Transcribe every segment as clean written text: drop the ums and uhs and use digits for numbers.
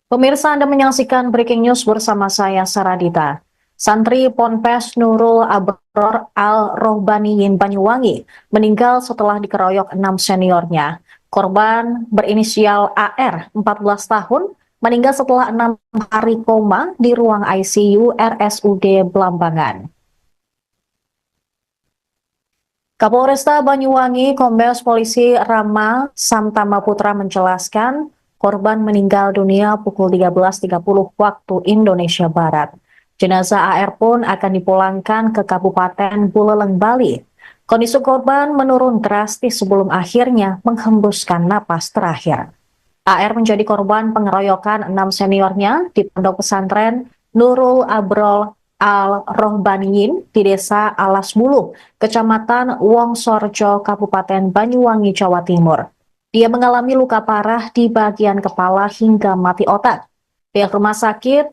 Pemirsa, Anda menyaksikan Breaking News bersama saya, Saradita. Santri Ponpes Nurul Abror Al-Rohbaniyin Banyuwangi meninggal setelah dikeroyok 6 seniornya. Korban berinisial AR, 14 tahun, meninggal setelah 6 hari koma di ruang ICU RSUD Blambangan. Kapolresta Banyuwangi, Kombes Polisi Rama Samtama Putra menjelaskan, korban meninggal dunia pukul 13.30 waktu Indonesia Barat. Jenazah AR pun akan dipulangkan ke Kabupaten Buleleng, Bali. Kondisi korban menurun drastis sebelum akhirnya menghembuskan napas terakhir. AR menjadi korban pengeroyokan 6 seniornya di pondok pesantren Nurul Abrol Al-Rohbaniyin di Desa Alas Bulu, Kecamatan Wongsorjo, Kabupaten Banyuwangi, Jawa Timur. Dia mengalami luka parah di bagian kepala hingga mati otak. Pihak rumah sakit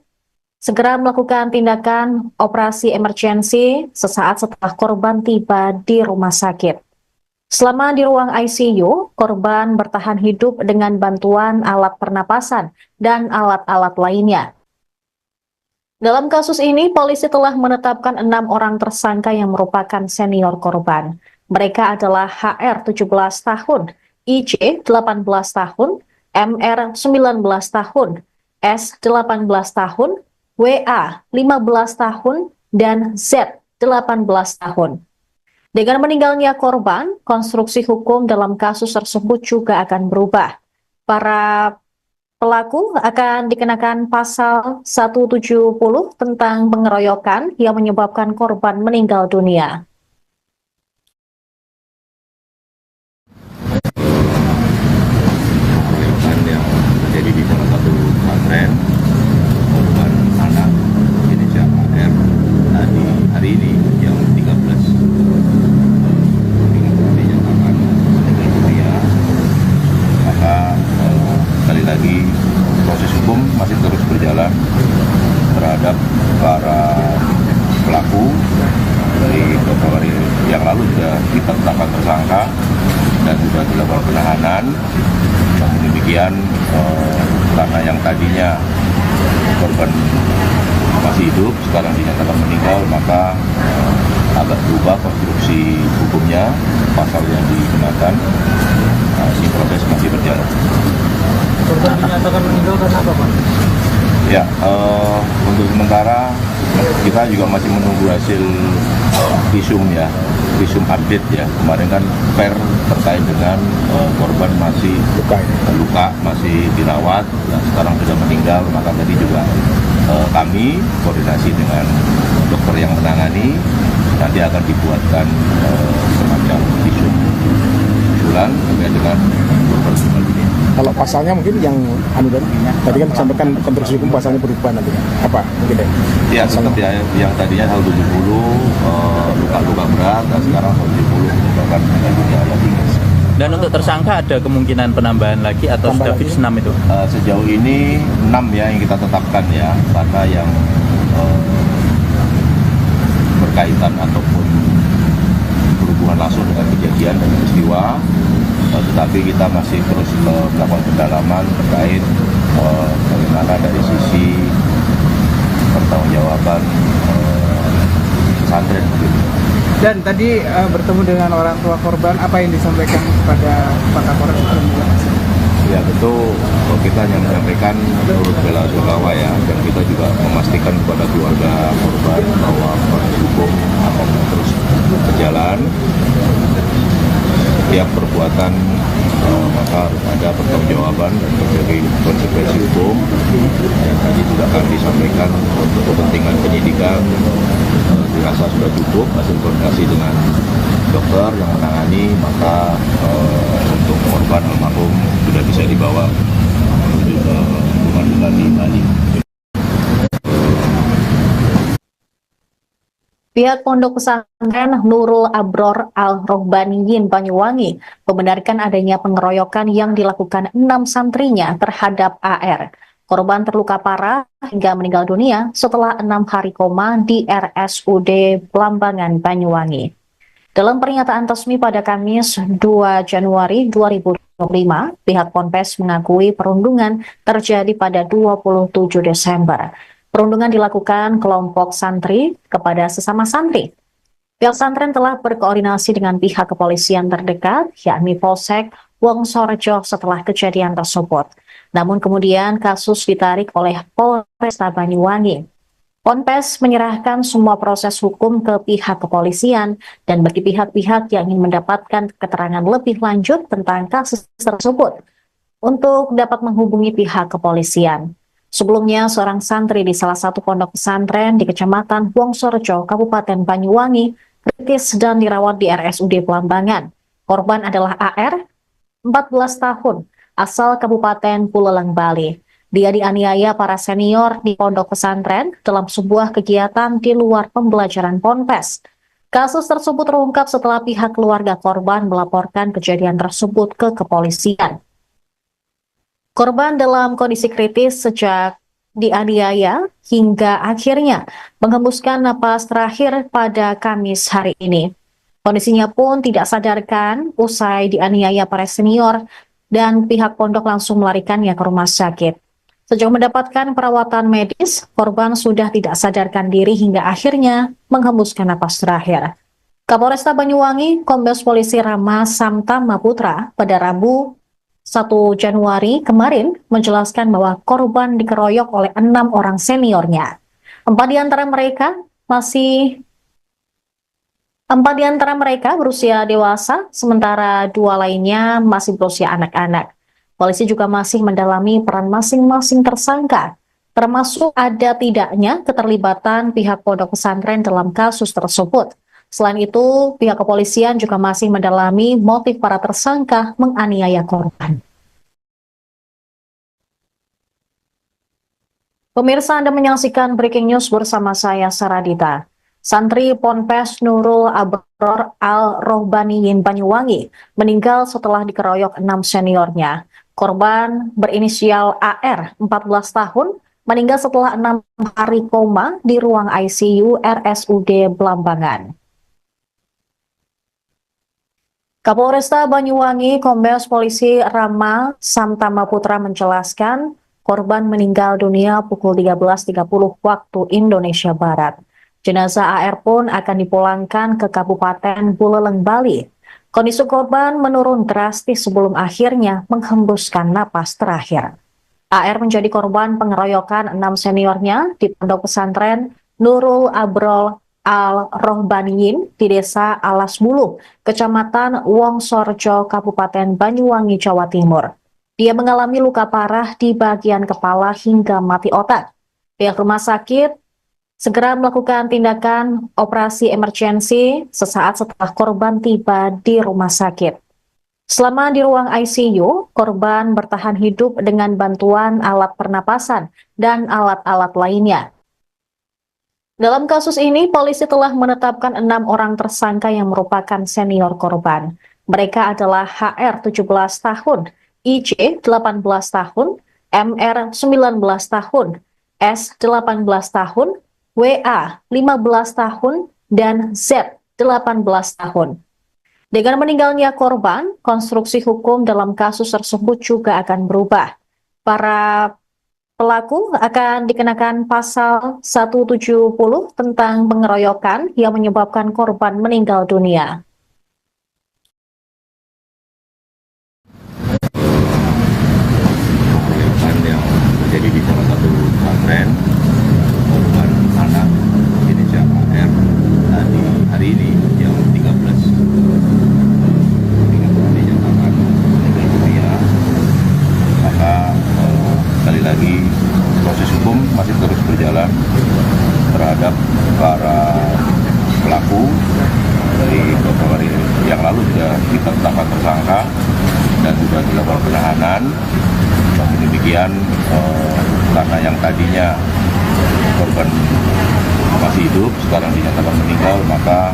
segera melakukan tindakan operasi emergensi sesaat setelah korban tiba di rumah sakit. Selama di ruang ICU, korban bertahan hidup dengan bantuan alat pernapasan dan alat-alat lainnya. Dalam kasus ini, polisi telah menetapkan 6 orang tersangka yang merupakan senior korban. Mereka adalah HR 17 tahun, IJ 18 tahun, MR 19 tahun, S 18 tahun, WA 15 tahun, dan Z 18 tahun. Dengan meninggalnya korban, konstruksi hukum dalam kasus tersebut juga akan berubah. Para pelaku akan dikenakan pasal 170 tentang pengeroyokan yang menyebabkan korban meninggal dunia. Pengeroyokan yang terjadi di salah satu pesantren, korban anak inisial AR tadi hari ini jam 13 dinyatakan meninggal dunia. Maka sekali lagi proses hukum masih terus berjalan terhadap para pelaku. Dari beberapa hari yang lalu sudah kita tetapkan tersangka dan sudah dilakukan penahanan. Namun demikian, karena yang tadinya korban masih hidup, sekarang dinyatakan meninggal, maka agak berubah konstruksi hukumnya, pasal yang digunakan. Ini proses masih berjalan. Korban dinyatakan meninggal karena apa, Pak? Ya, untuk sementara kita juga masih menunggu hasil visum ya, visum update ya. Kemarin kan terkait dengan korban masih luka, masih dirawat, dan sekarang sudah meninggal. Maka tadi juga kami koordinasi dengan dokter yang menangani, nanti akan dibuatkan semacam visum usulan terkait dengan korban meninggal dunia. Kalau pasalnya mungkin yang tadi kan disampaikan konstruksi hukum pasalnya berubah nanti apa mungkin ya? Ya, tetap ya, yang tadinya 170 luka-luka berat, dan sekarang 170 menyebabkan meninggal dunia alias tinggal. Dan untuk tersangka ada kemungkinan penambahan lagi atau sudah fix 6 itu? Sejauh ini 6 ya yang kita tetapkan ya, karena yang berkaitan ataupun berhubungan langsung dengan kejadian dan peristiwa. Tetapi kita masih terus melakukan pendalaman terkait bagaimana dari sisi pertanggungjawaban pesantren. Dan tadi bertemu dengan orang tua korban, apa yang disampaikan kepada Pak Kapolres? Ya tentu kita hanya menyampaikan turut bela sungkawa ya, dan kita juga memastikan kepada keluarga korban bahwa proses hukum akan terus berjalan. Setiap perbuatan maka harus ada pertanggungjawaban dan berbagai konsekuensi hukum. Yang tadi sudah kami sampaikan untuk kepentingan penyidikan dirasa sudah cukup hasil koordinasi dengan dokter yang menangani, maka untuk korban almarhum sudah bisa dibawa menuju ke pengadilan di Bali. Pihak Pondok Pesantren Nurul Abror Al-Rohbaniyin Banyuwangi membenarkan adanya pengeroyokan yang dilakukan 6 santrinya terhadap AR. Korban terluka parah hingga meninggal dunia setelah 6 hari koma di RSUD Blambangan, Banyuwangi. Dalam pernyataan resmi pada Kamis 2 Januari 2020, pihak Ponpes mengakui perundungan terjadi pada 27 Desember. Perundungan dilakukan kelompok santri kepada sesama santri. Pihak pesantren telah berkoordinasi dengan pihak kepolisian terdekat, yakni Polsek Wongsorejo setelah kejadian tersebut. Namun kemudian kasus ditarik oleh Polresta Banyuwangi. Ponpes menyerahkan semua proses hukum ke pihak kepolisian dan bagi pihak-pihak yang ingin mendapatkan keterangan lebih lanjut tentang kasus tersebut untuk dapat menghubungi pihak kepolisian. Sebelumnya, seorang santri di salah satu pondok pesantren di Kecamatan Wongsorejo, Kabupaten Banyuwangi, kritis dan dirawat di RSUD Belambangan. Korban adalah AR, 14 tahun, asal Kabupaten Buleleng, Bali. Dia dianiaya para senior di pondok pesantren dalam sebuah kegiatan di luar pembelajaran Ponpes. Kasus tersebut terungkap setelah pihak keluarga korban melaporkan kejadian tersebut ke kepolisian. Korban dalam kondisi kritis sejak dianiaya hingga akhirnya menghembuskan napas terakhir pada Kamis hari ini. Kondisinya pun tidak sadarkan usai dianiaya para senior dan pihak pondok langsung melarikannya ke rumah sakit. Sejak mendapatkan perawatan medis, korban sudah tidak sadarkan diri hingga akhirnya menghembuskan napas terakhir. Kapolresta Banyuwangi, Kombes Polisi Rama Samtama Putra pada Rabu 1 Januari kemarin menjelaskan bahwa korban dikeroyok oleh 6 orang seniornya. 4 di antara mereka berusia dewasa, sementara 2 lainnya masih berusia anak-anak. Polisi juga masih mendalami peran masing-masing tersangka, termasuk ada tidaknya keterlibatan pihak pondok pesantren dalam kasus tersebut. Selain itu, pihak kepolisian juga masih mendalami motif para tersangka menganiaya korban. Pemirsa, Anda menyaksikan Breaking News bersama saya, Saradita. Santri Ponpes Nurul Abror Al-Rohbaniyin Banyuwangi meninggal setelah dikeroyok 6 seniornya. Korban berinisial AR, 14 tahun, meninggal setelah 6 hari koma di ruang ICU RSUD Belambangan. Kapolresta Banyuwangi, Kombes Polisi Rama Samtama Putra menjelaskan korban meninggal dunia pukul 13.30 waktu Indonesia Barat. Jenazah AR pun akan dipulangkan ke Kabupaten Buleleng, Bali. Kondisi korban menurun drastis sebelum akhirnya menghembuskan napas terakhir. AR menjadi korban pengeroyokan 6 seniornya di pondok pesantren Nurul Abrol Al-Rohbaniyin di Desa Alas Bulu, Kecamatan Wongsorejo, Kabupaten Banyuwangi, Jawa Timur. Dia mengalami luka parah di bagian kepala hingga mati otak. Pihak rumah sakit segera melakukan tindakan operasi emergensi sesaat setelah korban tiba di rumah sakit. Selama di ruang ICU, korban bertahan hidup dengan bantuan alat pernapasan dan alat-alat lainnya. Dalam kasus ini, polisi telah menetapkan 6 orang tersangka yang merupakan senior korban. Mereka adalah HR 17 tahun, IJ 18 tahun, MR 19 tahun, S 18 tahun, WA 15 tahun, dan Z 18 tahun. Dengan meninggalnya korban, konstruksi hukum dalam kasus tersebut juga akan berubah. Para pelaku akan dikenakan pasal 170 tentang pengeroyokan yang menyebabkan korban meninggal dunia. Pengeroyokan yang terjadi di salah satu pesantren, korban anak inisial AR tadi hari ini jam 13 dinyatakan meninggal dunia. Maka sekali lagi proses hukum masih terus berjalan terhadap para pelaku. Dari beberapa hari yang lalu sudah kita tetapkan tersangka dan sudah dilakukan penahanan. Namun demikian karena yang tadinya korban masih hidup sekarang dinyatakan meninggal, maka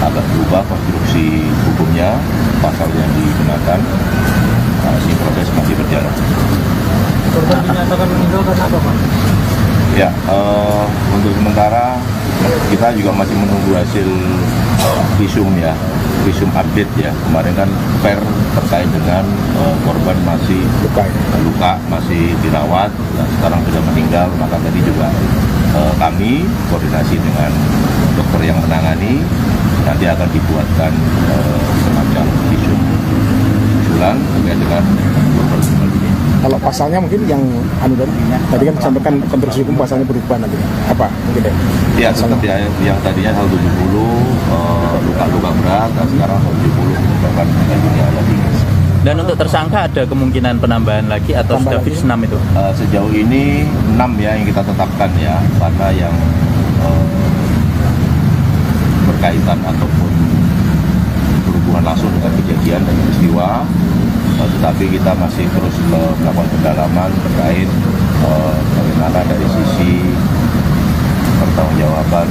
agak berubah konstruksi hukumnya, pasal yang digunakan. Ini proses masih berjalan. Korban dinyatakan meninggal karena apa, Pak? Ya, untuk sementara kita juga masih menunggu hasil visum ya, visum update ya. Kemarin kan per terkait dengan korban masih luka, masih dirawat, dan sekarang sudah meninggal. Maka tadi juga kami koordinasi dengan dokter yang menangani, nanti akan dibuatkan semacam visum usulan terkait dengan korban meninggal dunia. Kalau pasalnya mungkin yang tadi kan disampaikan konstruksi hukum pasalnya berubah nanti. Apa mungkin ya? Ya, tetap ya, yang tadinya 170 luka-luka berat, dan sekarang 170 korban meninggal dunia lagi. Dan untuk tersangka ada kemungkinan penambahan lagi atau sudah fix 6 itu? Sejauh ini 6 ya yang kita tetapkan ya, karena yang berkaitan ataupun berhubungan langsung dengan kejadian dan peristiwa. Tetapi kita masih terus melakukan pendalaman terkait bagaimana dari sisi pertanggungjawaban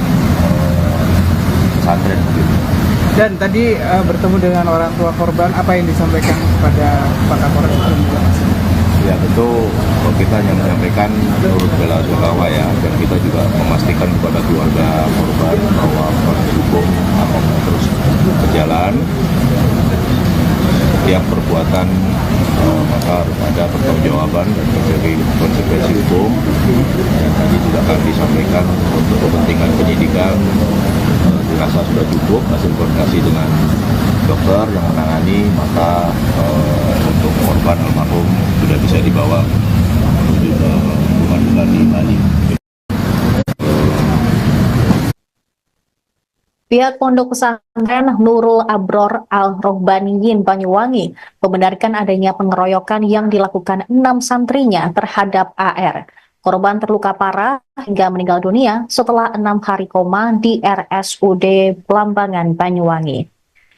pesantren begitu. Dan tadi bertemu dengan orang tua korban, apa yang disampaikan kepada Pak Kapolres? Ya tentu kita hanya menyampaikan turut bela sungkawa ya, dan kita juga memastikan kepada keluarga korban bahwa proses hukum akan terus berjalan. Setiap perbuatan maka harus ada pertanggungjawaban dan berbagai konsekuensi hukum. Dan tadi juga kami sampaikan untuk kepentingan penyidikan dirasa sudah cukup hasil koordinasi dengan dokter yang menangani, maka untuk korban almarhum sudah bisa dibawa menuju ke pengadilan di Bali. Pihak Pondok Pesantren Nurul Abror Al-Rohbaniyin Banyuwangi membenarkan adanya pengeroyokan yang dilakukan 6 santrinya terhadap AR. Korban terluka parah hingga meninggal dunia setelah 6 hari koma di RSUD Blambangan, Banyuwangi.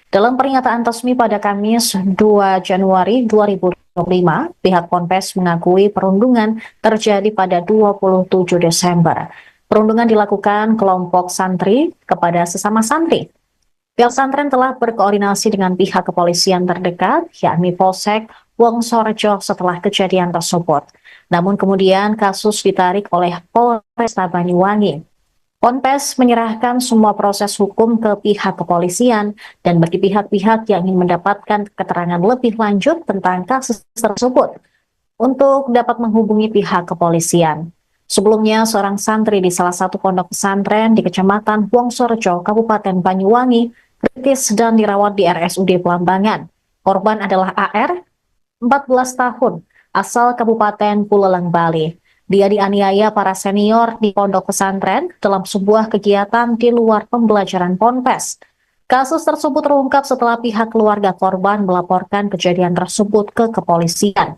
Dalam pernyataan resmi pada Kamis 2 Januari 2025, pihak Ponpes mengakui perundungan terjadi pada 27 Desember. Perundungan dilakukan kelompok santri kepada sesama santri. Pihak pesantren telah berkoordinasi dengan pihak kepolisian terdekat, yakni Polsek Wongsorejo setelah kejadian tersebut. Namun kemudian kasus ditarik oleh Polresta Banyuwangi. Ponpes menyerahkan semua proses hukum ke pihak kepolisian dan bagi pihak-pihak yang ingin mendapatkan keterangan lebih lanjut tentang kasus tersebut untuk dapat menghubungi pihak kepolisian. Sebelumnya, seorang santri di salah satu pondok pesantren di Kecamatan Wongsorejo, Kabupaten Banyuwangi, kritis dan dirawat di RSUD Blambangan. Korban adalah AR, 14 tahun, asal Kabupaten Buleleng, Bali. Dia dianiaya para senior di pondok pesantren dalam sebuah kegiatan di luar pembelajaran Ponpes. Kasus tersebut terungkap setelah pihak keluarga korban melaporkan kejadian tersebut ke kepolisian.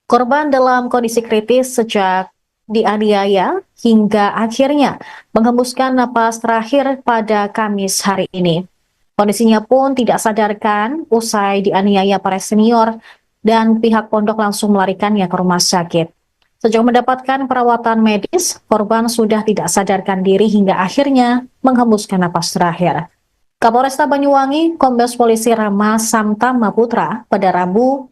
Korban dalam kondisi kritis sejak dianiaya hingga akhirnya menghembuskan napas terakhir pada Kamis hari ini. Kondisinya pun tidak sadarkan usai dianiaya para senior dan pihak pondok langsung melarikannya ke rumah sakit. Sejak mendapatkan perawatan medis, korban sudah tidak sadarkan diri hingga akhirnya menghembuskan napas terakhir. Kapolresta Banyuwangi, Kombes Polisi Rama Samtama Putra pada Rabu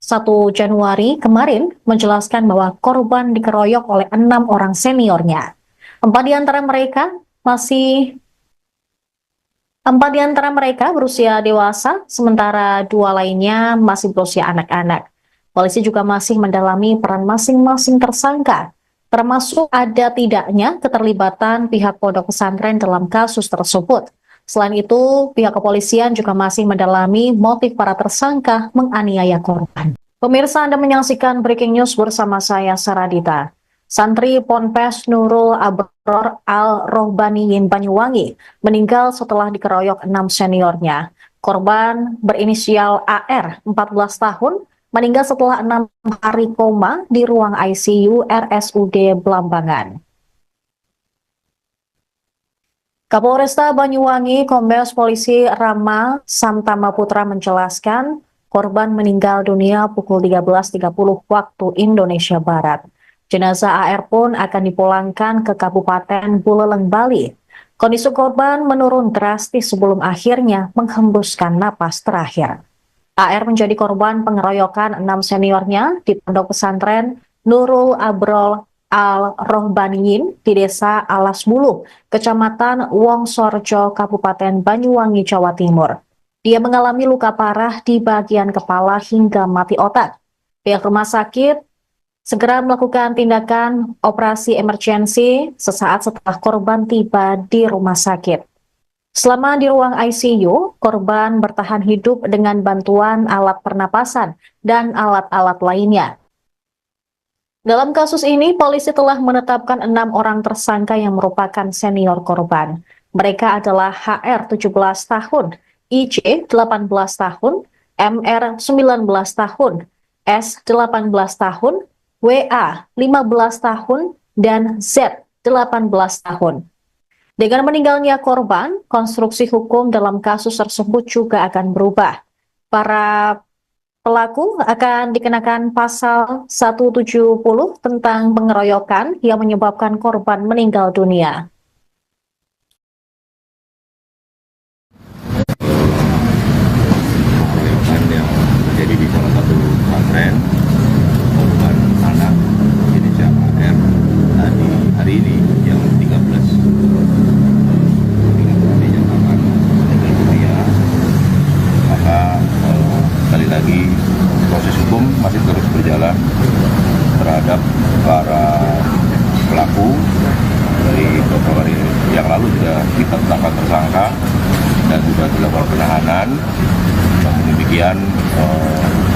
1 Januari kemarin menjelaskan bahwa korban dikeroyok oleh 6 orang seniornya. 4 di antara mereka berusia dewasa, sementara 2 lainnya masih berusia anak-anak. Polisi juga masih mendalami peran masing-masing tersangka, termasuk ada tidaknya keterlibatan pihak pondok pesantren dalam kasus tersebut. Selain itu, pihak kepolisian juga masih mendalami motif para tersangka menganiaya korban. Pemirsa, Anda menyaksikan Breaking News bersama saya, Saradita. Santri Ponpes Nurul Abror Al-Rohbaniyin Banyuwangi meninggal setelah dikeroyok 6 seniornya. Korban berinisial AR, 14 tahun, meninggal setelah 6 hari koma di ruang ICU RSUD Blambangan. Kapolresta Banyuwangi, Kombes Polisi Rama Samtama Putra menjelaskan korban meninggal dunia pukul 13.30 waktu Indonesia Barat. Jenazah AR pun akan dipulangkan ke Kabupaten Buleleng, Bali. Kondisi korban menurun drastis sebelum akhirnya menghembuskan napas terakhir. AR menjadi korban pengeroyokan 6 seniornya di pondok pesantren Nurul Abrol Al-Rohbaniyin di Desa Alas Buluh, Kecamatan Wongsorjo, Kabupaten Banyuwangi, Jawa Timur. Dia mengalami luka parah di bagian kepala hingga mati otak. Pihak rumah sakit segera melakukan tindakan operasi emergensi sesaat setelah korban tiba di rumah sakit. Selama di ruang ICU, korban bertahan hidup dengan bantuan alat pernapasan dan alat-alat lainnya. Dalam kasus ini, polisi telah menetapkan 6 orang tersangka yang merupakan senior korban. Mereka adalah HR 17 tahun, IC 18 tahun, MR 19 tahun, S 18 tahun, WA 15 tahun, dan Z 18 tahun. Dengan meninggalnya korban, konstruksi hukum dalam kasus tersebut juga akan berubah. Para pelaku akan dikenakan pasal 170 tentang pengeroyokan yang menyebabkan korban meninggal dunia. Pengeroyokan yang terjadi di salah satu pesantren, korban anak inisial AR tadi hari ini yang 13 dinyatakan meninggal dunia. Maka sekali lagi proses hukum masih terus berjalan terhadap para pelaku. Dari beberapa hari yang lalu juga kita tetapkan tersangka dan juga dilakukan penahanan. Namun demikian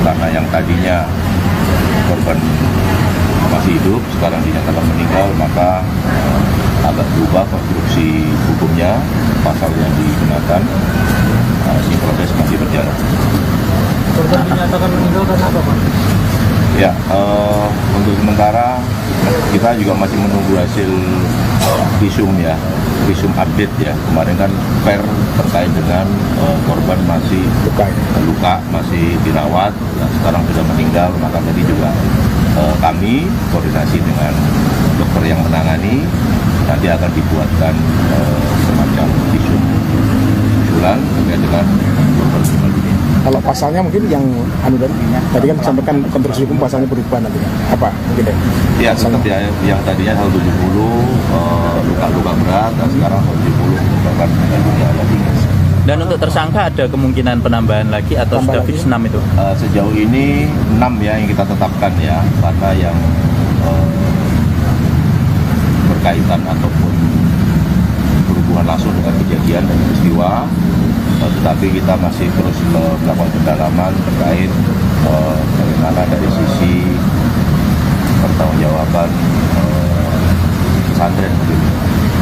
karena yang tadinya korban masih hidup sekarang dinyatakan meninggal, maka agak berubah konstruksi hukumnya, pasal yang digunakan. Ini proses masih berjalan. Korban dinyatakan meninggal karena apa, Pak? Ya, untuk sementara kita juga masih menunggu hasil visum ya, visum update ya. Kemarin kan per terkait dengan korban masih luka, masih dirawat, dan sekarang sudah meninggal. Maka tadi juga kami koordinasi dengan dokter yang menangani, nanti akan dibuatkan semacam visum usulan terkait dengan korban meninggal dunia. Kalau pasalnya mungkin yang tadi kan disampaikan konstruksi hukum pasalnya berubah nanti apa mungkin ya? Ya, tetap ya, yang tadinya 170 luka-luka berat, dan sekarang 170 merupakan meninggal dunia lagi. Dan untuk tersangka ada kemungkinan penambahan lagi atau sudah fix 6 itu? Sejauh ini 6 ya yang kita tetapkan ya, karena yang berkaitan ataupun berhubungan langsung dengan kejadian dan peristiwa. Tetapi kita masih terus melakukan pendalaman terkait bagaimana dari sisi pertanggungjawaban pesantren.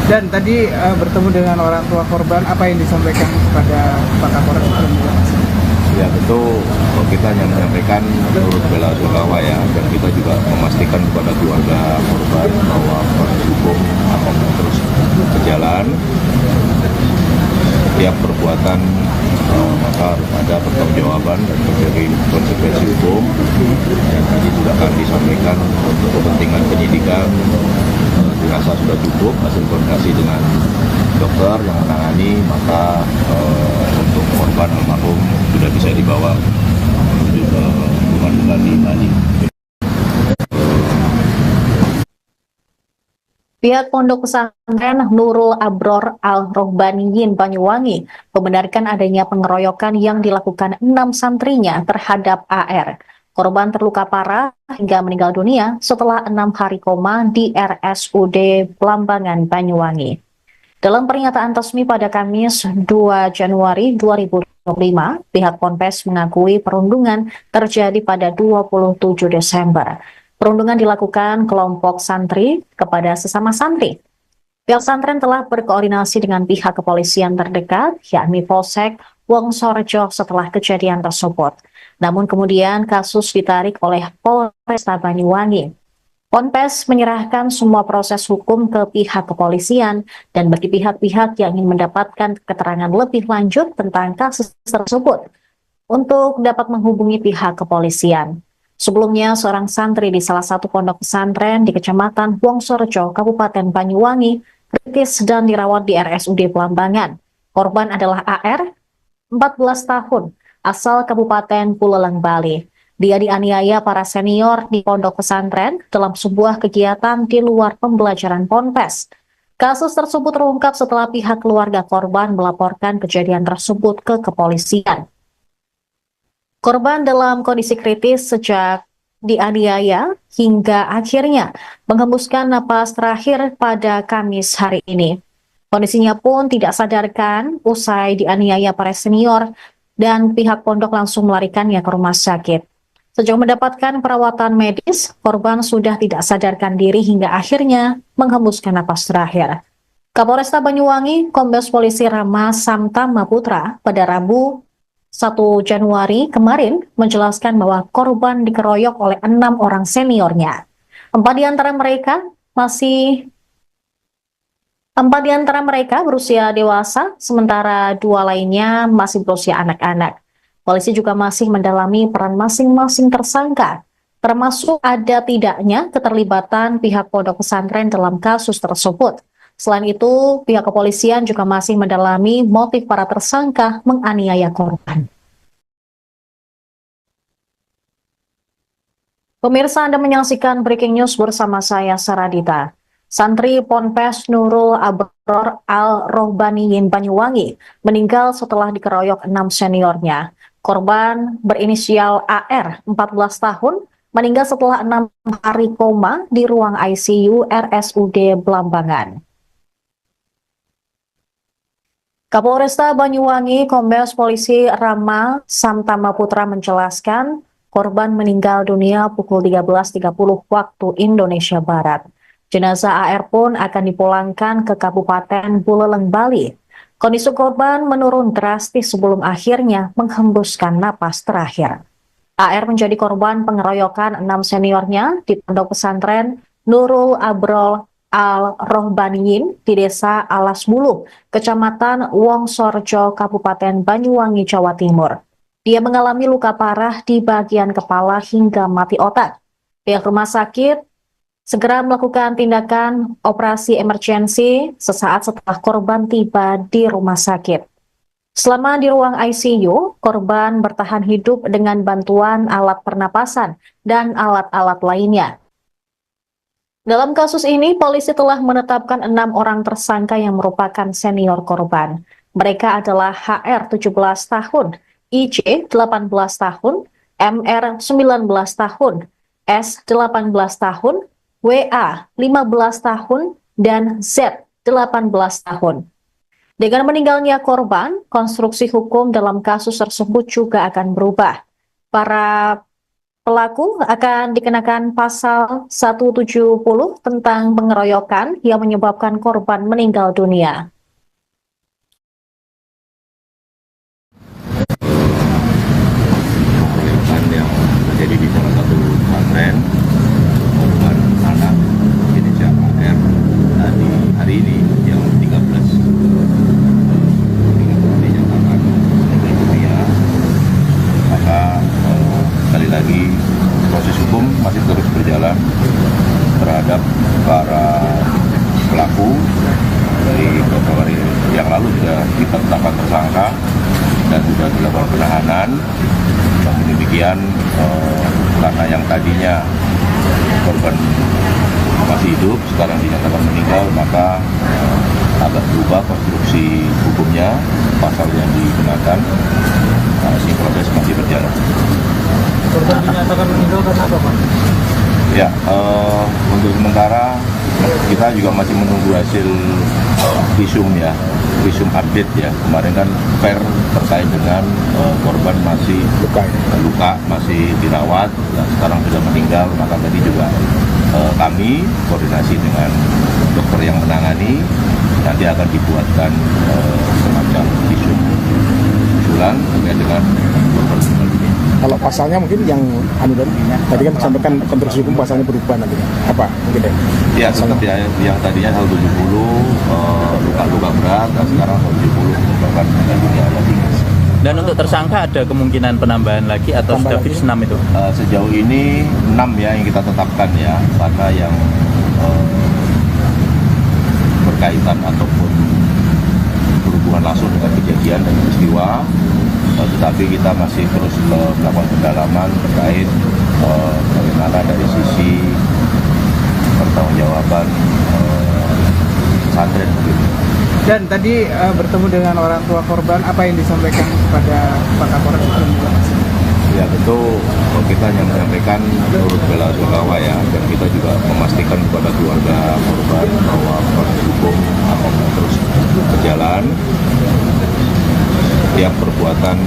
Dan tadi bertemu dengan orang tua korban, apa yang disampaikan kepada Pak Kapolres? Ya tentu kita hanya menyampaikan turut bela sungkawa ya, dan kita juga memastikan kepada keluarga korban bahwa proses hukum akan terus berjalan. Setiap perbuatan maka harus ada pertanggungjawaban dan terjadi konsekuensi hukum. Dan tadi sudah kami sampaikan untuk kepentingan penyidikan dirasa sudah cukup hasil koordinasi dengan dokter yang menangani, maka untuk korban almarhum sudah bisa dibawa menuju ke rumah duka di Bali. Pihak Pondok Pesantren Nurul Abror Al-Rohbaniyin Banyuwangi membenarkan adanya pengeroyokan yang dilakukan 6 santrinya terhadap AR. Korban terluka parah hingga meninggal dunia setelah 6 hari koma di RSUD Blambangan, Banyuwangi. Dalam pernyataan resmi pada Kamis 2 Januari 2025, pihak Ponpes mengakui perundungan terjadi pada 27 Desember. Perundungan dilakukan kelompok santri kepada sesama santri. Pihak pesantren telah berkoordinasi dengan pihak kepolisian terdekat, yakni Polsek Wongsorjo setelah kejadian tersebut. Namun kemudian kasus ditarik oleh Polresta Banyuwangi. Ponpes menyerahkan semua proses hukum ke pihak kepolisian dan bagi pihak-pihak yang ingin mendapatkan keterangan lebih lanjut tentang kasus tersebut untuk dapat menghubungi pihak kepolisian. Sebelumnya, seorang santri di salah satu pondok pesantren di Kecamatan Wongsorjo, Kabupaten Banyuwangi, kritis dan dirawat di RSUD Blambangan. Korban adalah AR, 14 tahun, asal Kabupaten Buleleng, Bali. Dia dianiaya para senior di pondok pesantren dalam sebuah kegiatan di luar pembelajaran ponpes. Kasus tersebut terungkap setelah pihak keluarga korban melaporkan kejadian tersebut ke kepolisian. Korban dalam kondisi kritis sejak dianiaya hingga akhirnya menghembuskan napas terakhir pada Kamis hari ini. Kondisinya pun tidak sadarkan usai dianiaya para senior dan pihak pondok langsung melarikannya ke rumah sakit. Sejak mendapatkan perawatan medis, korban sudah tidak sadarkan diri hingga akhirnya menghembuskan napas terakhir. Kapolresta Banyuwangi, Kombes Polisi Rama Samtama Putra pada Rabu 1 Januari kemarin menjelaskan bahwa korban dikeroyok oleh 6 orang seniornya. 4 di antara mereka berusia dewasa, sementara 2 lainnya masih berusia anak-anak. Polisi juga masih mendalami peran masing-masing tersangka, termasuk ada tidaknya keterlibatan pihak pondok pesantren dalam kasus tersebut. Selain itu, pihak kepolisian juga masih mendalami motif para tersangka menganiaya korban. Pemirsa, Anda menyaksikan Breaking News bersama saya, Saradita. Santri Ponpes Nurul Abror Al-Rohbaniyin Banyuwangi meninggal setelah dikeroyok 6 seniornya. Korban berinisial AR, 14 tahun, meninggal setelah 6 hari koma di ruang ICU RSUD Blambangan. Kapolresta Banyuwangi, Kombes Polisi Rama Samtama Putra menjelaskan korban meninggal dunia pukul 13.30 waktu Indonesia Barat. Jenazah AR pun akan dipulangkan ke Kabupaten Buleleng, Bali. Kondisi korban menurun drastis sebelum akhirnya menghembuskan napas terakhir. AR menjadi korban pengeroyokan 6 seniornya di pondok pesantren Nurul Abrol Al-Rohbaniyin di Desa Alas Bulu, Kecamatan Wongsorjo, Kabupaten Banyuwangi, Jawa Timur. Dia mengalami luka parah di bagian kepala hingga mati otak. Pihak rumah sakit segera melakukan tindakan operasi emergensi sesaat setelah korban tiba di rumah sakit. Selama di ruang ICU, korban bertahan hidup dengan bantuan alat pernapasan dan alat-alat lainnya. Dalam kasus ini, polisi telah menetapkan 6 orang tersangka yang merupakan senior korban. Mereka adalah HR 17 tahun, IJ 18 tahun, MR 19 tahun, S 18 tahun, WA 15 tahun, dan Z 18 tahun. Dengan meninggalnya korban, konstruksi hukum dalam kasus tersebut juga akan berubah. Para pelaku akan dikenakan pasal 170 tentang pengeroyokan yang menyebabkan korban meninggal dunia. Yang terjadi di salah satu pesantren, korban anak inisial AR tadi hari ini yang 13 dinyatakan meninggal dunia. Maka sekali lagi proses hukum masih terus berjalan terhadap para pelaku. Dari beberapa hari yang lalu sudah kita tetapkan tersangka dan sudah dilakukan penahanan. Namun demikian, karena yang tadinya korban masih hidup, sekarang dinyatakan meninggal, maka agak berubah konstruksi hukumnya, pasal yang digunakan. Proses masih berjalan. Korban dinyatakan meninggal karena apa, Pak? Ya, untuk sementara kita juga masih menunggu hasil visum ya, visum update ya. Kemarin kan per terkait dengan korban masih luka, masih dirawat, dan sekarang sudah meninggal. Maka tadi juga kami koordinasi dengan dokter yang menangani, nanti akan dibuatkan semacam visum usulan terkait dengan korban meninggal ini. Kalau pasalnya mungkin yang tadi kan disampaikan konstruksi hukum pasalnya berubah nanti. Apa mungkin deh? Ya, tetap ya, yang tadinya 170 luka-luka berat, dan sekarang 170 merupakan meninggal dunia lagi. Dan untuk tersangka ada kemungkinan penambahan lagi atau sudah fix 6 itu? Sejauh ini 6 ya yang kita tetapkan ya, karena yang berkaitan ataupun berhubungan langsung dengan kejadian dan peristiwa tetapi kita masih terus melakukan pendalaman terkait bagaimana dari sisi pertanggungjawaban pesantren begitu. Dan tadi bertemu dengan orang tua korban, apa yang disampaikan kepada Pak Kapolres? Ya tentu kita hanya menyampaikan turut bela sungkawa ya, dan kita juga memastikan kepada keluarga korban bahwa proses hukum akan terus berjalan. Setiap perbuatan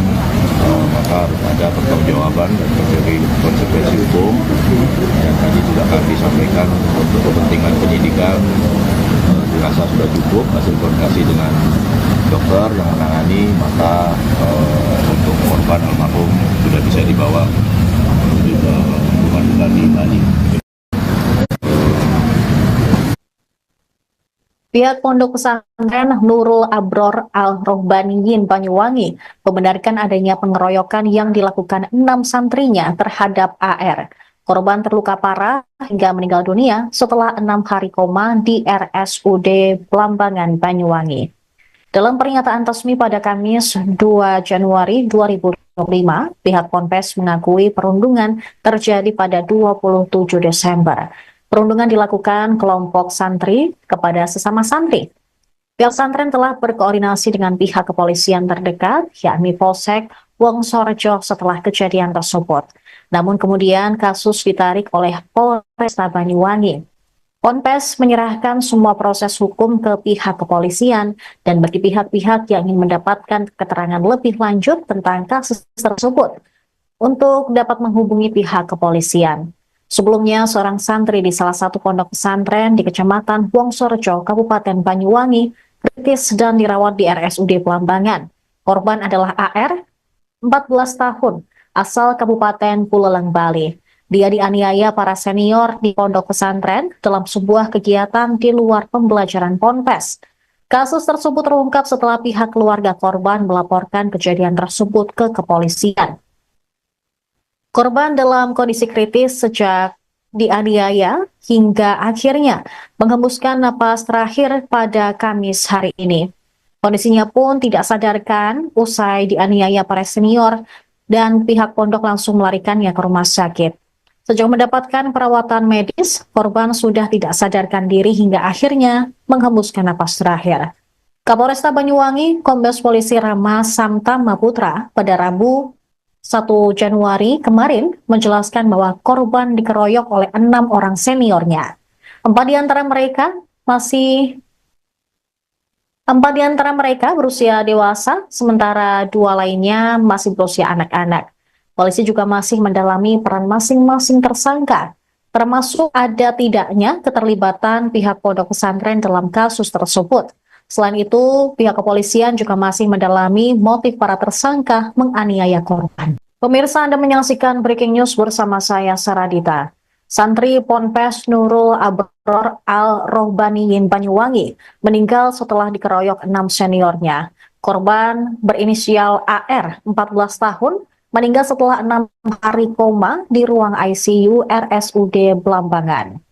maka harus ada pertanggungjawaban dan terjadi konsekuensi hukum. Dan tadi juga kami sampaikan untuk kepentingan penyidikan dirasa sudah cukup hasil koordinasi dengan dokter yang menangani, maka untuk korban almarhum sudah bisa dibawa menuju ke pengadilan di Bali. Pihak Pondok Pesantren Nurul Abror Al-Rohbaniyin Banyuwangi membenarkan adanya pengeroyokan yang dilakukan 6 santrinya terhadap AR. Korban terluka parah hingga meninggal dunia setelah 6 hari koma di RSUD Blambangan, Banyuwangi. Dalam pernyataan resmi pada Kamis 2 Januari 2025, pihak Ponpes mengakui perundungan terjadi pada 27 Desember. Perundungan dilakukan kelompok santri kepada sesama santri. Pihak pesantren telah berkoordinasi dengan pihak kepolisian terdekat, yakni Polsek Wongsorejo setelah kejadian tersebut. Namun kemudian kasus ditarik oleh Polresta Banyuwangi. Ponpes menyerahkan semua proses hukum ke pihak kepolisian dan bagi pihak-pihak yang ingin mendapatkan keterangan lebih lanjut tentang kasus tersebut untuk dapat menghubungi pihak kepolisian. Sebelumnya, seorang santri di salah satu pondok pesantren di Kecamatan Wongsorejo, Kabupaten Banyuwangi, kritis dan dirawat di RSUD Blambangan. Korban adalah AR, 14 tahun, asal Kabupaten Buleleng, Bali. Dia dianiaya para senior di pondok pesantren dalam sebuah kegiatan di luar pembelajaran Ponpes. Kasus tersebut terungkap setelah pihak keluarga korban melaporkan kejadian tersebut ke kepolisian. Korban dalam kondisi kritis sejak dianiaya hingga akhirnya menghembuskan napas terakhir pada Kamis hari ini. Kondisinya pun tidak sadarkan usai dianiaya para senior dan pihak pondok langsung melarikannya ke rumah sakit. Sejauh mendapatkan perawatan medis, korban sudah tidak sadarkan diri hingga akhirnya menghembuskan napas terakhir. Kapolresta Banyuwangi, Kombes Polisi Rama Samtama Putra pada Rabu 1 Januari kemarin menjelaskan bahwa korban dikeroyok oleh 6 orang seniornya. 4 di antara mereka berusia dewasa, sementara 2 lainnya masih berusia anak-anak. Polisi juga masih mendalami peran masing-masing tersangka, termasuk ada tidaknya keterlibatan pihak pondok pesantren dalam kasus tersebut. Selain itu, pihak kepolisian juga masih mendalami motif para tersangka menganiaya korban. Pemirsa, Anda menyaksikan Breaking News bersama saya, Saradita. Santri Ponpes Nurul Abror Al-Rohbaniyin Banyuwangi meninggal setelah dikeroyok 6 seniornya. Korban berinisial AR, 14 tahun, meninggal setelah 6 hari koma di ruang ICU RSUD Blambangan.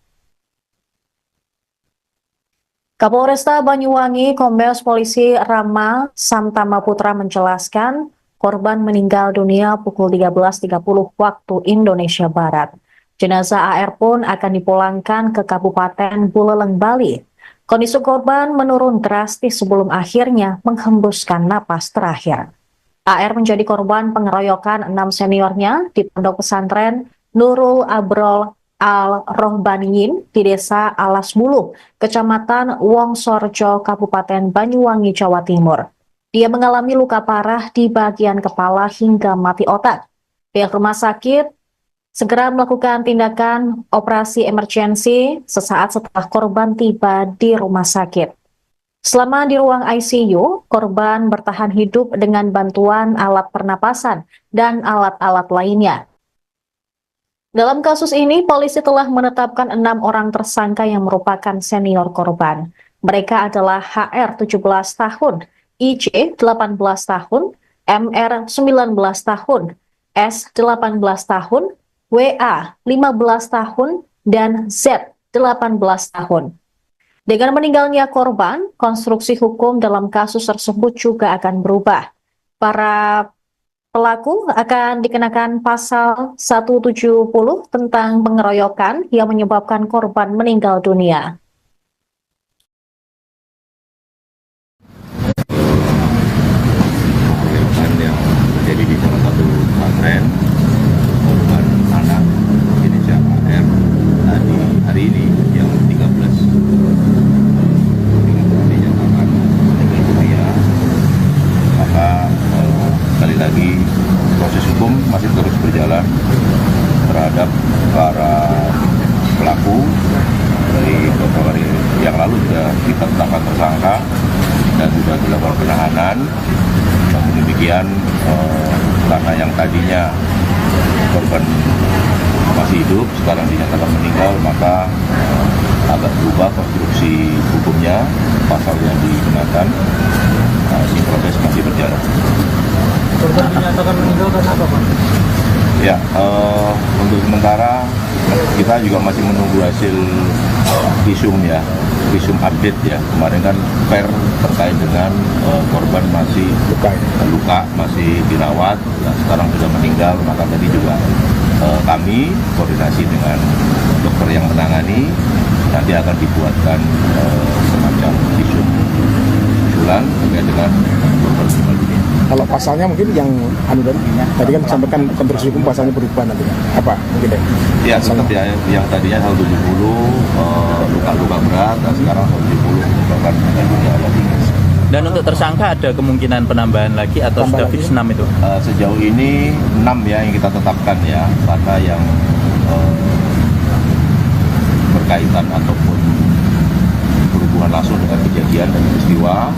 Kapolresta Banyuwangi, Kombes Polisi Rama Samtama Putra menjelaskan korban meninggal dunia pukul 13.30 waktu Indonesia Barat. Jenazah AR pun akan dipulangkan ke Kabupaten Buleleng, Bali. Kondisi korban menurun drastis sebelum akhirnya menghembuskan napas terakhir. AR menjadi korban pengeroyokan 6 seniornya di pondok pesantren Nurul Abrol Al-Rohbaniyin di Desa Alas Bulu, Kecamatan Wongsorejo, Kabupaten Banyuwangi, Jawa Timur. Dia mengalami luka parah di bagian kepala hingga mati otak. Pihak rumah sakit segera melakukan tindakan operasi emergensi sesaat setelah korban tiba di rumah sakit. Selama di ruang ICU, korban bertahan hidup dengan bantuan alat pernapasan dan alat-alat lainnya. Dalam kasus ini, polisi telah menetapkan 6 orang tersangka yang merupakan senior korban. Mereka adalah HR 17 tahun, IJ 18 tahun, MR 19 tahun, S 18 tahun, WA 15 tahun, dan Z 18 tahun. Dengan meninggalnya korban, konstruksi hukum dalam kasus tersebut juga akan berubah. Para Pelaku akan dikenakan pasal 170 tentang pengeroyokan yang menyebabkan korban meninggal dunia. Pengeroyokan yang terjadi di salah satu pesantren, korban anak Indonesia AR hari ini yang 13 dinyatakan meninggal dunia. Maka sekali lagi proses hukum masih terus berjalan terhadap para pelaku. Dari beberapa hari yang lalu sudah kita tetapkan tersangka dan sudah dilakukan penahanan. Namun demikian karena yang tadinya korban masih hidup sekarang dinyatakan meninggal, maka agak berubah konstruksi hukumnya, pasal yang digunakan. Ini proses masih berjalan. Korban dinyatakan meninggal karena apa, Pak? Ya, untuk sementara kita juga masih menunggu hasil visum ya, visum update ya. Kemarin kan per terkait dengan korban masih luka, masih dirawat, dan sekarang sudah meninggal. Maka tadi juga kami koordinasi dengan dokter yang menangani, nanti akan dibuatkan semacam visum usulan terkait dengan korban meninggal dunia. Kalau pasalnya mungkin yang tadi kan disampaikan konstruksi hukum pasalnya berubah nanti apa mungkin ya? Ya, tetap ya, yang tadinya 170 luka-luka berat, dan sekarang 170 menyebabkan meninggal dunia ada 3. Dan untuk tersangka ada kemungkinan penambahan lagi atau sudah fix 6 itu? Sejauh ini 6 ya yang kita tetapkan ya, karena yang berkaitan ataupun berhubungan langsung dengan kejadian dan peristiwa.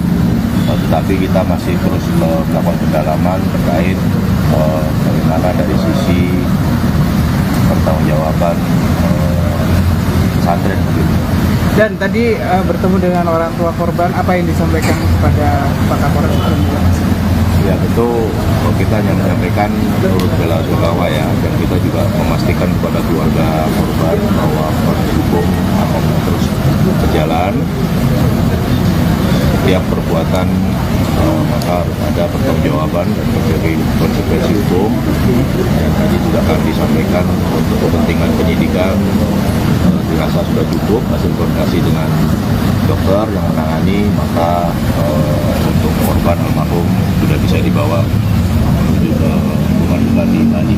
Tetapi kita masih terus melakukan pendalaman terkait bagaimana dari sisi pertanggungjawaban pesantren begitu. Dan tadi bertemu dengan orang tua korban, apa yang disampaikan kepada Pak Kapolres? Ya, tentu kita hanya menyampaikan turut bela sungkawa ya, dan kita juga memastikan kepada keluarga korban bahwa proses hukum akan terus berjalan. Setiap perbuatan maka harus ada pertanggungjawaban dan konsekuensi hukum. Yang tadi sudah kami sampaikan untuk kepentingan penyidikan dirasa sudah cukup hasil koordinasi dengan dokter yang menangani, maka untuk korban almarhum sudah bisa dibawa menuju ke rumah duka di Bali.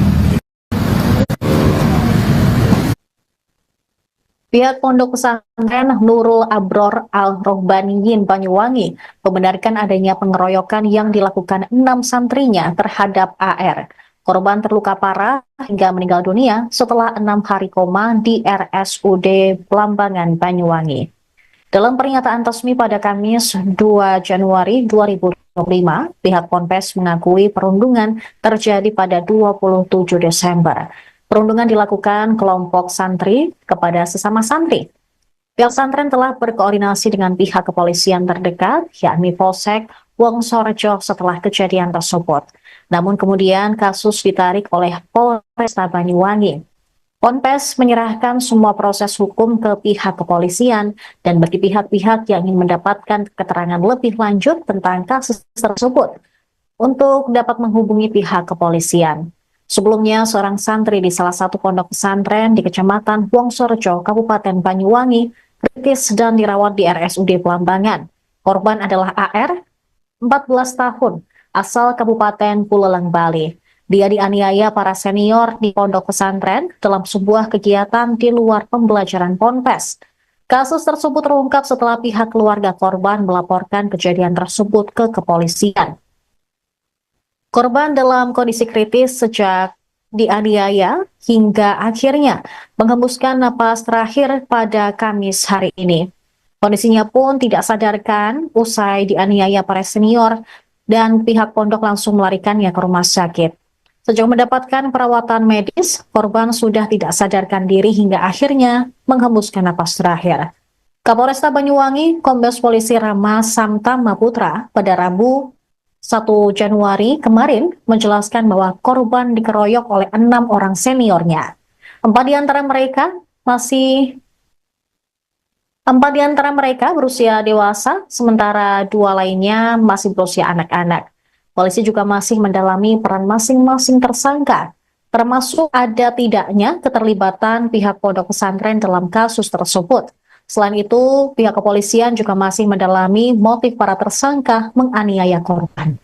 Pihak Pondok Pesantren Nurul Abror Al-Rohbaniyin Banyuwangi membenarkan adanya pengeroyokan yang dilakukan 6 santrinya terhadap AR. Korban terluka parah hingga meninggal dunia setelah 6 hari koma di RSUD Blambangan Banyuwangi. Dalam pernyataan resmi pada Kamis 2 Januari 2025, pihak Ponpes mengakui perundungan terjadi pada 27 Desember. Perundungan dilakukan kelompok santri kepada sesama santri. Pihak pesantren telah berkoordinasi dengan pihak kepolisian terdekat, yakni Polsek Wongsorejo setelah kejadian tersebut. Namun kemudian kasus ditarik oleh Polresta Banyuwangi. Ponpes menyerahkan semua proses hukum ke pihak kepolisian dan bagi pihak-pihak yang ingin mendapatkan keterangan lebih lanjut tentang kasus tersebut untuk dapat menghubungi pihak kepolisian. Sebelumnya, seorang santri di salah satu pondok pesantren di Kecamatan Wongsorejo, Kabupaten Banyuwangi, kritis dan dirawat di RSUD Blambangan. Korban adalah AR, 14 tahun, asal Kabupaten Buleleng, Bali. Dia dianiaya para senior di pondok pesantren dalam sebuah kegiatan di luar pembelajaran Ponpes. Kasus tersebut terungkap setelah pihak keluarga korban melaporkan kejadian tersebut ke kepolisian. Korban dalam kondisi kritis sejak dianiaya hingga akhirnya menghembuskan napas terakhir pada Kamis hari ini. Kondisinya pun tidak sadarkan usai dianiaya para senior dan pihak pondok langsung melarikannya ke rumah sakit. Sejak mendapatkan perawatan medis, korban sudah tidak sadarkan diri hingga akhirnya menghembuskan napas terakhir. Kapolresta Banyuwangi, Kombes Polisi Rama Samtama Putra pada Rabu 1 Januari kemarin menjelaskan bahwa korban dikeroyok oleh 6 orang seniornya. 4 di antara mereka berusia dewasa, sementara 2 lainnya masih berusia anak-anak. Polisi juga masih mendalami peran masing-masing tersangka, termasuk ada tidaknya keterlibatan pihak pondok pesantren dalam kasus tersebut. Selain itu, pihak kepolisian juga masih mendalami motif para tersangka menganiaya korban.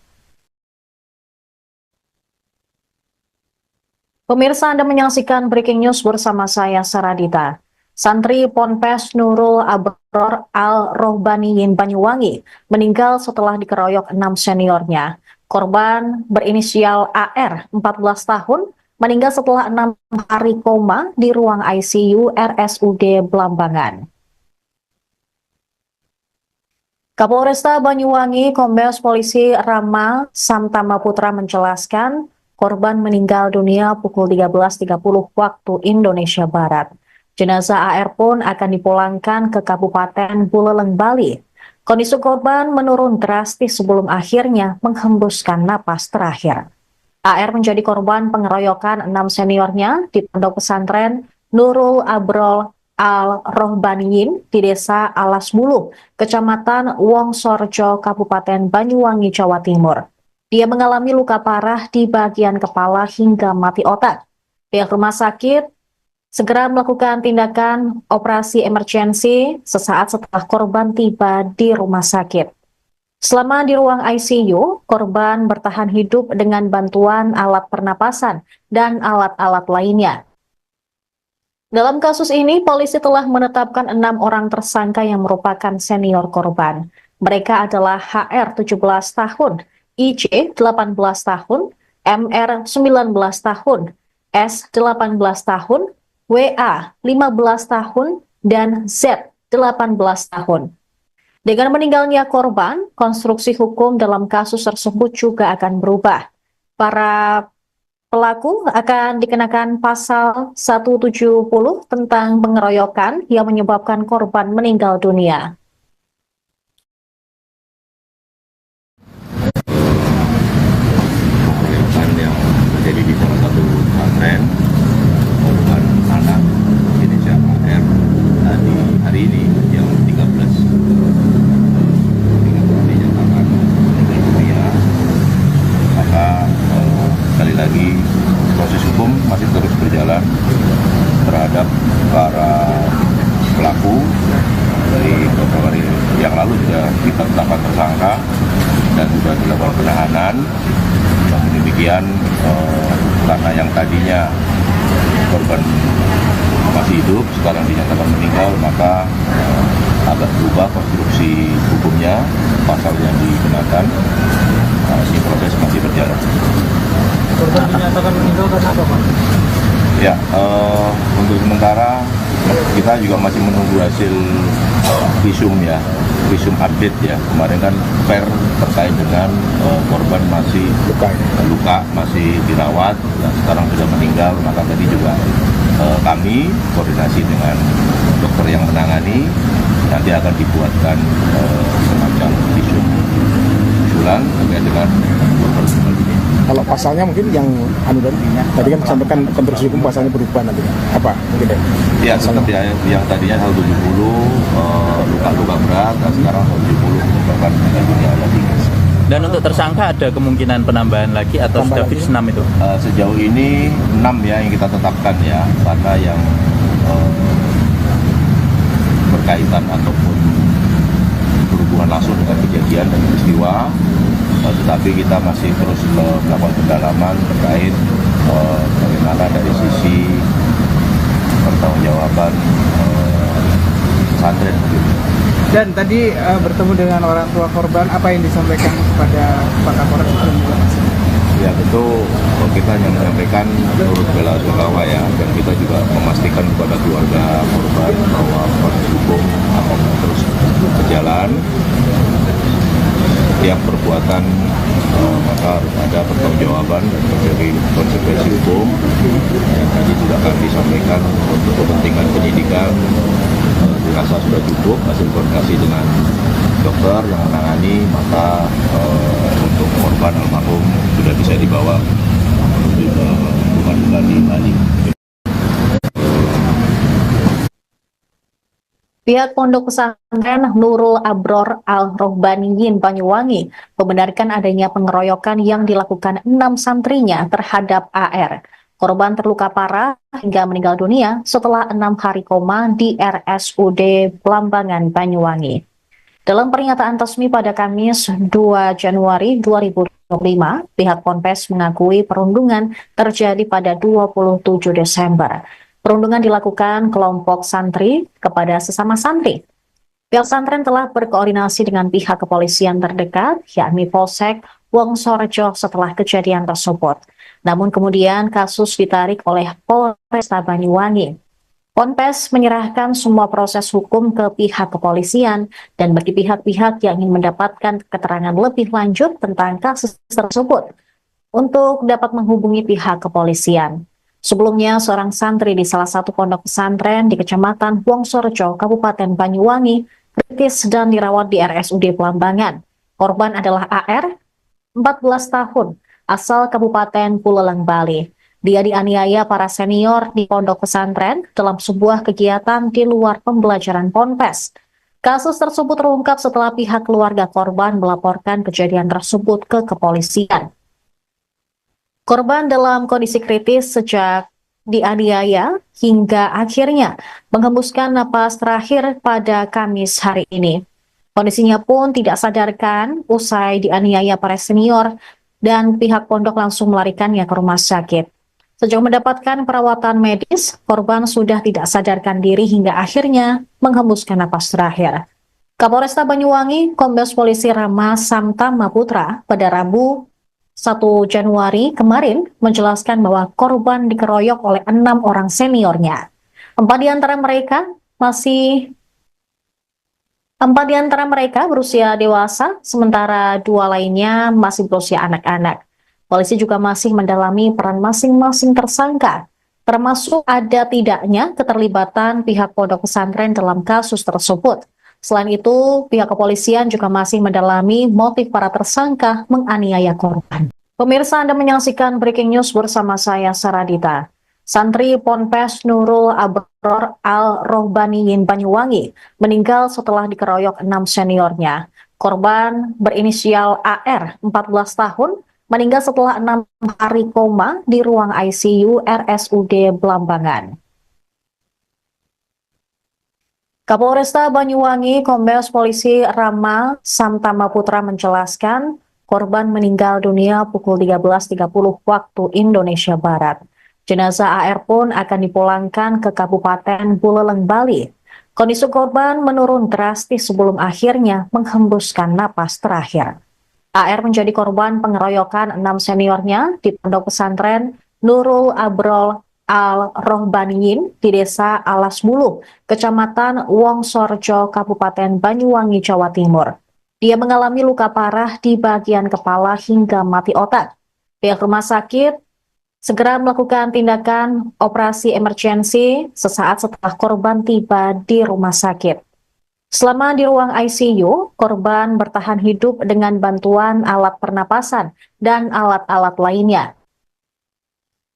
Pemirsa, Anda menyaksikan Breaking News bersama saya, Saradita. Santri Ponpes Nurul Abror Al-Rohbaniyin Banyuwangi meninggal setelah dikeroyok 6 seniornya. Korban berinisial AR, 14 tahun, meninggal setelah 6 hari koma di ruang ICU RSUD Blambangan. Kapolresta Banyuwangi, Kombes Polisi Rama Samtama Putra menjelaskan, korban meninggal dunia pukul 13.30 waktu Indonesia Barat. Jenazah AR pun akan dipulangkan ke Kabupaten Buleleng, Bali. Kondisi korban menurun drastis sebelum akhirnya menghembuskan napas terakhir. AR menjadi korban pengeroyokan 6 seniornya di pondok pesantren Nurul Abrol Al-Rohbaniyin di Desa Alas Bulu, Kecamatan Wongsorjo, Kabupaten Banyuwangi, Jawa Timur. Dia mengalami luka parah di bagian kepala hingga mati otak. Pihak rumah sakit segera melakukan tindakan operasi emergensi sesaat setelah korban tiba di rumah sakit. Selama di ruang ICU, korban bertahan hidup dengan bantuan alat pernapasan dan alat-alat lainnya. Dalam kasus ini, polisi telah menetapkan 6 orang tersangka yang merupakan senior korban. Mereka adalah HR 17 tahun, IC 18 tahun, MR 19 tahun, S 18 tahun, WA 15 tahun, dan Z 18 tahun. Dengan meninggalnya korban, konstruksi hukum dalam kasus tersebut juga akan berubah. Para pelaku akan dikenakan pasal 170 tentang pengeroyokan yang menyebabkan korban meninggal dunia. Pengeroyokan yang terjadi di salah satu pesantren, korban anak inisial AR tadi hari ini yang 13 dinyatakan meninggal dunia. Maka sekali lagi proses hukum masih terus berjalan terhadap para pelaku. Dari beberapa hari yang lalu sudah kita tetapkan tersangka dan sudah dilakukan penahanan. Namun demikian karena yang tadinya korban masih hidup sekarang dinyatakan meninggal, maka agak berubah konstruksi hukumnya, pasal yang dikenakan. Ini proses masih berjalan. Korban dinyatakan meninggal karena apa, Pak? Ya, untuk sementara kita juga masih menunggu hasil visum ya, visum update ya. Kemarin kan per terkait dengan korban masih luka, masih dirawat, dan sekarang sudah meninggal. Maka tadi juga kami koordinasi dengan dokter yang menangani, nanti akan dibuatkan semacam visum usulan terkait dengan korban meninggal dunia. Kalau pasalnya mungkin yang tadi kan disampaikan konstruksi hukum pasalnya berubah nanti. Apa mungkin ya? Ya, tetap ya, yang tadinya 170 luka-luka berat, dan sekarang 170 menyebabkan meninggal dunia ada 3. Dan untuk tersangka ada kemungkinan penambahan lagi atau sudah fix 6 itu? Sejauh ini 6 ya yang kita tetapkan ya, karena yang berkaitan ataupun berhubungan langsung dengan kejadian dan peristiwa. Tetapi kita masih terus melakukan pendalaman terkait bagaimana dari sisi pertanggungjawaban pesantren. Dan tadi bertemu dengan orang tua korban, apa yang disampaikan kepada Pak Kapolres? Ya tentu kita hanya menyampaikan turut bela sungkawa ya, dan kita juga memastikan kepada keluarga korban bahwa proses hukum akan terus berjalan. Setiap perbuatan maka harus ada pertanggungjawaban dan terjadi konsekuensi hukum. Yang tadi sudah kami sampaikan untuk kepentingan penyidikan dirasa sudah cukup hasil koordinasi dengan dokter yang menangani, maka untuk korban almarhum sudah bisa dibawa menuju ke rumah duka di Bali. Pihak Pondok Pesantren Nurul Abror Al-Rohbaniyin Banyuwangi membenarkan adanya pengeroyokan yang dilakukan 6 santrinya terhadap AR. Korban terluka parah hingga meninggal dunia setelah 6 hari koma di RSUD Blambangan, Banyuwangi. Dalam pernyataan resmi pada Kamis 2 Januari 2025, pihak Ponpes mengakui perundungan terjadi pada 27 Desember. Perundungan dilakukan kelompok santri kepada sesama santri. Pihak pesantren telah berkoordinasi dengan pihak kepolisian terdekat, yakni Polsek Wongsorejo setelah kejadian tersebut. Namun kemudian kasus ditarik oleh Polresta Banyuwangi. Ponpes menyerahkan semua proses hukum ke pihak kepolisian dan bagi pihak-pihak yang ingin mendapatkan keterangan lebih lanjut tentang kasus tersebut untuk dapat menghubungi pihak kepolisian. Sebelumnya, seorang santri di salah satu pondok pesantren di Kecamatan Wongsorejo, Kabupaten Banyuwangi, kritis dan dirawat di RSUD Blambangan. Korban adalah AR, 14 tahun, asal Kabupaten Buleleng, Bali. Dia dianiaya para senior di pondok pesantren dalam sebuah kegiatan di luar pembelajaran Ponpes. Kasus tersebut terungkap setelah pihak keluarga korban melaporkan kejadian tersebut ke kepolisian. Korban dalam kondisi kritis sejak dianiaya hingga akhirnya menghembuskan napas terakhir pada Kamis hari ini. Kondisinya pun tidak sadarkan usai dianiaya para senior dan pihak pondok langsung melarikannya ke rumah sakit. Sejak mendapatkan perawatan medis, korban sudah tidak sadarkan diri hingga akhirnya menghembuskan napas terakhir. Kapolresta Banyuwangi, Kombes Polisi Rama Samtama Putra pada Rabu 1 Januari kemarin menjelaskan bahwa korban dikeroyok oleh 6 orang seniornya. 4 di antara mereka berusia dewasa, sementara 2 lainnya masih berusia anak-anak. Polisi juga masih mendalami peran masing-masing tersangka, termasuk ada tidaknya keterlibatan pihak pondok pesantren dalam kasus tersebut. Selain itu, pihak kepolisian juga masih mendalami motif para tersangka menganiaya korban. Pemirsa, Anda menyaksikan Breaking News bersama saya, Saradita. Santri Ponpes Nurul Abror Al-Rohbaniyin Banyuwangi meninggal setelah dikeroyok 6 seniornya. Korban berinisial AR, 14 tahun, meninggal setelah 6 hari koma di ruang ICU RSUD Blambangan. Kapolresta Banyuwangi, Kombes Polisi Rama Samtama Putra menjelaskan korban meninggal dunia pukul 13.30 waktu Indonesia Barat. Jenazah AR pun akan dipulangkan ke Kabupaten Buleleng, Bali. Kondisi korban menurun drastis sebelum akhirnya menghembuskan napas terakhir. AR menjadi korban pengeroyokan 6 seniornya di pondok pesantren Nurul Abrol Al-Rohbaniyin di Desa Alas Bulu, Kecamatan Wongsorejo, Kabupaten Banyuwangi, Jawa Timur. Dia mengalami luka parah di bagian kepala hingga mati otak. Pihak rumah sakit segera melakukan tindakan operasi emergensi sesaat setelah korban tiba di rumah sakit. Selama di ruang ICU, korban bertahan hidup dengan bantuan alat pernapasan dan alat-alat lainnya.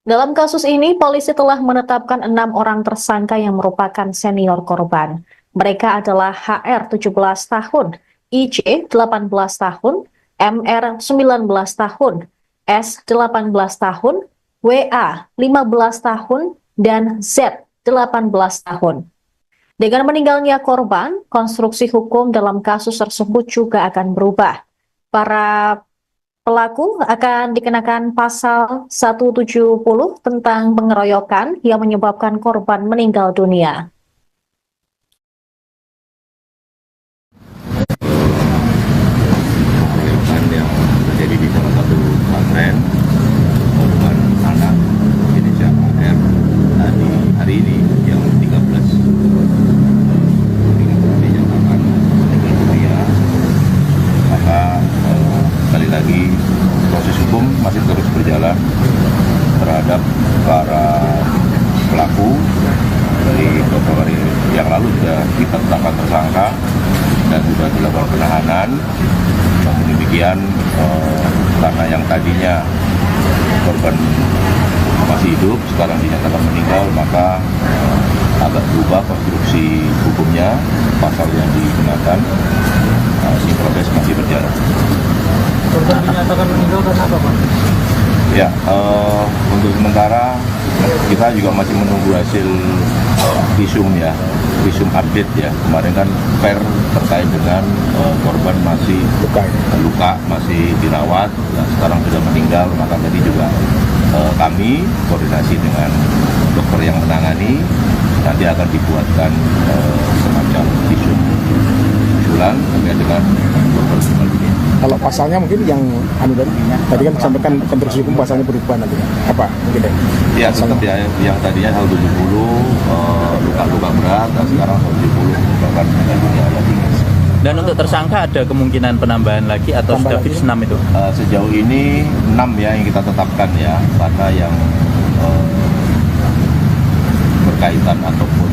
Dalam kasus ini, polisi telah menetapkan 6 orang tersangka yang merupakan senior korban. Mereka adalah HR 17 tahun, IC 18 tahun, MR 19 tahun, S 18 tahun, WA 15 tahun, dan Z 18 tahun. Dengan meninggalnya korban, konstruksi hukum dalam kasus tersebut juga akan berubah. Para pelaku akan dikenakan pasal 170 tentang pengeroyokan yang menyebabkan korban meninggal dunia. Pengeroyokan yang terjadi di salah satu pesantren, korban anak Indonesia AR tadi hari ini yang 13 dinyatakan meninggal dunia. Maka sekali lagi proses hukum masih terus berjalan terhadap para pelaku. Dari beberapa hari yang lalu sudah kita tetapkan tersangka dan sudah dilakukan penahanan. Namun demikian karena yang tadinya korban masih hidup sekarang dinyatakan meninggal, maka agak berubah konstruksi hukumnya, pasal yang digunakan. Ini proses masih berjalan. Korban dinyatakan meninggal karena apa, Pak? Ya, untuk sementara kita juga masih menunggu hasil visum ya, visum update ya. Kemarin kan per terkait dengan korban masih luka, masih dirawat, dan sekarang sudah meninggal. Maka tadi juga kami koordinasi dengan dokter yang menangani, nanti akan dibuatkan semacam visum usulan terkait dengan korban meninggal dunia. Kalau pasalnya mungkin yang tadi kan disampaikan konstruksi hukum pasalnya berubah nanti apa mungkin ya? Ya tetap ya, yang tadinya 170 luka-luka berat, dan sekarang 170 korban meninggal dunia lagi. Dan untuk tersangka ada kemungkinan penambahan lagi atau sudah fix 6 itu? Sejauh ini 6 ya yang kita tetapkan ya, karena yang berkaitan ataupun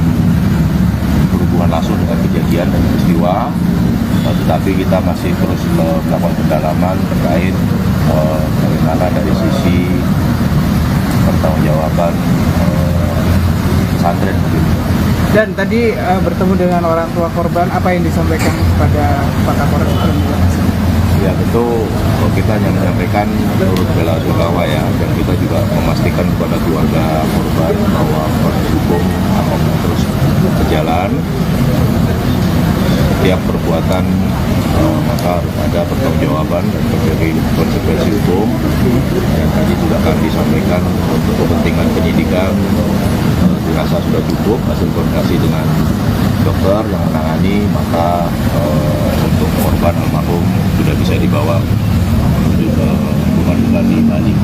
berhubungan langsung dengan kejadian dan peristiwa. Tetapi kita masih terus melakukan pendalaman terkait bagaimana dari sisi pertanggungjawaban pesantren. Dan tadi bertemu dengan orang tua korban, apa yang disampaikan kepada Pak Kapolres? Ya tentu kita hanya menyampaikan turut bela sungkawa ya, dan kita juga memastikan kepada keluarga korban bahwa proses hukum akan terus berjalan. Setiap perbuatan maka harus ada pertanggungjawaban dan terjadi konsekuensi hukum. Dan tadi juga kami sampaikan untuk kepentingan penyidikan dirasa sudah cukup hasil koordinasi dengan dokter yang menangani, maka untuk korban almarhum sudah bisa dibawa menuju ke rumah duka di Bali.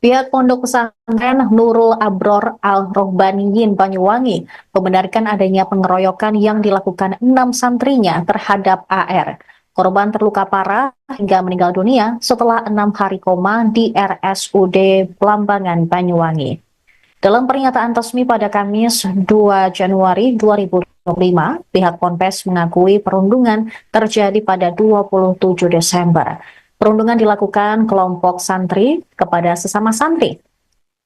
Pihak Pondok Pesantren Nurul Abror Al-Rohbaniyin Banyuwangi membenarkan adanya pengeroyokan yang dilakukan 6 santrinya terhadap AR. Korban terluka parah hingga meninggal dunia setelah 6 hari koma di RSUD Blambangan, Banyuwangi. Dalam pernyataan resmi pada Kamis 2 Januari 2025, pihak Ponpes mengakui perundungan terjadi pada 27 Desember. Perundungan dilakukan kelompok santri kepada sesama santri.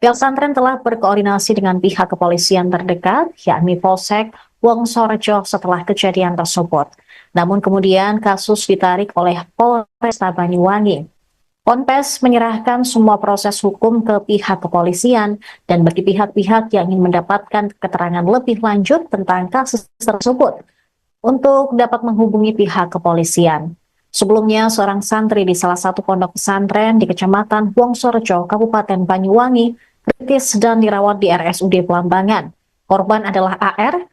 Pihak pesantren telah berkoordinasi dengan pihak kepolisian terdekat, yakni Polsek Wongsorejo setelah kejadian tersebut. Namun kemudian kasus ditarik oleh Polresta Banyuwangi. Ponpes menyerahkan semua proses hukum ke pihak kepolisian dan bagi pihak-pihak yang ingin mendapatkan keterangan lebih lanjut tentang kasus tersebut untuk dapat menghubungi pihak kepolisian. Sebelumnya, seorang santri di salah satu pondok pesantren di Kecamatan Wongsorejo, Kabupaten Banyuwangi, kritis dan dirawat di RSUD Blambangan. Korban adalah AR,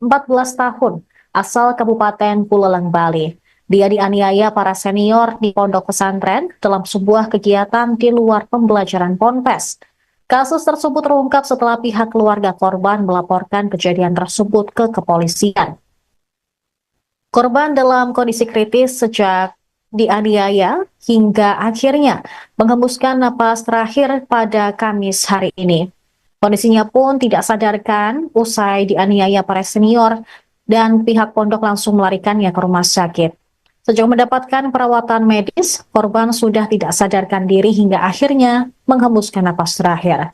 14 tahun, asal Kabupaten Buleleng, Bali. Dia dianiaya para senior di pondok pesantren dalam sebuah kegiatan di luar pembelajaran Ponpes. Kasus tersebut terungkap setelah pihak keluarga korban melaporkan kejadian tersebut ke kepolisian. Korban dalam kondisi kritis sejak dianiaya hingga akhirnya menghembuskan napas terakhir pada Kamis hari ini. Kondisinya pun tidak sadarkan usai dianiaya para senior dan pihak pondok langsung melarikannya ke rumah sakit. Sejak mendapatkan perawatan medis, korban sudah tidak sadarkan diri hingga akhirnya menghembuskan napas terakhir.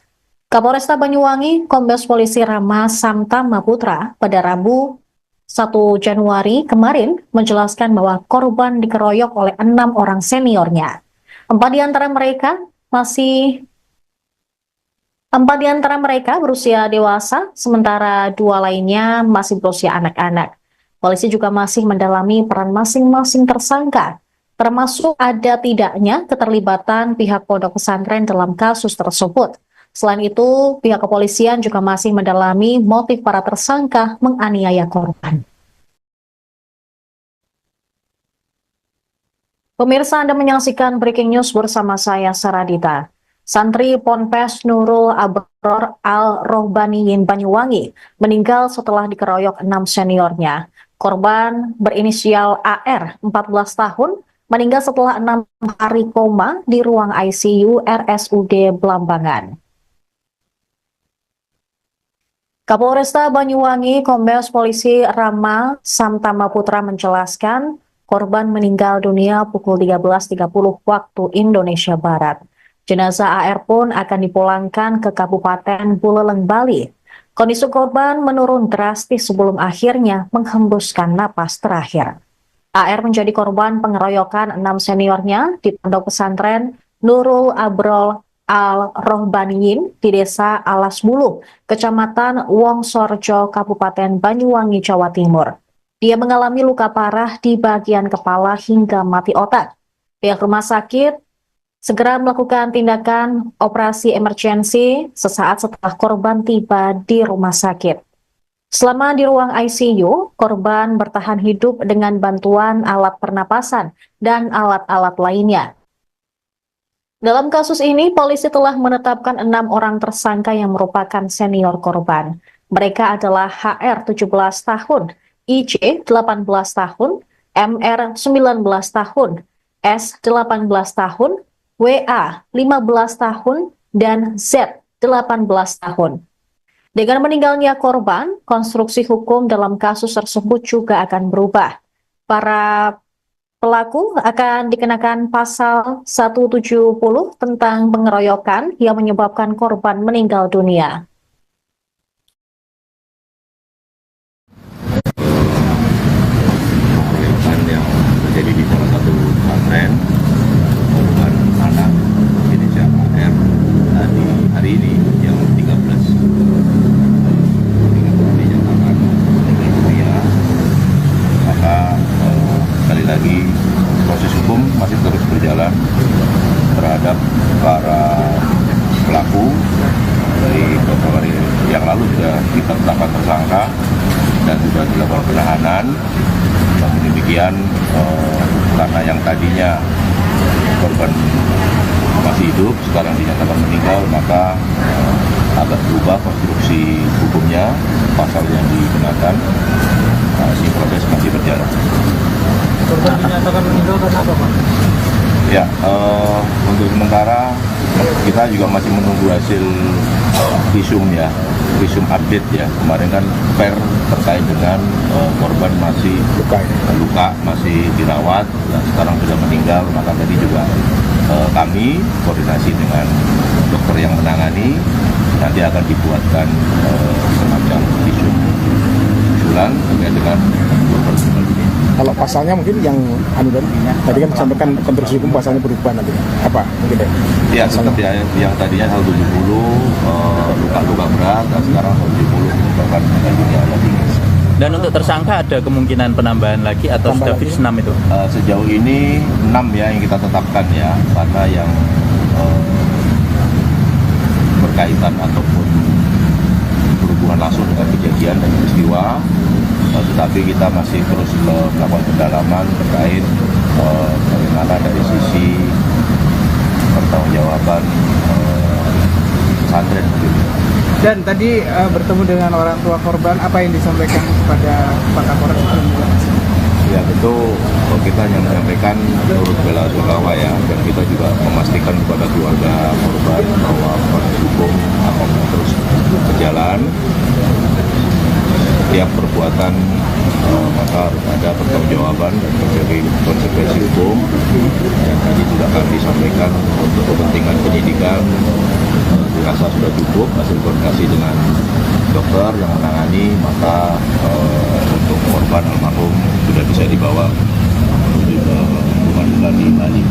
Kapolresta Banyuwangi, Kombes Polisi Rama Samtama Putra pada Rabu 1 Januari kemarin menjelaskan bahwa korban dikeroyok oleh 6 orang seniornya. 4 di antara mereka berusia dewasa, sementara 2 lainnya masih berusia anak-anak. Polisi juga masih mendalami peran masing-masing tersangka, termasuk ada tidaknya keterlibatan pihak pondok pesantren dalam kasus tersebut. Selain itu, pihak kepolisian juga masih mendalami motif para tersangka menganiaya korban. Pemirsa, Anda menyaksikan Breaking News bersama saya, Saradita. Santri Ponpes Nurul Abror Al-Rohbaniyin Banyuwangi meninggal setelah dikeroyok 6 seniornya. Korban berinisial AR, 14 tahun, meninggal setelah 6 hari koma di ruang ICU RSUD Blambangan. Kapolresta Banyuwangi, Kombes Polisi Rama Samtama Putra menjelaskan korban meninggal dunia pukul 13.30 waktu Indonesia Barat. Jenazah AR pun akan dipulangkan ke Kabupaten Buleleng, Bali. Kondisi korban menurun drastis sebelum akhirnya menghembuskan napas terakhir. AR menjadi korban pengeroyokan 6 seniornya di Pondok Pesantren Nurul Abrol Al-Rohbaniyin di Desa Alas Bulu, Kecamatan Wongsorjo, Kabupaten Banyuwangi, Jawa Timur. Dia mengalami luka parah di bagian kepala hingga mati otak. Pihak rumah sakit segera melakukan tindakan operasi emergensi sesaat setelah korban tiba di rumah sakit. Selama di ruang ICU, korban bertahan hidup dengan bantuan alat pernapasan dan alat-alat lainnya. Dalam kasus ini, polisi telah menetapkan 6 orang tersangka yang merupakan senior korban. Mereka adalah HR 17 tahun, IJ 18 tahun, MR 19 tahun, S 18 tahun, WA 15 tahun, dan Z 18 tahun. Dengan meninggalnya korban, konstruksi hukum dalam kasus tersebut juga akan berubah. Para pelaku akan dikenakan pasal 170 tentang pengeroyokan yang menyebabkan korban meninggal dunia. Pengeroyokan yang terjadi di salah satu pesantren korban anak inisial AR tadi hari ini yang 13 dinyatakan meninggal dunia. Maka sekali lagi proses hukum masih terus berjalan terhadap para pelaku. Dari beberapa hari yang lalu sudah kita tetapkan tersangka dan sudah dilakukan penahanan. Namun demikian karena yang tadinya korban masih hidup sekarang dinyatakan meninggal, maka agak berubah konstruksi hukumnya, pasal yang digunakan. Si proses masih berjalan. Korban dinyatakan meninggal karena apa, Pak? Ya, untuk sementara kita juga masih menunggu hasil visum ya, visum update ya. Kemarin kan per terkait dengan korban masih luka, masih dirawat, dan sekarang sudah meninggal. Maka tadi juga kami koordinasi dengan dokter yang menangani, nanti akan dibuatkan semacam visum usulan terkait dengan korban meninggal dunia. Kalau pasalnya mungkin yang tadi kan disampaikan konstruksi hukum pasalnya berubah nanti. Apa mungkin deh? Ya, tetap ya, yang tadinya 170 luka-luka berat, dan sekarang 170 korban meninggal dunia. Dan untuk tersangka ada kemungkinan penambahan lagi atau sudah fix 6 itu? Sejauh ini 6 ya yang kita tetapkan ya, karena yang berkaitan ataupun berhubungan langsung dengan kejadian dan peristiwa. Tetapi kita masih terus melakukan pendalaman terkait bagaimana dari sisi pertanggungjawaban pesantren. Dan tadi bertemu dengan orang tua korban, apa yang disampaikan kepada Pak Kapolres? Ya tentu kita hanya menyampaikan turut bela sungkawa ya, dan kita juga memastikan kepada keluarga korban bahwa proses hukum akan terus berjalan. Setiap perbuatan maka harus ada pertanggungjawaban dan terjadi konsekuensi hukum. Dan tadi sudah kami sampaikan untuk kepentingan penyidikan dirasa sudah cukup hasil koordinasi dengan dokter yang menangani, maka untuk korban almarhum sudah bisa dibawa menuju ke pengadilan di Bali.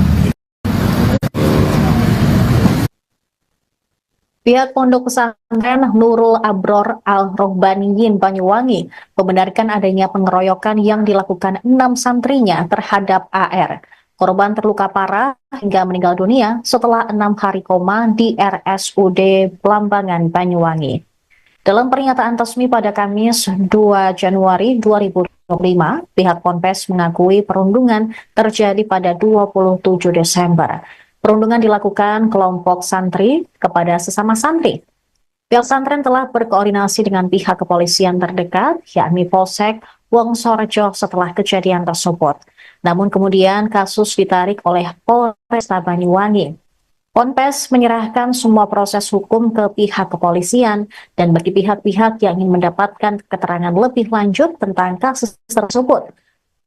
Pihak Pondok Pesantren Nurul Abrol Al-Rohbaniyin Banyuwangi membenarkan adanya pengeroyokan yang dilakukan 6 santrinya terhadap AR. Korban terluka parah hingga meninggal dunia setelah 6 hari koma di RSUD Blambangan, Banyuwangi. Dalam pernyataan resmi pada Kamis 2 Januari 2025, pihak Ponpes mengakui perundungan terjadi pada 27 Desember. Perundungan dilakukan kelompok santri kepada sesama santri. Pihak pesantren telah berkoordinasi dengan pihak kepolisian terdekat, yakni Polsek Wongsorjo setelah kejadian tersebut. Namun kemudian kasus ditarik oleh Polresta Banyuwangi. Ponpes menyerahkan semua proses hukum ke pihak kepolisian dan bagi pihak-pihak yang ingin mendapatkan keterangan lebih lanjut tentang kasus tersebut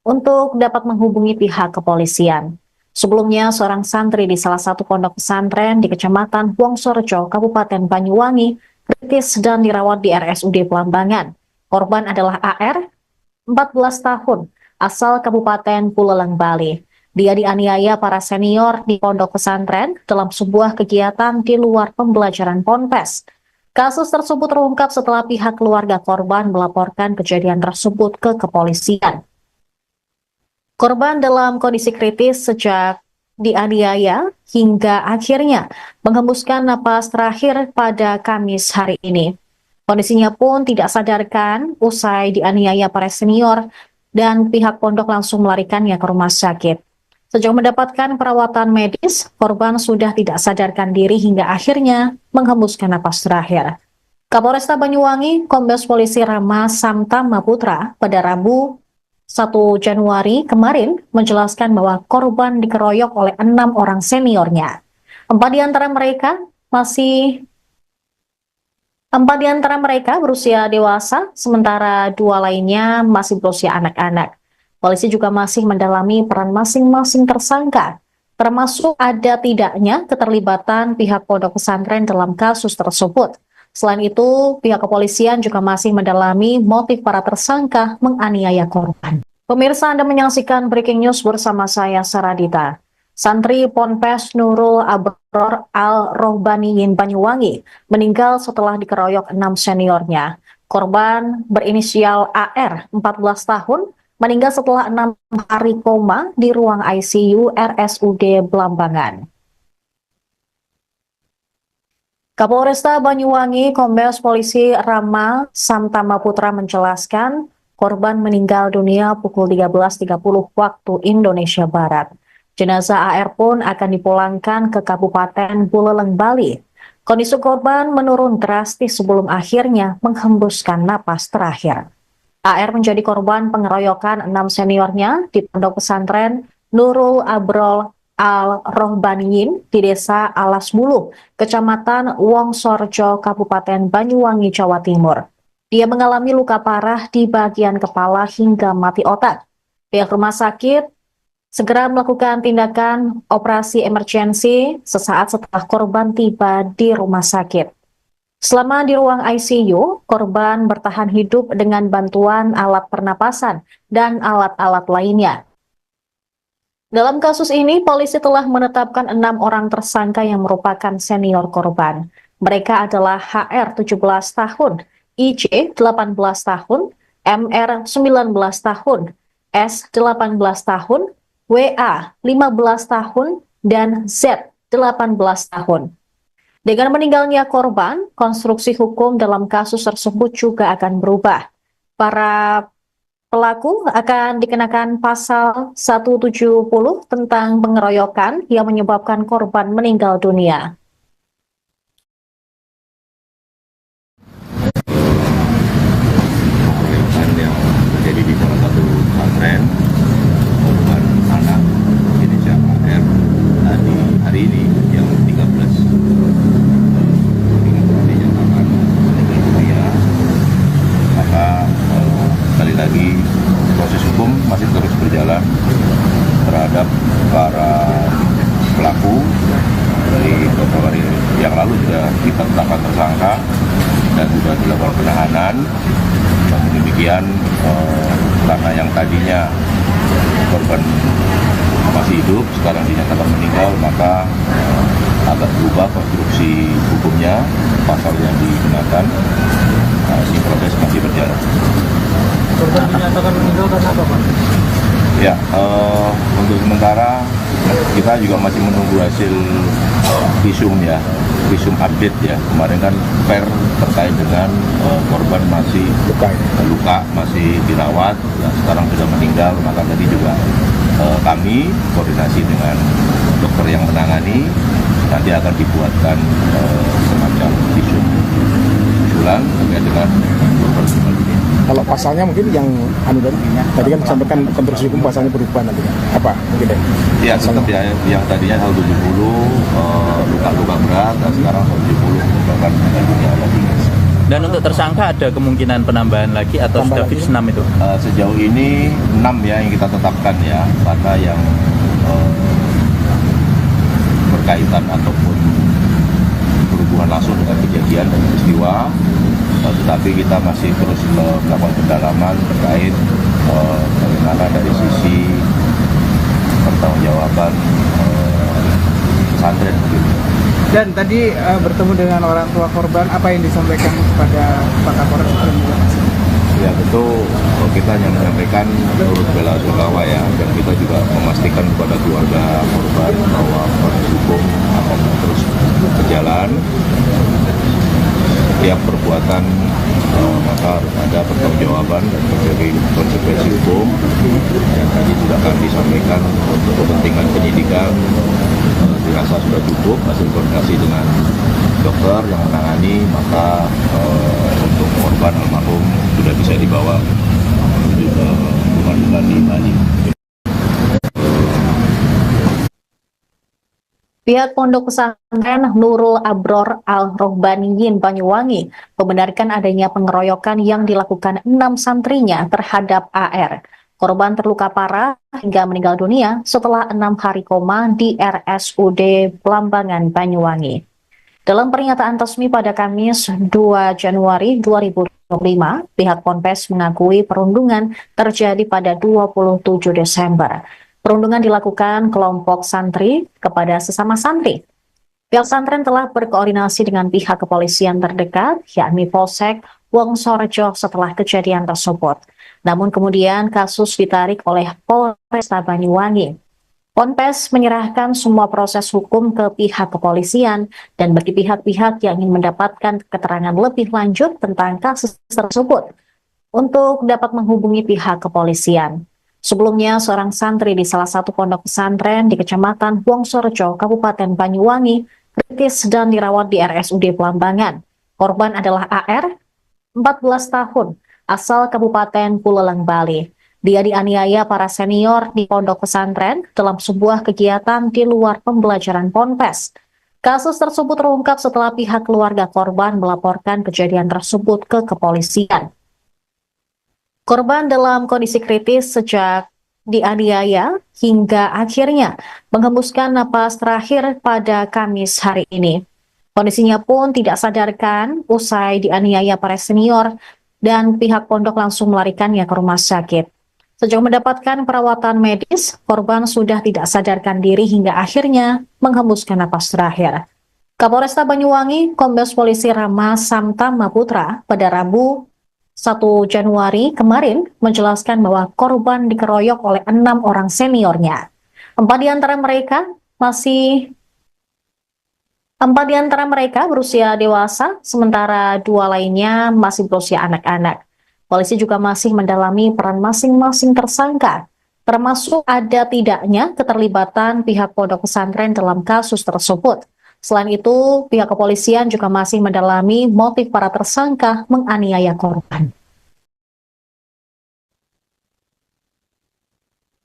untuk dapat menghubungi pihak kepolisian. Sebelumnya, seorang santri di salah satu pondok pesantren di Kecamatan Wongsorejo, Kabupaten Banyuwangi, kritis dan dirawat di RSUD Belambangan. Korban adalah AR, 14 tahun, asal Kabupaten Buleleng, Bali. Dia dianiaya para senior di pondok pesantren dalam sebuah kegiatan di luar pembelajaran ponpes. Kasus tersebut terungkap setelah pihak keluarga korban melaporkan kejadian tersebut ke kepolisian. Korban dalam kondisi kritis sejak dianiaya hingga akhirnya menghembuskan napas terakhir pada Kamis hari ini. Kondisinya pun tidak sadarkan usai dianiaya para senior dan pihak pondok langsung melarikannya ke rumah sakit. Sejak mendapatkan perawatan medis, korban sudah tidak sadarkan diri hingga akhirnya menghembuskan napas terakhir. Kapolresta Banyuwangi, Kombes Polisi Rama Samtama Putra pada Rabu 1 Januari kemarin menjelaskan bahwa korban dikeroyok oleh 6 orang seniornya. 4 di antara mereka berusia dewasa, sementara 2 lainnya masih berusia anak-anak. Polisi juga masih mendalami peran masing-masing tersangka, termasuk ada tidaknya keterlibatan pihak pondok pesantren dalam kasus tersebut. Selain itu, pihak kepolisian juga masih mendalami motif para tersangka menganiaya korban. Pemirsa, Anda menyaksikan Breaking News bersama saya, Saradita. Santri Ponpes Nurul Abror Al-Rohbaniyin Banyuwangi meninggal setelah dikeroyok 6 seniornya. Korban berinisial AR, 14 tahun, meninggal setelah 6 hari koma di ruang ICU RSUD Belambangan. Kapolresta Banyuwangi, Kombes Polisi Rama Samtama Putra menjelaskan korban meninggal dunia pukul 13.30 waktu Indonesia Barat. Jenazah AR pun akan dipulangkan ke Kabupaten Buleleng, Bali. Kondisi korban menurun drastis sebelum akhirnya menghembuskan napas terakhir. AR menjadi korban pengeroyokan 6 seniornya di pondok pesantren Nurul Abrol Al-Rohbaniyin di Desa Alas Bulu, Kecamatan Wongsorejo, Kabupaten Banyuwangi, Jawa Timur. Dia mengalami luka parah di bagian kepala hingga mati otak. Pihak rumah sakit segera melakukan tindakan operasi emergensi sesaat setelah korban tiba di rumah sakit. Selama di ruang ICU, korban bertahan hidup dengan bantuan alat pernapasan dan alat-alat lainnya. Dalam kasus ini, polisi telah menetapkan 6 orang tersangka yang merupakan senior korban. Mereka adalah HR 17 tahun, IJ 18 tahun, MR 19 tahun, S 18 tahun, WA 15 tahun, dan Z 18 tahun. Dengan meninggalnya korban, konstruksi hukum dalam kasus tersebut juga akan berubah. Para pelaku akan dikenakan pasal 170 tentang pengeroyokan yang menyebabkan korban meninggal dunia. Yang terjadi di salah satu pesantren, korban anak inisial AR tadi hari ini yang 13 dinyatakan meninggal dunia. Maka sekali lagi proses hukum masih terus berjalan terhadap para pelaku. Dari beberapa hari yang lalu sudah kita tetapkan tersangka dan sudah dilakukan penahanan. Namun demikian, karena yang tadinya korban masih hidup, sekarang dinyatakan meninggal, maka agak berubah konstruksi hukumnya, pasal yang digunakan. Ini proses masih berjalan. Korban dinyatakan meninggal karena apa, Pak? Ya, untuk sementara kita juga masih menunggu hasil visum ya, visum update ya. Kemarin kan per terkait dengan korban masih luka, masih dirawat, dan sekarang sudah meninggal. Maka tadi juga kami koordinasi dengan dokter yang menangani, nanti akan dibuatkan semacam visum usulan terkait dengan korban meninggal dunia. Kalau pasalnya mungkin yang tadi kan disampaikan konstruksi hukum pasalnya berubah nanti apa mungkin deh? Ya, tetap ya, yang tadinya 170 luka-luka berat, dan sekarang 170 merupakan meninggal dunia lagi. Dan untuk tersangka ada kemungkinan penambahan lagi atau sudah fix 6 itu? Sejauh ini 6 ya yang kita tetapkan ya, karena yang berkaitan ataupun berhubungan langsung dengan kejadian dan peristiwa, tetapi kita masih terus melakukan pendalaman terkait bagaimana dari sisi pertanggungjawaban pesantren begitu. Dan tadi bertemu dengan orang tua korban, apa yang disampaikan kepada Pak Kapolres? Ya tentu kita hanya menyampaikan turut bela sungkawa ya, dan kita juga memastikan kepada keluarga korban bahwa proses hukum akan terus berjalan. Setiap perbuatan maka harus ada pertanggungjawaban dan berbagai konsekuensi hukum. Dan tadi juga kami sampaikan untuk kepentingan penyidikan dirasa sudah cukup hasil koordinasi dengan dokter yang menangani, maka untuk korban almarhum sudah bisa dibawa menuju ke pengadilan di Bali. Pihak Pondok Pesantren Nurul Abror Al-Rohbaniyin Banyuwangi membenarkan adanya pengeroyokan yang dilakukan 6 santrinya terhadap AR. Korban terluka parah hingga meninggal dunia setelah 6 hari koma di RSUD Blambangan, Banyuwangi. Dalam pernyataan resmi pada Kamis 2 Januari 2025, pihak Ponpes mengakui perundungan terjadi pada 27 Desember. Perundungan dilakukan kelompok santri kepada sesama santri. Pihak pesantren telah berkoordinasi dengan pihak kepolisian terdekat, yakni Polsek Wongsorejo setelah kejadian tersebut. Namun kemudian kasus ditarik oleh Polresta Banyuwangi. Ponpes menyerahkan semua proses hukum ke pihak kepolisian dan bagi pihak-pihak yang ingin mendapatkan keterangan lebih lanjut tentang kasus tersebut untuk dapat menghubungi pihak kepolisian. Sebelumnya, seorang santri di salah satu pondok pesantren di Kecamatan Wongsorejo, Kabupaten Banyuwangi, kritis dan dirawat di RSUD Blambangan. Korban adalah AR, 14 tahun, asal Kabupaten Buleleng, Bali. Dia dianiaya para senior di pondok pesantren dalam sebuah kegiatan di luar pembelajaran Ponpes. Kasus tersebut terungkap setelah pihak keluarga korban melaporkan kejadian tersebut ke kepolisian. Korban dalam kondisi kritis sejak dianiaya hingga akhirnya menghembuskan napas terakhir pada Kamis hari ini. Kondisinya pun tidak sadarkan usai dianiaya para senior dan pihak pondok langsung melarikannya ke rumah sakit. Sejak mendapatkan perawatan medis, korban sudah tidak sadarkan diri hingga akhirnya menghembuskan napas terakhir. Kapolresta Banyuwangi, Kombes Polisi Rama Samtama Putra pada Rabu 1 Januari kemarin menjelaskan bahwa korban dikeroyok oleh 6 orang seniornya. 4 di antara mereka berusia dewasa, sementara 2 lainnya masih berusia anak-anak. Polisi juga masih mendalami peran masing-masing tersangka, termasuk ada tidaknya keterlibatan pihak pondok pesantren dalam kasus tersebut. Selain itu, pihak kepolisian juga masih mendalami motif para tersangka menganiaya korban.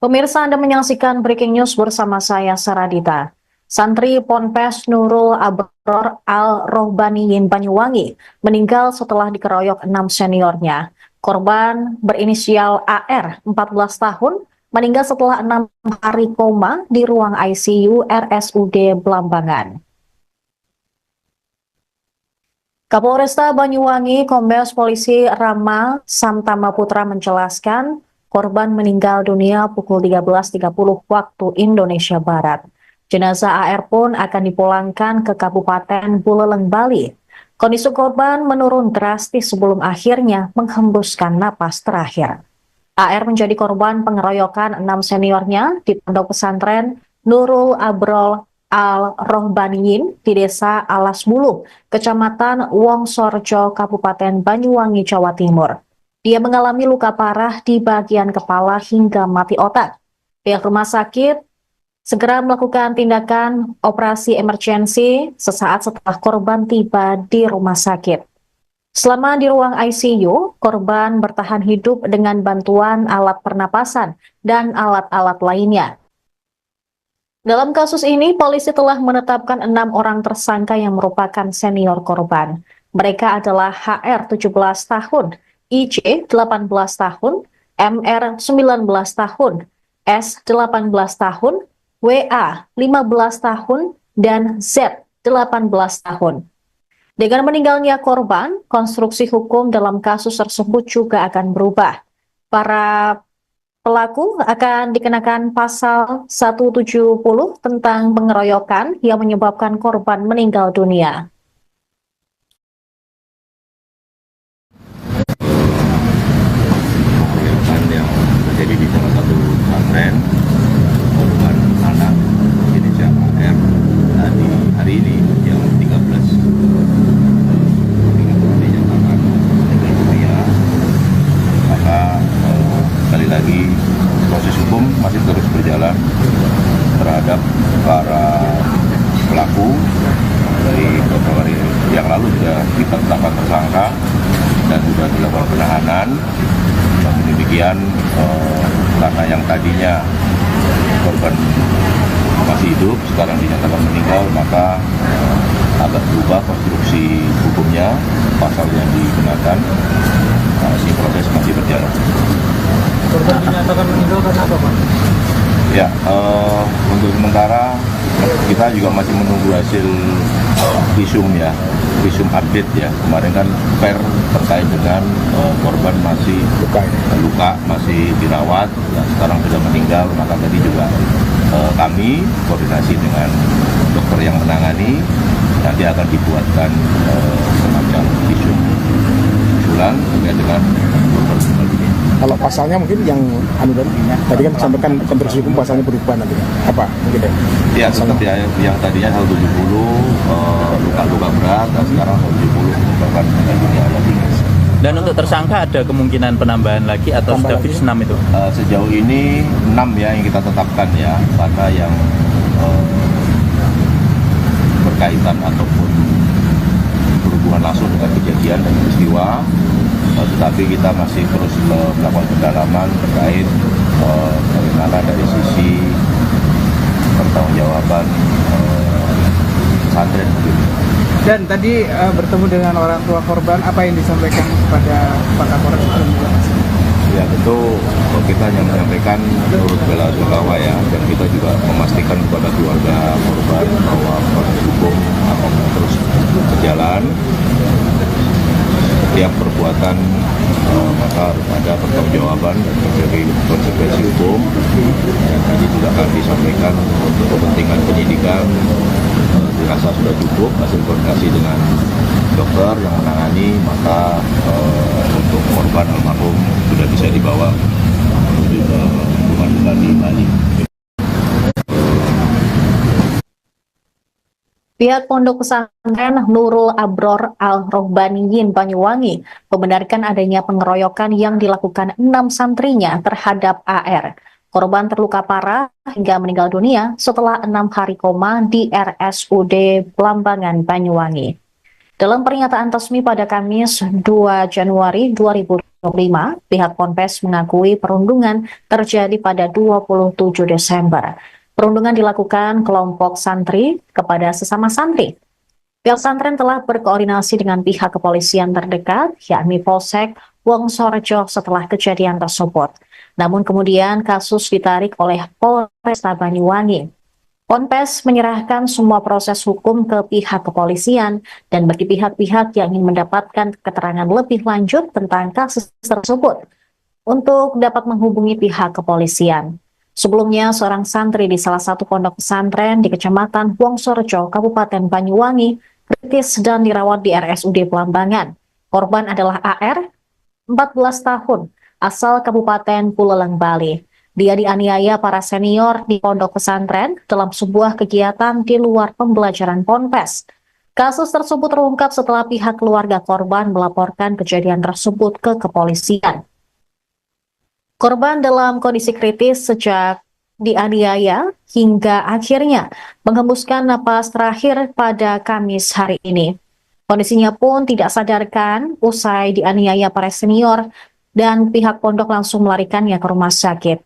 Pemirsa, Anda menyaksikan Breaking News bersama saya, Saradita. Santri Ponpes Nurul Abror Al-Rohbaniyin Banyuwangi meninggal setelah dikeroyok 6 seniornya. Korban berinisial AR, 14 tahun, meninggal setelah 6 hari koma di ruang ICU RSUD Blambangan. Kapolresta Banyuwangi, Kombes Polisi Rama Samtama Putra menjelaskan korban meninggal dunia pukul 13.30 waktu Indonesia Barat. Jenazah AR pun akan dipulangkan ke Kabupaten Buleleng, Bali. Kondisi korban menurun drastis sebelum akhirnya menghembuskan napas terakhir. AR menjadi korban pengeroyokan 6 seniornya di pondok pesantren Nurul Abrol Al-Rohbaniyin di Desa Alas Bulu, Kecamatan Wongsorejo, Kabupaten Banyuwangi, Jawa Timur. Dia mengalami luka parah di bagian kepala hingga mati otak. Pihak rumah sakit segera melakukan tindakan operasi emergensi sesaat setelah korban tiba di rumah sakit. Selama di ruang ICU, korban bertahan hidup dengan bantuan alat pernapasan dan alat-alat lainnya. Dalam kasus ini, polisi telah menetapkan 6 orang tersangka yang merupakan senior korban. Mereka adalah HR 17 tahun, IC 18 tahun, MR 19 tahun, S 18 tahun, WA 15 tahun, dan Z, 18 tahun. Dengan meninggalnya korban, konstruksi hukum dalam kasus tersebut juga akan berubah. Para pelaku akan dikenakan pasal 170 tentang pengeroyokan yang menyebabkan korban meninggal dunia. Pengeroyokan yang terjadi di salah satu pesantren, korban anak inisial AR tadi hari ini yang 13 dinyatakan meninggal dunia. Maka sekali lagi proses hukum masih terus berjalan terhadap para pelaku. Dari beberapa hari yang lalu sudah kita tetapkan tersangka dan sudah dilakukan penahanan. Namun demikian karena yang tadinya korban masih hidup sekarang dinyatakan meninggal, maka agak berubah konstruksi hukumnya, pasal yang digunakan. Masih proses masih berjalan. Korban dinyatakan meninggal karena apa, Pak? Ya, untuk sementara kita juga masih menunggu hasil visum ya, visum update ya. Kemarin kan terkait dengan korban masih luka, masih dirawat, dan sekarang sudah meninggal. Maka tadi juga kami koordinasi dengan dokter yang menangani, nanti akan dibuatkan semacam visum usulan terkait dengan korban meninggal ini. Kalau pasalnya mungkin yang tadi kan disampaikan konstruksi hukum pasalnya berubah nanti. Apa mungkin Ya, seperti yang tadinya 170 luka-luka berat, dan sekarang 170 merupakan meninggal dunia lagi. Dan untuk tersangka ada kemungkinan penambahan lagi atau sudah fix 6 itu? Sejauh ini 6 ya yang kita tetapkan ya, karena yang berkaitan ataupun berhubungan langsung dengan kejadian dan peristiwa. Tetapi kita masih terus melakukan pendalaman terkait bagaimana dari sisi pertanggungjawaban pesantren. Dan tadi bertemu dengan orang tua korban, apa yang disampaikan kepada Pak Kapolres? Ya tentu kita hanya menyampaikan turut bela sungkawa ya, dan kita juga memastikan kepada keluarga korban bahwa proses hukum akan terus berjalan. Setiap perbuatan maka harus ada pertanggungjawaban dan menjadi konsekuensi hukum. Dan tadi juga akan disampaikan untuk kepentingan penyidikan dirasa sudah cukup hasil koordinasi dengan dokter yang menangani, maka untuk korban almarhum sudah bisa dibawa menuju ke rumah duka di Bali. Pihak Pondok Pesantren Nurul Abror Al-Rohbaniyin Banyuwangi membenarkan adanya pengeroyokan yang dilakukan 6 santrinya terhadap AR. Korban terluka parah hingga meninggal dunia setelah 6 hari koma di RSUD Blambangan, Banyuwangi. Dalam pernyataan resmi pada Kamis 2 Januari 2025, pihak Ponpes mengakui perundungan terjadi pada 27 Desember. Perundungan dilakukan kelompok santri kepada sesama santri. Pihak pesantren telah berkoordinasi dengan pihak kepolisian terdekat, yakni Polsek Wongsorejo setelah kejadian tersebut. Namun kemudian kasus ditarik oleh Polresta Banyuwangi. Ponpes menyerahkan semua proses hukum ke pihak kepolisian dan bagi pihak-pihak yang ingin mendapatkan keterangan lebih lanjut tentang kasus tersebut untuk dapat menghubungi pihak kepolisian. Sebelumnya, seorang santri di salah satu pondok pesantren di Kecamatan Wongsorejo, Kabupaten Banyuwangi, kritis dan dirawat di RSUD Blambangan. Korban adalah AR, 14 tahun, asal Kabupaten Buleleng, Bali. Dia dianiaya para senior di pondok pesantren dalam sebuah kegiatan di luar pembelajaran Ponpes. Kasus tersebut terungkap setelah pihak keluarga korban melaporkan kejadian tersebut ke kepolisian. Korban dalam kondisi kritis sejak dianiaya hingga akhirnya menghembuskan napas terakhir pada Kamis hari ini. Kondisinya pun tidak sadarkan usai dianiaya para senior dan pihak pondok langsung melarikannya ke rumah sakit.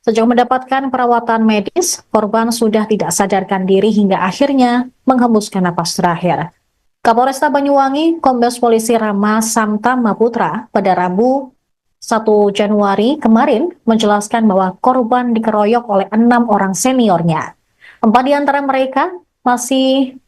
Sejak mendapatkan perawatan medis, korban sudah tidak sadarkan diri hingga akhirnya menghembuskan napas terakhir. Kapolresta Banyuwangi, Kombes Polisi Rama Samtama Putra pada Rabu 1 Januari kemarin menjelaskan bahwa korban dikeroyok oleh 6 orang seniornya. 4 di antara mereka masih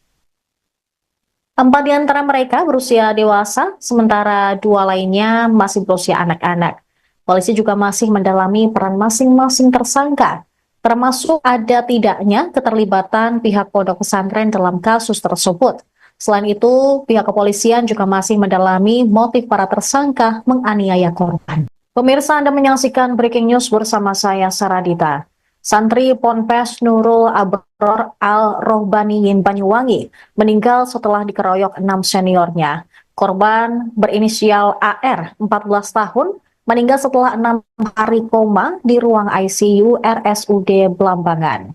4 di antara mereka berusia dewasa, sementara 2 lainnya masih berusia anak-anak. Polisi juga masih mendalami peran masing-masing tersangka, termasuk ada tidaknya keterlibatan pihak pondok pesantren dalam kasus tersebut. Selain itu, pihak kepolisian juga masih mendalami motif para tersangka menganiaya korban. Pemirsa, Anda menyaksikan Breaking News bersama saya, Saradita. Santri Ponpes Nurul Abror Al-Rohbaniyin Banyuwangi meninggal setelah dikeroyok 6 seniornya. Korban berinisial AR, 14 tahun, meninggal setelah 6 hari koma di ruang ICU RSUD Blambangan.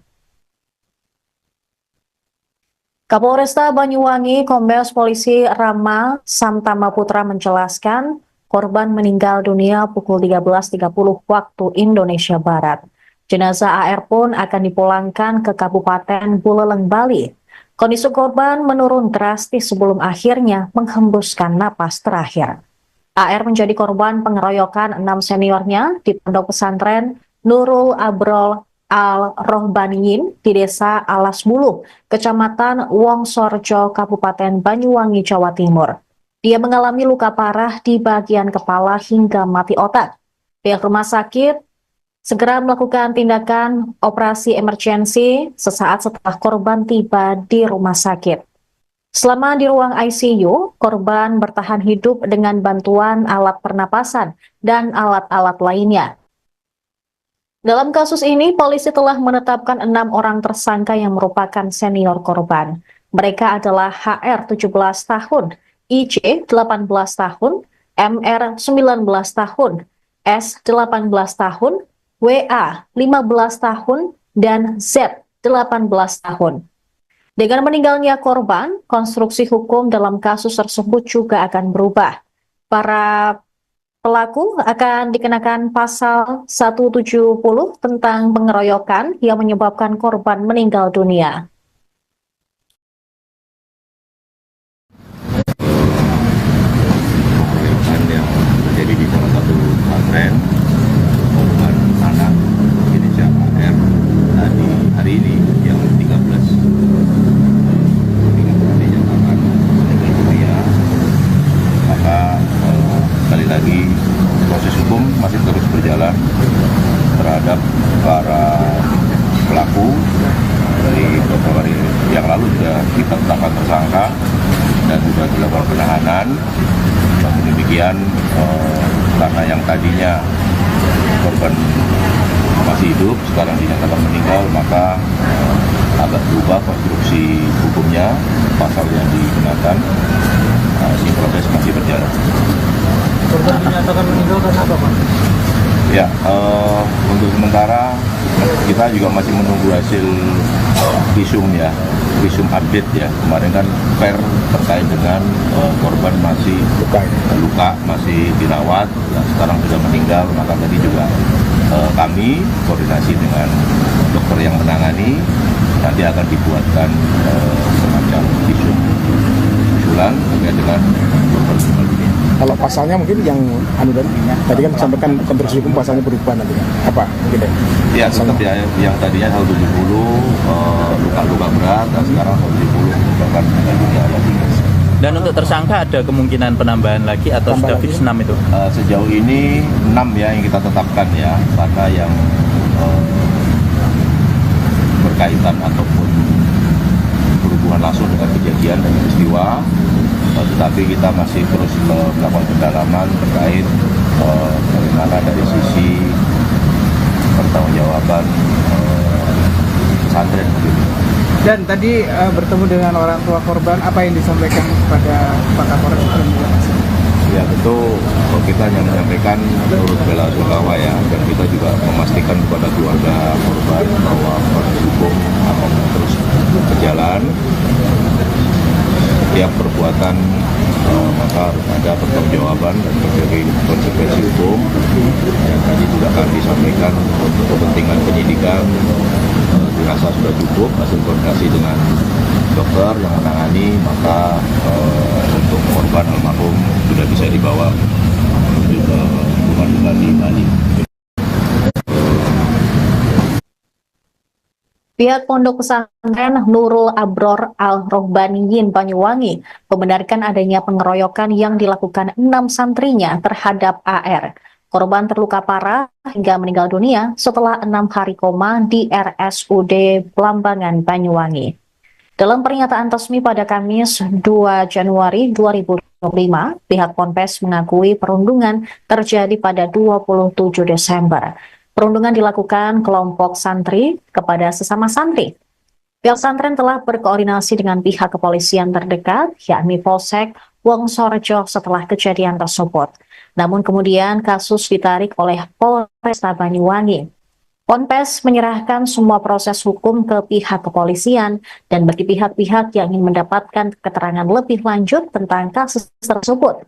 Kapolresta Banyuwangi Kombes Polisi Rama Samtama Putra menjelaskan korban meninggal dunia pukul 13.30 waktu Indonesia Barat. Jenazah AR pun akan dipulangkan ke Kabupaten Buleleng, Bali. Kondisi korban menurun drastis sebelum akhirnya menghembuskan napas terakhir. AR menjadi korban pengeroyokan 6 seniornya di pondok pesantren Nurul Abrol Al-Rohbaniyin di Desa Alas Bulu, Kecamatan Wongsorjo, Kabupaten Banyuwangi, Jawa Timur. Dia mengalami luka parah di bagian kepala hingga mati otak. Pihak rumah sakit segera melakukan tindakan operasi emergensi sesaat setelah korban tiba di rumah sakit. Selama di ruang ICU, korban bertahan hidup dengan bantuan alat pernapasan dan alat-alat lainnya. Dalam kasus ini, polisi telah menetapkan 6 orang tersangka yang merupakan senior korban. Mereka adalah HR 17 tahun, IC 18 tahun, MR 19 tahun, S 18 tahun, WA 15 tahun, dan Z 18 tahun. Dengan meninggalnya korban, konstruksi hukum dalam kasus tersebut juga akan berubah. Para pelaku akan dikenakan pasal 170 tentang pengeroyokan yang menyebabkan korban meninggal dunia. Pengeroyokan yang terjadi di salah satu pesantren, korban anak inisial AR tadi hari ini yang 13 dinyatakan meninggal dunia. Maka sekali lagi proses hukum masih terus berjalan terhadap para pelaku. Dari beberapa hari yang lalu sudah kita tetapkan tersangka dan sudah dilakukan penahanan. Namun demikian, karena yang tadinya korban masih hidup, sekarang dinyatakan meninggal, maka agak berubah konstruksi hukumnya, pasal yang digunakan. Ini proses masih berjalan. Korban dinyatakan meninggal karena apa, Pak? Ya, untuk sementara kita juga masih menunggu hasil visum ya, visum update ya. Kemarin kan terkait dengan korban masih luka, masih dirawat, dan sekarang sudah meninggal. Maka tadi juga kami koordinasi dengan dokter yang menangani, nanti akan dibuatkan semacam visum usulan terkait dengan korban meninggal dunia. Kalau pasalnya mungkin yang tadi kan disampaikan konstruksi hukum pasalnya berubah nanti apa mungkin ya? Tetap ya, yang tadinya 170 luka-luka berat, dan sekarang 170 merupakan meninggal dunia lagi. Dan untuk tersangka ada kemungkinan penambahan lagi atau sudah fix 6 itu? Sejauh ini 6 ya yang kita tetapkan ya, karena yang berkaitan ataupun berhubungan langsung dengan kejadian dan peristiwa. Tetapi kita masih terus melakukan pendalaman terkait bagaimana dari sisi pertanggungjawaban pesantren begitu. Dan tadi bertemu dengan orang tua korban, apa yang disampaikan kepada Pak Kapolres? Ya tentu kita hanya menyampaikan turut bela sungkawa ya, dan kita juga memastikan kepada keluarga korban bahwa proses hukum akan terus berjalan. Setiap perbuatan maka harus ada pertanggungjawaban dan berbagai konsekuensi hukum. Yang tadi juga akan disampaikan untuk kepentingan penyidikan dirasa sudah cukup hasil koordinasi dengan dokter yang menangani, maka untuk korban almarhum sudah bisa dibawa menuju ke rumah duka di Bali. Pihak Pondok Pesantren Nurul Abror Al-Rohbaniyin Banyuwangi membenarkan adanya pengeroyokan yang dilakukan 6 santrinya terhadap AR. Korban terluka parah hingga meninggal dunia setelah 6 hari koma di RSUD Blambangan, Banyuwangi. Dalam pernyataan resmi pada Kamis 2 Januari 2025, pihak Ponpes mengakui perundungan terjadi pada 27 Desember. Perundungan dilakukan kelompok santri kepada sesama santri. Pihak pesantren telah berkoordinasi dengan pihak kepolisian terdekat, yakni Polsek Wongsorejo setelah kejadian tersebut. Namun kemudian kasus ditarik oleh Polresta Banyuwangi. Ponpes menyerahkan semua proses hukum ke pihak kepolisian dan bagi pihak-pihak yang ingin mendapatkan keterangan lebih lanjut tentang kasus tersebut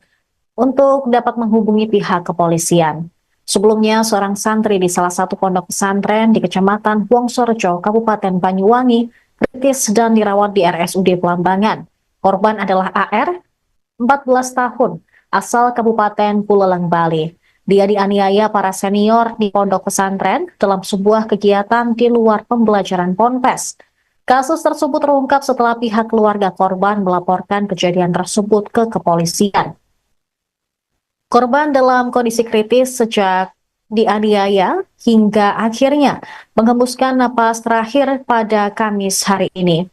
untuk dapat menghubungi pihak kepolisian. Sebelumnya, seorang santri di salah satu pondok pesantren di Kecamatan Wongsorejo, Kabupaten Banyuwangi, kritis dan dirawat di RSUD Blambangan. Korban adalah AR, 14 tahun, asal Kabupaten Buleleng, Bali. Dia dianiaya para senior di pondok pesantren dalam sebuah kegiatan di luar pembelajaran Ponpes. Kasus tersebut terungkap setelah pihak keluarga korban melaporkan kejadian tersebut ke kepolisian. Korban dalam kondisi kritis sejak dianiaya hingga akhirnya menghembuskan napas terakhir pada Kamis hari ini.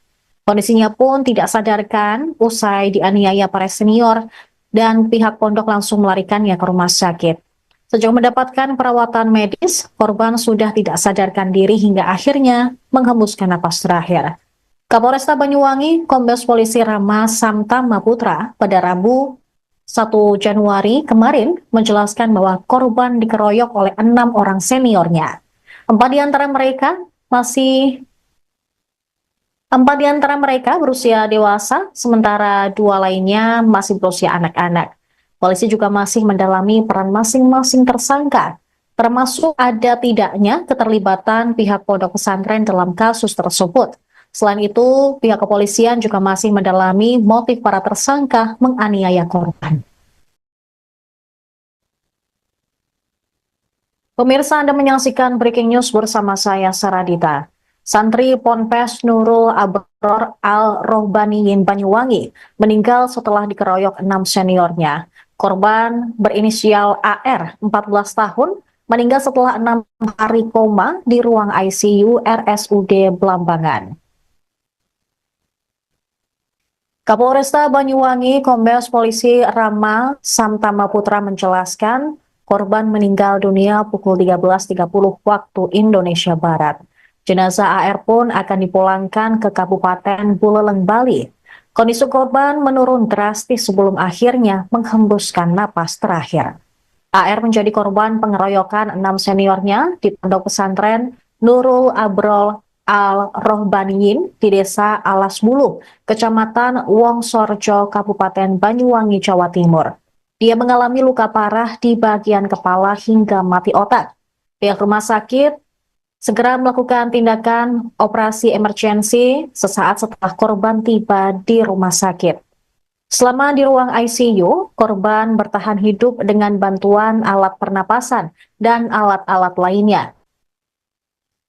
Kondisinya pun tidak sadarkan usai dianiaya para senior dan pihak pondok langsung melarikannya ke rumah sakit. Sejak mendapatkan perawatan medis, korban sudah tidak sadarkan diri hingga akhirnya menghembuskan napas terakhir. Kapolresta Banyuwangi, Kombes Polisi Rama Samtama Putra pada Rabu 1 Januari kemarin menjelaskan bahwa korban dikeroyok oleh 6 orang seniornya. 4 di antara mereka berusia dewasa, sementara 2 lainnya masih berusia anak-anak. Polisi juga masih mendalami peran masing-masing tersangka, termasuk ada tidaknya keterlibatan pihak pondok pesantren dalam kasus tersebut. Selain itu, pihak kepolisian juga masih mendalami motif para tersangka menganiaya korban. Pemirsa, Anda menyaksikan Breaking News bersama saya, Saradita. Santri Ponpes Nurul Abror Al-Rohbaniyin Banyuwangi meninggal setelah dikeroyok 6 seniornya. Korban berinisial AR, 14 tahun, meninggal setelah 6 hari koma di ruang ICU RSUD Blambangan. Kapolresta Banyuwangi, Kombes Polisi Rama Samtama Putra menjelaskan korban meninggal dunia pukul 13.30 waktu Indonesia Barat. Jenazah AR pun akan dipulangkan ke Kabupaten Buleleng, Bali. Kondisi korban menurun drastis sebelum akhirnya menghembuskan napas terakhir. AR menjadi korban pengeroyokan 6 seniornya di pondok pesantren Nurul Abrol Al-Rohbaniyin di Desa Alas Bulu, Kecamatan Wongsorejo, Kabupaten Banyuwangi, Jawa Timur. Dia mengalami luka parah di bagian kepala hingga mati otak. Pihak rumah sakit segera melakukan tindakan operasi emergensi sesaat setelah korban tiba di rumah sakit. Selama di ruang ICU, korban bertahan hidup dengan bantuan alat pernapasan dan alat-alat lainnya.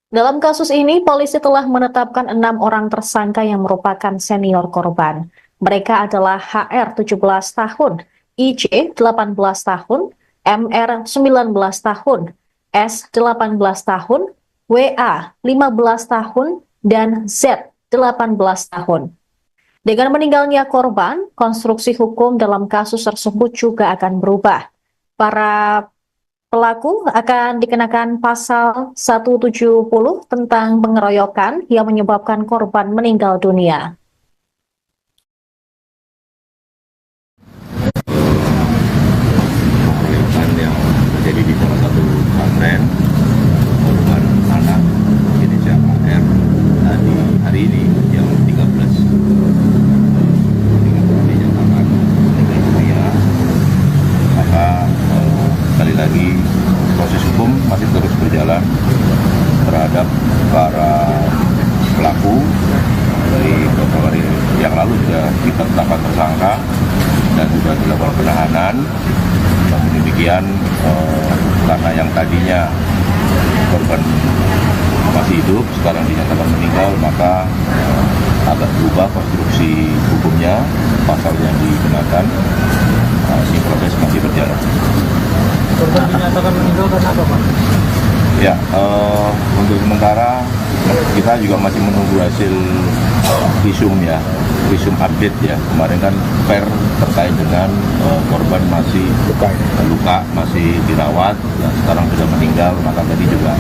Dalam kasus ini, polisi telah menetapkan 6 orang tersangka yang merupakan senior korban. Mereka adalah HR 17 tahun, IJ 18 tahun, MR 19 tahun, S 18 tahun, WA 15 tahun, dan Z 18 tahun. Dengan meninggalnya korban, konstruksi hukum dalam kasus tersebut juga akan berubah. Para pelaku akan dikenakan pasal 170 tentang pengeroyokan yang menyebabkan korban meninggal dunia. Pengeroyokan yang terjadi di salah satu pesantren, korban anak inisial AR tadi hari ini jam 13 dinyatakan meninggal dunia. Maka sekali lagi proses hukum masih terus berjalan terhadap para pelaku. Dari beberapa hari yang lalu sudah kita tetapkan tersangka dan sudah dilakukan penahanan. Namun demikian karena yang tadinya korban masih hidup, sekarang dinyatakan meninggal, maka agak berubah konstruksi hukumnya, pasal yang digunakan. Ini proses masih berjalan. Korban dinyatakan meninggal karena apa, Pak? Ya, untuk sementara kita juga masih menunggu hasil visum ya, visum update ya. Kemarin kan terkait dengan korban masih luka, masih dirawat, dan sekarang sudah meninggal. Maka tadi juga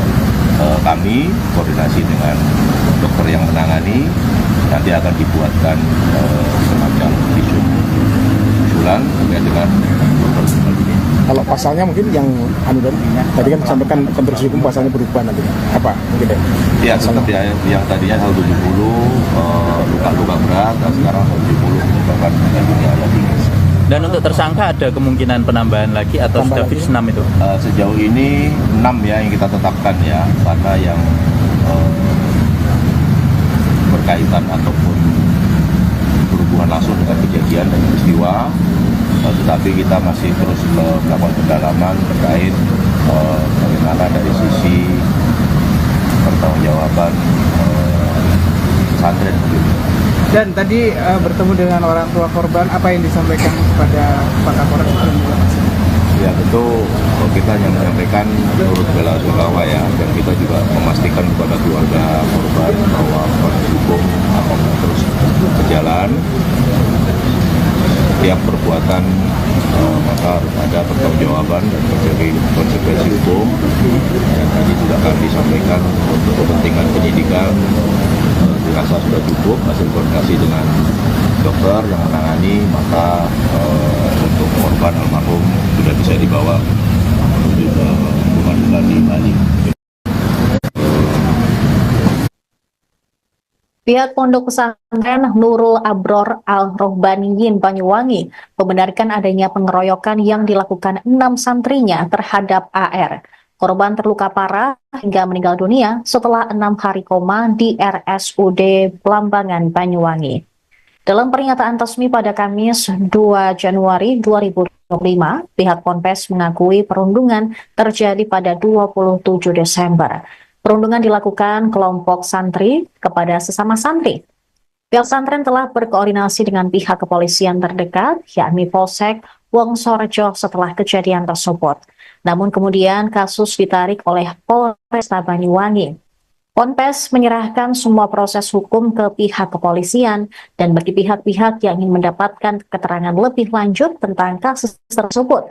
kami koordinasi dengan dokter yang menangani, nanti akan dibuatkan semacam visum usulan terkait dengan korban meninggal ini. Kalau pasalnya mungkin yang tadi kan disampaikan konstruksi hukum pasalnya berubah nanti. Apa mungkin ya? Ya, tetap ya, yang tadinya 170 luka-luka berat, dan sekarang 170 menyebabkan meninggal dunia alias tinggi. Dan untuk tersangka ada kemungkinan penambahan lagi atau sudah fix 6 itu? Sejauh ini 6 ya yang kita tetapkan ya, karena yang berkaitan ataupun berhubungan langsung dengan kejadian dan peristiwa. Tetapi kita masih terus melakukan pendalaman terkait bagaimana dari sisi pertanggungjawaban pesantren. Dan tadi bertemu dengan orang tua korban, apa yang disampaikan kepada Pak Kapolres? Ya tentu kita hanya menyampaikan turut bela sungkawa ya, dan kita juga memastikan kepada keluarga korban bahwa proses hukum akan terus berjalan. Setiap perbuatan maka harus ada pertanggungjawaban dan konsekuensi hukum. Dan tadi sudah kami sampaikan untuk kepentingan penyidikan dirasa sudah cukup hasil koordinasi dengan dokter yang menangani, maka untuk korban almarhum sudah bisa dibawa menuju ke pengadilan di Bali. Pihak Pondok Pesantren Nurul Abror Al-Rohbaniyin Banyuwangi membenarkan adanya pengeroyokan yang dilakukan 6 santrinya terhadap AR. Korban terluka parah hingga meninggal dunia setelah 6 hari koma di RSUD Blambangan, Banyuwangi. Dalam pernyataan resmi pada Kamis 2 Januari 2025, pihak Ponpes mengakui perundungan terjadi pada 27 Desember. Perundungan dilakukan kelompok santri kepada sesama santri. Pihak pesantren telah berkoordinasi dengan pihak kepolisian terdekat, yakni Polsek Wongsorejo setelah kejadian tersebut. Namun kemudian kasus ditarik oleh Polresta Banyuwangi. Ponpes menyerahkan semua proses hukum ke pihak kepolisian dan bagi pihak-pihak yang ingin mendapatkan keterangan lebih lanjut tentang kasus tersebut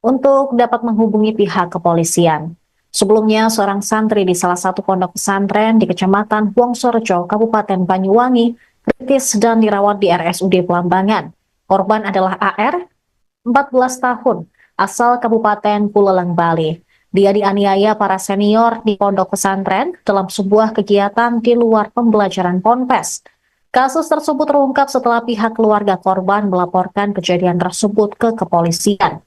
untuk dapat menghubungi pihak kepolisian. Sebelumnya, seorang santri di salah satu pondok pesantren di Kecamatan Wongsorejo, Kabupaten Banyuwangi, kritis dan dirawat di RSUD Blambangan. Korban adalah AR, 14 tahun, asal Kabupaten Buleleng, Bali. Dia dianiaya para senior di pondok pesantren dalam sebuah kegiatan di luar pembelajaran Ponpes. Kasus tersebut terungkap setelah pihak keluarga korban melaporkan kejadian tersebut ke kepolisian.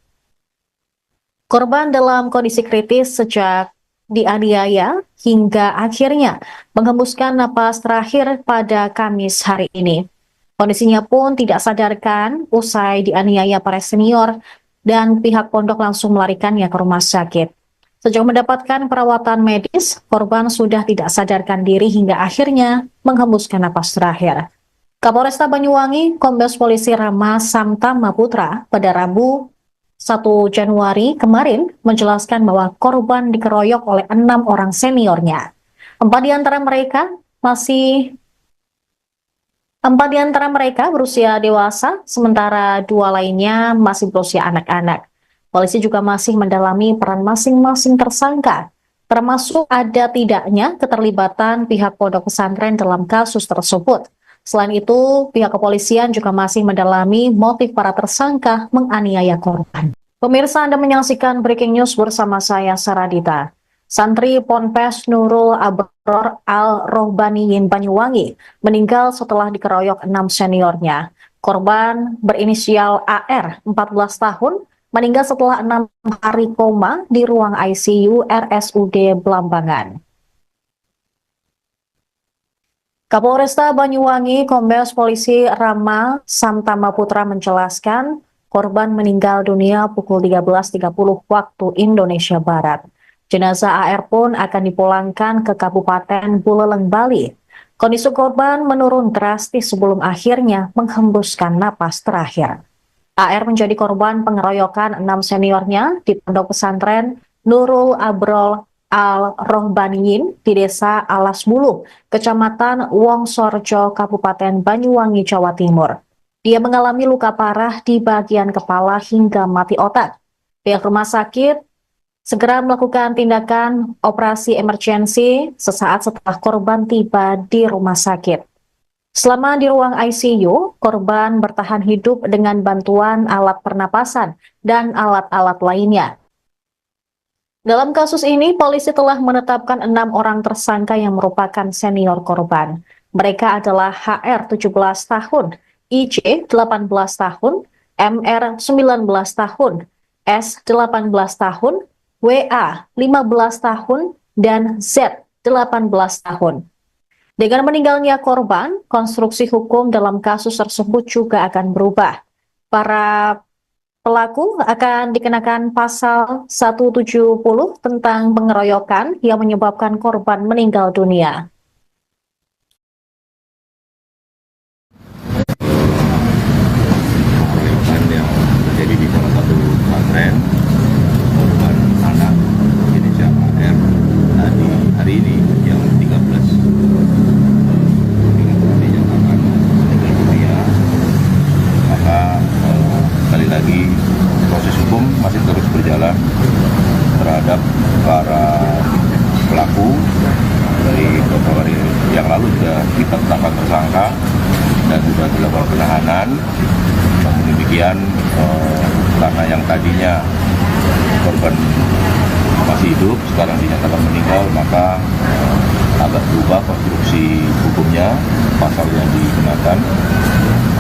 Korban dalam kondisi kritis sejak dianiaya hingga akhirnya menghembuskan napas terakhir pada Kamis hari ini. Kondisinya pun tidak sadarkan usai dianiaya para senior dan pihak pondok langsung melarikannya ke rumah sakit. Sejak mendapatkan perawatan medis, korban sudah tidak sadarkan diri hingga akhirnya menghembuskan napas terakhir. Kapolresta Banyuwangi, Kombes Polisi Rama Samtama Putra pada Rabu 1 Januari kemarin menjelaskan bahwa korban dikeroyok oleh 6 orang seniornya. 4 di antara mereka berusia dewasa, sementara 2 lainnya masih berusia anak-anak. Polisi juga masih mendalami peran masing-masing tersangka, termasuk ada tidaknya keterlibatan pihak pondok pesantren dalam kasus tersebut. Selain itu, pihak kepolisian juga masih mendalami motif para tersangka menganiaya korban. Pemirsa, Anda menyaksikan Breaking News bersama saya, Saradita. Santri Ponpes Nurul Abror Al-Rohbaniyin Banyuwangi meninggal setelah dikeroyok 6 seniornya. Korban berinisial AR, 14 tahun, meninggal setelah 6 hari koma di ruang ICU RSUD Blambangan. Kapolresta Banyuwangi, Kombes Polisi Rama Samtama Putra menjelaskan korban meninggal dunia pukul 13.30 waktu Indonesia Barat. Jenazah AR pun akan dipulangkan ke Kabupaten Buleleng, Bali. Kondisi korban menurun drastis sebelum akhirnya menghembuskan napas terakhir. AR menjadi korban pengeroyokan 6 seniornya di pondok pesantren Nurul Abrol Al-Rohbaniyin di Desa Alas Bulu, Kecamatan Wongsorjo, Kabupaten Banyuwangi, Jawa Timur. Dia mengalami luka parah di bagian kepala hingga mati otak. Pihak rumah sakit segera melakukan tindakan operasi emergensi sesaat setelah korban tiba di rumah sakit. Selama di ruang ICU, korban bertahan hidup dengan bantuan alat pernapasan dan alat-alat lainnya. Dalam kasus ini, polisi telah menetapkan 6 orang tersangka yang merupakan senior korban. Mereka adalah HR 17 tahun, IJ 18 tahun, MR 19 tahun, S 18 tahun, WA 15 tahun, dan Z 18 tahun. Dengan meninggalnya korban, konstruksi hukum dalam kasus tersebut juga akan berubah. Para pelaku akan dikenakan pasal 170 tentang pengeroyokan yang menyebabkan korban meninggal dunia. Pengeroyokan yang terjadi di salah satu pesantren, korban anak inisial AR hari ini yang 13 dinyatakan meninggal dunia. Maka sekali lagi proses hukum masih terus berjalan terhadap para pelaku. Dari beberapa hari yang lalu sudah kita tetapkan tersangka dan sudah dilakukan penahanan. Namun demikian, karena yang tadinya korban masih hidup, sekarang dinyatakan meninggal, maka agak berubah konstruksi hukumnya, pasal yang digunakan.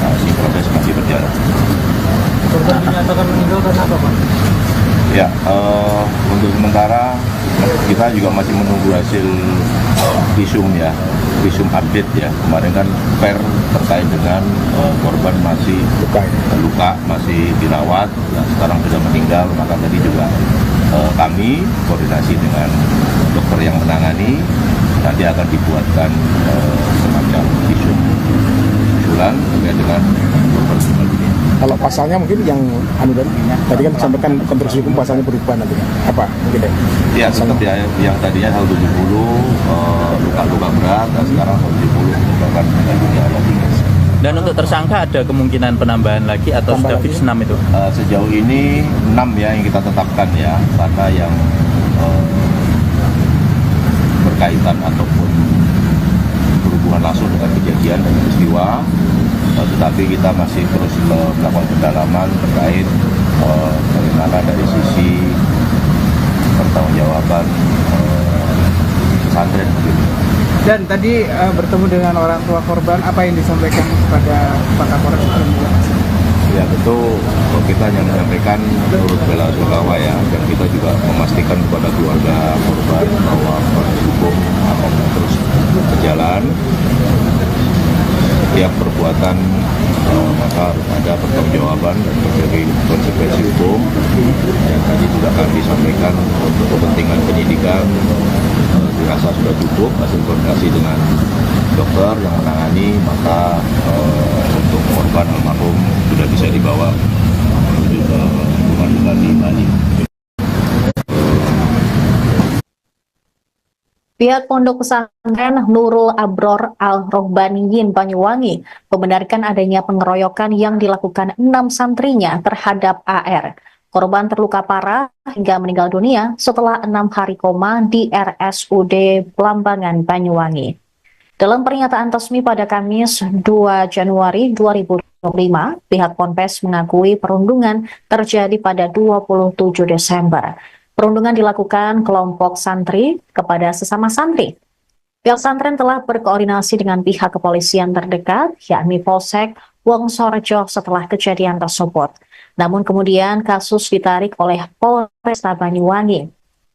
Ini proses masih berjalan. Korban dinyatakan meninggal karena apa, Pak? Ya, untuk sementara kita juga masih menunggu hasil visum ya, visum update ya. Kemarin kan per terkait dengan korban masih luka, masih dirawat, dan sekarang sudah meninggal. Maka tadi juga kami koordinasi dengan dokter yang menangani, nanti akan dibuatkan semacam visum usulan terkait dengan korban meninggal dunia. Kalau pasalnya mungkin yang tadi kan disampaikan konstruksi hukum pasalnya berubah nanti. Apa mungkin ya? Ya, tetap ya, yang tadinya 170 luka-luka berat, dan sekarang 170 menyebabkan meninggal dunia lagi. Dan untuk tersangka ada kemungkinan penambahan lagi atau sudah fix 6 itu? Sejauh ini 6 ya yang kita tetapkan ya, karena yang berkaitan ataupun berhubungan langsung dengan kejadian dan peristiwa. Tetapi kita masih terus melakukan pendalaman terkait bagaimana dari sisi pertanggungjawaban pesantren begitu. Dan tadi bertemu dengan orang tua korban, apa yang disampaikan kepada Pak Kapolres? Ya tentu kita hanya menyampaikan turut bela sungkawa ya, dan kita juga memastikan kepada keluarga korban bahwa proses hukum akan terus berjalan. Setiap perbuatan maka harus ada pertanggungjawaban dan berbagai konsekuensi hukum. Yang tadi sudah kami sampaikan untuk kepentingan penyidikan dirasa sudah cukup hasil koordinasi dengan dokter yang menangani, maka untuk korban almarhum sudah bisa dibawa menuju ke pengadilan di Bali. Pihak Pondok Pesantren Nurul Abror Al-Rohbaniyin Banyuwangi membenarkan adanya pengeroyokan yang dilakukan 6 santrinya terhadap AR. Korban terluka parah hingga meninggal dunia setelah 6 hari koma di RSUD Blambangan, Banyuwangi. Dalam pernyataan resmi pada Kamis 2 Januari 2025, pihak Ponpes mengakui perundungan terjadi pada 27 Desember. Perundungan dilakukan kelompok santri kepada sesama santri. Pihak pesantren telah berkoordinasi dengan pihak kepolisian terdekat, yakni Polsek Wongsorjo setelah kejadian tersebut. Namun kemudian kasus ditarik oleh Polresta Banyuwangi.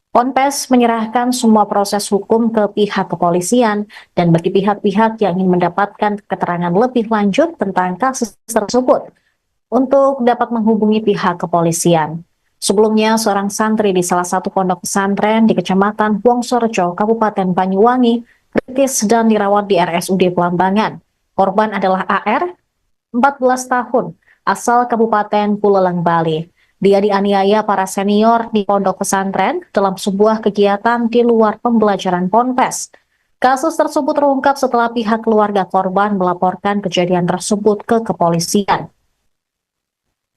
Ponpes menyerahkan semua proses hukum ke pihak kepolisian dan bagi pihak-pihak yang ingin mendapatkan keterangan lebih lanjut tentang kasus tersebut untuk dapat menghubungi pihak kepolisian. Sebelumnya, seorang santri di salah satu pondok pesantren di Kecamatan Wongsorejo, Kabupaten Banyuwangi, kritis dan dirawat di RSUD Belambangan. Korban adalah AR, 14 tahun, asal Kabupaten Buleleng, Bali. Dia dianiaya para senior di pondok pesantren dalam sebuah kegiatan di luar pembelajaran ponpes. Kasus tersebut terungkap setelah pihak keluarga korban melaporkan kejadian tersebut ke kepolisian.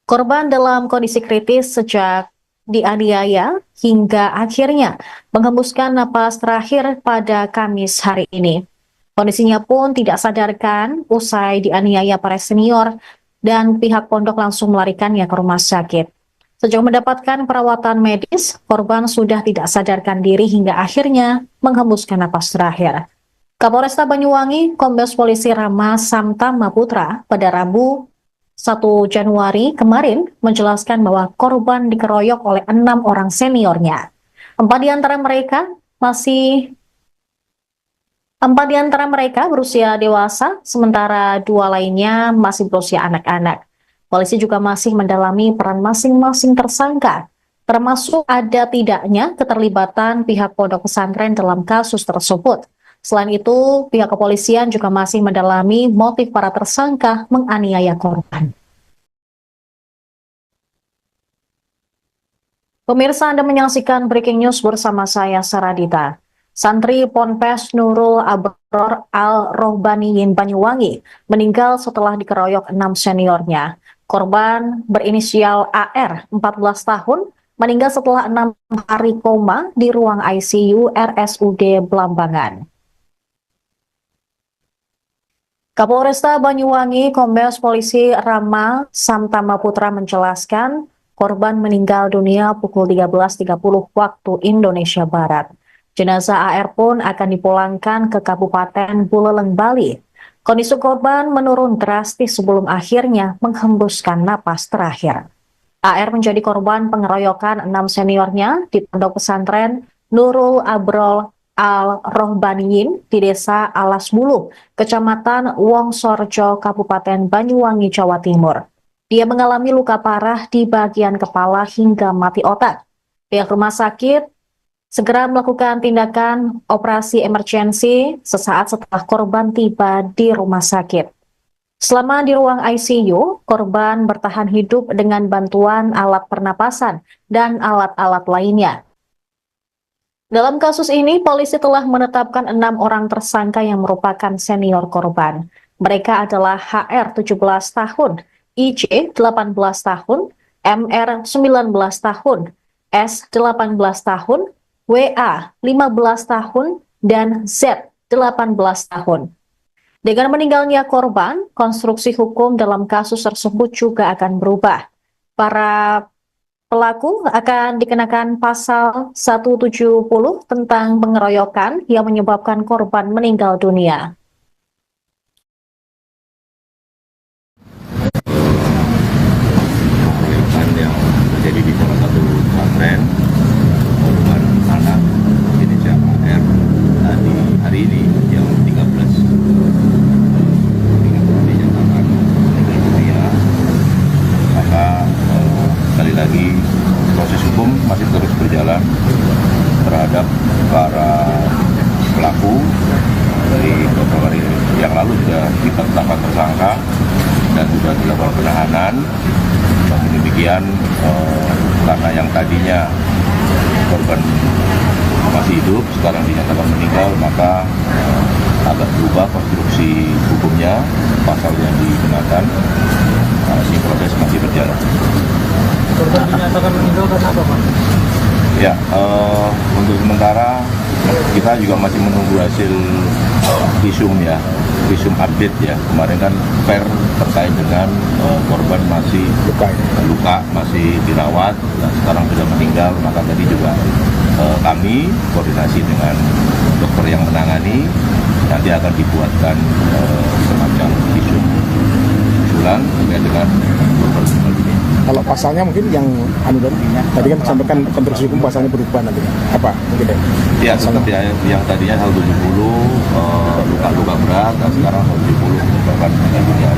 Korban dalam kondisi kritis sejak dianiaya hingga akhirnya menghembuskan napas terakhir pada Kamis hari ini. Kondisinya pun tidak sadarkan usai dianiaya para senior dan pihak pondok langsung melarikannya ke rumah sakit. Sejak mendapatkan perawatan medis, korban sudah tidak sadarkan diri hingga akhirnya menghembuskan napas terakhir. Kapolresta Banyuwangi, Kombes Polisi Rama Samtama Putra pada Rabu 1 Januari kemarin menjelaskan bahwa korban dikeroyok oleh 6 orang seniornya. 4 di antara mereka berusia dewasa, sementara 2 lainnya masih berusia anak-anak. Polisi juga masih mendalami peran masing-masing tersangka, termasuk ada tidaknya keterlibatan pihak pondok pesantren dalam kasus tersebut. Selain itu, pihak kepolisian juga masih mendalami motif para tersangka menganiaya korban. Pemirsa, Anda menyaksikan Breaking News bersama saya, Saradita. Santri Ponpes Nurul Abror Al-Rohbaniyin Banyuwangi meninggal setelah dikeroyok 6 seniornya. Korban berinisial AR, 14 tahun, meninggal setelah 6 hari koma di ruang ICU RSUD Belambangan. Kapolresta Banyuwangi, Kombes Polisi Rama Samtama Putra menjelaskan korban meninggal dunia pukul 13.30 waktu Indonesia Barat. Jenazah AR pun akan dipulangkan ke Kabupaten Buleleng, Bali. Kondisi korban menurun drastis sebelum akhirnya menghembuskan napas terakhir. AR menjadi korban pengeroyokan 6 seniornya di pondok pesantren Nurul Abrol Al-Rohbaniyin di Desa Alas Bulu, Kecamatan Wongsorejo, Kabupaten Banyuwangi, Jawa Timur. Dia mengalami luka parah di bagian kepala hingga mati otak. Pihak rumah sakit segera melakukan tindakan operasi emergensi sesaat setelah korban tiba di rumah sakit. Selama di ruang ICU, korban bertahan hidup dengan bantuan alat pernapasan dan alat-alat lainnya. Dalam kasus ini, polisi telah menetapkan 6 orang tersangka yang merupakan senior korban. Mereka adalah HR 17 tahun, IJ 18 tahun, MR 19 tahun, S 18 tahun, WA 15 tahun, dan Z 18 tahun. Dengan meninggalnya korban, konstruksi hukum dalam kasus tersebut juga akan berubah. Para pelaku akan dikenakan pasal 170 tentang pengeroyokan yang menyebabkan korban meninggal dunia. Pengeroyokan yang terjadi di salah satu pesantren, korban anak inisial AR tadi hari ini yang 13 dinyatakan meninggal dunia. Maka sekali lagi proses hukum masih terus berjalan terhadap para pelaku. Dari beberapa hari yang lalu sudah ditetapkan tersangka dan sudah dilakukan penahanan. Namun demikian karena yang tadinya korban masih hidup sekarang dinyatakan meninggal, maka agak berubah konstruksi hukumnya, pasal yang digunakan. Ini proses masih berjalan. Korban dinyatakan meninggal karena apa, Pak? Ya, untuk sementara kita juga masih menunggu hasil visum ya, visum update ya. Kemarin kan per terkait dengan korban masih luka, masih dirawat, dan sekarang sudah meninggal. Maka tadi juga kami koordinasi dengan dokter yang menangani, nanti akan dibuatkan semacam visum usulan terkait dengan korban meninggal dunia. Kalau pasalnya mungkin yang tadi kan disampaikan konstruksi hukum pasalnya berubah nanti. Apa mungkin ya? Ya, tetap ya, yang tadinya 170 luka-luka berat, dan sekarang 170 menyebabkan meninggal dunia.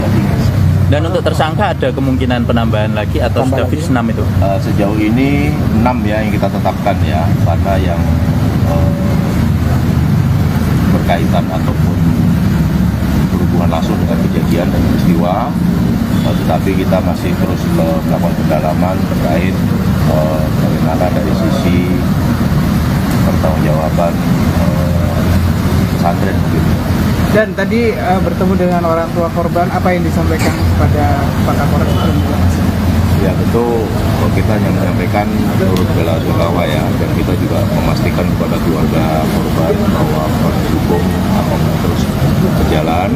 Dan untuk tersangka ada kemungkinan penambahan lagi atau Tambah sudah lagi? fix 6 itu? Sejauh ini 6 ya yang kita tetapkan ya, karena yang berkaitan ataupun berhubungan langsung dengan kejadian dan peristiwa. Tetapi kita masih terus melakukan pendalaman terkait bagaimana dari sisi pertanggungjawaban pesantren begitu. Dan tadi bertemu dengan orang tua korban, apa yang disampaikan kepada Pak Kapolres? Ya tentu kita hanya menyampaikan turut bela sungkawa ya, dan kita juga memastikan kepada keluarga korban bahwa proses hukum akan terus berjalan.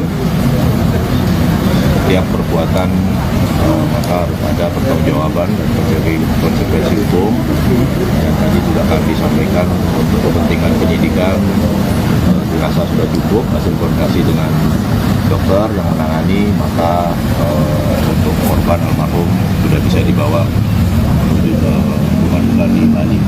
Setiap perbuatan maka harus ada pertanggungjawaban dan terjadi konsekuensi hukum. Dan tadi sudah kami sampaikan untuk kepentingan penyidikan dirasa sudah cukup hasil koordinasi dengan dokter yang menangani, maka untuk korban almarhum sudah bisa dibawa menuju ke rumah di Bali.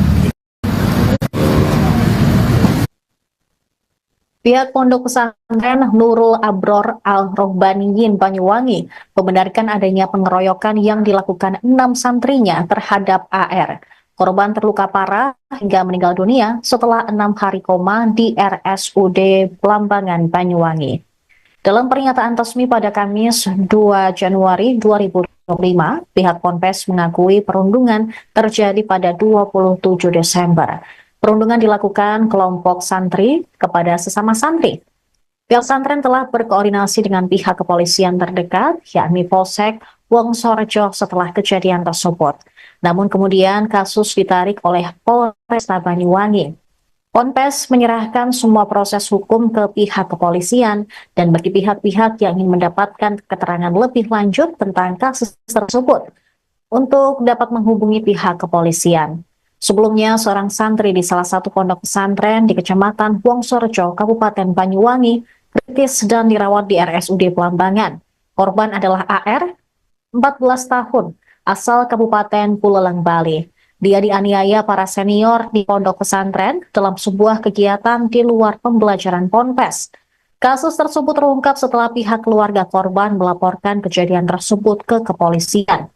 Pihak Pondok Pesantren Nurul Abror Al-Rohbaniyin Banyuwangi membenarkan adanya pengeroyokan yang dilakukan 6 santrinya terhadap AR. Korban terluka parah hingga meninggal dunia setelah 6 hari koma di RSUD Blambangan, Banyuwangi. Dalam pernyataan resmi pada Kamis 2 Januari 2025, pihak Ponpes mengakui perundungan terjadi pada 27 Desember. Perundungan dilakukan kelompok santri kepada sesama santri. Pihak pesantren telah berkoordinasi dengan pihak kepolisian terdekat, yakni Polsek Wongsorejo setelah kejadian tersebut. Namun kemudian kasus ditarik oleh Polresta Banyuwangi. Ponpes menyerahkan semua proses hukum ke pihak kepolisian dan bagi pihak-pihak yang ingin mendapatkan keterangan lebih lanjut tentang kasus tersebut untuk dapat menghubungi pihak kepolisian. Sebelumnya, seorang santri di salah satu pondok pesantren di Kecamatan Wongsorejo, Kabupaten Banyuwangi, kritis dan dirawat di RSUD Blambangan. Korban adalah AR, 14 tahun, asal Kabupaten Buleleng, Bali. Dia dianiaya para senior di pondok pesantren dalam sebuah kegiatan di luar pembelajaran Ponpes. Kasus tersebut terungkap setelah pihak keluarga korban melaporkan kejadian tersebut ke kepolisian.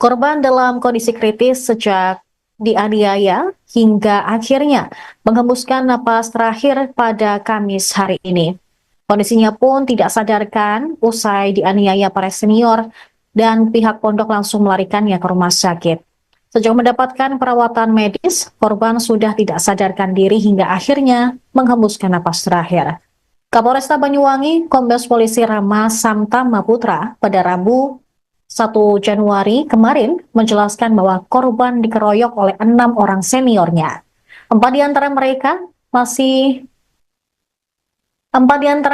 Korban dalam kondisi kritis sejak dianiaya hingga akhirnya menghembuskan napas terakhir pada Kamis hari ini. Kondisinya pun tidak sadarkan usai dianiaya para senior dan pihak pondok langsung melarikannya ke rumah sakit. Sejak mendapatkan perawatan medis, korban sudah tidak sadarkan diri hingga akhirnya menghembuskan napas terakhir. Kapolresta Banyuwangi, Kombes Polisi Rama Samtama Putra pada Rabu 1 Januari kemarin menjelaskan bahwa korban dikeroyok oleh 6 orang seniornya. 4 di antara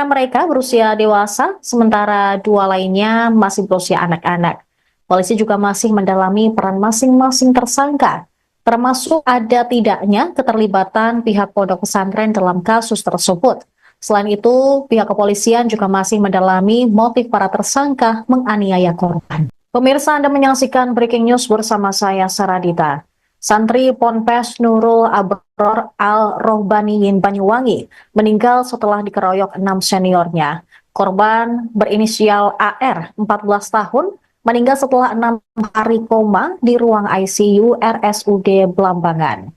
mereka berusia dewasa, sementara 2 lainnya masih berusia anak-anak. Polisi juga masih mendalami peran masing-masing tersangka, termasuk ada tidaknya keterlibatan pihak pondok pesantren dalam kasus tersebut. Selain itu, pihak kepolisian juga masih mendalami motif para tersangka menganiaya korban. Pemirsa, Anda menyaksikan Breaking News bersama saya, Saradita. Santri Ponpes Nurul Abror Al-Rohbaniyin Banyuwangi meninggal setelah dikeroyok 6 seniornya. Korban berinisial AR, 14 tahun, meninggal setelah 6 hari koma di ruang ICU RSUD Blambangan.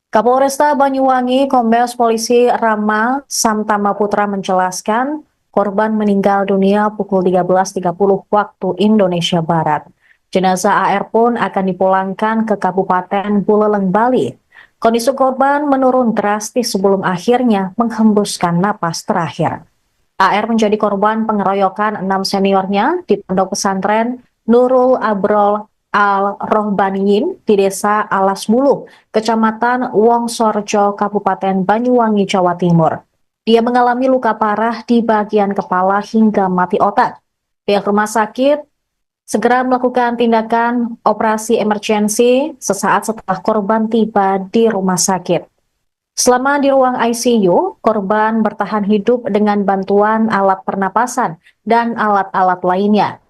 Kapolresta Banyuwangi, Kombes Polisi Rama Samtama Putra menjelaskan korban meninggal dunia pukul 13.30 waktu Indonesia Barat. Jenazah AR pun akan dipulangkan ke Kabupaten Buleleng, Bali. Kondisi korban menurun drastis sebelum akhirnya menghembuskan napas terakhir. AR menjadi korban pengeroyokan 6 seniornya di pondok pesantren Nurul Abrol Al-Rohbaniyin di Desa Alas Buluh, Kecamatan Wongsorejo, Kabupaten Banyuwangi, Jawa Timur. Dia mengalami luka parah di bagian kepala hingga mati otak. Pihak rumah sakit segera melakukan tindakan operasi emergensi sesaat setelah korban tiba di rumah sakit. Selama di ruang ICU, korban bertahan hidup dengan bantuan alat pernapasan dan alat-alat lainnya.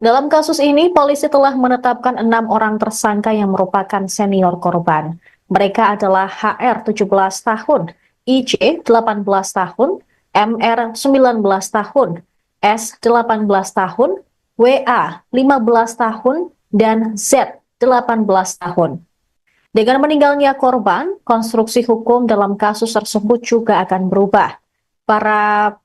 Dalam kasus ini, polisi telah menetapkan 6 orang tersangka yang merupakan senior korban. Mereka adalah HR 17 tahun, IJ 18 tahun, MR 19 tahun, S 18 tahun, WA 15 tahun, dan Z 18 tahun. Dengan meninggalnya korban, konstruksi hukum dalam kasus tersebut juga akan berubah. Para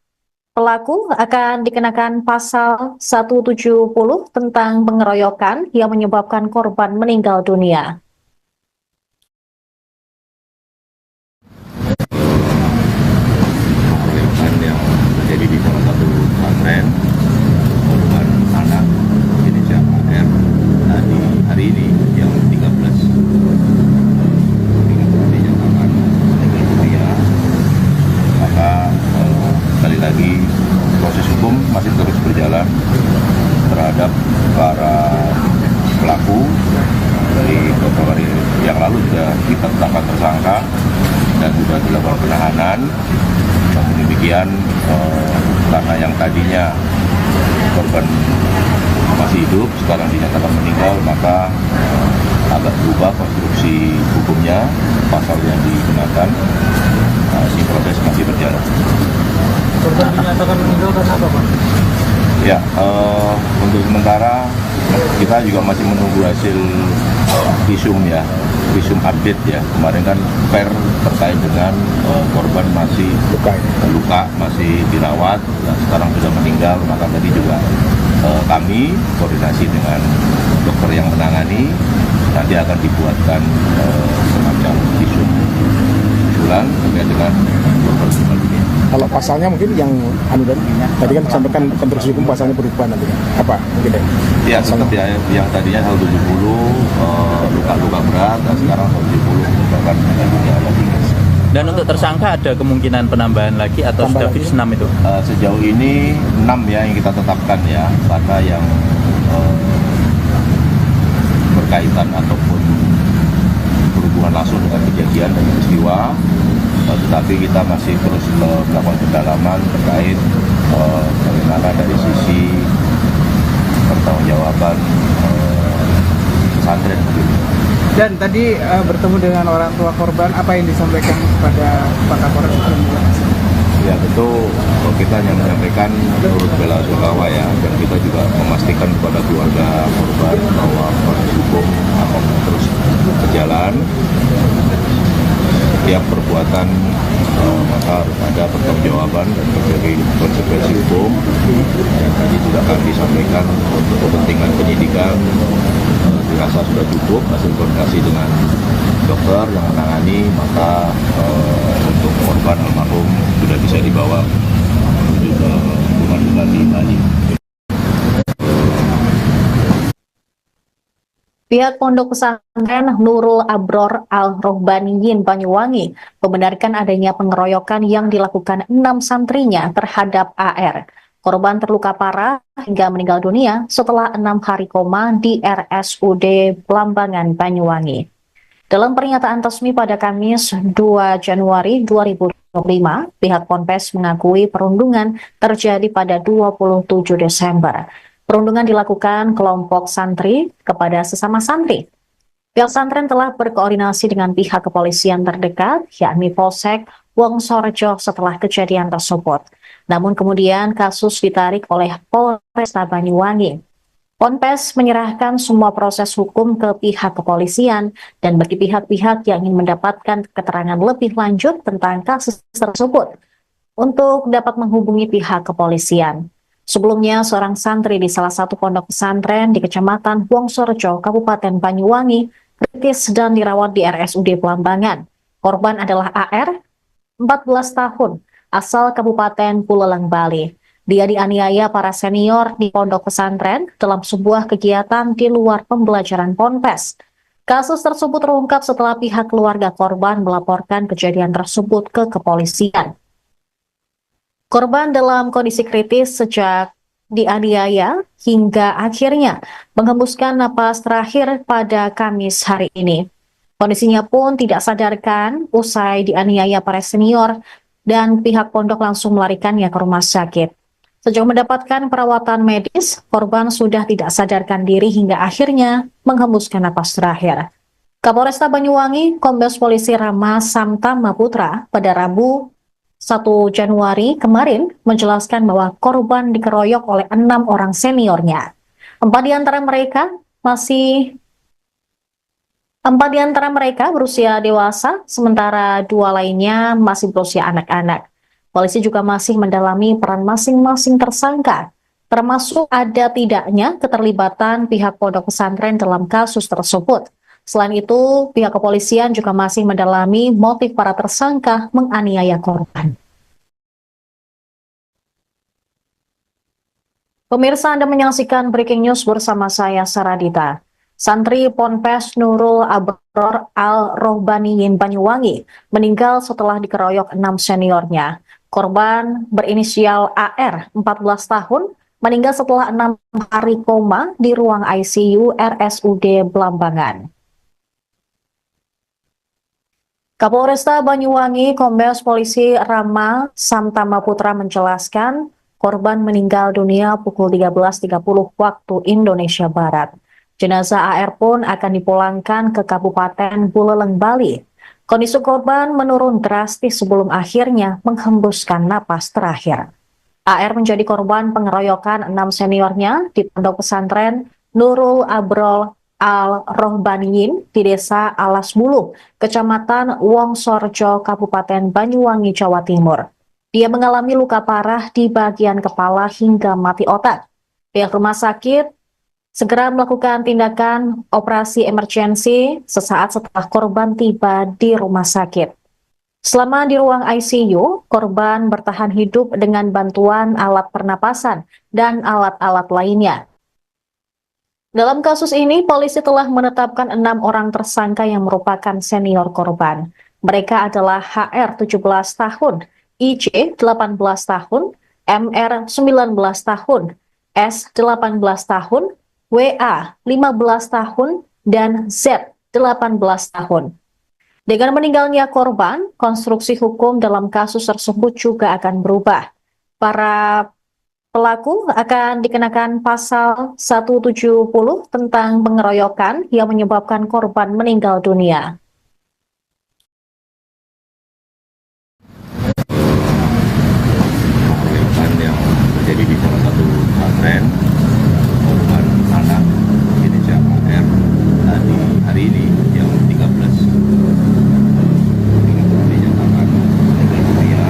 pelaku akan dikenakan pasal 170 tentang pengeroyokan yang menyebabkan korban meninggal dunia. Pengeroyokan yang terjadi di salah satu pesantren, korban anak inisial AR tadi hari ini yang 13 dinyatakan meninggal dunia. Maka sekali lagi proses hukum masih terus berjalan terhadap para pelaku. Dari beberapa hari yang lalu sudah kita tetapkan tersangka dan sudah dilakukan penahanan. Namun demikian, karena yang tadinya korban masih hidup, sekarang dinyatakan meninggal, maka agak berubah konstruksi hukumnya, pasal yang digunakan. Si proses masih berjalan. Korban dinyatakan meninggal karena apa, Pak? Ya, untuk sementara kita juga masih menunggu hasil visum ya, visum update ya. Kemarin kan per terkait dengan korban masih luka, masih dirawat, dan sekarang sudah meninggal. Maka tadi juga kami koordinasi dengan dokter yang menangani, nanti akan dibuatkan semacam visum usulan terkait dengan korban meninggal dunia. Kalau pasalnya mungkin yang tadi kan disampaikan konstruksi hukum pasalnya berubah nanti. Apa mungkin deh? Ya, tetap ya, yang tadinya 170 luka-luka berat, dan sekarang 170 merupakan meninggal dunia lagi. Dan untuk tersangka ada kemungkinan penambahan lagi atau sudah fix 6 itu? Sejauh ini 6 ya yang kita tetapkan ya, karena yang berkaitan ataupun berhubungan langsung dengan kejadian dan peristiwa. Tetapi kita masih terus melakukan pendalaman terkait bagaimana dari sisi pertanggungjawaban pesantren. Dan tadi bertemu dengan orang tua korban, apa yang disampaikan kepada Pak Kapolres? Ya tentu kita hanya menyampaikan menurut bela sungkawa ya, dan kita juga memastikan kepada keluarga korban bahwa proses hukum akan terus berjalan. Setiap perbuatan maka harus ada pertanggungjawaban dan berbagai konsekuensi hukum. Dan tadi juga kami sampaikan untuk kepentingan penyidikan dirasa sudah cukup hasil koordinasi dengan dokter yang menangani, maka untuk korban almarhum sudah bisa dibawa menuju ke rumah duka di Bali. Pihak Pondok Pesantren Nurul Abror Al-Rohbaniyin Banyuwangi membenarkan adanya pengeroyokan yang dilakukan 6 santrinya terhadap AR. Korban terluka parah hingga meninggal dunia setelah 6 hari koma di RSUD Blambangan, Banyuwangi. Dalam pernyataan resmi pada Kamis 2 Januari 2025, pihak Ponpes mengakui perundungan terjadi pada 27 Desember. Perundungan dilakukan kelompok santri kepada sesama santri. Pihak pesantren telah berkoordinasi dengan pihak kepolisian terdekat, yakni Polsek Wongsorejo setelah kejadian tersebut. Namun kemudian kasus ditarik oleh Polresta Banyuwangi. Ponpes menyerahkan semua proses hukum ke pihak kepolisian dan bagi pihak-pihak yang ingin mendapatkan keterangan lebih lanjut tentang kasus tersebut untuk dapat menghubungi pihak kepolisian. Sebelumnya, seorang santri di salah satu pondok pesantren di Kecamatan Wongsorejo, Kabupaten Banyuwangi, kritis dan dirawat di RSUD Blambangan. Korban adalah AR, 14 tahun, asal Kabupaten Buleleng, Bali. Dia dianiaya para senior di pondok pesantren dalam sebuah kegiatan di luar pembelajaran Ponpes. Kasus tersebut terungkap setelah pihak keluarga korban melaporkan kejadian tersebut ke kepolisian. Korban dalam kondisi kritis sejak dianiaya hingga akhirnya menghembuskan napas terakhir pada Kamis hari ini. Kondisinya pun tidak sadarkan usai dianiaya para senior dan pihak pondok langsung melarikannya ke rumah sakit. Sejauh mendapatkan perawatan medis, korban sudah tidak sadarkan diri hingga akhirnya menghembuskan napas terakhir. Kapolresta Banyuwangi, Kombes Polisi Rama Samtama Putra pada Rabu 1 Januari kemarin menjelaskan bahwa korban dikeroyok oleh 6 orang seniornya. 4 di antara mereka berusia dewasa, sementara 2 lainnya masih berusia anak-anak. Polisi juga masih mendalami peran masing-masing tersangka, termasuk ada tidaknya keterlibatan pihak pondok pesantren dalam kasus tersebut. Selain itu, pihak kepolisian juga masih mendalami motif para tersangka menganiaya korban. Pemirsa, Anda menyaksikan Breaking News bersama saya, Saradita. Santri Ponpes Nurul Abror Al-Rohbaniyin Banyuwangi meninggal setelah dikeroyok 6 seniornya. Korban berinisial AR, 14 tahun, meninggal setelah 6 hari koma di ruang ICU RSUD Blambangan. Kapolresta Banyuwangi Kombes Polisi Rama Samtama Putra menjelaskan korban meninggal dunia pukul 13.30 waktu Indonesia Barat. Jenazah AR pun akan dipulangkan ke Kabupaten Buleleng, Bali. Kondisi korban menurun drastis sebelum akhirnya menghembuskan napas terakhir. AR menjadi korban pengeroyokan 6 seniornya di pondok pesantren Nurul Abrol Al-Rohbaniyin di Desa Alas Bulu, Kecamatan Wongsorjo, Kabupaten Banyuwangi, Jawa Timur. Dia mengalami luka parah di bagian kepala hingga mati otak. Pihak rumah sakit segera melakukan tindakan operasi emergensi sesaat setelah korban tiba di rumah sakit. Selama di ruang ICU, korban bertahan hidup dengan bantuan alat pernapasan dan alat-alat lainnya. Dalam kasus ini, polisi telah menetapkan 6 orang tersangka yang merupakan senior korban. Mereka adalah HR 17 tahun, IC 18 tahun, MR 19 tahun, S 18 tahun, WA 15 tahun, dan Z 18 tahun. Dengan meninggalnya korban, konstruksi hukum dalam kasus tersebut juga akan berubah. Para pelaku akan dikenakan pasal 170 tentang pengeroyokan yang menyebabkan korban meninggal dunia. Pengeroyokan yang terjadi di salah satu pesantren, korban anak inisial AR tadi hari ini yang 13 dinyatakan meninggal dunia.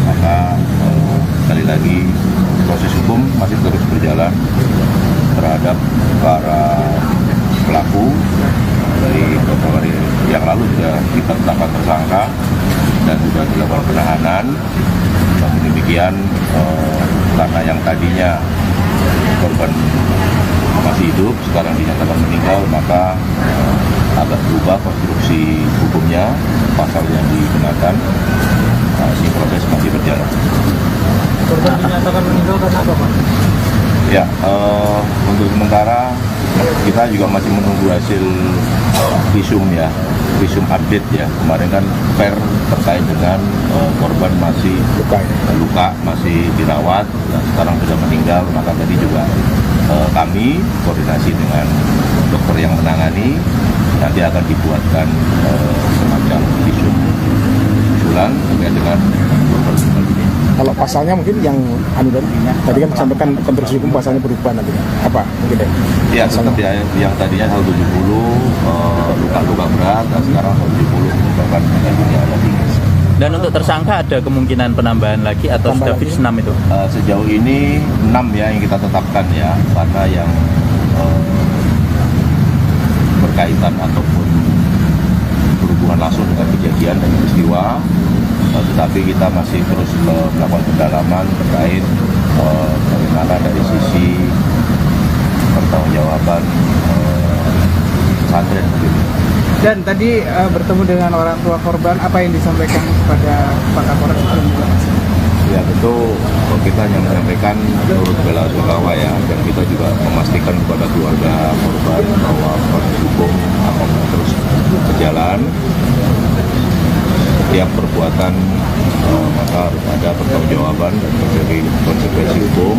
Maka sekali lagi proses hukum masih terus berjalan terhadap para pelaku. Dari beberapa hari yang lalu sudah kita tetapkan tersangka dan sudah dilakukan penahanan. Namun demikian karena yang tadinya korban masih hidup sekarang dinyatakan meninggal, maka agak berubah konstruksi hukumnya, pasal yang dikenakan. Ini proses masih berjalan. Korban dinyatakan meninggal karena apa, Pak? Ya, untuk sementara kita juga masih menunggu hasil visum ya, visum update ya. Kemarin kan terkait dengan korban masih luka, masih dirawat, dan sekarang sudah meninggal. Maka tadi juga kami koordinasi dengan dokter yang menangani, nanti akan dibuatkan semacam visum usulan terkait dengan korban ini. Kalau pasalnya mungkin yang tadi kan disampaikan konstruksi hukum pasalnya berubah nanti. Apa mungkin ya? Seperti yang tadinya 170 luka-luka berat, dan sekarang 170 merupakan meninggal dunia lagi. Dan untuk tersangka ada kemungkinan penambahan lagi atau sudah fix 6 itu? Sejauh ini 6 ya yang kita tetapkan ya, karena yang berkaitan ataupun berhubungan langsung dengan kejadian dan peristiwa. Tetapi kita masih terus melakukan pendalaman terkait bagaimana dari sisi pertanggungjawaban pesantren begitu. Dan tadi bertemu dengan orang tua korban, apa yang disampaikan kepada Pak Kapolres? Ya tentu kita hanya menyampaikan turut bela sungkawa ya, dan kita juga memastikan kepada keluarga korban bahwa proses hukum akan terus berjalan. Setiap perbuatan maka harus ada pertanggungjawaban dan terjadi konsekuensi hukum.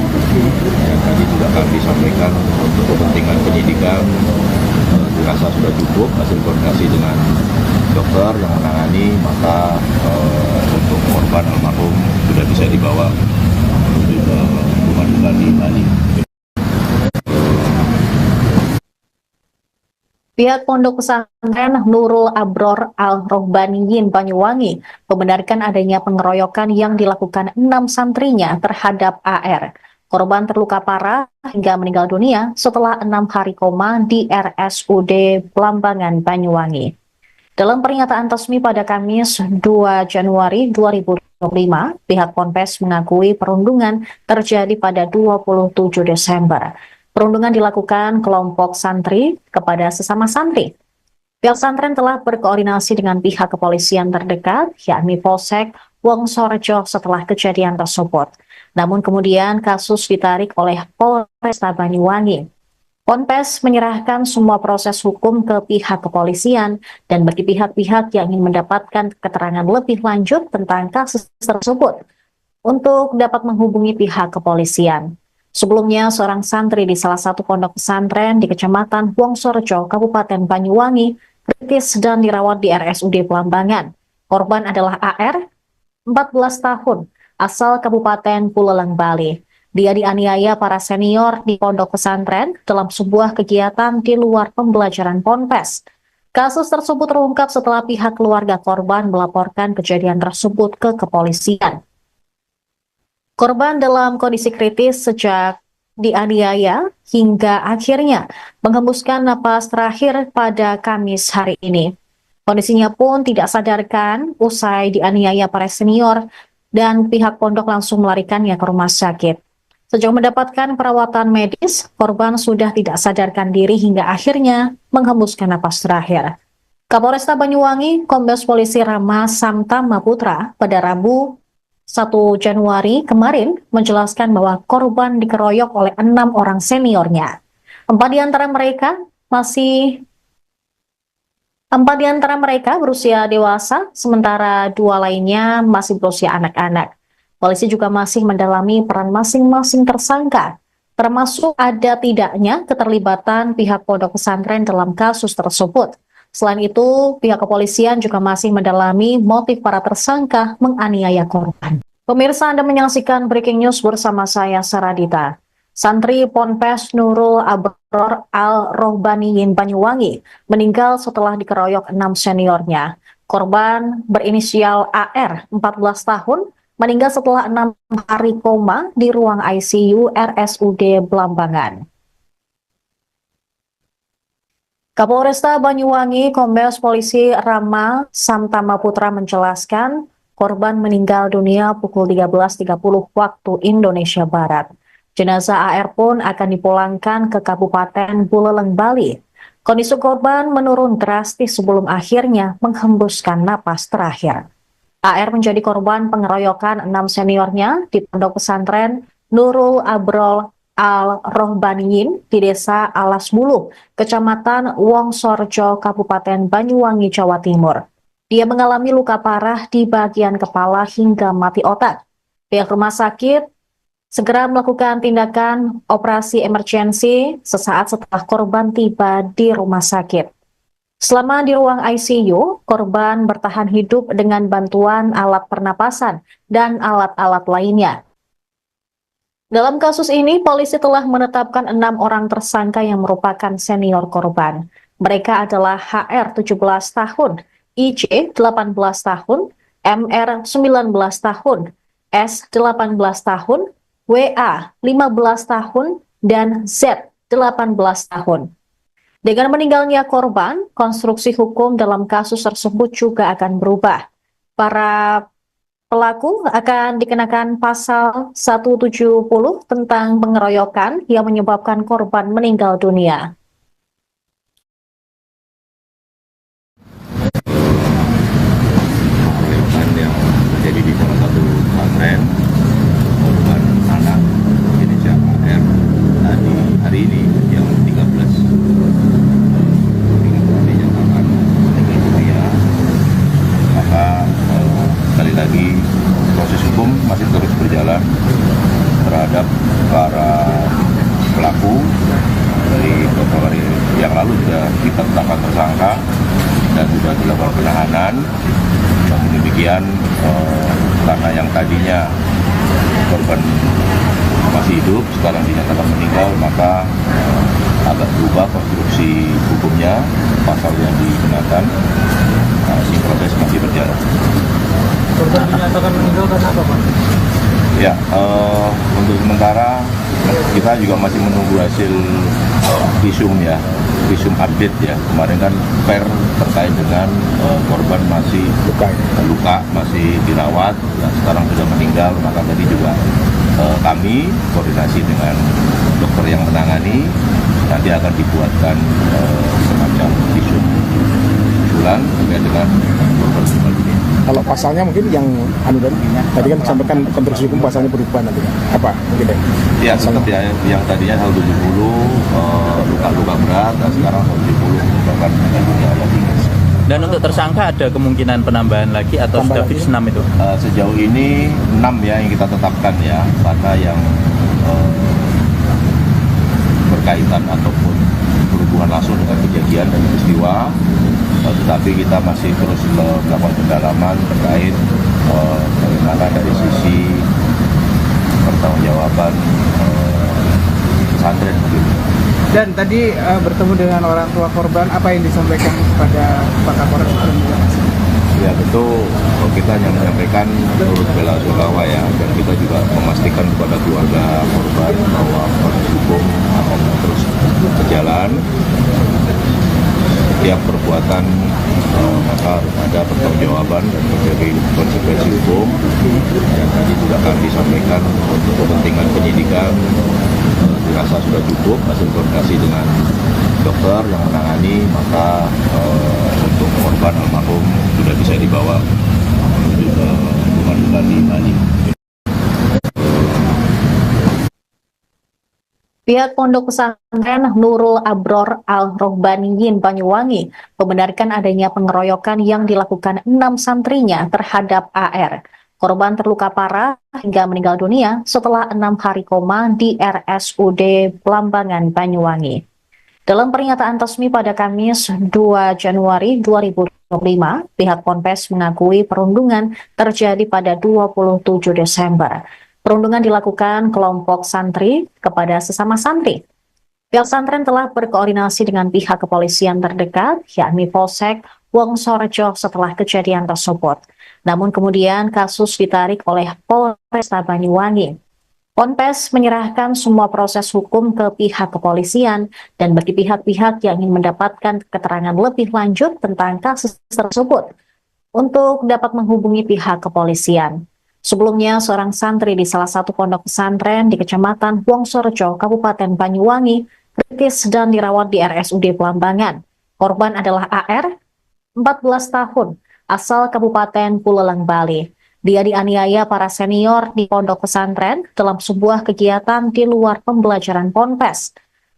Yang tadi juga kami sampaikan untuk kepentingan penyidikan dirasa sudah cukup hasil koordinasi dengan dokter yang menangani, maka untuk korban almarhum sudah bisa dibawa menuju ke rumah duka di Bali. Pihak Pondok Pesantren Nurul Abror Al-Rohbaniyin Banyuwangi membenarkan adanya pengeroyokan yang dilakukan 6 santrinya terhadap AR. Korban terluka parah hingga meninggal dunia setelah 6 hari koma di RSUD Blambangan, Banyuwangi. Dalam pernyataan resmi pada Kamis 2 Januari 2025, pihak Ponpes mengakui perundungan terjadi pada 27 Desember. Perundungan dilakukan kelompok santri kepada sesama santri. Pihak pesantren telah berkoordinasi dengan pihak kepolisian terdekat, yakni Polsek Wongsorejo setelah kejadian tersebut. Namun kemudian kasus ditarik oleh Polresta Banyuwangi. Ponpes menyerahkan semua proses hukum ke pihak kepolisian dan bagi pihak-pihak yang ingin mendapatkan keterangan lebih lanjut tentang kasus tersebut untuk dapat menghubungi pihak kepolisian. Sebelumnya, seorang santri di salah satu pondok pesantren di Kecamatan Wongsorejo, Kabupaten Banyuwangi, kritis dan dirawat di RSUD Blambangan. Korban adalah AR, 14 tahun, asal Kabupaten Buleleng, Bali. Dia dianiaya para senior di pondok pesantren dalam sebuah kegiatan di luar pembelajaran Ponpes. Kasus tersebut terungkap setelah pihak keluarga korban melaporkan kejadian tersebut ke kepolisian. Korban dalam kondisi kritis sejak dianiaya hingga akhirnya menghembuskan napas terakhir pada Kamis hari ini. Kondisinya pun tidak sadarkan usai dianiaya para senior dan pihak pondok langsung melarikannya ke rumah sakit. Sejak mendapatkan perawatan medis, korban sudah tidak sadarkan diri hingga akhirnya menghembuskan napas terakhir. Kapolresta Banyuwangi, Kombes Polisi Rama Samtama Putra pada Rabu 1 Januari kemarin menjelaskan bahwa korban dikeroyok oleh 6 orang seniornya. 4 di antara mereka berusia dewasa, sementara 2 lainnya masih berusia anak-anak. Polisi juga masih mendalami peran masing-masing tersangka, termasuk ada tidaknya keterlibatan pihak pondok pesantren dalam kasus tersebut. Selain itu, pihak kepolisian juga masih mendalami motif para tersangka menganiaya korban. Pemirsa, Anda menyaksikan Breaking News bersama saya, Saradita. Santri Ponpes Nurul Abror Al-Rohbaniyin Banyuwangi meninggal setelah dikeroyok 6 seniornya. Korban berinisial AR, 14 tahun, meninggal setelah 6 hari koma di ruang ICU RSUD Blambangan. Kapolresta Banyuwangi, Kombes Polisi Rama Samtama Putra menjelaskan korban meninggal dunia pukul 13.30 waktu Indonesia Barat. Jenazah AR pun akan dipulangkan ke Kabupaten Buleleng, Bali. Kondisi korban menurun drastis sebelum akhirnya menghembuskan napas terakhir. AR menjadi korban pengeroyokan 6 seniornya di pondok pesantren Nurul Abrol Al-Rohbaniyin di Desa Alas Bulu, Kecamatan Wongsorejo, Kabupaten Banyuwangi, Jawa Timur. Dia mengalami luka parah di bagian kepala hingga mati otak. Pihak rumah sakit segera melakukan tindakan operasi emergensi sesaat setelah korban tiba di rumah sakit. Selama di ruang ICU, korban bertahan hidup dengan bantuan alat pernapasan dan alat-alat lainnya. Dalam kasus ini, polisi telah menetapkan 6 orang tersangka yang merupakan senior korban. Mereka adalah HR 17 tahun, IJ 18 tahun, MR 19 tahun, S 18 tahun, WA 15 tahun, dan Z 18 tahun. Dengan meninggalnya korban, konstruksi hukum dalam kasus tersebut juga akan berubah. Para pelaku akan dikenakan pasal 170 tentang pengeroyokan yang menyebabkan korban meninggal dunia. Pengeroyokan yang terjadi di salah satu pesantren, korban anak inisial AR tadi hari ini yang 13 dinyatakan meninggal dunia. Maka sekali lagi proses hukum masih terus berjalan terhadap para pelaku. Dari beberapa hari yang lalu sudah kita tetapkan tersangka dan sudah dilakukan penahanan. Namun demikian kemudian karena yang tadinya korban masih hidup, sekarang dinyatakan meninggal, maka agak berubah konstruksi hukumnya, pasal yang digunakan. Ini proses masih berjalan. Korban dinyatakan meninggal karena apa, Pak? Ya, untuk sementara kita juga masih menunggu hasil visum ya, visum update ya. Kemarin kan per terkait dengan korban masih luka, masih dirawat, dan sekarang sudah meninggal. Maka tadi juga kami koordinasi dengan dokter yang menangani, nanti akan dibuatkan semacam visum usulan terkait dengan korban meninggal dunia. Kalau pasalnya mungkin yang tadi kan disampaikan konstruksi hukum pasalnya berubah nanti apa mungkin ya tetap ya, yang tadinya 170 luka-luka berat, dan sekarang 170 merupakan meninggal dunia alias ringan. Dan untuk tersangka ada kemungkinan penambahan lagi atau sudah fix 6 itu? Sejauh ini 6 ya yang kita tetapkan ya, karena yang berkaitan ataupun berhubungan langsung dengan kejadian dan peristiwa, tetapi kita masih terus melakukan pendalaman terkait bagaimana dari sisi pertanggungjawaban pesantren begitu. Dan tadi bertemu dengan orang tua korban, apa yang disampaikan kepada Pak Kapolres? Ya tentu kita hanya menyampaikan turut bela sungkawa ya, dan kita juga memastikan kepada keluarga korban bahwa proses hukum akan terus berjalan. Setiap perbuatan maka harus ada pertanggungjawaban dan menjadi konsekuensi hukum. Dan tadi juga kami disampaikan untuk kepentingan penyidikan dirasa sudah cukup hasil koordinasi dengan dokter yang menangani, maka untuk korban almarhum sudah bisa dibawa menuju ke rumah duka di Bali. Pihak Pondok Pesantren Nurul Abror Al-Rohbaniyin Banyuwangi membenarkan adanya pengeroyokan yang dilakukan 6 santrinya terhadap AR. Korban terluka parah hingga meninggal dunia setelah 6 hari koma di RSUD Blambangan, Banyuwangi. Dalam pernyataan resmi pada Kamis 2 Januari 2025, pihak Ponpes mengakui perundungan terjadi pada 27 Desember. Perundungan dilakukan kelompok santri kepada sesama santri. Pihak pesantren telah berkoordinasi dengan pihak kepolisian terdekat, yakni Polsek Wongsorejo setelah kejadian tersebut. Namun kemudian kasus ditarik oleh Polresta Banyuwangi. Ponpes menyerahkan semua proses hukum ke pihak kepolisian dan bagi pihak-pihak yang ingin mendapatkan keterangan lebih lanjut tentang kasus tersebut untuk dapat menghubungi pihak kepolisian. Sebelumnya, seorang santri di salah satu pondok pesantren di Kecamatan Wongsorejo, Kabupaten Banyuwangi, kritis dan dirawat di RSUD Blambangan. Korban adalah AR, 14 tahun, asal Kabupaten Buleleng, Bali. Dia dianiaya para senior di pondok pesantren dalam sebuah kegiatan di luar pembelajaran Ponpes.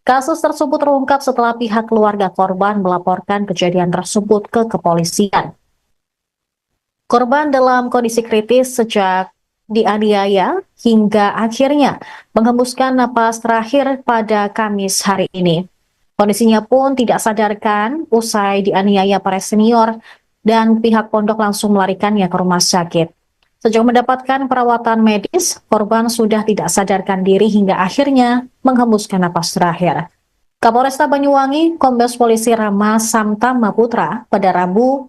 Kasus tersebut terungkap setelah pihak keluarga korban melaporkan kejadian tersebut ke kepolisian. Korban dalam kondisi kritis sejak dianiaya hingga akhirnya menghembuskan napas terakhir pada Kamis hari ini. Kondisinya pun tidak sadarkan usai dianiaya para senior dan pihak pondok langsung melarikannya ke rumah sakit. Sejak mendapatkan perawatan medis, korban sudah tidak sadarkan diri hingga akhirnya menghembuskan napas terakhir. Kapolresta Banyuwangi, Kombes Polisi Rama Samtama Putra pada Rabu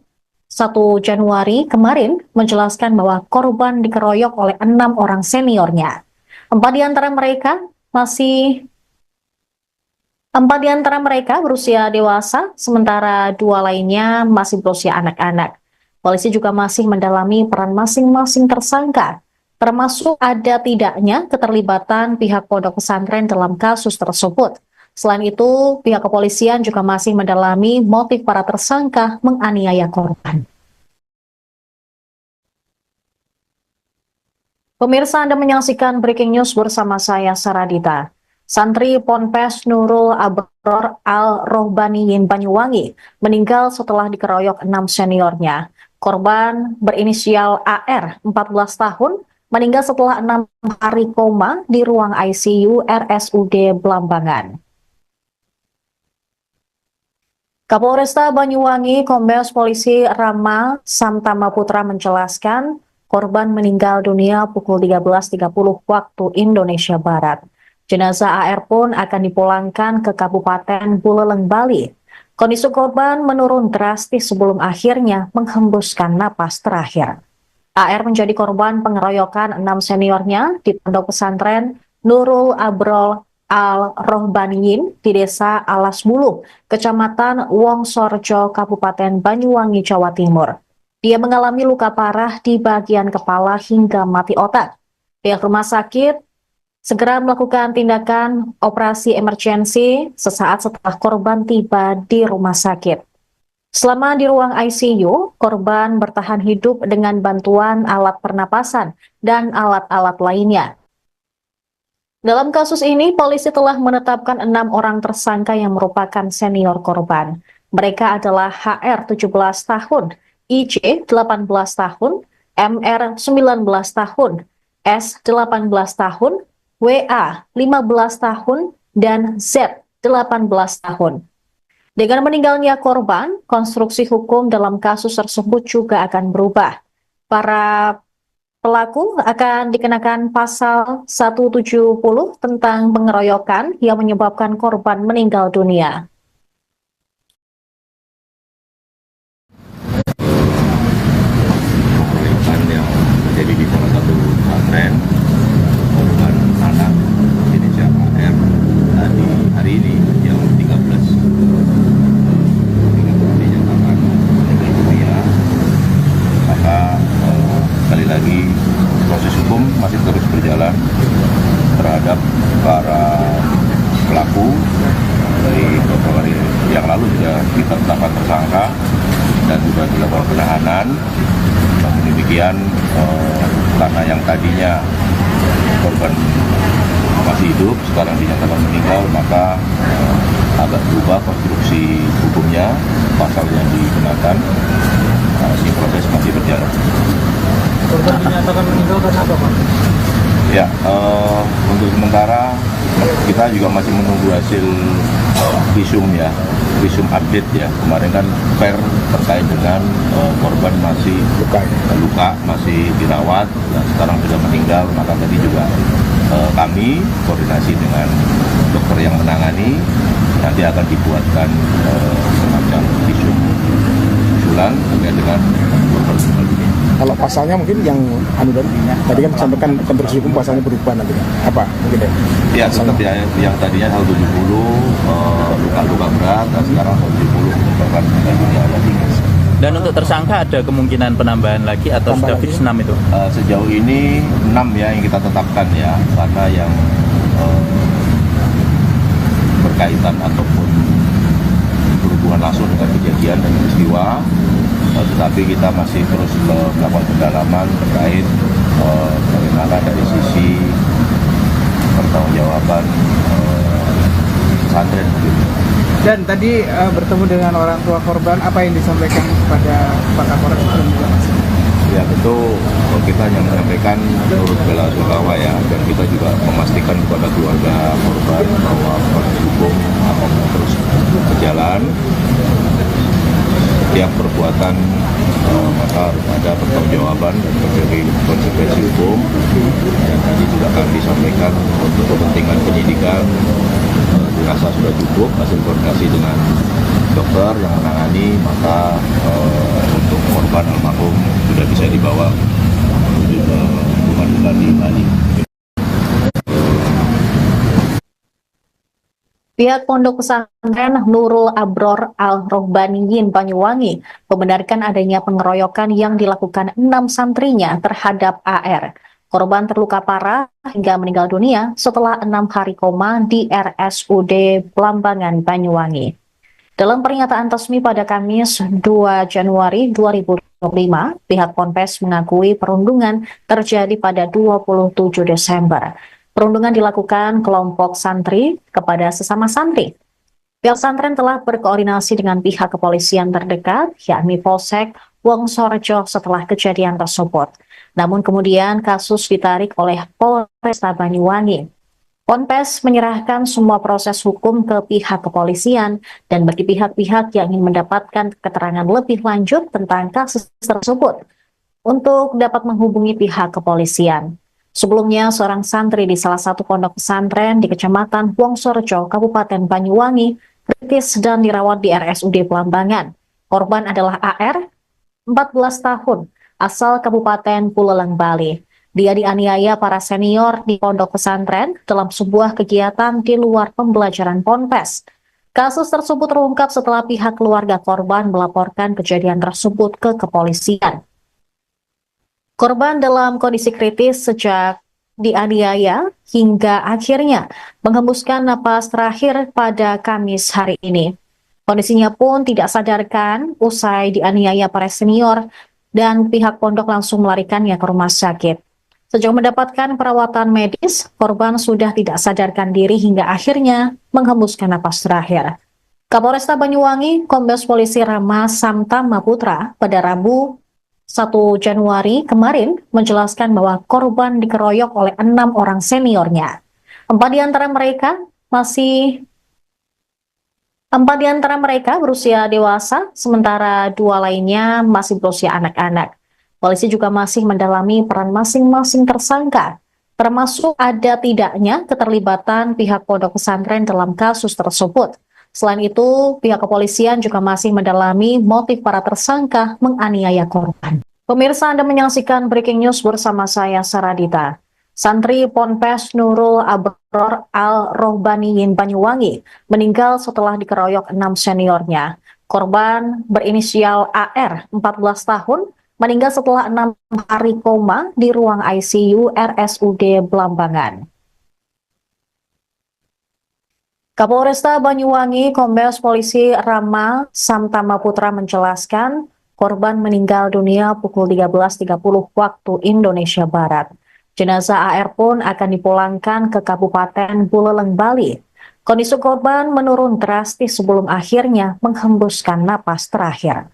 1 Januari kemarin menjelaskan bahwa korban dikeroyok oleh 6 orang seniornya. 4 di antara mereka berusia dewasa, sementara 2 lainnya masih berusia anak-anak. Polisi juga masih mendalami peran masing-masing tersangka, termasuk ada tidaknya keterlibatan pihak pondok pesantren dalam kasus tersebut. Selain itu, pihak kepolisian juga masih mendalami motif para tersangka menganiaya korban. Pemirsa, Anda menyaksikan Breaking News bersama saya, Saradita. Santri Ponpes Nurul Abror Al-Rohbaniyin Banyuwangi meninggal setelah dikeroyok 6 seniornya. Korban berinisial AR, 14 tahun, meninggal setelah 6 hari koma di ruang ICU RSUD Blambangan. Kapolresta Banyuwangi Kombes Polisi Rama Samtama Putra menjelaskan korban meninggal dunia pukul 13.30 waktu Indonesia Barat. Jenazah AR pun akan dipulangkan ke Kabupaten Buleleng, Bali. Kondisi korban menurun drastis sebelum akhirnya menghembuskan napas terakhir. AR menjadi korban pengeroyokan 6 seniornya di pondok pesantren Nurul Abrol Al-Rohbaniyin di Desa Alas Bulu, Kecamatan Wongsorjo, Kabupaten Banyuwangi, Jawa Timur. Dia mengalami luka parah di bagian kepala hingga mati otak. Pihak rumah sakit segera melakukan tindakan operasi emergensi sesaat setelah korban tiba di rumah sakit. Selama di ruang ICU, korban bertahan hidup dengan bantuan alat pernapasan dan alat-alat lainnya. Dalam kasus ini, polisi telah menetapkan 6 orang tersangka yang merupakan senior korban. Mereka adalah HR 17 tahun, IJ 18 tahun, MR 19 tahun, S 18 tahun, WA 15 tahun, dan Z 18 tahun. Dengan meninggalnya korban, konstruksi hukum dalam kasus tersebut juga akan berubah. Para pelaku akan dikenakan pasal 170 tentang pengeroyokan yang menyebabkan korban meninggal dunia. Pengeroyokan yang terjadi di salah satu pesantren, korban anak inisial AR di hari ini jam 13 dinyatakan meninggal dunia. Maka sekali lagi proses hukum masih terus berjalan terhadap para pelaku. Dari beberapa hari yang lalu juga kita tetapkan tersangka dan sudah dilakukan penahanan. Namun demikian karena yang tadinya korban masih hidup sekarang dinyatakan meninggal, maka agak berubah konstruksi hukumnya, pasal yang digunakan. Ini proses masih berjalan. Korban dinyatakan meninggal karena apa, Pak? Ya, untuk sementara kita juga masih menunggu hasil visum ya, visum update ya. Kemarin kan per terkait dengan korban masih luka, masih dirawat, dan sekarang sudah meninggal. Maka tadi juga kami koordinasi dengan dokter yang menangani, nanti akan dibuatkan semacam visum usulan terkait dengan korban meninggal dunia. Kalau pasalnya mungkin yang tadi kan disampaikan konstruksi hukum pasalnya berubah nanti apa mungkin ya? Ya tetap ya, yang tadinya 170 luka-luka berat, dan sekarang 170 menyebabkan meninggal dunia ada 3. Dan untuk tersangka ada kemungkinan penambahan lagi atau sudah fix 6 itu? Sejauh ini 6 ya yang kita tetapkan ya, karena yang berkaitan ataupun berhubungan langsung dengan kejadian dan peristiwa. Tetapi kita masih terus melakukan pendalaman terkait bagaimana dari sisi pertanggungjawaban pesantren. Dan tadi bertemu dengan orang tua korban, apa yang disampaikan kepada Pak Kapolres dan juga Mas? Ya tentu kita hanya menyampaikan turut bela sungkawa ya, dan kita juga memastikan kepada keluarga korban bahwa proses hukum akan terus berjalan. Setiap perbuatan maka harus ada pertanggungjawaban dan terjadi konsekuensi hukum. Dan tadi juga kami sampaikan untuk kepentingan penyidikan dirasa sudah cukup hasil koordinasi dengan dokter yang menangani, maka untuk korban almarhum sudah bisa dibawa menuju ke rumah duka di Bali. Pihak Pondok Pesantren Nurul Abror Al-Rohbaniyin Banyuwangi membenarkan adanya pengeroyokan yang dilakukan 6 santrinya terhadap AR. Korban terluka parah hingga meninggal dunia setelah 6 hari koma di RSUD Blambangan, Banyuwangi. Dalam pernyataan resmi pada Kamis 2 Januari 2025, pihak Ponpes mengakui perundungan terjadi pada 27 Desember. Perundungan dilakukan kelompok santri kepada sesama santri. Pihak pesantren telah berkoordinasi dengan pihak kepolisian terdekat, yakni Polsek Wongsorjo setelah kejadian tersebut. Namun kemudian kasus ditarik oleh Polresta Banyuwangi. Ponpes menyerahkan semua proses hukum ke pihak kepolisian dan bagi pihak-pihak yang ingin mendapatkan keterangan lebih lanjut tentang kasus tersebut untuk dapat menghubungi pihak kepolisian. Sebelumnya, seorang santri di salah satu pondok pesantren di Kecamatan Wongsorejo, Kabupaten Banyuwangi, kritis dan dirawat di RSUD Belambangan. Korban adalah AR, 14 tahun, asal Kabupaten Buleleng, Bali. Dia dianiaya para senior di pondok pesantren dalam sebuah kegiatan di luar pembelajaran Ponpes. Kasus tersebut terungkap setelah pihak keluarga korban melaporkan kejadian tersebut ke kepolisian. Korban dalam kondisi kritis sejak dianiaya hingga akhirnya menghembuskan napas terakhir pada Kamis hari ini. Kondisinya pun tidak sadarkan usai dianiaya para senior dan pihak pondok langsung melarikannya ke rumah sakit. Sejak mendapatkan perawatan medis, korban sudah tidak sadarkan diri hingga akhirnya menghembuskan napas terakhir. Kapolresta Banyuwangi, Kombes Polisi Rama Samtama Putra pada Rabu 1 Januari kemarin menjelaskan bahwa korban dikeroyok oleh 6 orang seniornya. 4 di antara mereka berusia dewasa, sementara 2 lainnya masih berusia anak-anak. Polisi juga masih mendalami peran masing-masing tersangka, termasuk ada tidaknya keterlibatan pihak pondok pesantren dalam kasus tersebut. Selain itu, pihak kepolisian juga masih mendalami motif para tersangka menganiaya korban. Pemirsa, Anda menyaksikan Breaking News bersama saya, Saradita. Santri Ponpes Nurul Abror Al-Rohbaniyin Banyuwangi meninggal setelah dikeroyok 6 seniornya. Korban berinisial AR, 14 tahun, meninggal setelah 6 hari koma di ruang ICU RSUD Belambangan. Kapolresta Banyuwangi, Kombes Polisi Rama Samtama Putra menjelaskan korban meninggal dunia pukul 13.30 waktu Indonesia Barat. Jenazah AR pun akan dipulangkan ke Kabupaten Buleleng, Bali. Kondisi korban menurun drastis sebelum akhirnya menghembuskan napas terakhir.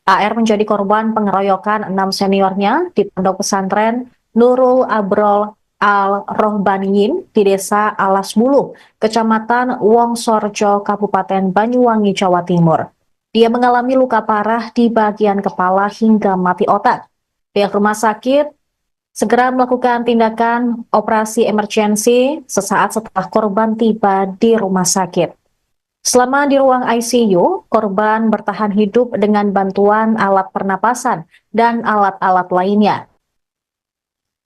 AR menjadi korban pengeroyokan 6 seniornya di pondok pesantren Nurul Abrol Al-Rohbaniyin di Desa Alas Bulu, Kecamatan Wongsorejo, Kabupaten Banyuwangi, Jawa Timur. Dia mengalami luka parah di bagian kepala hingga mati otak. Pihak rumah sakit segera melakukan tindakan operasi emergensi sesaat setelah korban tiba di rumah sakit. Selama di ruang ICU, korban bertahan hidup dengan bantuan alat pernapasan dan alat-alat lainnya.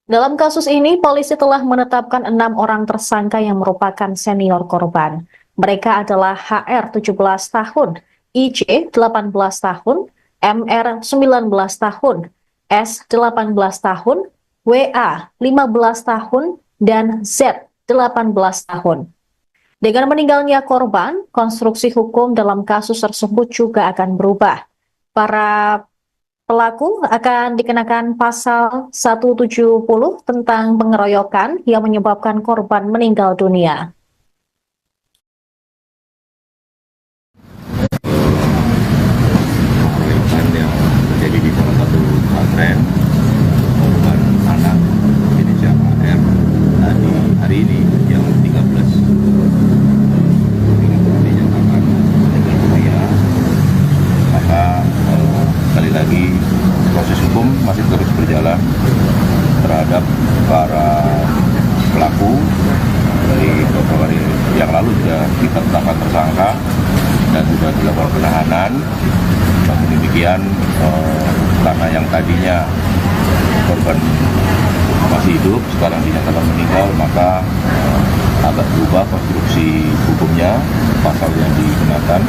Dalam kasus ini, polisi telah menetapkan 6 orang tersangka yang merupakan senior korban. Mereka adalah HR 17 tahun, IC 18 tahun, MR 19 tahun, S 18 tahun, WA 15 tahun, dan Z 18 tahun. Dengan meninggalnya korban, konstruksi hukum dalam kasus tersebut juga akan berubah. Para pelaku akan dikenakan pasal 170 tentang pengeroyokan yang menyebabkan korban meninggal dunia. Pengeroyokan yang terjadi di salah satu pesantren, korban anak inisial AR hari ini yang 13 dinyatakan meninggal dunia. Maka sekali lagi proses hukum masih terus berjalan terhadap para pelaku. Dari beberapa hari yang lalu sudah kita tetapkan tersangka dan sudah dilakukan penahanan. Namun demikian karena yang tadinya korban masih hidup sekarang dinyatakan meninggal, maka agak berubah konstruksi hukumnya, pasal yang digunakan.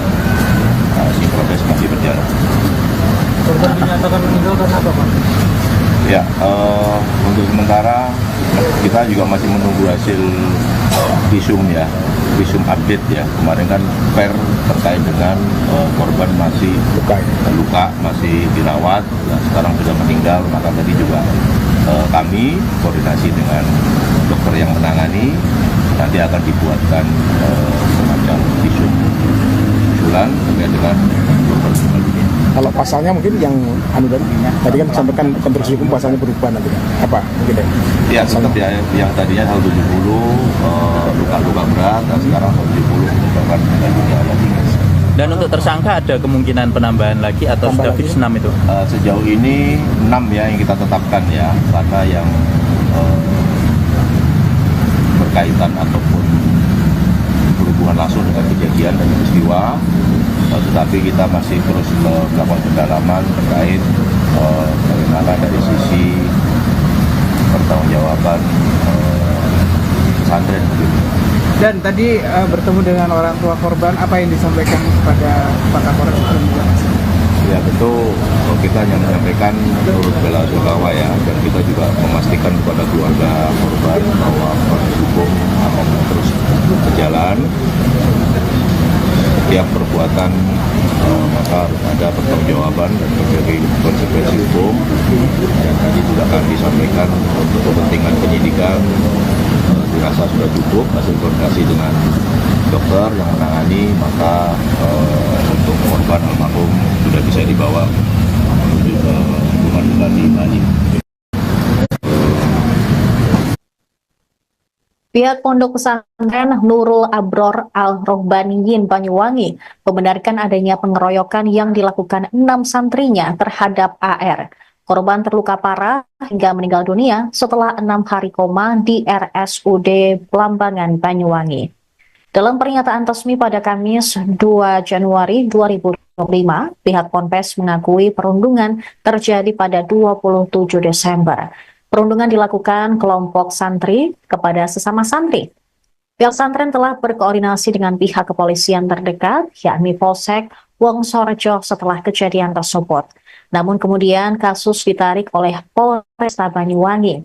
Ini proses masih berjalan. Korban dinyatakan meninggal karena apa, Pak? Ya, untuk sementara kita juga masih menunggu hasil visum ya, visum update ya. Kemarin kan per terkait dengan korban masih luka, masih dirawat, dan sekarang sudah meninggal. Maka tadi juga kami koordinasi dengan dokter yang menangani, nanti akan dibuatkan semacam visum kesimpulan terkait dengan korban meninggal dunia. Kalau pasalnya mungkin yang tadi kan disampaikan konstruksi hukum pasalnya berubah nanti apa mungkin ya? Ya, tetap ya, yang tadinya 170 luka-luka berat, dan sekarang 170 menyebabkan meninggal dunia lagi. Dan untuk tersangka ada kemungkinan penambahan lagi atau sudah fix 6 itu? Sejauh ini 6 ya yang kita tetapkan ya, karena yang berkaitan ataupun berhubungan langsung dengan kejadian dan peristiwa, tetapi kita masih terus melakukan pendalaman terkait bagaimana dari sisi pertanggungjawaban pesantren. Dan tadi bertemu dengan orang tua korban, apa yang disampaikan kepada Pak Kapolres juga? Ya tentu kita hanya menyampaikan turut bela sungkawa ya, dan kita juga memastikan kepada keluarga korban bahwa proses hukum akan terus berjalan. Setiap perbuatan maka harus ada pertanggungjawaban dan berbagai konsekuensi hukum. Dan tadi juga kami sampaikan untuk kepentingan penyidikan dirasa sudah cukup hasil koordinasi dengan dokter yang menangani, maka untuk korban almarhum sudah bisa dibawa menuju ke rumah duka di Bali. Pihak Pondok Pesantren Nurul Abror Al-Rohbaniyin Banyuwangi membenarkan adanya pengeroyokan yang dilakukan 6 santrinya terhadap AR. Korban terluka parah hingga meninggal dunia setelah 6 hari koma di RSUD Blambangan, Banyuwangi. Dalam pernyataan resmi pada Kamis 2 Januari 2025, pihak Ponpes mengakui perundungan terjadi pada 27 Desember. Perundungan dilakukan kelompok santri kepada sesama santri. Pihak pesantren telah berkoordinasi dengan pihak kepolisian terdekat, yakni Polsek Wongsorejo setelah kejadian tersebut. Namun kemudian kasus ditarik oleh Polresta Banyuwangi.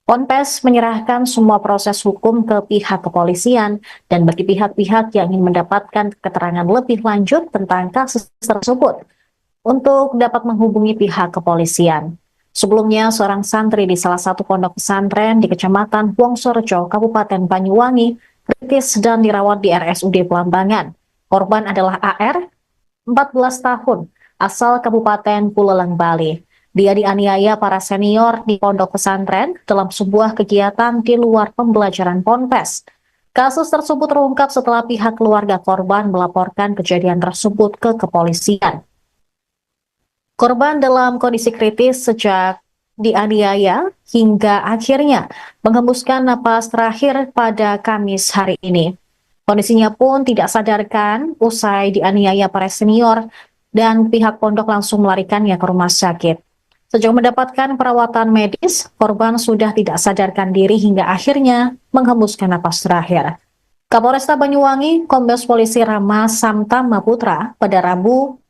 Ponpes menyerahkan semua proses hukum ke pihak kepolisian dan bagi pihak-pihak yang ingin mendapatkan keterangan lebih lanjut tentang kasus tersebut untuk dapat menghubungi pihak kepolisian. Sebelumnya, seorang santri di salah satu pondok pesantren di Kecamatan Wongsorejo, Kabupaten Banyuwangi, kritis dan dirawat di RSUD Blambangan. Korban adalah AR, 14 tahun, asal Kabupaten Buleleng, Bali. Dia dianiaya para senior di pondok pesantren dalam sebuah kegiatan di luar pembelajaran Ponpes. Kasus tersebut terungkap setelah pihak keluarga korban melaporkan kejadian tersebut ke kepolisian. Korban dalam kondisi kritis sejak dianiaya hingga akhirnya menghembuskan napas terakhir pada Kamis hari ini. Kondisinya pun tidak sadarkan usai dianiaya para senior dan pihak pondok langsung melarikannya ke rumah sakit. Sejak mendapatkan perawatan medis, korban sudah tidak sadarkan diri hingga akhirnya menghembuskan napas terakhir. Kapolresta Banyuwangi, Kombes Polisi Rama Samtama Putra pada Rabu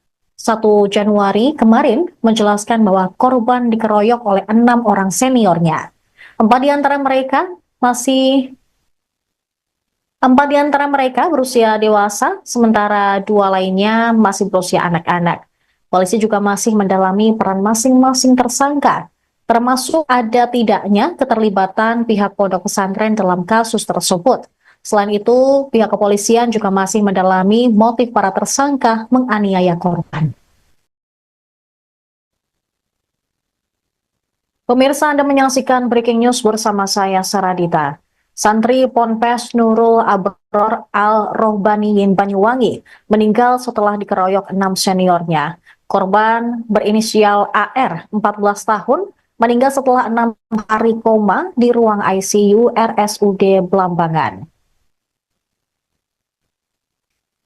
1 Januari kemarin menjelaskan bahwa korban dikeroyok oleh 6 orang seniornya. 4 di antara mereka berusia dewasa, sementara 2 lainnya masih berusia anak-anak. Polisi juga masih mendalami peran masing-masing tersangka, termasuk ada tidaknya keterlibatan pihak pondok pesantren dalam kasus tersebut. Selain itu, pihak kepolisian juga masih mendalami motif para tersangka menganiaya korban. Pemirsa, Anda menyaksikan Breaking News bersama saya, Saradita. Santri Ponpes Nurul Abror Al-Rohbaniyin Banyuwangi meninggal setelah dikeroyok 6 seniornya. Korban berinisial AR, 14 tahun, meninggal setelah 6 hari koma di ruang ICU RSUD Blambangan.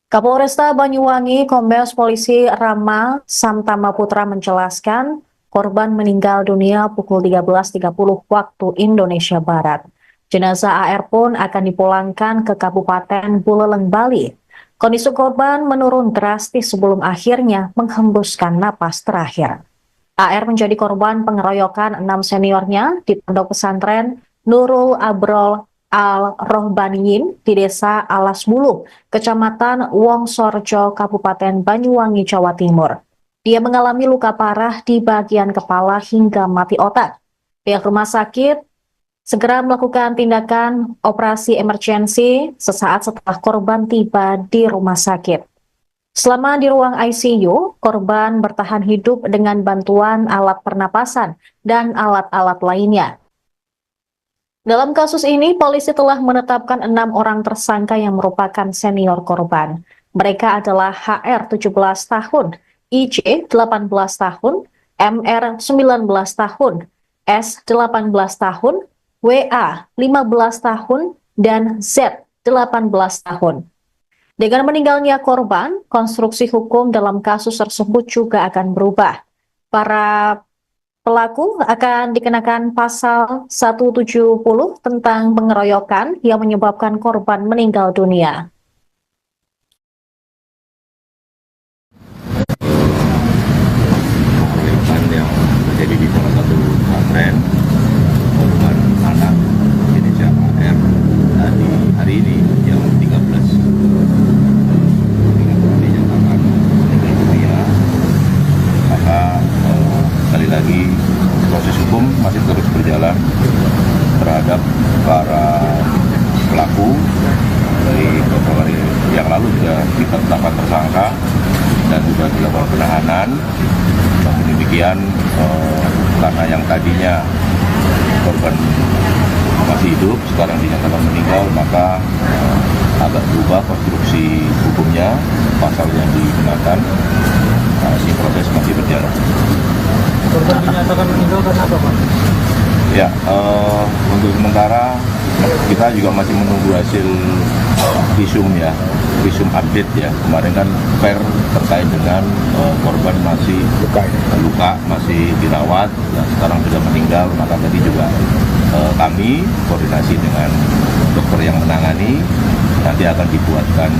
Kapolresta Banyuwangi, Kombes Polisi Rama Samtama Putra menjelaskan korban meninggal dunia pukul 13.30 waktu Indonesia Barat. Jenazah AR pun akan dipulangkan ke Kabupaten Buleleng, Bali. Kondisi korban menurun drastis sebelum akhirnya menghembuskan napas terakhir. AR menjadi korban pengeroyokan 6 seniornya di pondok pesantren Nurul Abrol Al-Rohbaniyin di Desa Alas Bulu, Kecamatan Wongsorejo, Kabupaten Banyuwangi, Jawa Timur. Dia mengalami luka parah di bagian kepala hingga mati otak. Pihak rumah sakit segera melakukan tindakan operasi emergensi sesaat setelah korban tiba di rumah sakit. Selama di ruang ICU, korban bertahan hidup dengan bantuan alat pernapasan dan alat-alat lainnya. Dalam kasus ini, polisi telah menetapkan 6 orang tersangka yang merupakan senior korban. Mereka adalah HR 17 tahun, IC 18 tahun, MR 19 tahun, S 18 tahun, WA 15 tahun, dan Z 18 tahun. Dengan meninggalnya korban, konstruksi hukum dalam kasus tersebut juga akan berubah. Para pelaku akan dikenakan pasal 170 tentang pengeroyokan yang menyebabkan korban meninggal dunia. Pengeroyokan yang terjadi di salah satu pesantren korban anak inisial AR tadi hari ini yang 13 dinyatakan meninggal dunia. Maka sekali lagi proses hukum masih terus berjalan terhadap para pelaku. Dari beberapa hari yang lalu juga kita tetapkan tersangka dan sudah dilakukan penahanan. Namun demikian karena yang tadinya korban masih hidup sekarang dinyatakan meninggal, maka agak berubah konstruksi hukumnya, pasal yang digunakan. Ini proses masih berjalan. Korban dinyatakan meninggal karena apa, Pak? Ya, untuk sementara kita juga masih menunggu hasil visum ya, visum update ya. Kemarin kan per terkait dengan korban masih luka, masih dirawat, dan sekarang sudah meninggal. Maka tadi juga kami koordinasi dengan dokter yang menangani, nanti akan dibuatkan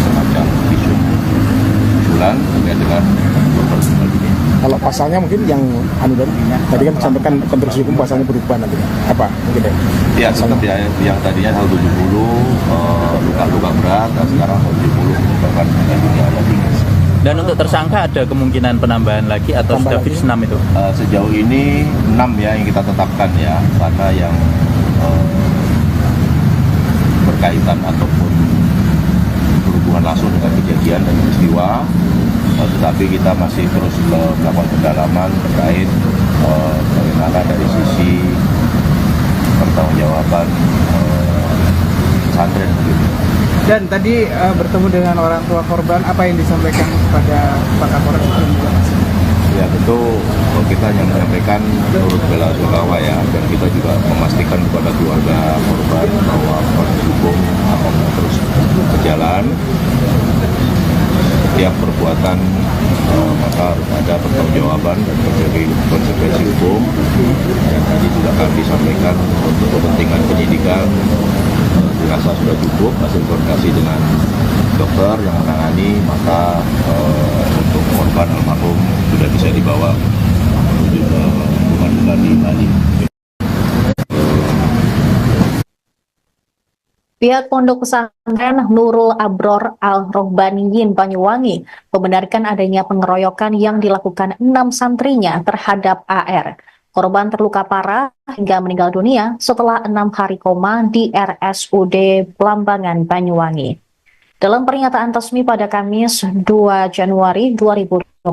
semacam visum usulan terkait dengan korban meninggal dunia. Kalau pasalnya mungkin yang tadi kan disampaikan konstruksi hukum pasalnya berubah nanti. Apa mungkin Ya, seperti yang tadinya 170 luka-luka berat, dan sekarang 170 korban meninggal dunia ada 3. Dan untuk tersangka ada kemungkinan penambahan lagi atau sudah fix 6 itu? Sejauh ini 6 ya yang kita tetapkan ya, karena yang berkaitan ataupun berhubungan langsung dengan kejadian dan peristiwa, tetapi kita masih terus melakukan pendalaman terkait bagaimana dari sisi pertanggungjawaban pesantren. Dan tadi bertemu dengan orang tua korban, apa yang disampaikan kepada Pak Kapolres? Ya tentu kita hanya menyampaikan turut bela sungkawa ya, dan kita juga memastikan kepada keluarga korban bahwa proses hukum akan terus berjalan. Setiap perbuatan maka harus ada pertanggungjawaban dan terjadi konsekuensi hukum. Dan tadi juga kami sampaikan untuk kepentingan penyidikan dirasa sudah cukup hasil koordinasi dengan dokter yang menangani, maka untuk korban almarhum sudah bisa dibawa menuju ke pengadilan di Bali. Pihak Pondok Pesantren Nurul Abror Al-Rohbaniyin Banyuwangi membenarkan adanya pengeroyokan yang dilakukan 6 santrinya terhadap AR. Korban terluka parah hingga meninggal dunia setelah 6 hari koma di RSUD Blambangan, Banyuwangi. Dalam pernyataan resmi pada Kamis 2 Januari 2025,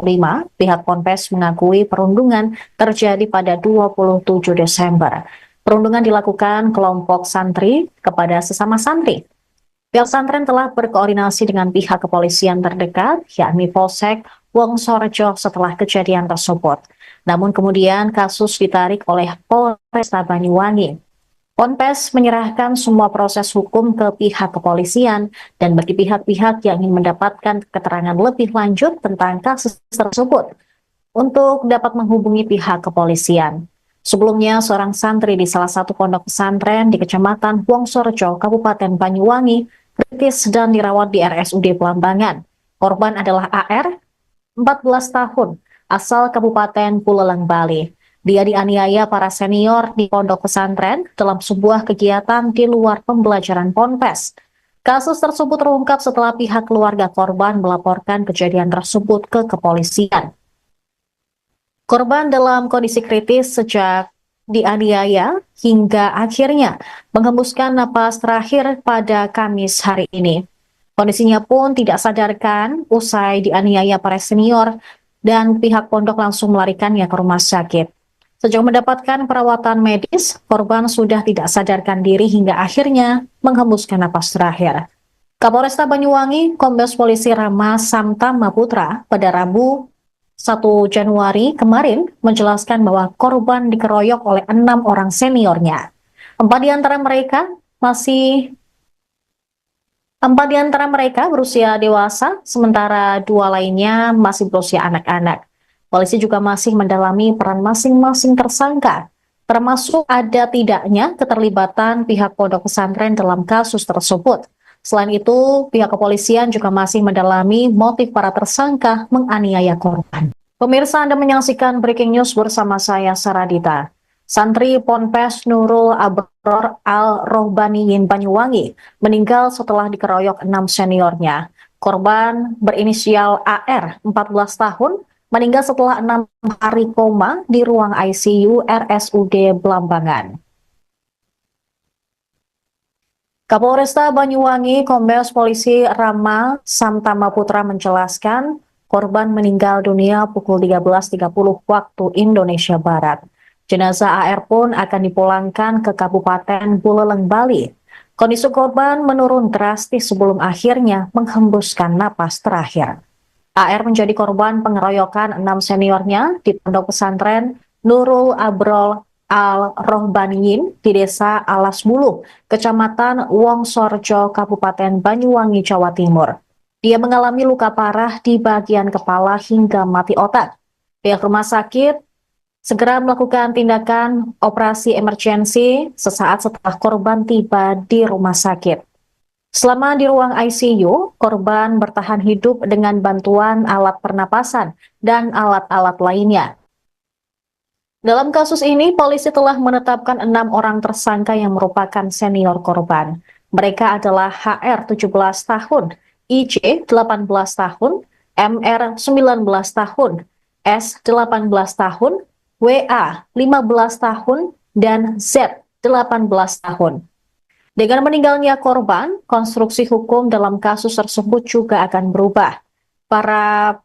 pihak Ponpes mengakui perundungan terjadi pada 27 Desember. Perundungan dilakukan kelompok santri kepada sesama santri. Pihak pesantren telah berkoordinasi dengan pihak kepolisian terdekat, yakni Polsek Wongsorejo setelah kejadian tersebut. Namun kemudian kasus ditarik oleh Polresta Banyuwangi. Ponpes menyerahkan semua proses hukum ke pihak kepolisian dan bagi pihak-pihak yang ingin mendapatkan keterangan lebih lanjut tentang kasus tersebut untuk dapat menghubungi pihak kepolisian. Sebelumnya, seorang santri di salah satu pondok pesantren di Kecamatan Wongsorejo, Kabupaten Banyuwangi, kritis dan dirawat di RSUD Blambangan. Korban adalah AR, 14 tahun, asal Kabupaten Buleleng, Bali. Dia dianiaya para senior di pondok pesantren dalam sebuah kegiatan di luar pembelajaran Ponpes. Kasus tersebut terungkap setelah pihak keluarga korban melaporkan kejadian tersebut ke kepolisian. Korban dalam kondisi kritis sejak dianiaya hingga akhirnya menghembuskan napas terakhir pada Kamis hari ini. Kondisinya pun tidak sadarkan usai dianiaya para senior dan pihak pondok langsung melarikannya ke rumah sakit. Sejauh mendapatkan perawatan medis, korban sudah tidak sadarkan diri hingga akhirnya menghembuskan napas terakhir. Kapolresta Banyuwangi, Kombes Polisi Rama Samtama Putra pada Rabu 1 Januari kemarin menjelaskan bahwa korban dikeroyok oleh 6 orang seniornya. 4 di antara mereka berusia dewasa, sementara 2 lainnya masih berusia anak-anak. Polisi juga masih mendalami peran masing-masing tersangka, termasuk ada tidaknya keterlibatan pihak pondok pesantren dalam kasus tersebut. Selain itu, pihak kepolisian juga masih mendalami motif para tersangka menganiaya korban. Pemirsa, Anda menyaksikan Breaking News bersama saya, Saradita. Santri Ponpes Nurul Abror Al-Rohbaniyin Banyuwangi meninggal setelah dikeroyok 6 seniornya. Korban berinisial AR, 14 tahun, meninggal setelah 6 hari koma di ruang ICU RSUD Blambangan. Kapolresta Banyuwangi, Kombes Polisi Rama Samtama Putra menjelaskan korban meninggal dunia pukul 13.30 waktu Indonesia Barat. Jenazah AR pun akan dipulangkan ke Kabupaten Buleleng, Bali. Kondisi korban menurun drastis sebelum akhirnya menghembuskan napas terakhir. AR menjadi korban pengeroyokan 6 seniornya di pondok pesantren Nurul Abrol Al-Rohbaniyin di Desa Alas Bulu, Kecamatan Wongsorjo, Kabupaten Banyuwangi, Jawa Timur. Dia mengalami luka parah di bagian kepala hingga mati otak. Pihak rumah sakit segera melakukan tindakan operasi emergensi sesaat setelah korban tiba di rumah sakit. Selama di ruang ICU, korban bertahan hidup dengan bantuan alat pernapasan dan alat-alat lainnya. Dalam kasus ini, polisi telah menetapkan 6 orang tersangka yang merupakan senior korban. Mereka adalah HR 17 tahun, IJ 18 tahun, MR 19 tahun, S 18 tahun, WA 15 tahun, dan Z 18 tahun. Dengan meninggalnya korban, konstruksi hukum dalam kasus tersebut juga akan berubah. Para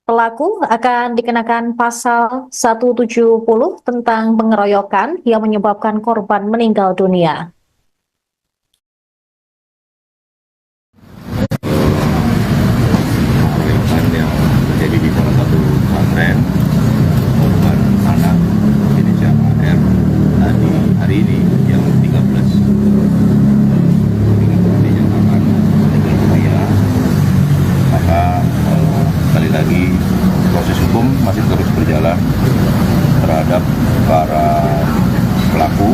pelaku akan dikenakan pasal 170 tentang pengeroyokan yang menyebabkan korban meninggal dunia. Yang terjadi di salah satu pesantren, korban anak inisial AR tadi hari ini yang 13 dinyatakan meninggal dunia. Maka sekali lagi proses hukum masih terus berjalan terhadap para pelaku.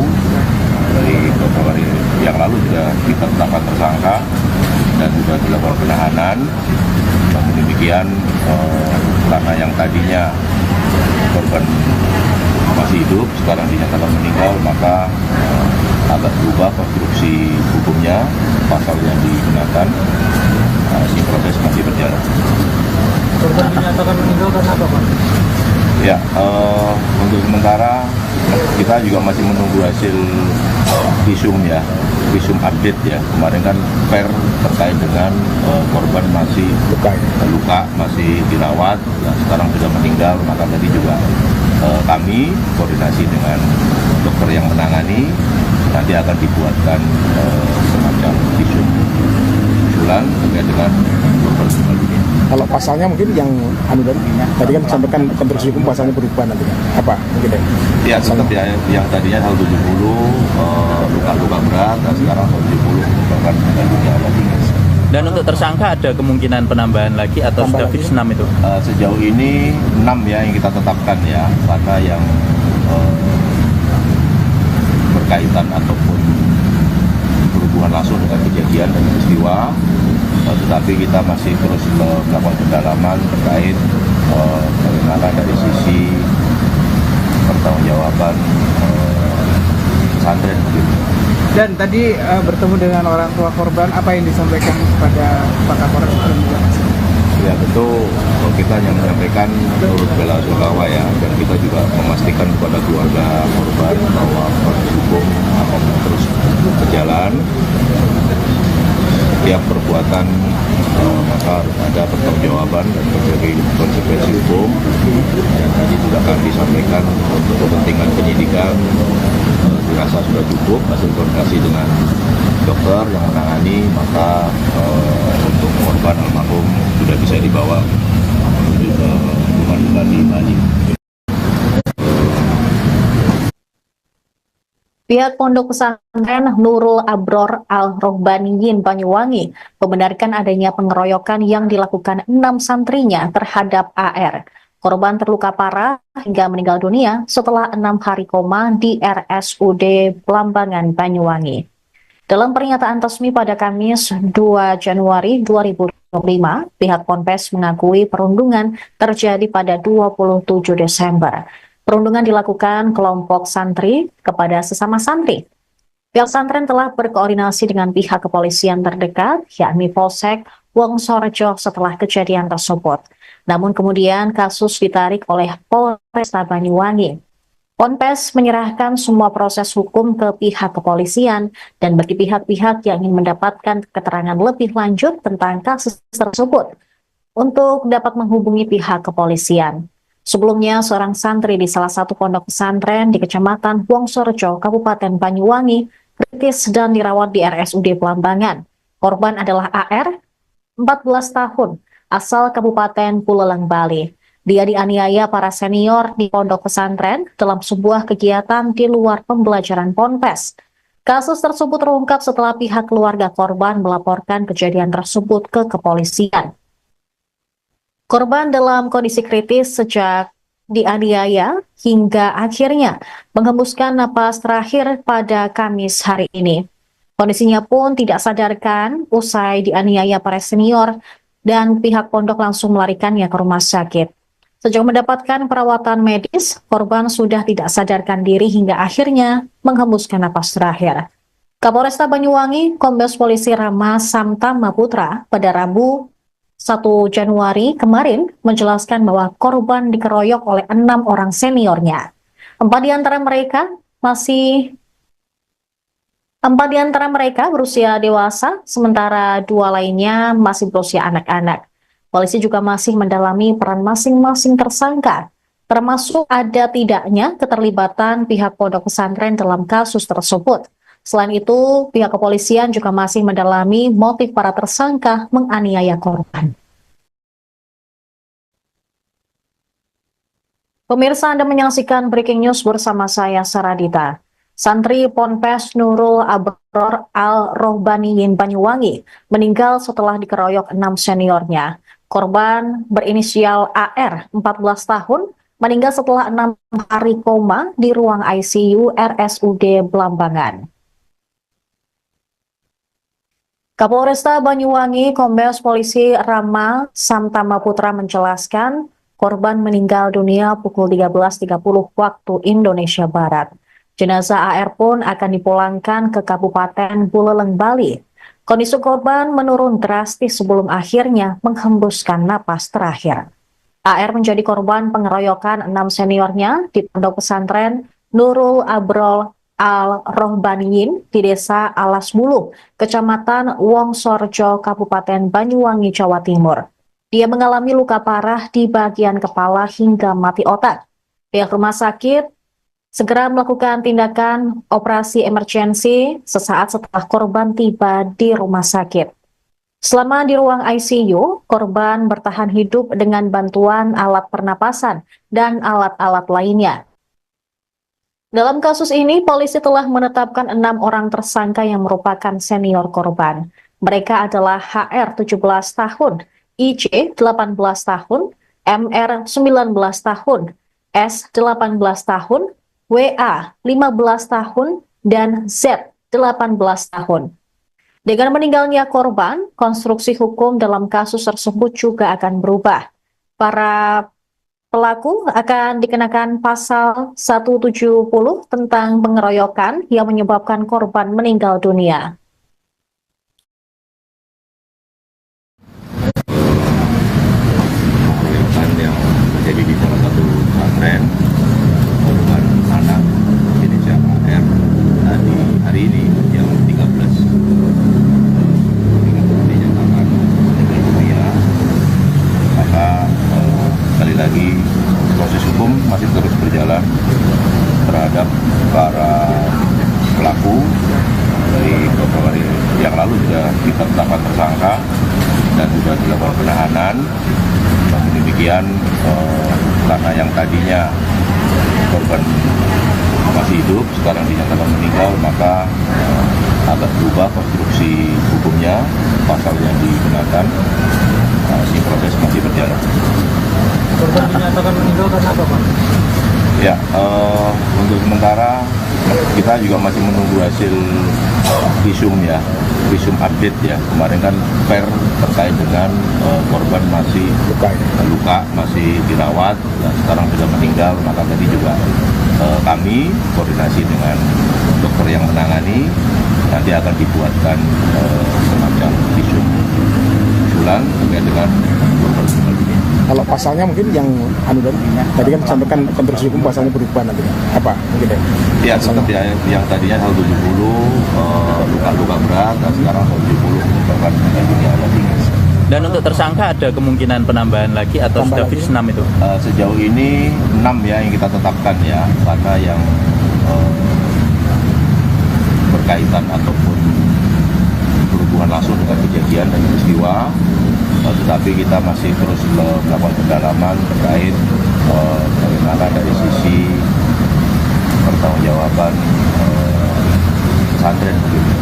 Dari beberapa hari yang lalu juga kita tetapkan tersangka dan sudah dilakukan penahanan. Namun demikian, karena yang tadinya korban masih hidup, sekarang dinyatakan meninggal, maka agak berubah konstruksi hukumnya, pasal yang digunakan. Ini proses masih berjalan. Korban dinyatakan meninggal karena apa, Pak? Ya, untuk sementara kita juga masih menunggu hasil visum ya, visum update ya. Kemarin kan per terkait dengan korban masih luka, masih dirawat, dan sekarang sudah meninggal. Maka tadi juga kami koordinasi dengan dokter yang menangani, nanti akan dibuatkan semacam visum usulan terkait dengan korban meninggal dunia. Kalau pasalnya mungkin yang tadi kan disampaikan konstruksi hukum pasalnya berubah nanti apa mungkin ya tetap ya, yang tadinya 170 luka-luka berat, dan sekarang 170 merupakan meninggal dunia. Dan untuk tersangka ada kemungkinan penambahan lagi atau sudah fix 6 itu? Sejauh ini 6 ya yang kita tetapkan ya, karena yang berkaitan ataupun berhubungan langsung dengan kejadian dan peristiwa. Tetapi kita masih terus melakukan pendalaman terkait bagaimana dari sisi pertanggungjawaban pesantren. Dan tadi bertemu dengan orang tua korban, apa yang disampaikan kepada Pak Kapolres? Ya tentu kita hanya menyampaikan turut bela sungkawa ya, dan kita juga memastikan kepada keluarga korban bahwa proses hukum akan terus berjalan. Setiap perbuatan perbuatan maka harus ada pertanggungjawaban dan terjadi konsekuensi hukum. Dan tadi sudah kami sampaikan untuk kepentingan penyidikan dirasa sudah cukup hasil koordinasi dengan dokter yang menangani, maka untuk korban almarhum sudah bisa dibawa menuju ke rumah duka di Bali. Pihak Pondok Pesantren Nurul Abror Al-Rohbaniyin Banyuwangi membenarkan adanya pengeroyokan yang dilakukan 6 santrinya terhadap AR. Korban terluka parah hingga meninggal dunia setelah 6 hari koma di RSUD Blambangan, Banyuwangi. Dalam pernyataan resmi pada Kamis 2 Januari 2025, pihak Ponpes mengakui perundungan terjadi pada 27 Desember. Perundungan dilakukan kelompok santri kepada sesama santri. Pihak pesantren telah berkoordinasi dengan pihak kepolisian terdekat, yakni Polsek Wongsorejo setelah kejadian tersebut. Namun kemudian kasus ditarik oleh Polresta Banyuwangi. Ponpes menyerahkan semua proses hukum ke pihak kepolisian dan bagi pihak-pihak yang ingin mendapatkan keterangan lebih lanjut tentang kasus tersebut untuk dapat menghubungi pihak kepolisian. Sebelumnya, seorang santri di salah satu pondok pesantren di Kecamatan Wongsorejo, Kabupaten Banyuwangi, kritis dan dirawat di RSUD Blambangan. Korban adalah AR, 14 tahun, asal Kabupaten Buleleng, Bali. Dia dianiaya para senior di pondok pesantren dalam sebuah kegiatan di luar pembelajaran Ponpes. Kasus tersebut terungkap setelah pihak keluarga korban melaporkan kejadian tersebut ke kepolisian. Korban dalam kondisi kritis sejak dianiaya hingga akhirnya menghembuskan napas terakhir pada Kamis hari ini. Kondisinya pun tidak sadarkan usai dianiaya para senior dan pihak pondok langsung melarikannya ke rumah sakit. Sejak mendapatkan perawatan medis, korban sudah tidak sadarkan diri hingga akhirnya menghembuskan napas terakhir. Kapolresta Banyuwangi, Kombes Polisi Rama Samtama Putra pada Rabu 1 Januari kemarin menjelaskan bahwa korban dikeroyok oleh 6 orang seniornya. 4 di antara mereka berusia dewasa, sementara 2 lainnya masih berusia anak-anak. Polisi juga masih mendalami peran masing-masing tersangka, termasuk ada tidaknya keterlibatan pihak pondok pesantren dalam kasus tersebut. Selain itu, pihak kepolisian juga masih mendalami motif para tersangka menganiaya korban. Pemirsa, Anda menyaksikan Breaking News bersama saya, Saradita. Santri Ponpes Nurul Abror Al-Rohbaniyin Banyuwangi meninggal setelah dikeroyok 6 seniornya. Korban berinisial AR, 14 tahun, meninggal setelah 6 hari koma di ruang ICU RSUD Blambangan. Kapolresta Banyuwangi, Kombes Polisi Rama Samtama Putra menjelaskan korban meninggal dunia pukul 13.30 waktu Indonesia Barat. Jenazah AR pun akan dipulangkan ke Kabupaten Buleleng, Bali. Kondisi korban menurun drastis sebelum akhirnya menghembuskan napas terakhir. AR menjadi korban pengeroyokan 6 seniornya di pondok pesantren Nurul Abrol Al-Rohbaniyin di Desa Alas Bulu, Kecamatan Wongsorejo, Kabupaten Banyuwangi, Jawa Timur. Dia mengalami luka parah di bagian kepala hingga mati otak. Pihak rumah sakit segera melakukan tindakan operasi emergensi sesaat setelah korban tiba di rumah sakit. Selama di ruang ICU, korban bertahan hidup dengan bantuan alat pernapasan dan alat-alat lainnya. Dalam kasus ini, polisi telah menetapkan 6 orang tersangka yang merupakan senior korban. Mereka adalah HR 17 tahun, IC 18 tahun, MR 19 tahun, S 18 tahun, WA 15 tahun, dan Z 18 tahun. Dengan meninggalnya korban, konstruksi hukum dalam kasus tersebut juga akan berubah. Para pelaku akan dikenakan pasal 170 tentang pengeroyokan yang menyebabkan korban meninggal dunia. Pengeroyokan yang terjadi di salah satu pesantren, korban anak inisial AR, tadi hari ini yang 13 dinyatakan lagi proses hukum masih terus berjalan terhadap para pelaku. Dari beberapa hari yang lalu sudah kita tetapkan tersangka dan sudah dilakukan penahanan. Namun demikian, karena yang tadinya korban masih hidup, sekarang dinyatakan meninggal, maka agak berubah konstruksi hukumnya, pasal yang digunakan. Ini proses masih berjalan. Korban dinyatakan meninggal karena apa, Pak? Ya, untuk sementara kita juga masih menunggu hasil visum ya, visum update ya. Kemarin kan terkait dengan korban masih luka, masih dirawat, dan sekarang sudah meninggal. Maka tadi juga kami koordinasi dengan dokter yang menangani, nanti akan dibuatkan semacam visum usulan terkait dengan korban meninggal ini. Kalau pasalnya mungkin yang tadi kan disampaikan konstruksi hukum pasalnya berubah nanti apa mungkin ya? Tetap ya, yang tadinya 170 luka-luka berat, dan sekarang 170 merupakan meninggal dunia ada 3. Dan untuk tersangka ada kemungkinan penambahan lagi atau sudah fix 6 itu? Sejauh ini 6 ya yang kita tetapkan ya, karena yang berkaitan ataupun berhubungan langsung dengan kejadian dan peristiwa. Tetapi kita masih terus melakukan pendalaman terkait bagaimana dari sisi pertanggungjawaban pesantren begitu.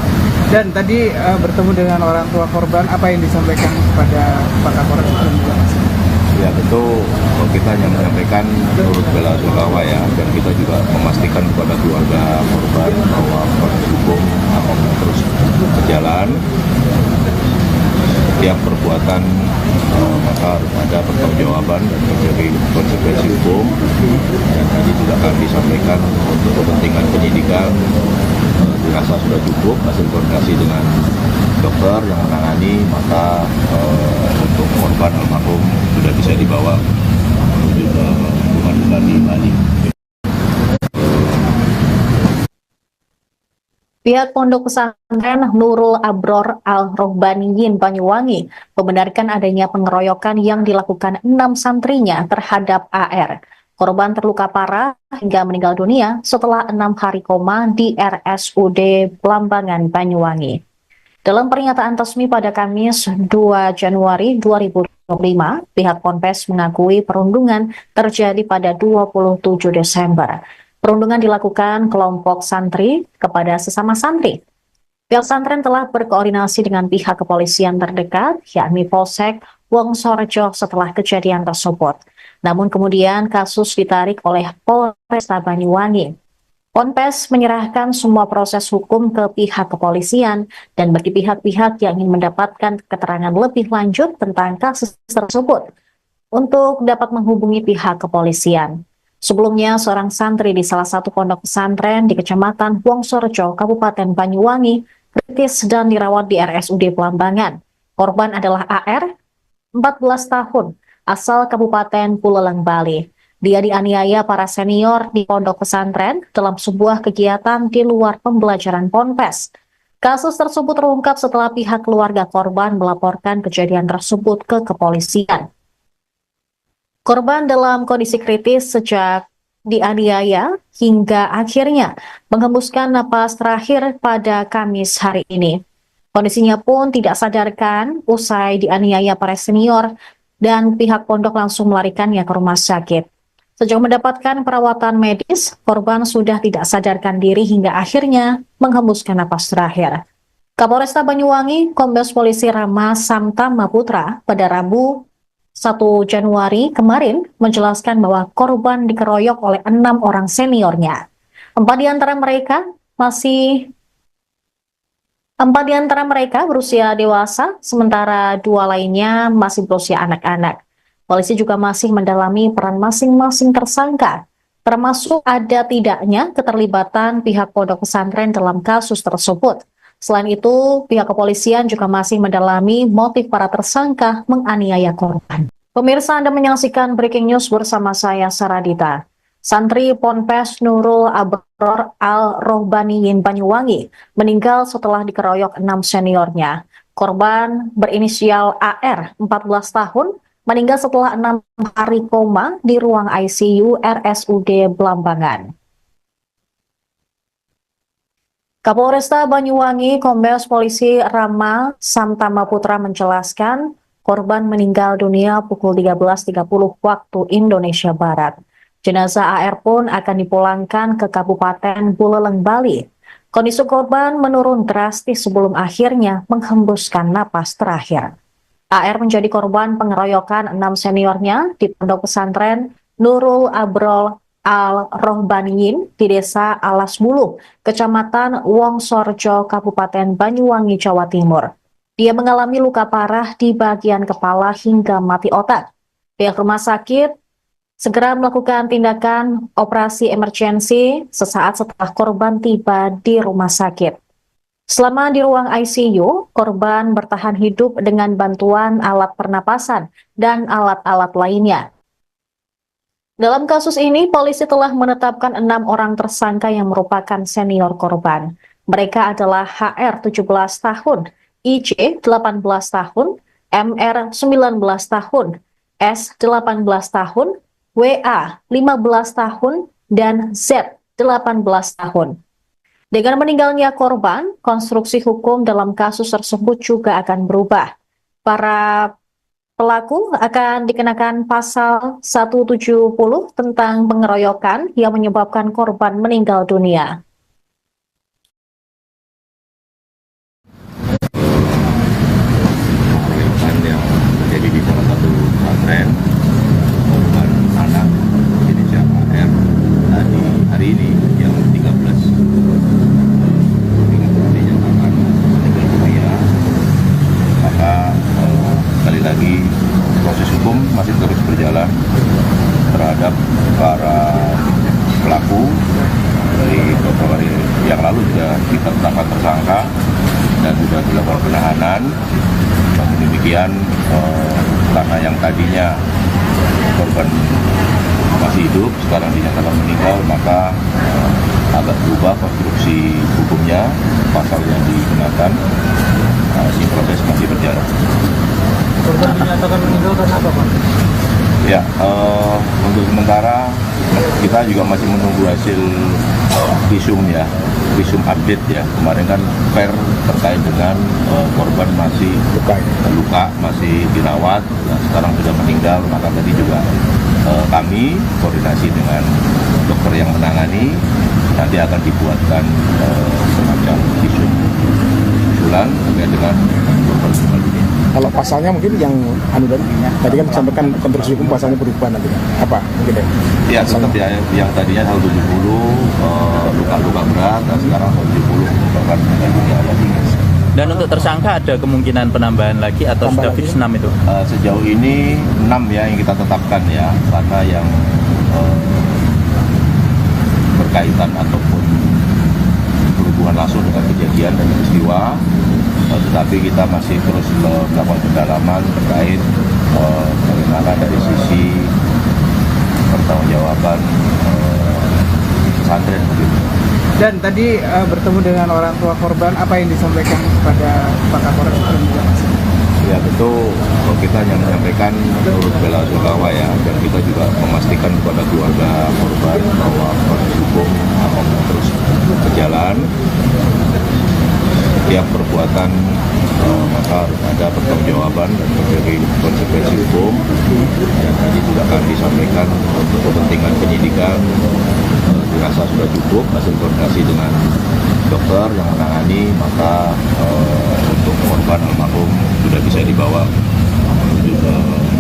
Dan tadi bertemu dengan orang tua korban, apa yang disampaikan kepada Pak Kapolres? Ya tentu kita hanya menyampaikan turut bela sungkawa ya, dan kita juga memastikan kepada keluarga korban bahwa proses hukum akan terus berjalan. Setiap perbuatan maka harus ada pertanggungjawaban dan terjadi konsekuensi hukum. Dan tadi juga kami sampaikan untuk kepentingan penyidikan dirasa sudah cukup hasil koordinasi dengan dokter yang menangani, maka untuk korban almarhum sudah bisa dibawa menuju ke pengadilan di Bali. Pihak Pondok Pesantren Nurul Abror Al-Rohbaniyin Banyuwangi membenarkan adanya pengeroyokan yang dilakukan 6 santrinya terhadap AR. Korban terluka parah hingga meninggal dunia setelah 6 hari koma di RSUD Blambangan, Banyuwangi. Dalam pernyataan resmi pada Kamis 2 Januari 2025, pihak Ponpes mengakui perundungan terjadi pada 27 Desember. Perundungan dilakukan kelompok santri kepada sesama santri. Pihak pesantren telah berkoordinasi dengan pihak kepolisian terdekat, yakni Polsek Wongsorejo setelah kejadian tersebut. Namun kemudian kasus ditarik oleh Polresta Banyuwangi. Ponpes menyerahkan semua proses hukum ke pihak kepolisian dan bagi pihak-pihak yang ingin mendapatkan keterangan lebih lanjut tentang kasus tersebut untuk dapat menghubungi pihak kepolisian. Sebelumnya, seorang santri di salah satu pondok pesantren di Kecamatan Wongsorejo, Kabupaten Banyuwangi, kritis dan dirawat di RSUD Blambangan. Korban adalah AR, 14 tahun, asal Kabupaten Buleleng, Bali. Dia dianiaya para senior di pondok pesantren dalam sebuah kegiatan di luar pembelajaran Ponpes. Kasus tersebut terungkap setelah pihak keluarga korban melaporkan kejadian tersebut ke kepolisian. Korban dalam kondisi kritis sejak dianiaya hingga akhirnya menghembuskan napas terakhir pada Kamis hari ini. Kondisinya pun tidak sadarkan usai dianiaya para senior dan pihak pondok langsung melarikannya ke rumah sakit. Sejauh mendapatkan perawatan medis, korban sudah tidak sadarkan diri hingga akhirnya menghembuskan napas terakhir. Kapolresta Banyuwangi, Kombes Polisi Rama Samtama Putra pada Rabu 1 Januari kemarin menjelaskan bahwa korban dikeroyok oleh 6 orang seniornya. 4 di antara mereka berusia dewasa, sementara 2 lainnya masih berusia anak-anak. Polisi juga masih mendalami peran masing-masing tersangka, termasuk ada tidaknya keterlibatan pihak pondok pesantren dalam kasus tersebut. Selain itu, pihak kepolisian juga masih mendalami motif para tersangka menganiaya korban. Pemirsa, Anda menyaksikan Breaking News bersama saya, Saradita. Santri Ponpes Nurul Abror Al-Rohbaniyin Banyuwangi meninggal setelah dikeroyok 6 seniornya. Korban berinisial AR, 14 tahun, meninggal setelah 6 hari koma di ruang ICU RSUD Blambangan. Kapolresta Banyuwangi Kombes Polisi Rama Samtama Putra menjelaskan korban meninggal dunia pukul 13.30 waktu Indonesia Barat. Jenazah AR pun akan dipulangkan ke Kabupaten Buleleng, Bali. Kondisi korban menurun drastis sebelum akhirnya menghembuskan napas terakhir. AR menjadi korban pengeroyokan 6 seniornya di Pondok Pesantren Nurul Abrol Al-Rohbaniyin di Desa Alas Bulu, Kecamatan Wongsorjo, Kabupaten Banyuwangi, Jawa Timur. Dia mengalami luka parah di bagian kepala hingga mati otak. Pihak rumah sakit segera melakukan tindakan operasi emergensi sesaat setelah korban tiba di rumah sakit. Selama di ruang ICU, korban bertahan hidup dengan bantuan alat pernapasan dan alat-alat lainnya. Dalam kasus ini, polisi telah menetapkan 6 orang tersangka yang merupakan senior korban. Mereka adalah HR 17 tahun, IC 18 tahun, MR 19 tahun, S 18 tahun, WA 15 tahun, dan Z 18 tahun. Dengan meninggalnya korban, konstruksi hukum dalam kasus tersebut juga akan berubah. Para pelaku akan dikenakan pasal 170 tentang pengeroyokan yang menyebabkan korban meninggal dunia. Pengeroyokan yang terjadi di salah satu pesantren, korban anak jenis AR, tadi hari ini yang 13 dinyatakan meninggal dunia. Maka sekali lagi proses hukum masih terus berjalan terhadap para pelaku. Dari beberapa hari yang lalu sudah kita tetapkan tersangka dan sudah dilakukan penahanan. Namun demikian, karena yang tadinya korban masih hidup, sekarang dinyatakan meninggal, maka agak berubah konstruksi hukumnya, pasal yang digunakan. Ini proses masih berjalan. Korban dinyatakan meninggal karena apa, Pak? Ya, untuk sementara kita juga masih menunggu hasil visum ya, visum update ya. Kemarin kan per terkait dengan korban masih luka, masih dirawat, nah, sekarang sudah meninggal. Maka tadi juga kami koordinasi dengan dokter yang menangani, nanti akan dibuatkan semacam visum usulan terkait dengan korban meninggal dunia. Kalau pasalnya mungkin yang tadi kan disampaikan konstruksi hukum pasalnya berubah nanti apa mungkin ya? Tetap ya, yang tadinya 170 luka-luka berat, dan sekarang 170 merupakan meninggal dunia. Dan untuk tersangka ada kemungkinan penambahan lagi atau sudah fix 6 itu? Sejauh ini 6 ya yang kita tetapkan ya, karena yang berkaitan ataupun berhubungan langsung dengan kejadian dan peristiwa. Tetapi kita masih terus melakukan pendalaman terkait bagaimana dari sisi pertanggungjawaban pesantren begitu. Dan tadi bertemu dengan orang tua korban, apa yang disampaikan kepada Pak Kapolres? Ya tentu kita hanya menyampaikan turut bela sungkawa ya, dan kita juga memastikan kepada keluarga korban bahwa proses hukum akan terus berjalan. Setiap perbuatan maka harus ada pertanggungjawaban dan menjadi konsekuensi hukum. Dan tadi juga akan disampaikan untuk kepentingan penyidikan dirasa sudah cukup hasil koordinasi dengan dokter yang menangani, maka untuk korban almarhum sudah bisa dibawa menuju ke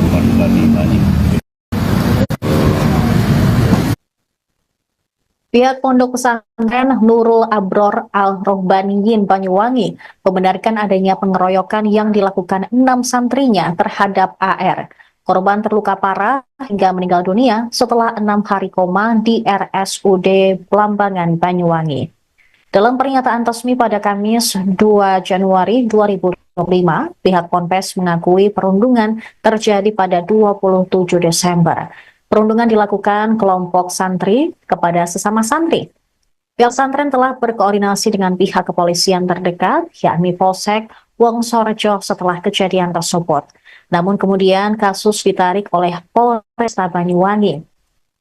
rumah duka di Bali. Pihak Pondok Pesantren Nurul Abror Al-Rohbaniyin Banyuwangi membenarkan adanya pengeroyokan yang dilakukan 6 santrinya terhadap AR. Korban terluka parah hingga meninggal dunia setelah 6 hari koma di RSUD Blambangan, Banyuwangi. Dalam pernyataan resmi pada Kamis 2 Januari 2025, pihak Ponpes mengakui perundungan terjadi pada 27 Desember. Perundungan dilakukan kelompok santri kepada sesama santri. Pihak pesantren telah berkoordinasi dengan pihak kepolisian terdekat, yakni Polsek Wonosorejo setelah kejadian tersebut. Namun kemudian kasus ditarik oleh Polresta Banyuwangi.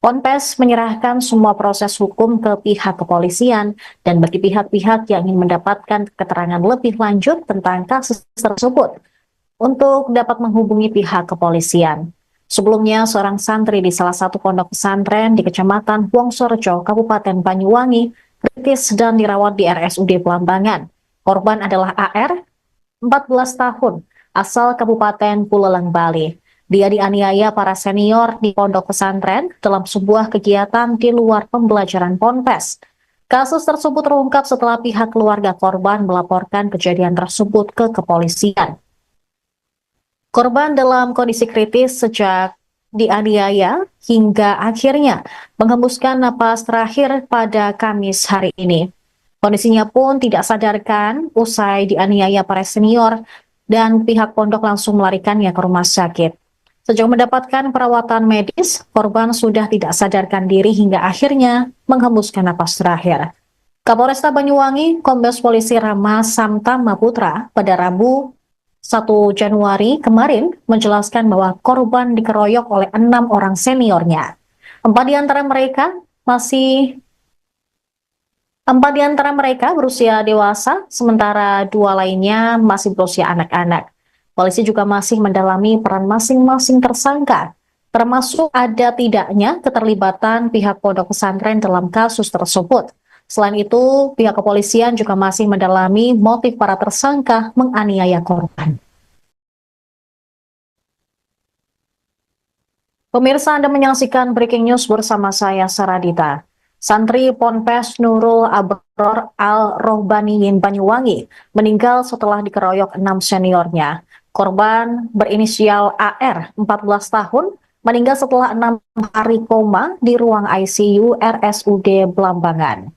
Ponpes menyerahkan semua proses hukum ke pihak kepolisian dan bagi pihak-pihak yang ingin mendapatkan keterangan lebih lanjut tentang kasus tersebut untuk dapat menghubungi pihak kepolisian. Sebelumnya, seorang santri di salah satu pondok pesantren di Kecamatan Wonosorejo, Kabupaten Banyuwangi, kritis dan dirawat di RSUD Belambangan. Korban adalah AR, 14 tahun, asal Kabupaten Buleleng, Bali. Dia dianiaya para senior di pondok pesantren dalam sebuah kegiatan di luar pembelajaran ponpes. Kasus tersebut terungkap setelah pihak keluarga korban melaporkan kejadian tersebut ke kepolisian. Korban dalam kondisi kritis sejak dianiaya hingga akhirnya menghembuskan napas terakhir pada Kamis hari ini. Kondisinya pun tidak sadarkan usai dianiaya para senior dan pihak pondok langsung melarikannya ke rumah sakit. Sejak mendapatkan perawatan medis, korban sudah tidak sadarkan diri hingga akhirnya menghembuskan napas terakhir. Kapolresta Banyuwangi, Kombes Polisi Rama Samtama Putra pada Rabu 1 Januari kemarin menjelaskan bahwa korban dikeroyok oleh 6 orang seniornya. 4 di antara mereka berusia dewasa, sementara 2 lainnya masih berusia anak-anak. Polisi juga masih mendalami peran masing-masing tersangka, termasuk ada tidaknya keterlibatan pihak pondok pesantren dalam kasus tersebut. Selain itu, pihak kepolisian juga masih mendalami motif para tersangka menganiaya korban. Pemirsa, Anda menyaksikan Breaking News bersama saya, Saradita. Santri Ponpes Nurul Abror Al-Rohbaniyin Banyuwangi meninggal setelah dikeroyok 6 seniornya. Korban berinisial AR, 14 tahun, meninggal setelah 6 hari koma di ruang ICU RSUD Belambangan.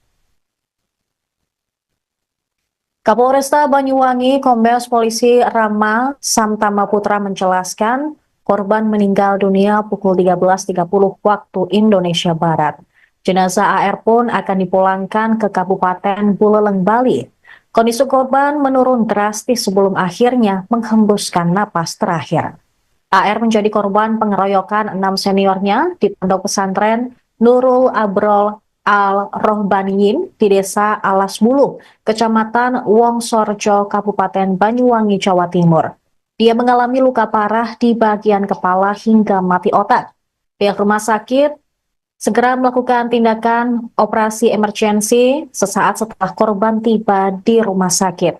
Kapolresta Banyuwangi, Kombes Polisi Rama Samtama Putra menjelaskan korban meninggal dunia pukul 13.30 waktu Indonesia Barat. Jenazah AR pun akan dipulangkan ke Kabupaten Buleleng, Bali. Kondisi korban menurun drastis sebelum akhirnya menghembuskan napas terakhir. AR menjadi korban pengeroyokan 6 seniornya di pondok pesantren Nurul Abrol Al-Rohbaniyin di Desa Alas Bulu, Kecamatan Wonosorejo, Kabupaten Banyuwangi, Jawa Timur. Dia mengalami luka parah di bagian kepala hingga mati otak. Pihak rumah sakit segera melakukan tindakan operasi emergensi sesaat setelah korban tiba di rumah sakit.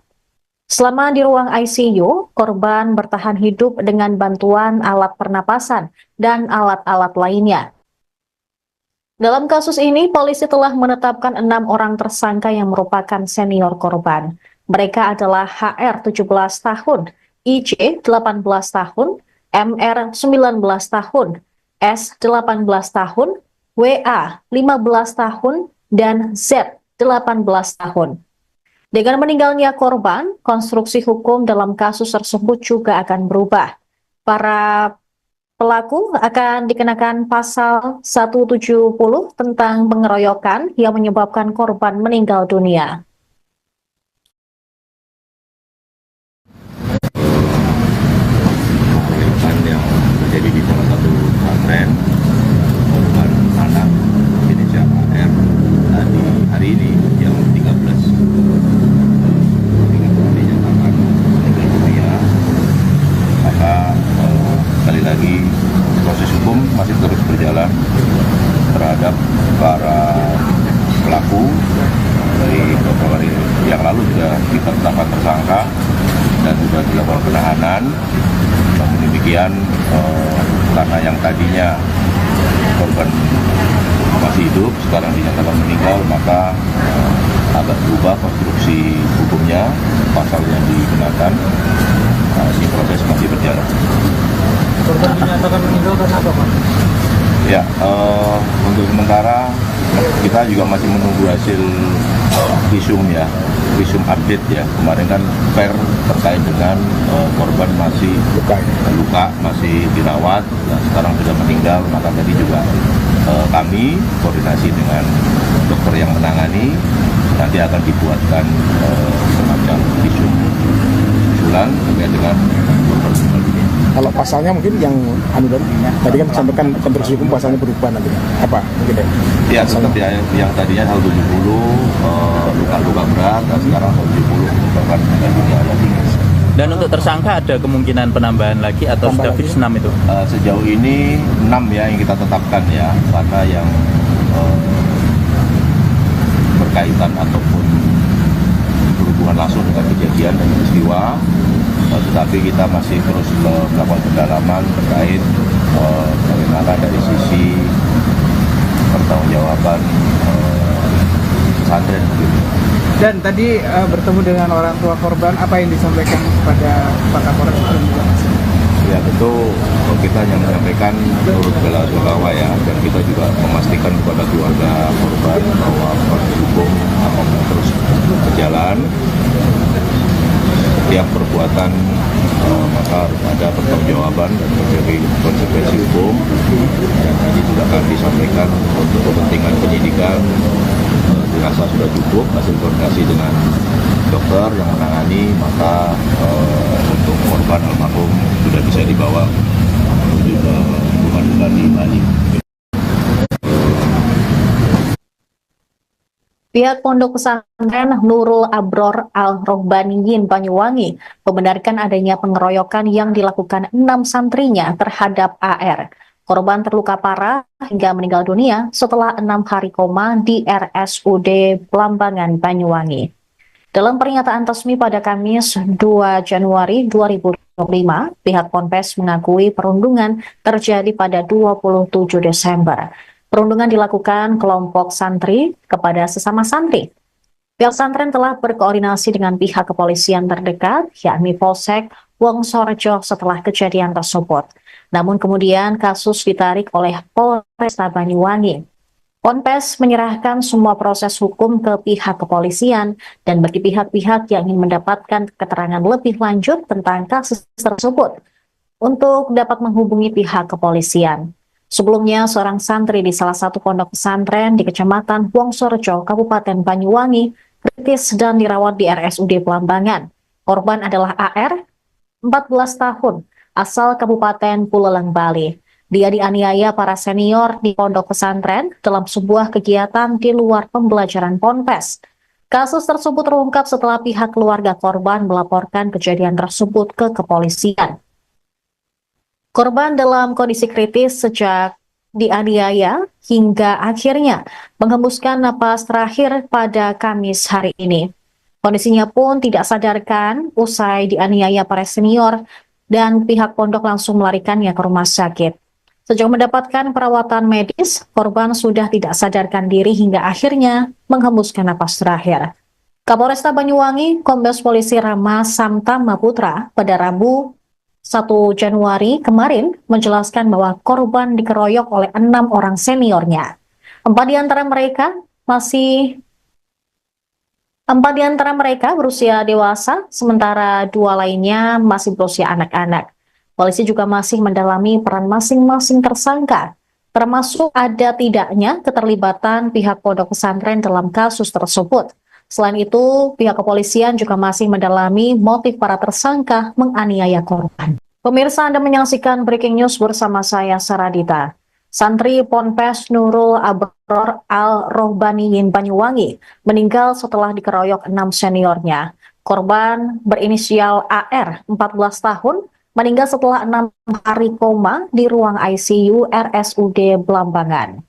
Selama di ruang ICU, korban bertahan hidup dengan bantuan alat pernapasan dan alat-alat lainnya. Dalam kasus ini, polisi telah menetapkan 6 orang tersangka yang merupakan senior korban. Mereka adalah HR 17 tahun, IJ 18 tahun, MR 19 tahun, S 18 tahun, WA 15 tahun, dan Z 18 tahun. Dengan meninggalnya korban, konstruksi hukum dalam kasus tersebut juga akan berubah. Para pelaku akan dikenakan pasal 170 tentang pengeroyokan yang menyebabkan korban meninggal dunia. Yang terjadi di salah satu pesantren, korban anak inisial AR, di hari ini yang 13 dinyatakan meninggal dunia. Maka sekali lagi proses hukum masih terus berjalan terhadap para pelaku. Dari beberapa hari yang lalu juga kita tetapkan tersangka dan sudah dilakukan penahanan. Namun demikian, karena yang tadinya korban masih hidup, sekarang dinyatakan meninggal, maka agak berubah konstruksi hukumnya, pasal yang digunakan. Ini proses masih berjalan. Korban dinyatakan meninggal karena apa, Pak? Ya, untuk sementara kita juga masih menunggu hasil visum ya, visum update ya. Kemarin kan per terkait dengan korban masih luka, masih dirawat, dan sekarang sudah meninggal. Maka tadi juga kami koordinasi dengan dokter yang menangani, nanti akan dibuatkan semacam visum keadilan terkait dengan korban meninggal dunia. Kalau pasalnya mungkin yang tadi kan disampaikan konstruksi hukum pasalnya berubah nanti apa mungkin ya? Ya tetap ya, yang tadinya 170 luka-luka berat, dan sekarang 170 korban meninggal dunia lagi. Dan untuk tersangka ada kemungkinan penambahan lagi atau sudah fix 6 itu? Sejauh ini 6 ya yang kita tetapkan ya, karena yang berkaitan ataupun berhubungan langsung dengan kejadian dan peristiwa, tetapi kita masih terus melakukan pendalaman terkait bagaimana dari sisi pertanggungjawaban pesantren begitu. Dan tadi bertemu dengan orang tua korban, apa yang disampaikan kepada Pak Kapolres juga? Ya tentu kita hanya menyampaikan turut bela-sungkawa ya, dan kita juga memastikan kepada keluarga korban bahwa proses hukum akan terus berjalan. Setiap perbuatan maka harus ada pertanggungjawaban dan menjadi konsekuensi hukum, dan ini juga akan disampaikan untuk kepentingan penyidikan. Dirasa sudah cukup hasil koordinasi dengan dokter yang menangani, maka untuk korban almarhum sudah bisa dibawa menuju ke rumah duka di Bali. Pihak Pondok Pesantren Nurul Abror Al-Rohbaniyin Banyuwangi membenarkan adanya pengeroyokan yang dilakukan 6 santrinya terhadap AR. Korban terluka parah hingga meninggal dunia setelah 6 hari koma di RSUD Blambangan, Banyuwangi. Dalam pernyataan resmi pada Kamis 2 Januari 2025, pihak Ponpes mengakui perundungan terjadi pada 27 Desember. Perundungan dilakukan kelompok santri kepada sesama santri. Pihak pesantren telah berkoordinasi dengan pihak kepolisian terdekat, yakni Polsek Wongsorejo setelah kejadian tersebut. Namun kemudian kasus ditarik oleh Polresta Banyuwangi. Ponpes menyerahkan semua proses hukum ke pihak kepolisian dan bagi pihak-pihak yang ingin mendapatkan keterangan lebih lanjut tentang kasus tersebut untuk dapat menghubungi pihak kepolisian. Sebelumnya, seorang santri di salah satu pondok pesantren di Kecamatan Wongsorejo, Kabupaten Banyuwangi, kritis dan dirawat di RSUD Blambangan. Korban adalah AR, 14 tahun, asal Kabupaten Buleleng, Bali. Dia dianiaya para senior di pondok pesantren dalam sebuah kegiatan di luar pembelajaran Ponpes. Kasus tersebut terungkap setelah pihak keluarga korban melaporkan kejadian tersebut ke kepolisian. Korban dalam kondisi kritis sejak dianiaya hingga akhirnya menghembuskan napas terakhir pada Kamis hari ini. Kondisinya pun tidak sadarkan usai dianiaya para senior dan pihak pondok langsung melarikannya ke rumah sakit. Sejak mendapatkan perawatan medis, korban sudah tidak sadarkan diri hingga akhirnya menghembuskan napas terakhir. Kapolresta Banyuwangi, Kombes Polisi Rama Samtama Putra pada Rabu 1 Januari kemarin menjelaskan bahwa korban dikeroyok oleh 6 orang seniornya. 4 di antara mereka berusia dewasa, sementara 2 lainnya masih berusia anak-anak. Polisi juga masih mendalami peran masing-masing tersangka, termasuk ada tidaknya keterlibatan pihak pondok pesantren dalam kasus tersebut. Selain itu, pihak kepolisian juga masih mendalami motif para tersangka menganiaya korban. Pemirsa, Anda menyaksikan Breaking News bersama saya, Saradita. Santri Ponpes Nurul Abror Al-Rohbaniyin Banyuwangi meninggal setelah dikeroyok 6 seniornya. Korban berinisial AR, 14 tahun, meninggal setelah 6 hari koma di ruang ICU RSUD Blambangan.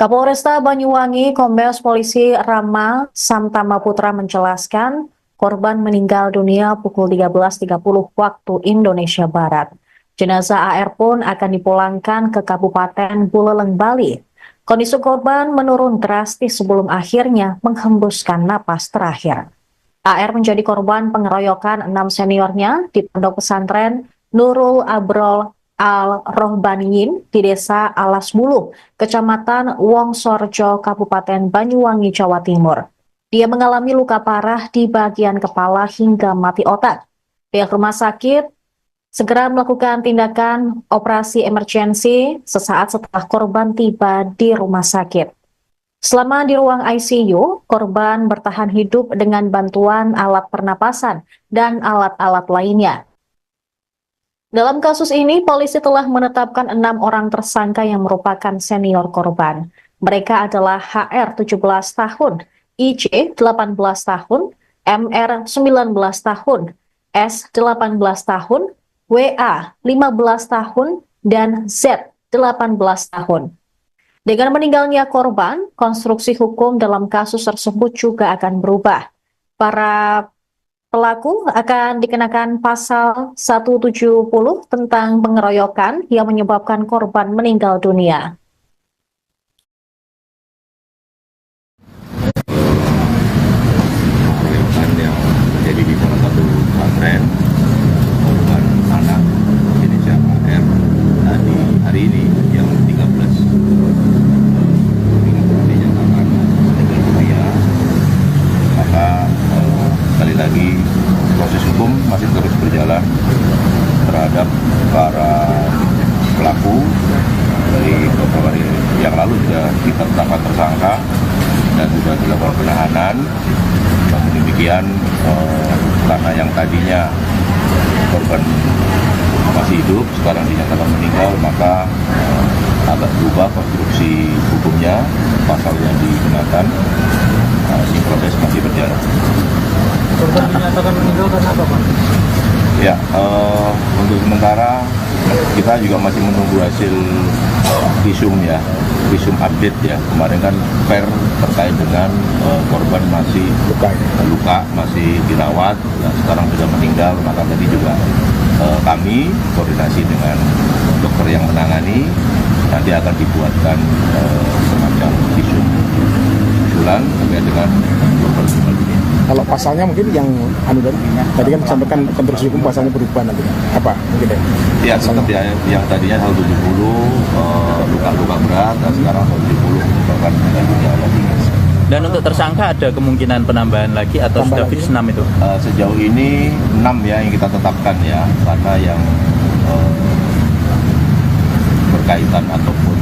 Kapolresta Banyuwangi, Kombes Polisi Rama Samtama Putra menjelaskan korban meninggal dunia pukul 13.30 waktu Indonesia Barat. Jenazah AR pun akan dipulangkan ke Kabupaten Buleleng, Bali. Kondisi korban menurun drastis sebelum akhirnya menghembuskan napas terakhir. AR menjadi korban pengeroyokan 6 seniornya di pondok pesantren Nurul Abrol Al-Rohbaniyin di Desa Alas Bulu, Kecamatan Wongsorejo, Kabupaten Banyuwangi, Jawa Timur. Dia mengalami luka parah di bagian kepala hingga mati otak. Pihak rumah sakit segera melakukan tindakan operasi emergensi sesaat setelah korban tiba di rumah sakit. Selama di ruang ICU, korban bertahan hidup dengan bantuan alat pernapasan dan alat-alat lainnya. Dalam kasus ini, polisi telah menetapkan 6 orang tersangka yang merupakan senior korban. Mereka adalah HR 17 tahun, IC 18 tahun, MR 19 tahun, S 18 tahun, WA 15 tahun, dan Z 18 tahun. Dengan meninggalnya korban, konstruksi hukum dalam kasus tersebut juga akan berubah. Para pelaku akan dikenakan pasal 170 tentang pengeroyokan yang menyebabkan korban meninggal dunia. Pengeroyokan yang terjadi di salah satu pesantren, korban anak Indonesia AR tadi hari ini yang 13 dinyatakan meninggal dunia. Maka sekali lagi proses hukum masih terus berjalan terhadap para pelaku. Dari beberapa hari yang lalu sudah kita tetapkan tersangka dan sudah dilakukan penahanan. Namun demikian karena yang tadinya korban masih hidup sekarang dinyatakan meninggal, maka agak berubah konstruksi hukumnya, pasal yang digunakan. Ini proses masih berjalan. Korban dinyatakan meninggal karena apa, Pak? Ya, untuk sementara kita juga masih menunggu hasil visum ya, visum update ya. Kemarin kan per terkait dengan korban masih luka, masih dirawat, dan sekarang sudah meninggal. Maka tadi juga kami koordinasi dengan dokter yang menangani, nanti akan dibuatkan semacam visum usulan terkait dengan korban meninggal dunia. Kalau pasalnya mungkin yang tadi kan disampaikan konstruksi hukum pasalnya berubah nanti. Apa mungkin ya? Ya, tetap ya, yang tadinya 170 luka-luka berat, dan sekarang 170 menyebabkan meninggal dunia. Dan untuk tersangka ada kemungkinan penambahan lagi atau sudah fix 6 itu? Sejauh ini 6 ya yang kita tetapkan ya, karena yang berkaitan ataupun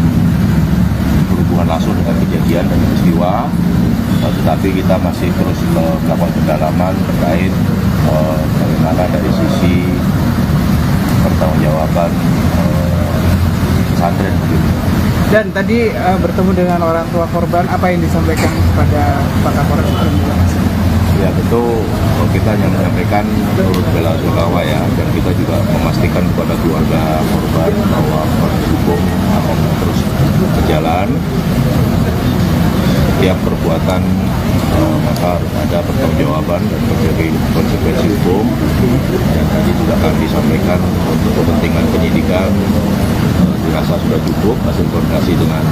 berhubungan langsung dengan kejadian dan peristiwa. Tetapi kita masih terus melakukan pendalaman terkait bagaimana dari sisi pertanggungjawaban pesantren begitu. Dan tadi bertemu dengan orang tua korban, apa yang disampaikan kepada Pak Kapolres? Ya tentu kita hanya menyampaikan turut bela sungkawa ya, dan kita juga memastikan kepada keluarga korban bahwa proses hukum akan terus berjalan. Setiap perbuatan maka harus ada pertanggungjawaban dan konsekuensi hukum. Dan tadi juga kami sampaikan untuk kepentingan penyidikan dirasa sudah cukup hasil koordinasi dengan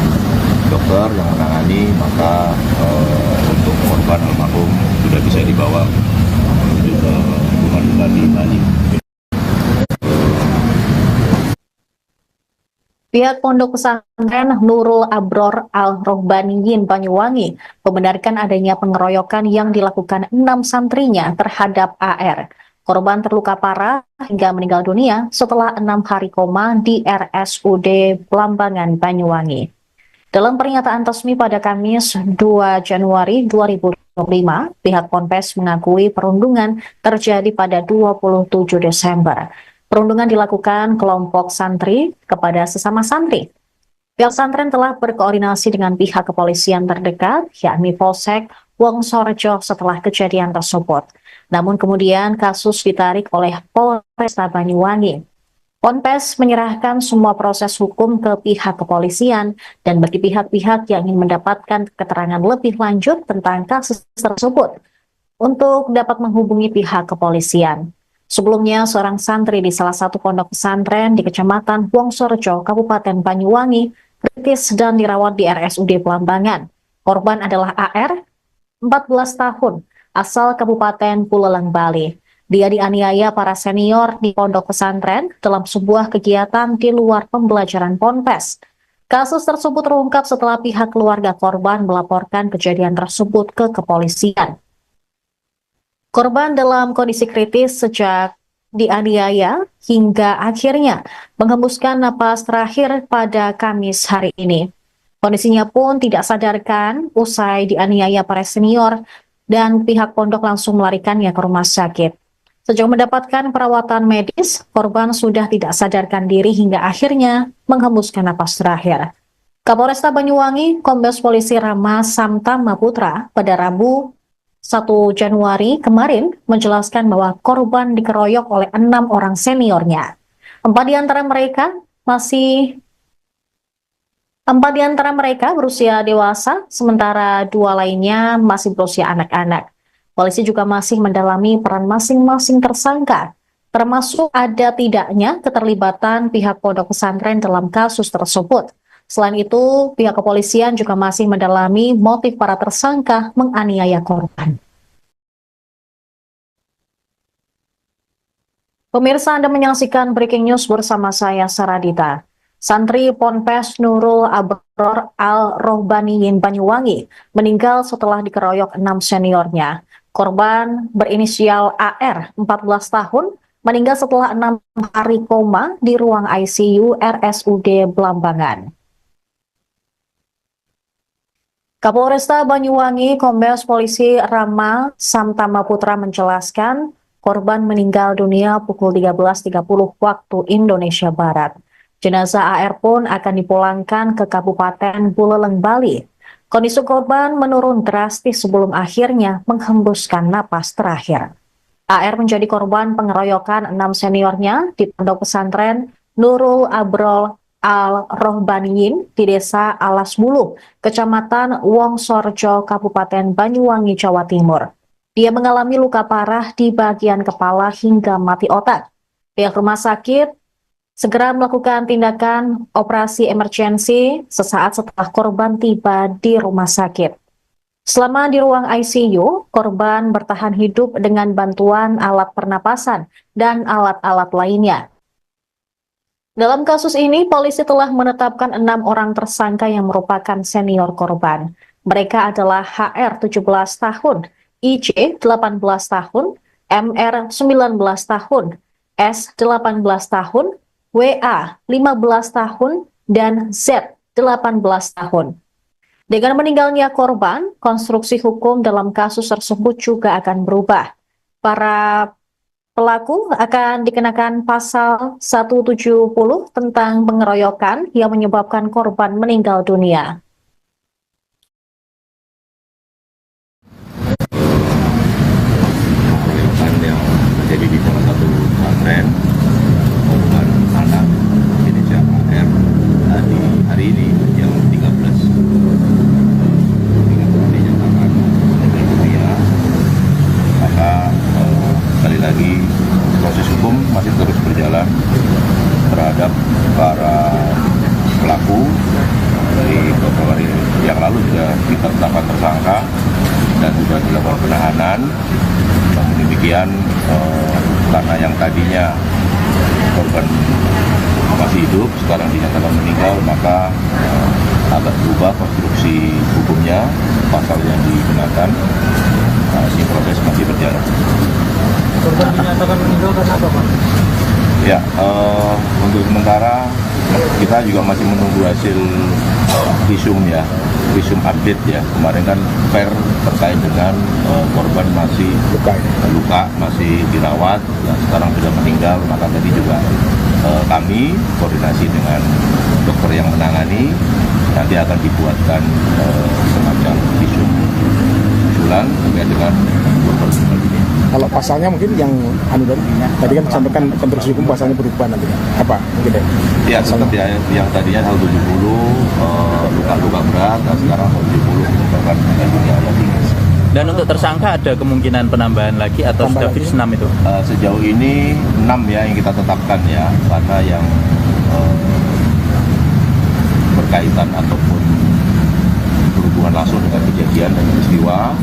dokter yang menangani, maka untuk korban almarhum sudah bisa dibawa menuju ke rumah duka di Bali. Pihak Pondok Pesantren Nurul Abror Al-Rohbaniyin Banyuwangi membenarkan adanya pengeroyokan yang dilakukan 6 santrinya terhadap AR. Korban terluka parah hingga meninggal dunia setelah 6 hari koma di RSUD Blambangan, Banyuwangi. Dalam pernyataan resmi pada Kamis 2 Januari 2025, pihak Ponpes mengakui perundungan terjadi pada 27 Desember. Perundungan dilakukan kelompok santri kepada sesama santri. Pihak pesantren telah berkoordinasi dengan pihak kepolisian terdekat, yakni Polsek Wongsorejo setelah kejadian tersebut. Namun kemudian kasus ditarik oleh Polresta Banyuwangi. Ponpes menyerahkan semua proses hukum ke pihak kepolisian dan bagi pihak-pihak yang ingin mendapatkan keterangan lebih lanjut tentang kasus tersebut untuk dapat menghubungi pihak kepolisian. Sebelumnya, seorang santri di salah satu pondok pesantren di Kecamatan Wongsorejo, Kabupaten Banyuwangi, kritis dan dirawat di RSUD Blambangan. Korban adalah AR, 14 tahun, asal Kabupaten Buleleng, Bali. Dia dianiaya para senior di pondok pesantren dalam sebuah kegiatan di luar pembelajaran Ponpes. Kasus tersebut terungkap setelah pihak keluarga korban melaporkan kejadian tersebut ke kepolisian. Korban dalam kondisi kritis sejak dianiaya hingga akhirnya menghembuskan napas terakhir pada Kamis hari ini. Kondisinya pun tidak sadarkan usai dianiaya para senior dan pihak pondok langsung melarikannya ke rumah sakit. Sejauh mendapatkan perawatan medis, korban sudah tidak sadarkan diri hingga akhirnya menghembuskan napas terakhir. Kapolresta Banyuwangi, Kombes Polisi Rama Samtama Putra pada Rabu 1 Januari kemarin menjelaskan bahwa korban dikeroyok oleh 6 orang seniornya. 4 di antara mereka berusia dewasa, sementara 2 lainnya masih berusia anak-anak. Polisi juga masih mendalami peran masing-masing tersangka, termasuk ada tidaknya keterlibatan pihak pondok pesantren dalam kasus tersebut. Selain itu, pihak kepolisian juga masih mendalami motif para tersangka menganiaya korban. Pemirsa, Anda menyaksikan Breaking News bersama saya, Saradita. Santri Ponpes Nurul Abror Al-Rohbaniyin Banyuwangi meninggal setelah dikeroyok 6 seniornya. Korban berinisial AR, 14 tahun, meninggal setelah 6 hari koma di ruang ICU RSUD Blambangan. Kapolresta Banyuwangi, Kombes Polisi Rama Samtama Putra menjelaskan korban meninggal dunia pukul 13.30 waktu Indonesia Barat. Jenazah AR pun akan dipulangkan ke Kabupaten Buleleng, Bali. Kondisi korban menurun drastis sebelum akhirnya menghembuskan napas terakhir. AR menjadi korban pengeroyokan 6 seniornya di pondok pesantren Nurul Abrol Al-Rohbaniyin di Desa Alas Bulu, Kecamatan Wongsorjo, Kabupaten Banyuwangi, Jawa Timur. Dia mengalami luka parah di bagian kepala hingga mati otak. Pihak rumah sakit segera melakukan tindakan operasi emergensi sesaat setelah korban tiba di rumah sakit. Selama di ruang ICU, korban bertahan hidup dengan bantuan alat pernapasan dan alat-alat lainnya. Dalam kasus ini, polisi telah menetapkan 6 orang tersangka yang merupakan senior korban. Mereka adalah HR 17 tahun, IJ 18 tahun, MR 19 tahun, S 18 tahun, WA 15 tahun, dan Z 18 tahun. Dengan meninggalnya korban, konstruksi hukum dalam kasus tersebut juga akan berubah. Para pelaku akan dikenakan pasal 170 tentang pengeroyokan yang menyebabkan korban meninggal dunia. Pengeroyokan yang terjadi di salah satu pesantren korban anak inisial AR tadi hari ini yang 13 dinyatakan meninggal dunia. Maka sekali lagi proses hukum masih terus berjalan terhadap para pelaku. Dari beberapa hari yang lalu juga kita tetapkan tersangka dan sudah dilakukan penahanan. Namun demikian karena yang tadinya korban masih hidup sekarang dinyatakan meninggal, maka agak berubah konstruksi hukumnya, pasal yang digunakan. Ini proses masih berjalan. Korban dinyatakan meninggal karena apa, Pak? Ya, untuk sementara kita juga masih menunggu hasil visum ya, visum update ya. Kemarin kan per terkait dengan korban masih luka, masih dirawat, dan sekarang sudah meninggal. Maka tadi juga kami koordinasi dengan dokter yang menangani, nanti akan dibuatkan semacam visum usulan terkait dengan korban meninggal ini. Kalau pasalnya mungkin yang tadi kan disampaikan konstruksi hukum pasalnya berubah nanti apa mungkin ya seperti yang tadinya 170 luka-luka berat, dan sekarang 170 merupakan meninggal dunia yang tinggi. Dan untuk tersangka ada kemungkinan penambahan lagi atau sudah fix 6 itu? Sejauh ini 6 ya yang kita tetapkan ya, karena yang berkaitan ataupun berhubungan langsung dengan kejadian dan peristiwa.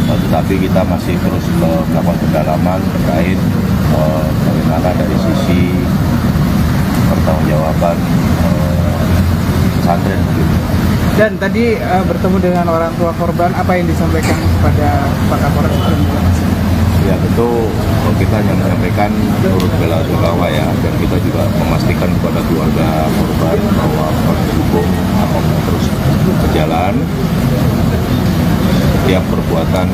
Tetapi kita masih terus melakukan pendalaman terkait bagaimana dari sisi pertanggungjawaban pesantren. Dan tadi bertemu dengan orang tua korban, apa yang disampaikan kepada Pak Kapolres? Ya tentu kita hanya menyampaikan turut bela sungkawa ya, dan kita juga memastikan kepada keluarga korban bahwa proses hukum akan terus berjalan. Setiap perbuatan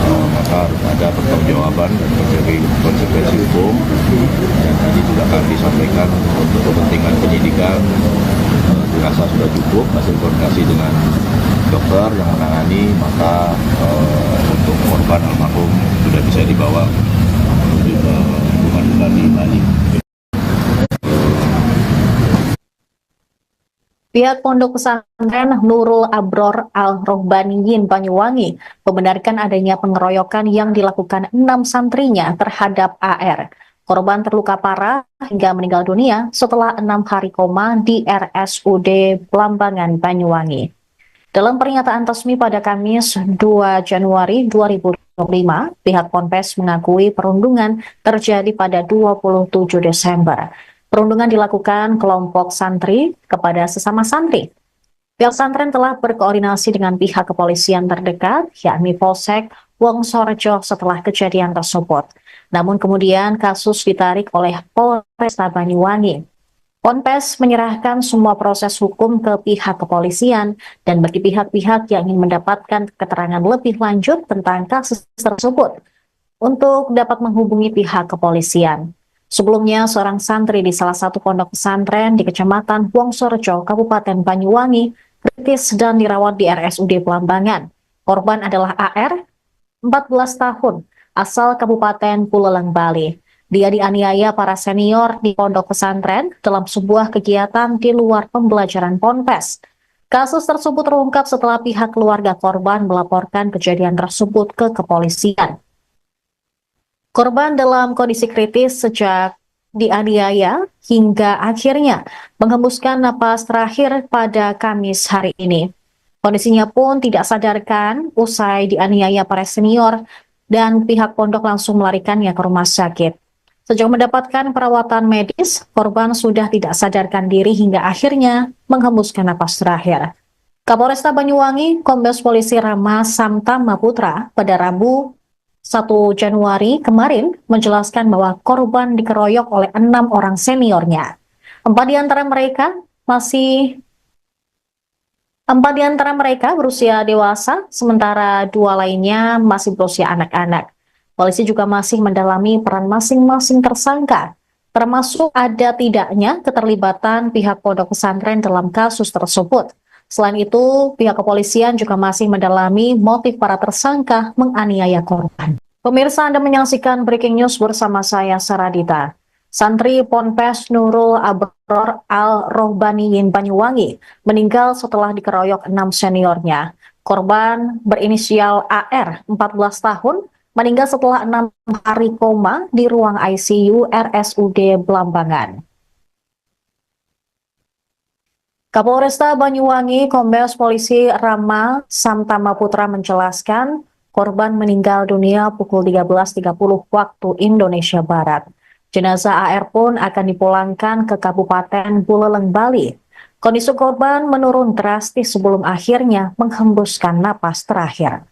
maka harus ada pertanggungjawaban dan terjadi konsekuensi hukum. Dan tadi juga akan disampaikan untuk kepentingan penyidikan dirasa sudah cukup hasil koordinasi dengan dokter yang menangani, maka untuk korban almarhum sudah bisa dibawa menuju ke pengadilan di Bali. Pihak Pondok Pesantren Nurul Abror Al-Rohbaniyin Banyuwangi membenarkan adanya pengeroyokan yang dilakukan 6 santrinya terhadap AR. Korban terluka parah hingga meninggal dunia setelah 6 hari koma di RSUD Blambangan, Banyuwangi. Dalam pernyataan resmi pada Kamis 2 Januari 2025, pihak Ponpes mengakui perundungan terjadi pada 27 Desember. Perundungan dilakukan kelompok santri kepada sesama santri. Pihak pesantren telah berkoordinasi dengan pihak kepolisian terdekat, yakni Polsek Wongsorejo setelah kejadian tersebut. Namun kemudian kasus ditarik oleh Polresta Banyuwangi. Ponpes menyerahkan semua proses hukum ke pihak kepolisian dan bagi pihak-pihak yang ingin mendapatkan keterangan lebih lanjut tentang kasus tersebut untuk dapat menghubungi pihak kepolisian. Sebelumnya, seorang santri di salah satu pondok pesantren di Kecamatan Wongsorejo, Kabupaten Banyuwangi, kritis dan dirawat di RSUD Blambangan. Korban adalah AR, 14 tahun, asal Kabupaten Buleleng, Bali. Dia dianiaya para senior di pondok pesantren dalam sebuah kegiatan di luar pembelajaran Ponpes. Kasus tersebut terungkap setelah pihak keluarga korban melaporkan kejadian tersebut ke kepolisian. Korban dalam kondisi kritis sejak dianiaya hingga akhirnya menghembuskan napas terakhir pada Kamis hari ini. Kondisinya pun tidak sadarkan usai dianiaya para senior dan pihak pondok langsung melarikannya ke rumah sakit. Sejak mendapatkan perawatan medis, korban sudah tidak sadarkan diri hingga akhirnya menghembuskan napas terakhir. Kapolresta Banyuwangi, Kombes Polisi Rama Samtama Putra pada Rabu 1 Januari kemarin menjelaskan bahwa korban dikeroyok oleh 6 orang seniornya. 4 di antara mereka berusia dewasa, sementara 2 lainnya masih berusia anak-anak. Polisi juga masih mendalami peran masing-masing tersangka, termasuk ada tidaknya keterlibatan pihak pondok pesantren dalam kasus tersebut. Selain itu, pihak kepolisian juga masih mendalami motif para tersangka menganiaya korban. Pemirsa, Anda menyaksikan Breaking News bersama saya, Saradita. Santri Ponpes Nurul Abror Al-Rohbaniyin Banyuwangi meninggal setelah dikeroyok 6 seniornya. Korban berinisial AR, 14 tahun, meninggal setelah 6 hari koma di ruang ICU RSUD Blambangan. Kapolresta Banyuwangi, Kombes Polisi Rama Samtama Putra menjelaskan korban meninggal dunia pukul 13.30 waktu Indonesia Barat. Jenazah AR pun akan dipulangkan ke Kabupaten Buleleng, Bali. Kondisi korban menurun drastis sebelum akhirnya menghembuskan napas terakhir.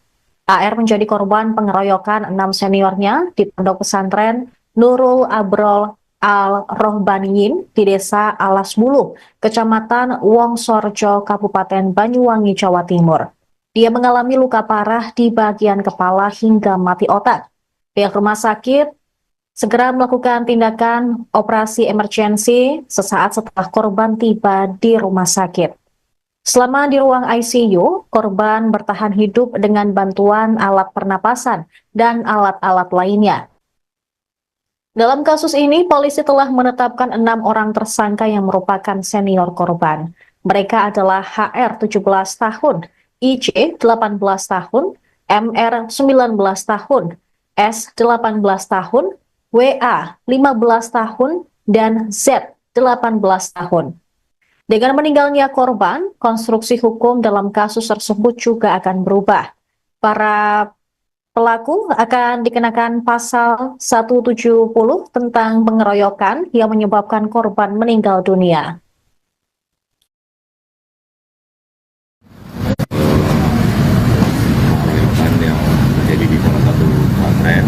AR menjadi korban pengeroyokan 6 seniornya di pondok pesantren Nurul Abrol Al-Rohbaniyin di Desa Alas Bulu, Kecamatan Wongsorejo, Kabupaten Banyuwangi, Jawa Timur. Dia mengalami luka parah di bagian kepala hingga mati otak. Pihak rumah sakit segera melakukan tindakan operasi emergensi sesaat setelah korban tiba di rumah sakit. Selama di ruang ICU, korban bertahan hidup dengan bantuan alat pernapasan dan alat-alat lainnya. Dalam kasus ini, polisi telah menetapkan 6 orang tersangka yang merupakan senior korban. Mereka adalah HR 17 tahun, IC 18 tahun, MR 19 tahun, S 18 tahun, WA 15 tahun, dan Z 18 tahun. Dengan meninggalnya korban, konstruksi hukum dalam kasus tersebut juga akan berubah. Para pelaku akan dikenakan pasal 170 tentang pengeroyokan yang menyebabkan korban meninggal dunia. Pengeroyokan yang terjadi di salah satu pesantren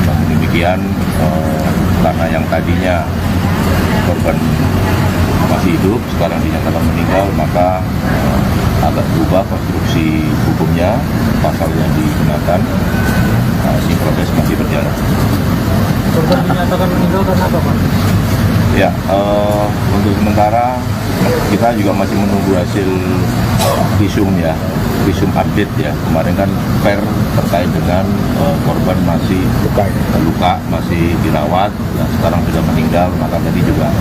Namun demikian, karena yang tadinya korban masih hidup, sekarang dinyatakan meninggal, maka agak berubah konstruksi hukumnya, pasal yang digunakan. Si proses masih berjalan. Korban dinyatakan meninggal karena apa, Pak? Ya, untuk sementara kita juga masih menunggu hasil visum ya, visum update ya. Kemarin kan terkait dengan korban masih luka, masih dirawat, dan sekarang sudah meninggal. Maka tadi juga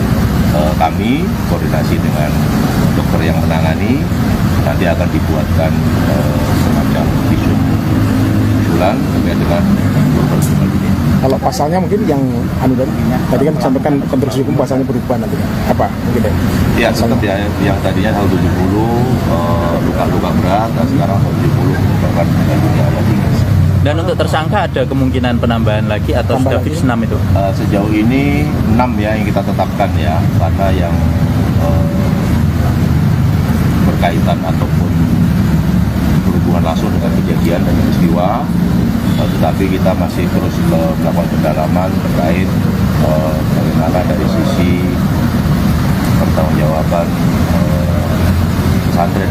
kami koordinasi dengan dokter yang menangani, nanti akan dibuatkan semacam visum usulan terkait dengan korban ini. Kalau pasalnya mungkin yang tadi kan disampaikan konstruksi hukum pasalnya berubah nanti apa mungkin ya tetap ya, yang tadinya 170 luka-luka berat, dan sekarang 170 korban meninggal dunia lagi. Dan untuk tersangka ada kemungkinan penambahan lagi atau sudah fix 6 itu? Sejauh ini 6 ya yang kita tetapkan ya, karena yang berkaitan ataupun berhubungan langsung dengan kejadian dan peristiwa. Tetapi kita masih terus melakukan pendalaman terkait bagaimana dari sisi pertanggungjawaban pesantren.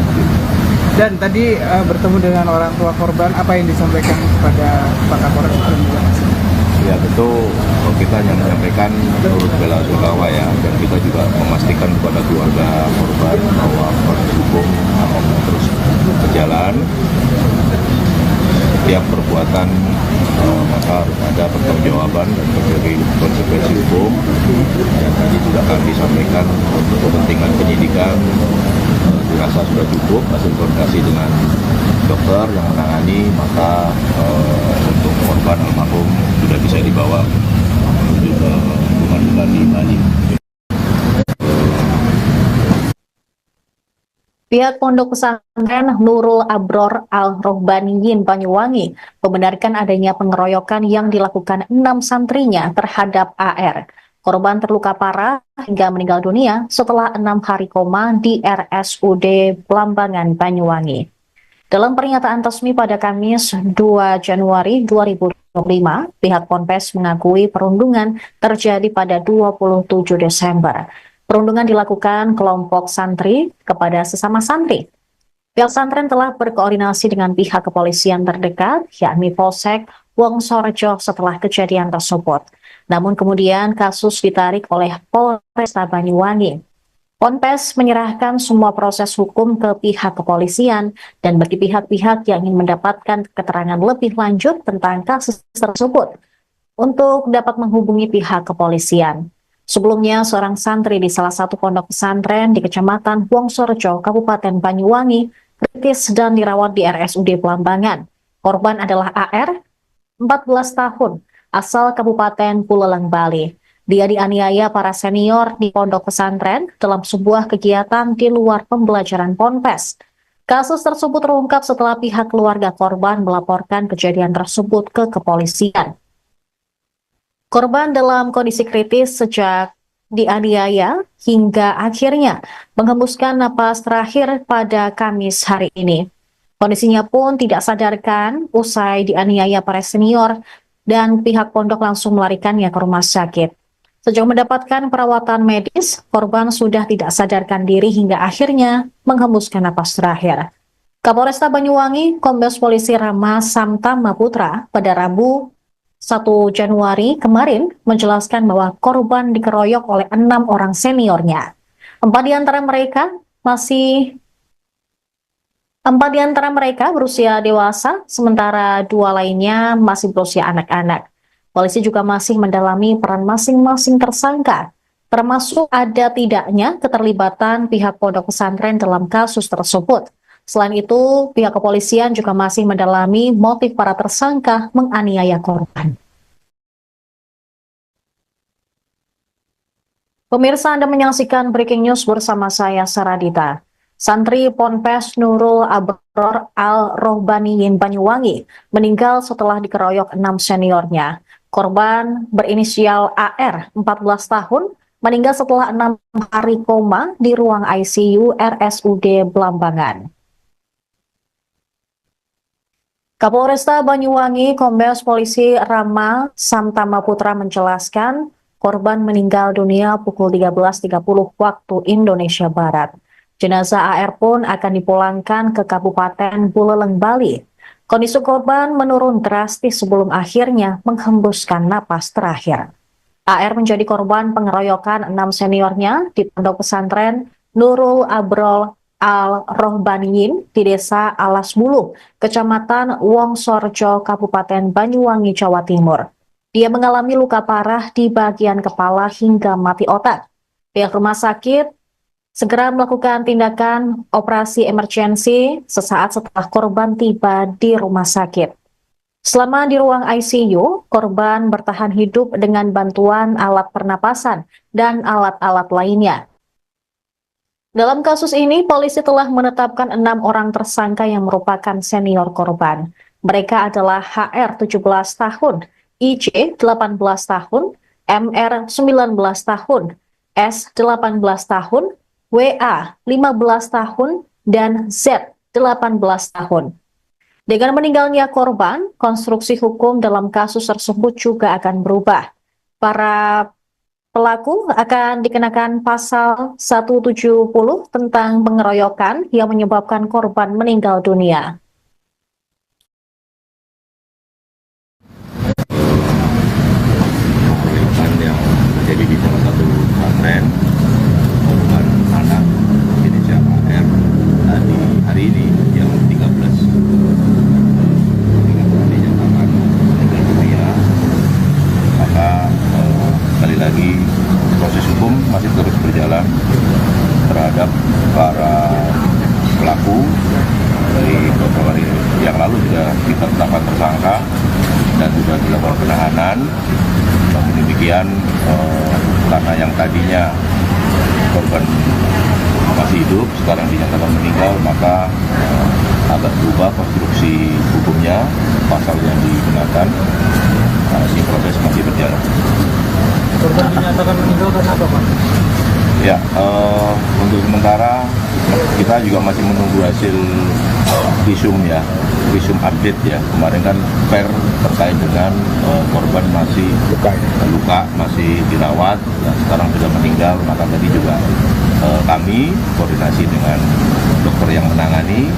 Dan tadi bertemu dengan orang tua korban, apa yang disampaikan kepada Pak Kapolres? Ya tentu kita yang menyampaikan turut bela sungkawa ya, dan kita juga memastikan kepada keluarga korban bahwa proses hukum akan terus berjalan. Setiap perbuatan maka harus ada pertanggungjawaban dan berbagai konsekuensi hukum. Dan tadi juga kami sampaikan untuk kepentingan penyidikan dirasa sudah cukup hasil koordinasi dengan dokter yang menangani, maka untuk korban almarhum sudah bisa dibawa menuju ke pengadilan di Bali. Pihak Pondok Pesantren Nurul Abror Al-Rohbaniyin Banyuwangi membenarkan adanya pengeroyokan yang dilakukan 6 santrinya terhadap AR. Korban terluka parah hingga meninggal dunia setelah 6 hari koma di RSUD Blambangan, Banyuwangi. Dalam pernyataan resmi pada Kamis 2 Januari 2025, pihak Ponpes mengakui perundungan terjadi pada 27 Desember. Perundungan dilakukan kelompok santri kepada sesama santri. Pihak pesantren telah berkoordinasi dengan pihak kepolisian terdekat, yakni Polsek Wongsorejo setelah kejadian tersebut. Namun kemudian kasus ditarik oleh Polresta Banyuwangi. Ponpes menyerahkan semua proses hukum ke pihak kepolisian dan bagi pihak-pihak yang ingin mendapatkan keterangan lebih lanjut tentang kasus tersebut untuk dapat menghubungi pihak kepolisian. Sebelumnya, seorang santri di salah satu pondok pesantren di Kecamatan Wongsorejo, Kabupaten Banyuwangi, kritis dan dirawat di RSUD Blambangan. Korban adalah AR, 14 tahun, asal Kabupaten Buleleng, Bali. Dia dianiaya para senior di pondok pesantren dalam sebuah kegiatan di luar pembelajaran Ponpes. Kasus tersebut terungkap setelah pihak keluarga korban melaporkan kejadian tersebut ke kepolisian. Korban dalam kondisi kritis sejak dianiaya hingga akhirnya menghembuskan napas terakhir pada Kamis hari ini. Kondisinya pun tidak sadarkan usai dianiaya para senior dan pihak pondok langsung melarikannya ke rumah sakit. Sejauh mendapatkan perawatan medis, korban sudah tidak sadarkan diri hingga akhirnya menghembuskan napas terakhir. Kapolresta Banyuwangi, Kombes Polisi Rama Samtama Putra pada Rabu 1 Januari kemarin menjelaskan bahwa korban dikeroyok oleh 6 orang seniornya. 4 di antara mereka berusia dewasa, sementara 2 lainnya masih berusia anak-anak. Polisi juga masih mendalami peran masing-masing tersangka, termasuk ada tidaknya keterlibatan pihak pondok pesantren dalam kasus tersebut. Selain itu, pihak kepolisian juga masih mendalami motif para tersangka menganiaya korban. Pemirsa, Anda menyaksikan Breaking News bersama saya, Saradita. Santri Ponpes Nurul Abror Al-Rohbaniyin Banyuwangi meninggal setelah dikeroyok 6 seniornya. Korban berinisial AR, 14 tahun, meninggal setelah 6 hari koma di ruang ICU RSUD Blambangan. Kapolresta Banyuwangi Kombes Polisi Rama Samtama Putra menjelaskan korban meninggal dunia pukul 13.30 waktu Indonesia Barat. Jenazah AR pun akan dipulangkan ke Kabupaten Buleleng, Bali. Kondisi korban menurun drastis sebelum akhirnya menghembuskan napas terakhir. AR menjadi korban pengeroyokan 6 seniornya di pondok pesantren Nurul Abrol Al-Rohbaniyin di Desa Alas Bulu, Kecamatan Wongsorjo, Kabupaten Banyuwangi, Jawa Timur. Dia mengalami luka parah di bagian kepala hingga mati otak. Pihak rumah sakit segera melakukan tindakan operasi emergensi sesaat setelah korban tiba di rumah sakit. Selama di ruang ICU, korban bertahan hidup dengan bantuan alat pernapasan dan alat-alat lainnya. Dalam kasus ini, polisi telah menetapkan 6 orang tersangka yang merupakan senior korban. Mereka adalah HR 17 tahun, IJ 18 tahun, MR 19 tahun, S 18 tahun, WA 15 tahun, dan Z 18 tahun. Dengan meninggalnya korban, konstruksi hukum dalam kasus tersebut juga akan berubah. Para pelaku akan dikenakan pasal 170 tentang pengeroyokan yang menyebabkan korban meninggal dunia. Pengeroyokan yang terjadi di salah satu pesantren, korban anak inisial AR tadi hari ini yang 13 dinyatakan meninggal dunia. Maka sekali lagi proses hukum masih terus berjalan terhadap para pelaku. Dari beberapa hari yang lalu sudah kita tetapkan tersangka dan sudah dilakukan penahanan. Namun demikian karena yang tadinya korban masih hidup sekarang dinyatakan meninggal, maka agak berubah konstruksi hukumnya, pasal yang digunakan. Ini proses masih berjalan. Korban dinyatakan meninggal karena apa, Pak? Ya, untuk sementara kita juga masih menunggu hasil visum ya, visum update ya. Kemarin kan terkait dengan korban masih luka, masih dirawat, dan sekarang sudah meninggal. Maka tadi juga kami koordinasi dengan dokter yang menangani,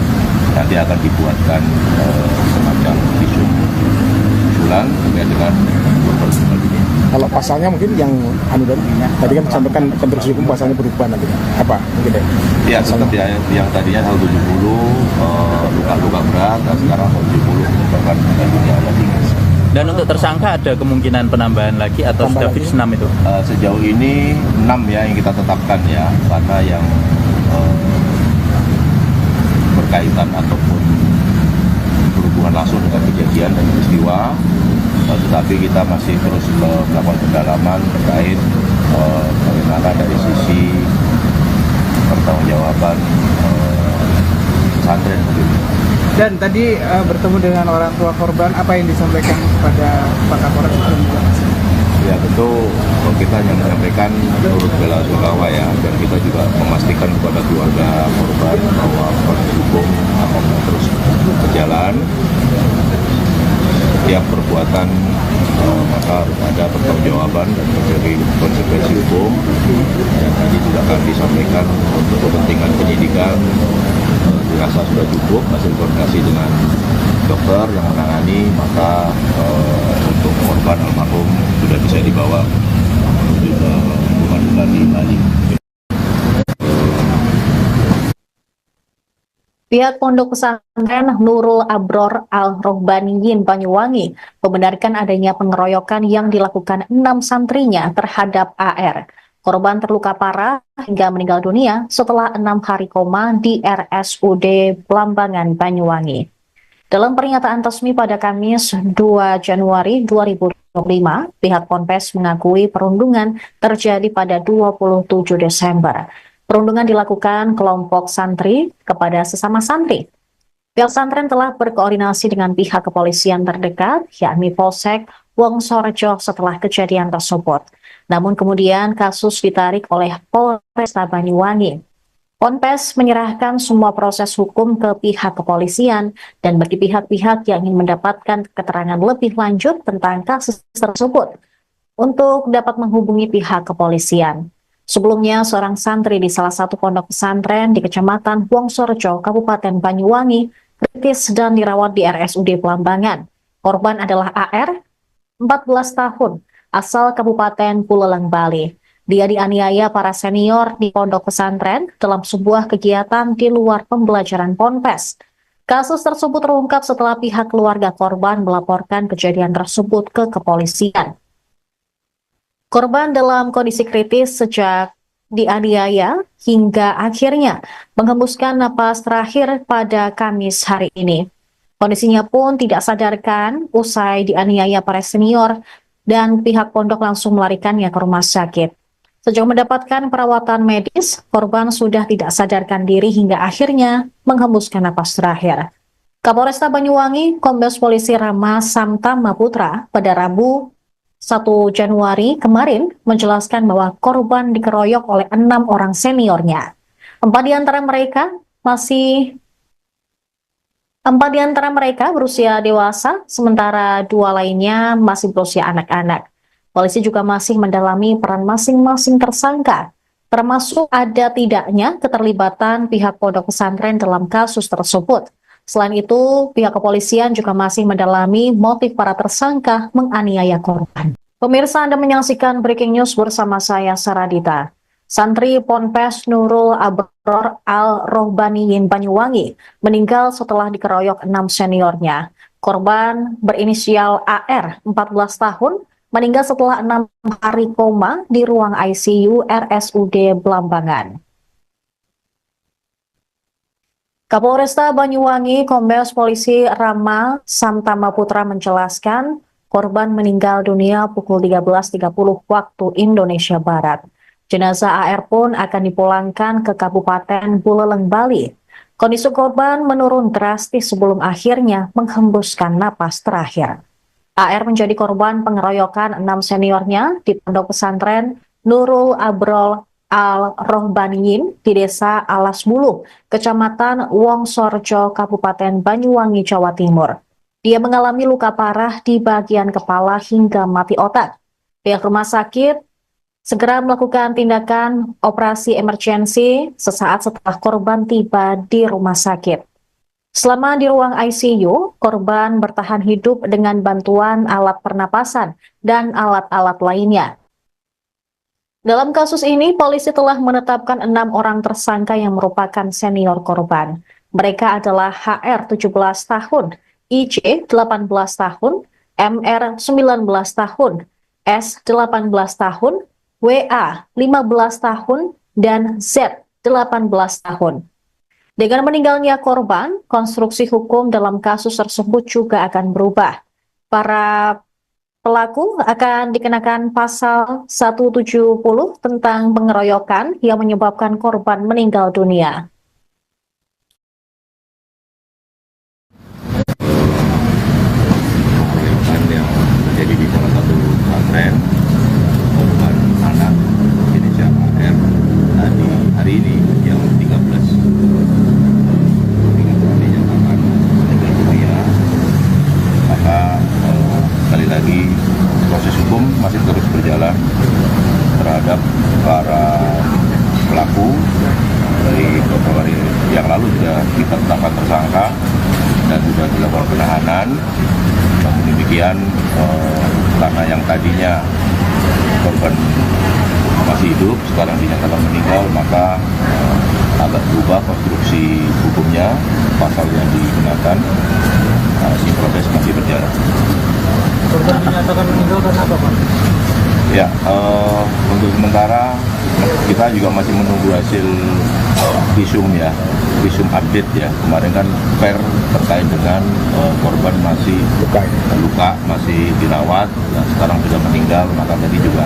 nanti akan dibuatkan semacam visum usulan terkait dengan korban meninggal dunia. Kalau pasalnya mungkin yang tadi kan disampaikan konstruksi hukum pasalnya berubah nanti. Apa mungkin ya? Tetap ya, yang tadinya 170 luka-luka berat, dan sekarang 170 merupakan meninggal dunia ada 3. Dan untuk tersangka ada kemungkinan penambahan lagi atau sudah fix 6 itu? Sejauh ini 6 ya yang kita tetapkan ya, karena yang berkaitan ataupun berhubungan langsung dengan kejadian dan peristiwa. Tetapi kita masih terus melakukan pendalaman terkait bagaimana dari sisi pertanggungjawaban pesantren begitu. Dan tadi bertemu dengan orang tua korban, apa yang disampaikan kepada Pak Kapolres? Ya tentu kita hanya menyampaikan turut bela sungkawa ya, dan kita juga memastikan kepada keluarga korban bahwa proses hukum akan terus berjalan. Setiap perbuatan maka harus ada pertanggungjawaban dan menjadi konsekuensi hukum. Dan tadi juga akan disampaikan untuk kepentingan penyidikan dirasa sudah cukup hasil koordinasi dengan dokter yang menangani, maka untuk korban almarhum sudah bisa dibawa menuju ke rumah duka di Bali. Pihak Pondok Pesantren Nurul Abror Al-Rohbaniyin Banyuwangi membenarkan adanya pengeroyokan yang dilakukan 6 santrinya terhadap AR. Korban terluka parah hingga meninggal dunia setelah 6 hari koma di RSUD Blambangan, Banyuwangi. Dalam pernyataan resmi pada Kamis 2 Januari 2025, pihak Ponpes mengakui perundungan terjadi pada 27 Desember. Perundungan dilakukan kelompok santri kepada sesama santri. Pihak pesantren telah berkoordinasi dengan pihak kepolisian terdekat, yakni Polsek Wongsorjo setelah kejadian tersebut. Namun kemudian kasus ditarik oleh Polresta Banyuwangi. Ponpes menyerahkan semua proses hukum ke pihak kepolisian dan bagi pihak-pihak yang ingin mendapatkan keterangan lebih lanjut tentang kasus tersebut untuk dapat menghubungi pihak kepolisian. Sebelumnya, seorang santri di salah satu pondok pesantren di Kecamatan Wongsorejo, Kabupaten Banyuwangi, kritis dan dirawat di RSUD Belambangan. Korban adalah AR, 14 tahun, asal Kabupaten Buleleng, Bali. Dia dianiaya para senior di pondok pesantren dalam sebuah kegiatan di luar pembelajaran Ponpes. Kasus tersebut terungkap setelah pihak keluarga korban melaporkan kejadian tersebut ke kepolisian. Korban dalam kondisi kritis sejak dianiaya hingga akhirnya menghembuskan napas terakhir pada Kamis hari ini. Kondisinya pun tidak sadarkan usai dianiaya para senior dan pihak pondok langsung melarikannya ke rumah sakit. Sejak mendapatkan perawatan medis, korban sudah tidak sadarkan diri hingga akhirnya menghembuskan napas terakhir. Kapolresta Banyuwangi, Kombes Polisi Rama Samtama Putra pada Rabu 1 Januari kemarin menjelaskan bahwa korban dikeroyok oleh 6 orang seniornya. 4 di antara mereka berusia dewasa, sementara 2 lainnya masih berusia anak-anak. Polisi juga masih mendalami peran masing-masing tersangka, termasuk ada tidaknya keterlibatan pihak pondok pesantren dalam kasus tersebut. Selain itu, pihak kepolisian juga masih mendalami motif para tersangka menganiaya korban. Pemirsa, Anda menyaksikan Breaking News bersama saya, Saradita. Santri Ponpes Nurul Abror Al-Rohbaniyin Banyuwangi meninggal setelah dikeroyok 6 seniornya. Korban berinisial AR, 14 tahun, meninggal setelah 6 hari koma di ruang ICU RSUD Belambangan. Kapolresta Banyuwangi, Kombes Polisi Rama Samtama Putra menjelaskan korban meninggal dunia pukul 13.30 waktu Indonesia Barat. Jenazah AR pun akan dipulangkan ke Kabupaten Buleleng, Bali. Kondisi korban menurun drastis sebelum akhirnya menghembuskan napas terakhir. AR menjadi korban pengeroyokan 6 seniornya di pondok pesantren Nurul Abrol Al-Rohbaniyin di Desa Alas Bulu, Kecamatan Wongsorejo, Kabupaten Banyuwangi, Jawa Timur. Dia mengalami luka parah di bagian kepala hingga mati otak. Pihak rumah sakit segera melakukan tindakan operasi emergensi sesaat setelah korban tiba di rumah sakit. Selama di ruang ICU, korban bertahan hidup dengan bantuan alat pernapasan dan alat-alat lainnya. Dalam kasus ini, polisi telah menetapkan 6 orang tersangka yang merupakan senior korban. Mereka adalah HR 17 tahun, IC 18 tahun, MR 19 tahun, S 18 tahun, WA 15 tahun, dan Z 18 tahun. Dengan meninggalnya korban, konstruksi hukum dalam kasus tersebut juga akan berubah. Para pelaku akan dikenakan pasal 170 tentang pengeroyokan yang menyebabkan korban meninggal dunia. Pengeroyokan yang terjadi di salah satu pesantren, korban anak inisial AR, tadi hari ini yang 13 dinyatakan meninggal dunia. Maka sekali lagi proses hukum masih terus berjalan terhadap para pelaku. Dari beberapa hari yang lalu sudah kita tetapkan tersangka dan sudah dilakukan penahanan. Namun demikian, karena yang tadinya korban masih hidup, sekarang dinyatakan meninggal, maka agak berubah konstruksi hukumnya, pasal yang digunakan. Ini proses masih berjalan. Korban dinyatakan meninggal karena apa, Pak? Ya, untuk sementara kita juga masih menunggu hasil visum ya, visum update ya. Kemarin kan per terkait dengan korban masih luka, masih dirawat, dan sekarang sudah meninggal. Maka tadi juga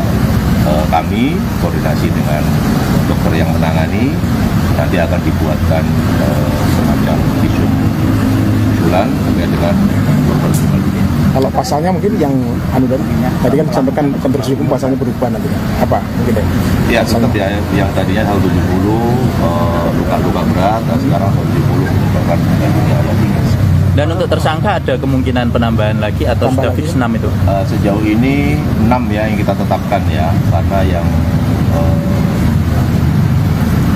kami koordinasi dengan dokter yang menangani, nanti akan dibuatkan semacam visum usulan terkait dengan korban meninggal dunia. Kalau pasalnya mungkin yang tadi kan disampaikan konstruksi hukum pasalnya berubah nanti. Apa mungkin ya? Tetap ya, yang tadinya 170 luka Dan untuk tersangka ada kemungkinan penambahan lagi atau Tambah sudah lagi? fix 6 itu? Sejauh ini 6 ya yang kita tetapkan ya, karena yang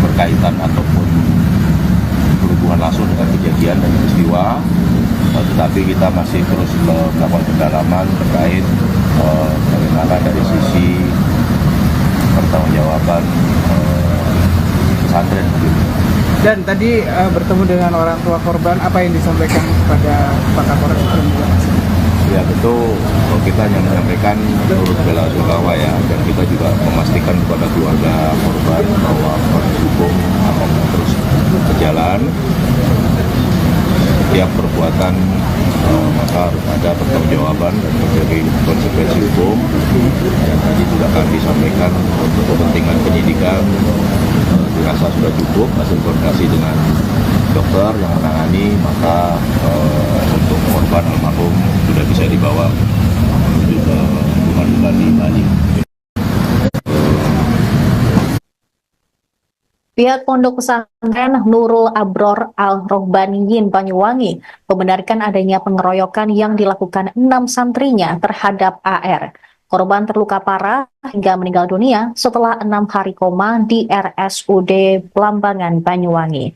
berkaitan ataupun berhubungan langsung dengan kejadian dan peristiwa. Tetapi kita masih terus melakukan pendalaman terkait bagaimana dari sisi pertanggungjawaban pesantren. Dan tadi bertemu dengan orang tua korban, apa yang disampaikan kepada Pak Kapolres juga? Ya tentu kita hanya menyampaikan turut bela sungkawa ya, dan kita juga memastikan kepada keluarga korban bahwa proses hukum akan terus berjalan. Setiap perbuatan maka harus ada pertanggungjawaban dan menjadi konsekuensi hukum. Dan tadi juga kami sampaikan untuk kepentingan penyidikan dirasa sudah cukup hasil koordinasi dengan dokter yang menangani, maka untuk korban almarhum sudah bisa dibawa menuju ke rumah duka di Bali. Pihak Pondok Pesantren Nurul Abror Al-Rohbaniyin Banyuwangi membenarkan adanya pengeroyokan yang dilakukan 6 santrinya terhadap AR. Korban terluka parah hingga meninggal dunia setelah 6 hari koma di RSUD Blambangan, Banyuwangi.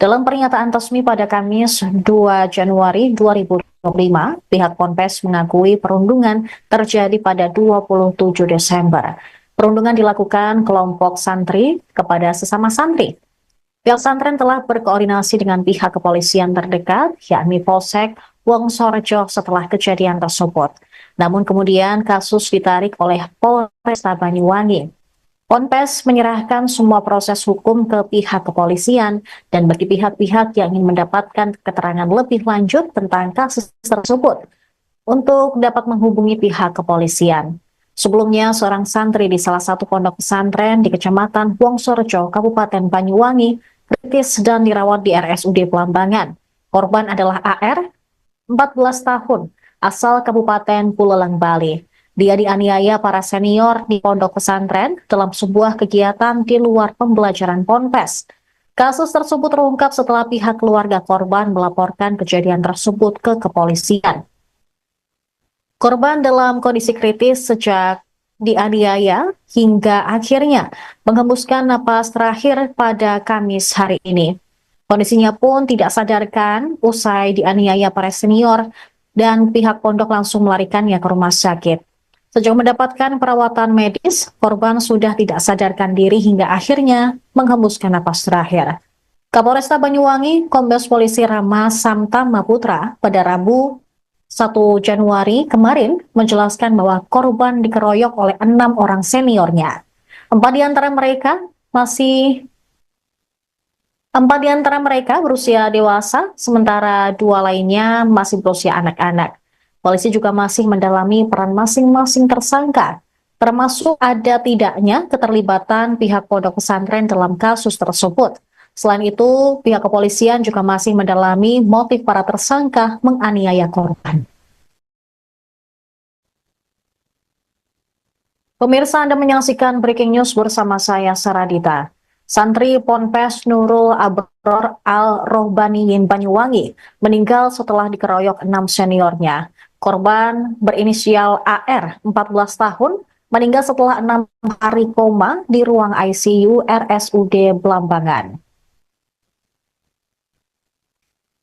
Dalam pernyataan resmi pada Kamis 2 Januari 2025, pihak Ponpes mengakui perundungan terjadi pada 27 Desember. Perundungan dilakukan kelompok santri kepada sesama santri. Pihak pesantren telah berkoordinasi dengan pihak kepolisian terdekat, yakni Polsek Wongsorejo setelah kejadian tersebut. Namun kemudian kasus ditarik oleh Polresta Banyuwangi. Ponpes menyerahkan semua proses hukum ke pihak kepolisian dan bagi pihak-pihak yang ingin mendapatkan keterangan lebih lanjut tentang kasus tersebut untuk dapat menghubungi pihak kepolisian. Sebelumnya, seorang santri di salah satu pondok pesantren di Kecamatan Wongsorejo, Kabupaten Banyuwangi, kritis dan dirawat di RSUD Blambangan. Korban adalah AR, 14 tahun, asal Kabupaten Buleleng, Bali. Dia dianiaya para senior di pondok pesantren dalam sebuah kegiatan di luar pembelajaran Ponpes. Kasus tersebut terungkap setelah pihak keluarga korban melaporkan kejadian tersebut ke kepolisian. Korban dalam kondisi kritis sejak dianiaya hingga akhirnya menghembuskan napas terakhir pada Kamis hari ini. Kondisinya pun tidak sadarkan usai dianiaya para senior dan pihak pondok langsung melarikannya ke rumah sakit. Sejak mendapatkan perawatan medis, korban sudah tidak sadarkan diri hingga akhirnya menghembuskan napas terakhir. Kapolresta Banyuwangi, Kombes Polisi Rama Samtama Putra pada Rabu 1 Januari kemarin menjelaskan bahwa korban dikeroyok oleh 6 orang seniornya. 4 di antara mereka berusia dewasa, sementara 2 lainnya masih berusia anak-anak. Polisi juga masih mendalami peran masing-masing tersangka, termasuk ada tidaknya keterlibatan pihak pondok pesantren dalam kasus tersebut. Selain itu, pihak kepolisian juga masih mendalami motif para tersangka menganiaya korban. Pemirsa, Anda menyaksikan Breaking News bersama saya, Saradita. Santri Ponpes Nurul Abror Al-Rohbaniyin Banyuwangi meninggal setelah dikeroyok 6 seniornya. Korban berinisial AR, 14 tahun, meninggal setelah 6 hari koma di ruang ICU RSUD Blambangan.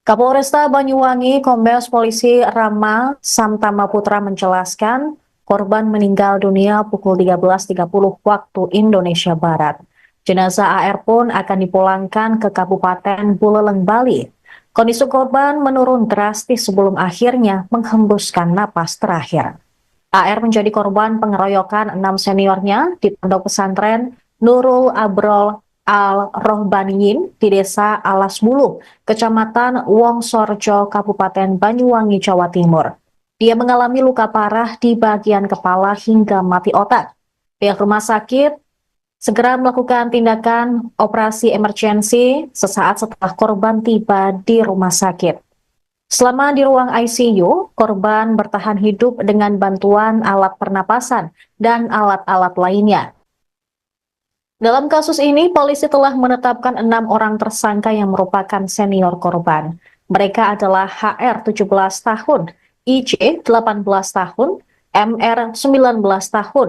Kapolresta Banyuwangi, Kombes Polisi Rama Samtama Putra menjelaskan korban meninggal dunia pukul 13.30 waktu Indonesia Barat. Jenazah AR pun akan dipulangkan ke Kabupaten Buleleng, Bali. Kondisi korban menurun drastis sebelum akhirnya menghembuskan napas terakhir. AR menjadi korban pengeroyokan 6 seniornya di pondok pesantren Nurul Abrol Al-Rohbaniyin di Desa Alas Bulu, Kecamatan Wongsorejo, Kabupaten Banyuwangi, Jawa Timur. Dia mengalami luka parah di bagian kepala hingga mati otak. Pihak rumah sakit segera melakukan tindakan operasi emergensi sesaat setelah korban tiba di rumah sakit. Selama di ruang ICU, korban bertahan hidup dengan bantuan alat pernapasan dan alat-alat lainnya. Dalam kasus ini, polisi telah menetapkan 6 orang tersangka yang merupakan senior korban. Mereka adalah HR 17 tahun, IJ 18 tahun, MR 19 tahun,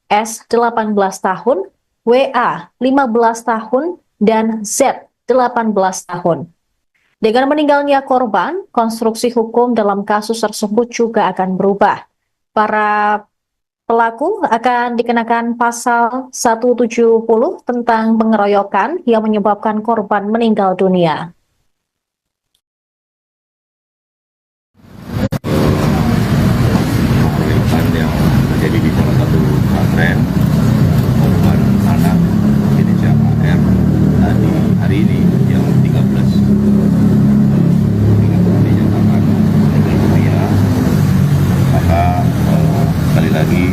S 18 tahun, WA 15 tahun, dan Z 18 tahun. Dengan meninggalnya korban, konstruksi hukum dalam kasus tersebut juga akan berubah. Para pelaku akan dikenakan pasal 170 tentang pengeroyokan yang menyebabkan korban meninggal dunia. Pengeroyokan yang terjadi di salah satu pesantren, korban anak inisial AR tadi hari ini yang 13 dinyatakan meninggal dunia. Maka sekali lagi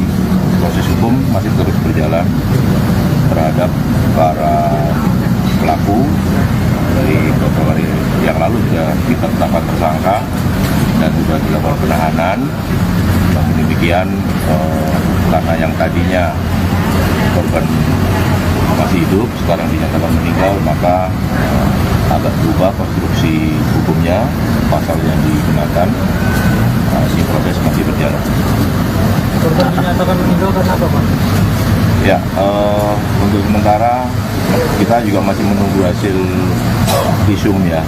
proses hukum masih terus berjalan terhadap para pelaku. Dari beberapa hari yang lalu sudah kita tetapkan tersangka dan sudah dilakukan penahanan. Namun demikian karena yang tadinya korban masih hidup sekarang dinyatakan meninggal, maka agak berubah konstruksi hukumnya, pasal yang digunakan. Ini proses masih berjalan. Korban dinyatakan meninggal karena apa, Pak? Ya, untuk sementara kita juga masih menunggu hasil visum ya,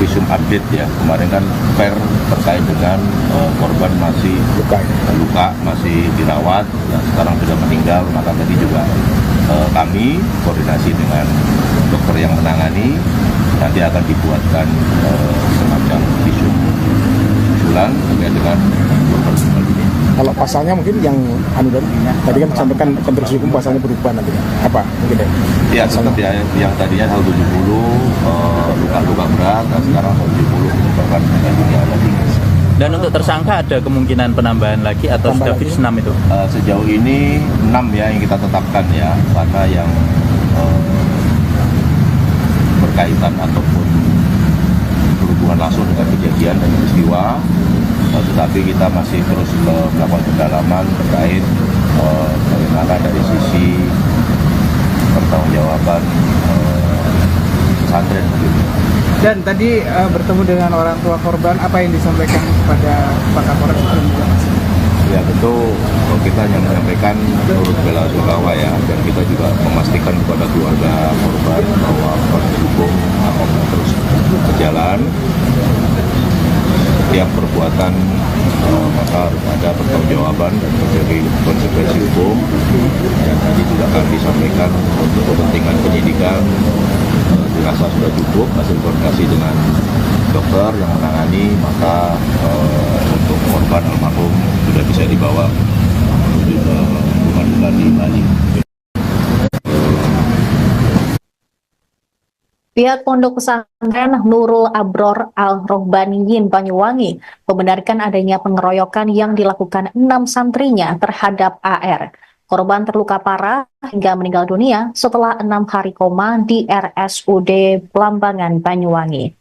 visum update ya. Kemarin kan terkait dengan korban masih luka, masih dirawat, dan sekarang sudah meninggal. Maka tadi juga kami koordinasi dengan dokter yang menangani, nanti akan dibuatkan semacam visum susulan terkait dengan korban meninggal dunia. Kalau pasalnya mungkin yang tadi kan disampaikan konstruksi hukum pasalnya berubah nanti. Apa mungkin ya? Ya, tetap ya, yang tadinya 170 luka-luka berat, dan sekarang 170 menyebabkan meninggal dunia lagi. Dan untuk tersangka ada kemungkinan penambahan lagi atau sudah fix 6 itu? Sejauh ini 6 ya yang kita tetapkan ya, karena yang berkaitan ataupun berhubungan langsung dengan kejadian dan peristiwa. Tetapi kita masih terus melakukan pendalaman terkait bagaimana dari sisi pertanggungjawaban pesantren. Dan tadi bertemu dengan orang tua korban, apa yang disampaikan kepada Pak Kapolres? Ya tentu kita hanya menyampaikan turut bela sungkawa ya, dan kita juga memastikan kepada keluarga korban bahwa proses hukum akan terus berjalan. Setiap perbuatan maka harus ada pertanggungjawaban dan terjadi konsekuensi hukum. Dan tadi juga kami sampaikan untuk kepentingan penyidikan dirasa sudah cukup hasil koordinasi dengan dokter yang menangani, maka untuk korban almarhum sudah bisa dibawa menuju ke rumah duka di Bali. Pihak Pondok Pesantren Nurul Abror Al-Rohbaniyin Banyuwangi membenarkan adanya pengeroyokan yang dilakukan 6 santrinya terhadap AR. Korban terluka parah hingga meninggal dunia setelah 6 hari koma di RSUD Blambangan, Banyuwangi.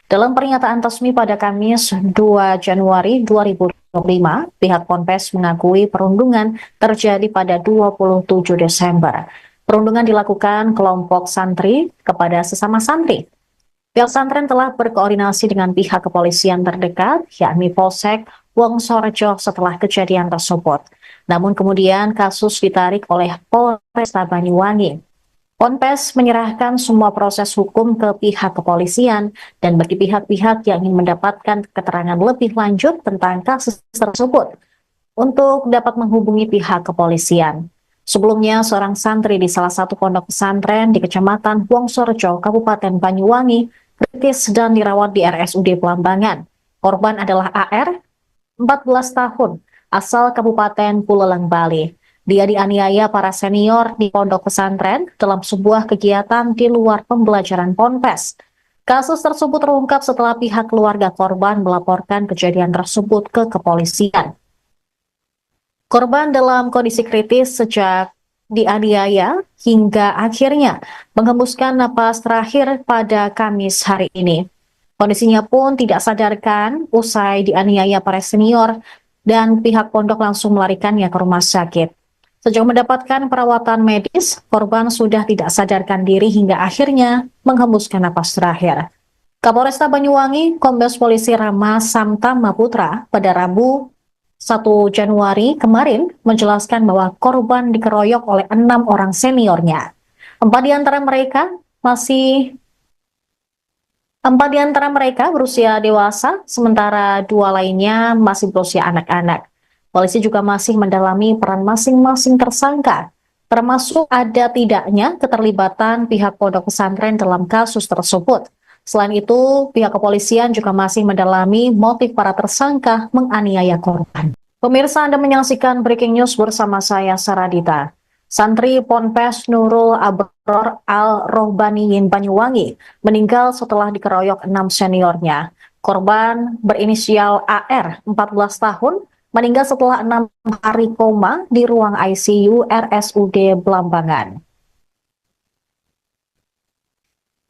Dalam pernyataan resmi pada Kamis 2 Januari 2025, pihak Ponpes mengakui perundungan terjadi pada 27 Desember. Perundungan dilakukan kelompok santri kepada sesama santri. Pihak pesantren telah berkoordinasi dengan pihak kepolisian terdekat, yakni Polsek Wongsorejo setelah kejadian tersebut. Namun kemudian kasus ditarik oleh Polresta Banyuwangi. Ponpes menyerahkan semua proses hukum ke pihak kepolisian dan bagi pihak-pihak yang ingin mendapatkan keterangan lebih lanjut tentang kasus tersebut untuk dapat menghubungi pihak kepolisian. Sebelumnya, seorang santri di salah satu pondok pesantren di Kecamatan Wongsorejo, Kabupaten Banyuwangi, kritis dan dirawat di RSUD Blambangan. Korban adalah AR, 14 tahun, asal Kabupaten Buleleng, Bali. Dia dianiaya para senior di pondok pesantren dalam sebuah kegiatan di luar pembelajaran Ponpes. Kasus tersebut terungkap setelah pihak keluarga korban melaporkan kejadian tersebut ke kepolisian. Korban dalam kondisi kritis sejak dianiaya hingga akhirnya menghembuskan napas terakhir pada Kamis hari ini. Kondisinya pun tidak sadarkan usai dianiaya para senior dan pihak pondok langsung melarikannya ke rumah sakit. Sejak mendapatkan perawatan medis, korban sudah tidak sadarkan diri hingga akhirnya menghembuskan napas terakhir. Kapolresta Banyuwangi, Kombes Polisi Rama Samtama Putra pada Rabu 1 Januari kemarin menjelaskan bahwa korban dikeroyok oleh 6 orang seniornya. 4 di antara mereka berusia dewasa, sementara 2 lainnya masih berusia anak-anak. Polisi juga masih mendalami peran masing-masing tersangka, termasuk ada tidaknya keterlibatan pihak pondok pesantren dalam kasus tersebut. Selain itu, pihak kepolisian juga masih mendalami motif para tersangka menganiaya korban. Pemirsa, Anda menyaksikan Breaking News bersama saya, Saradita. Santri Ponpes Nurul Abror Al-Rohbaniyin Banyuwangi meninggal setelah dikeroyok 6 seniornya. Korban berinisial AR, 14 tahun, meninggal setelah 6 hari koma di ruang ICU RSUD Blambangan.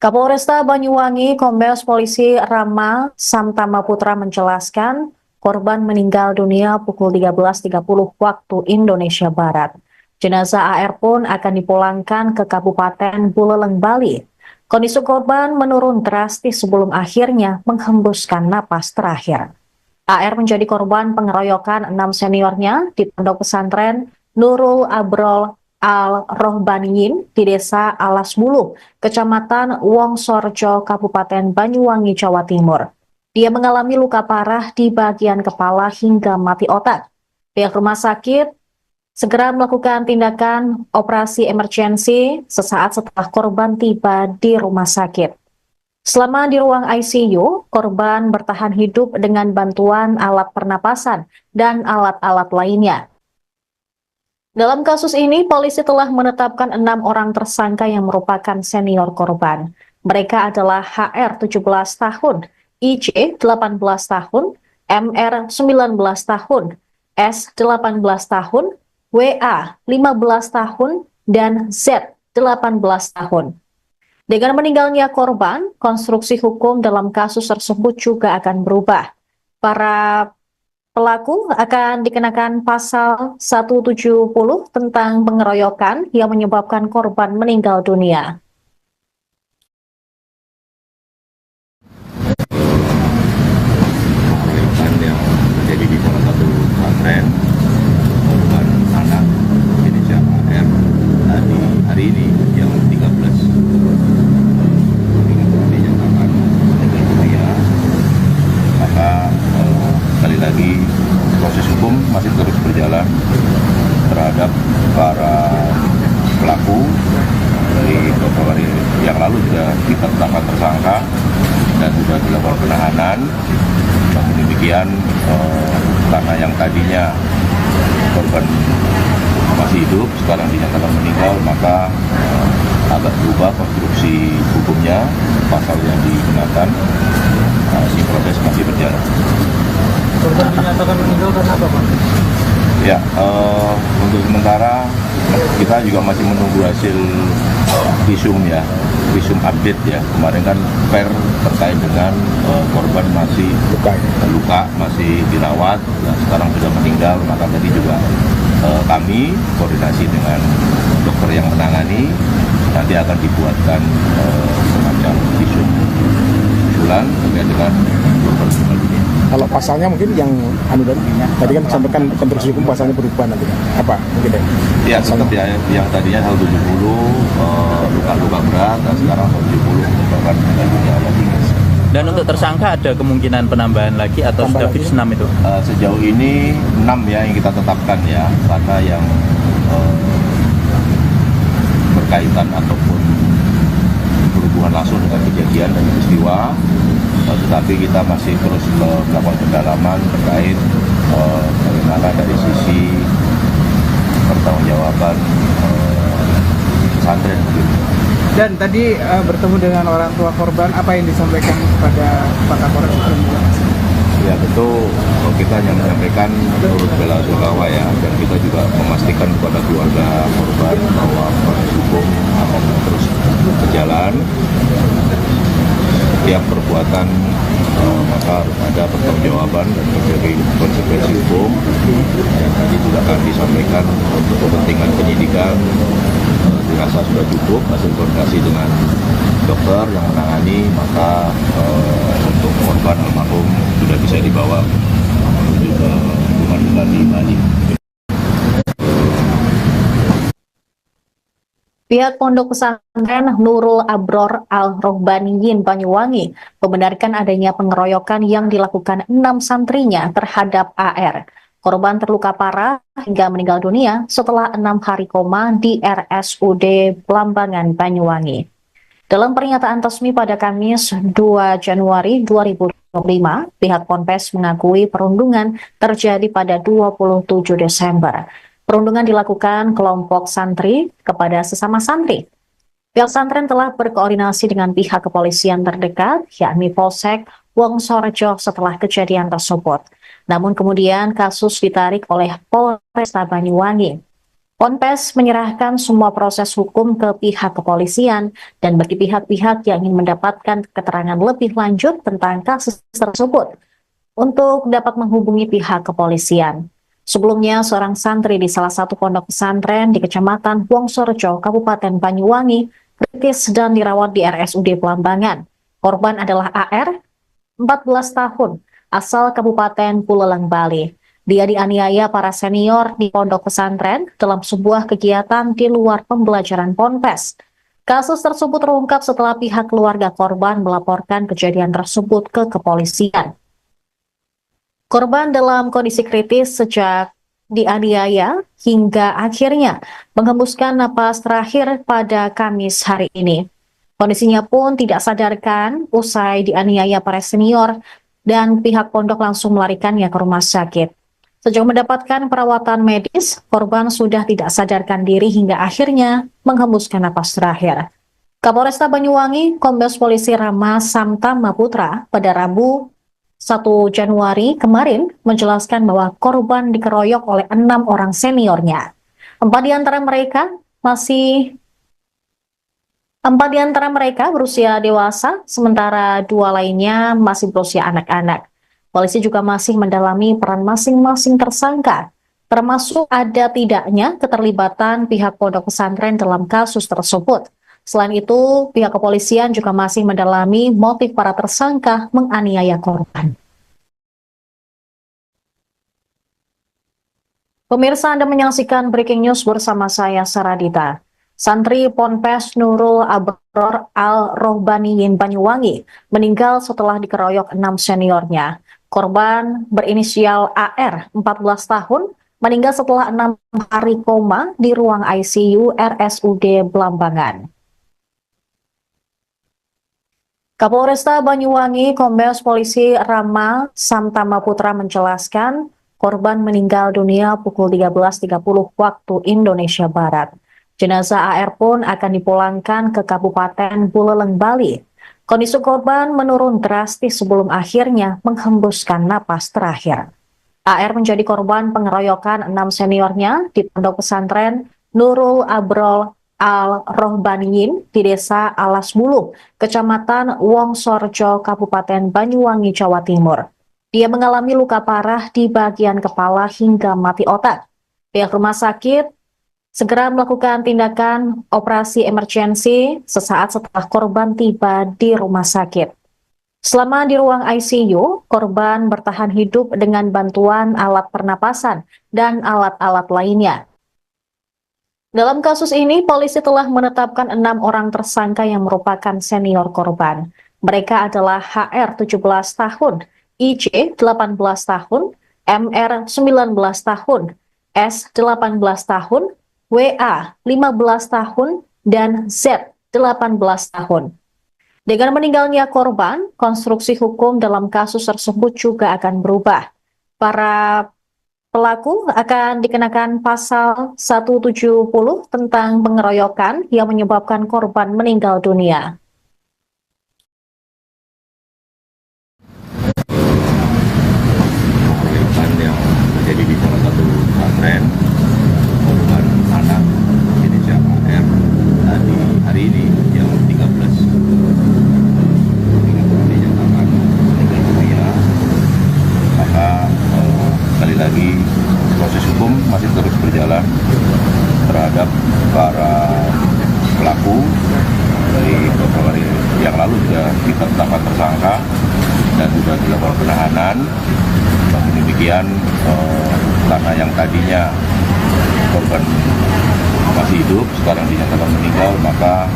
Kapolresta Banyuwangi, Kombes Polisi Rama Samtama Putra menjelaskan korban meninggal dunia pukul 13.30 waktu Indonesia Barat. Jenazah AR pun akan dipulangkan ke Kabupaten Buleleng, Bali. Kondisi korban menurun drastis sebelum akhirnya menghembuskan napas terakhir. AR menjadi korban pengeroyokan 6 seniornya di pondok pesantren Nurul Abrol Al-Rohbaniyin di Desa Alas Bulu, Kecamatan Wongsorjo, Kabupaten Banyuwangi, Jawa Timur. Dia mengalami luka parah di bagian kepala hingga mati otak. Pihak rumah sakit segera melakukan tindakan operasi emergensi sesaat setelah korban tiba di rumah sakit. Selama di ruang ICU, korban bertahan hidup dengan bantuan alat pernapasan dan alat-alat lainnya. Dalam kasus ini, polisi telah menetapkan 6 orang tersangka yang merupakan senior korban. Mereka adalah HR 17 tahun, IJ 18 tahun, MR 19 tahun, S 18 tahun, WA 15 tahun, dan Z 18 tahun. Dengan meninggalnya korban, konstruksi hukum dalam kasus tersebut juga akan berubah. Para pelaku akan dikenakan pasal 170 tentang pengeroyokan yang menyebabkan korban meninggal dunia. Pengeroyokan yang terjadi di salah satu pesantren, korban anak inisial AR hari ini yang 13 dinyatakan meninggal dunia. Maka sekali lagi proses hukum masih terus berjalan terhadap para pelaku. Dari beberapa hari yang lalu juga kita tetapkan tersangka dan sudah dilakukan penahanan. Namun demikian karena yang tadinya korban masih hidup sekarang dinyatakan meninggal, maka agak berubah konstruksi hukumnya, pasal yang digunakan. Ini proses masih berjalan. Korban dinyatakan meninggal karena apa, Pak? Ya, untuk sementara kita juga masih menunggu hasil visum ya, visum update ya. Kemarin kan per terkait dengan korban masih luka, masih dirawat, dan sekarang sudah meninggal. Maka tadi juga kami koordinasi dengan dokter yang menangani, nanti akan dibuatkan semacam visum usulan terkait dengan korban meninggal dunia. Kalau pasalnya mungkin yang tadi kan disampaikan konstruksi hukum pasalnya berubah nanti apa mungkin ya? Tetap ya, yang tadinya 170 luka-luka berat, dan sekarang 170 menyebabkan meninggal dunia. Dan untuk tersangka ada kemungkinan penambahan lagi atau sudah fix 6 itu? Sejauh ini 6 ya yang kita tetapkan ya, karena yang berkaitan ataupun berhubungan langsung dengan kejadian dan peristiwa. Tetapi kita masih terus melakukan pendalaman terkait bagaimana dari sisi pertanggungjawaban pesantren. Dan tadi bertemu dengan orang tua korban, apa yang disampaikan kepada Pak Kapolres? Ya tentu kita hanya menyampaikan turut bela sungkawa ya, dan kita juga memastikan kepada keluarga korban bahwa proses hukum akan terus berjalan. Setiap perbuatan maka harus ada pertanggungjawaban dan berbagai konsekuensi hukum. Dan tadi juga akan disampaikan untuk kepentingan penyidikan dirasa sudah cukup hasil koordinasi dengan dokter yang menangani, maka korban almarhum sudah bisa dibawa menuju ke rumah duka di Bali. Pihak Pondok Pesantren Nurul Abror Al-Rohbaniyin Banyuwangi membenarkan adanya pengeroyokan yang dilakukan 6 santrinya terhadap AR. Korban terluka parah hingga meninggal dunia setelah 6 hari koma di RSUD Blambangan, Banyuwangi. Dalam pernyataan resmi pada Kamis 2 Januari 2025, pihak Ponpes mengakui perundungan terjadi pada 27 Desember. Perundungan dilakukan kelompok santri kepada sesama santri. Pihak pesantren telah berkoordinasi dengan pihak kepolisian terdekat, yakni Polsek Wongsorejo setelah kejadian tersebut. Namun kemudian kasus ditarik oleh Polresta Banyuwangi. Ponpes menyerahkan semua proses hukum ke pihak kepolisian dan bagi pihak-pihak yang ingin mendapatkan keterangan lebih lanjut tentang kasus tersebut untuk dapat menghubungi pihak kepolisian. Sebelumnya, seorang santri di salah satu pondok pesantren di Kecamatan Wongsorejo, Kabupaten Banyuwangi, kritis dan dirawat di RSUD Blambangan. Korban adalah AR, 14 tahun, asal Kabupaten Buleleng, Bali. Dia dianiaya para senior di pondok pesantren dalam sebuah kegiatan di luar pembelajaran Ponpes. Kasus tersebut terungkap setelah pihak keluarga korban melaporkan kejadian tersebut ke kepolisian. Korban dalam kondisi kritis sejak dianiaya hingga akhirnya menghembuskan napas terakhir pada Kamis hari ini. Kondisinya pun tidak sadarkan usai dianiaya para senior dan pihak pondok langsung melarikannya ke rumah sakit. Sejak mendapatkan perawatan medis, korban sudah tidak sadarkan diri hingga akhirnya menghembuskan napas terakhir. Kapolresta Banyuwangi, Kombes Polisi Rama Samtama Putra pada Rabu 1 Januari kemarin menjelaskan bahwa korban dikeroyok oleh 6 orang seniornya. 4 di antara mereka berusia dewasa, sementara 2 lainnya masih berusia anak-anak. Polisi juga masih mendalami peran masing-masing tersangka, termasuk ada tidaknya keterlibatan pihak pondok pesantren dalam kasus tersebut. Selain itu, pihak kepolisian juga masih mendalami motif para tersangka menganiaya korban. Pemirsa, Anda menyaksikan Breaking News bersama saya, Saradita. Santri Ponpes Nurul Abror Al-Rohbaniyin Banyuwangi meninggal setelah dikeroyok 6 seniornya. Korban berinisial AR, 14 tahun, meninggal setelah 6 hari koma di ruang ICU RSUD Blambangan. Kapolresta Banyuwangi, Kombes Polisi Rama Samtama Putra menjelaskan korban meninggal dunia pukul 13.30 waktu Indonesia Barat. Jenazah AR pun akan dipulangkan ke Kabupaten Buleleng, Bali. Kondisi korban menurun drastis sebelum akhirnya menghembuskan napas terakhir. AR menjadi korban pengeroyokan 6 seniornya di pondok pesantren Nurul Abrol Al-Rohbaniyin di Desa Alas Bulu, Kecamatan Wongsorejo, Kabupaten Banyuwangi, Jawa Timur. Dia mengalami luka parah di bagian kepala hingga mati otak. Pihak rumah sakit segera melakukan tindakan operasi emergensi sesaat setelah korban tiba di rumah sakit. Selama di ruang ICU, korban bertahan hidup dengan bantuan alat pernapasan dan alat-alat lainnya. Dalam kasus ini, polisi telah menetapkan 6 orang tersangka yang merupakan senior korban. Mereka adalah HR 17 tahun, IJ 18 tahun, MR 19 tahun, S 18 tahun, WA 15 tahun, dan Z 18 tahun. Dengan meninggalnya korban, konstruksi hukum dalam kasus tersebut juga akan berubah. Para pelaku akan dikenakan pasal 170 tentang pengeroyokan yang menyebabkan korban meninggal dunia. Pengeroyokan yang terjadi di salah satu pesantren pembunuhan anak inisial AR tadi hari ini yang 13 dinyatakan meninggal dunia, maka sekali lagi proses hukum masih terus berjalan terhadap para pelaku. Dari beberapa hari yang lalu sudah kita tetapkan tersangka dan sudah dilakukan penahanan. Namun demikian, karena yang tadinya korban masih hidup, sekarang dinyatakan meninggal, maka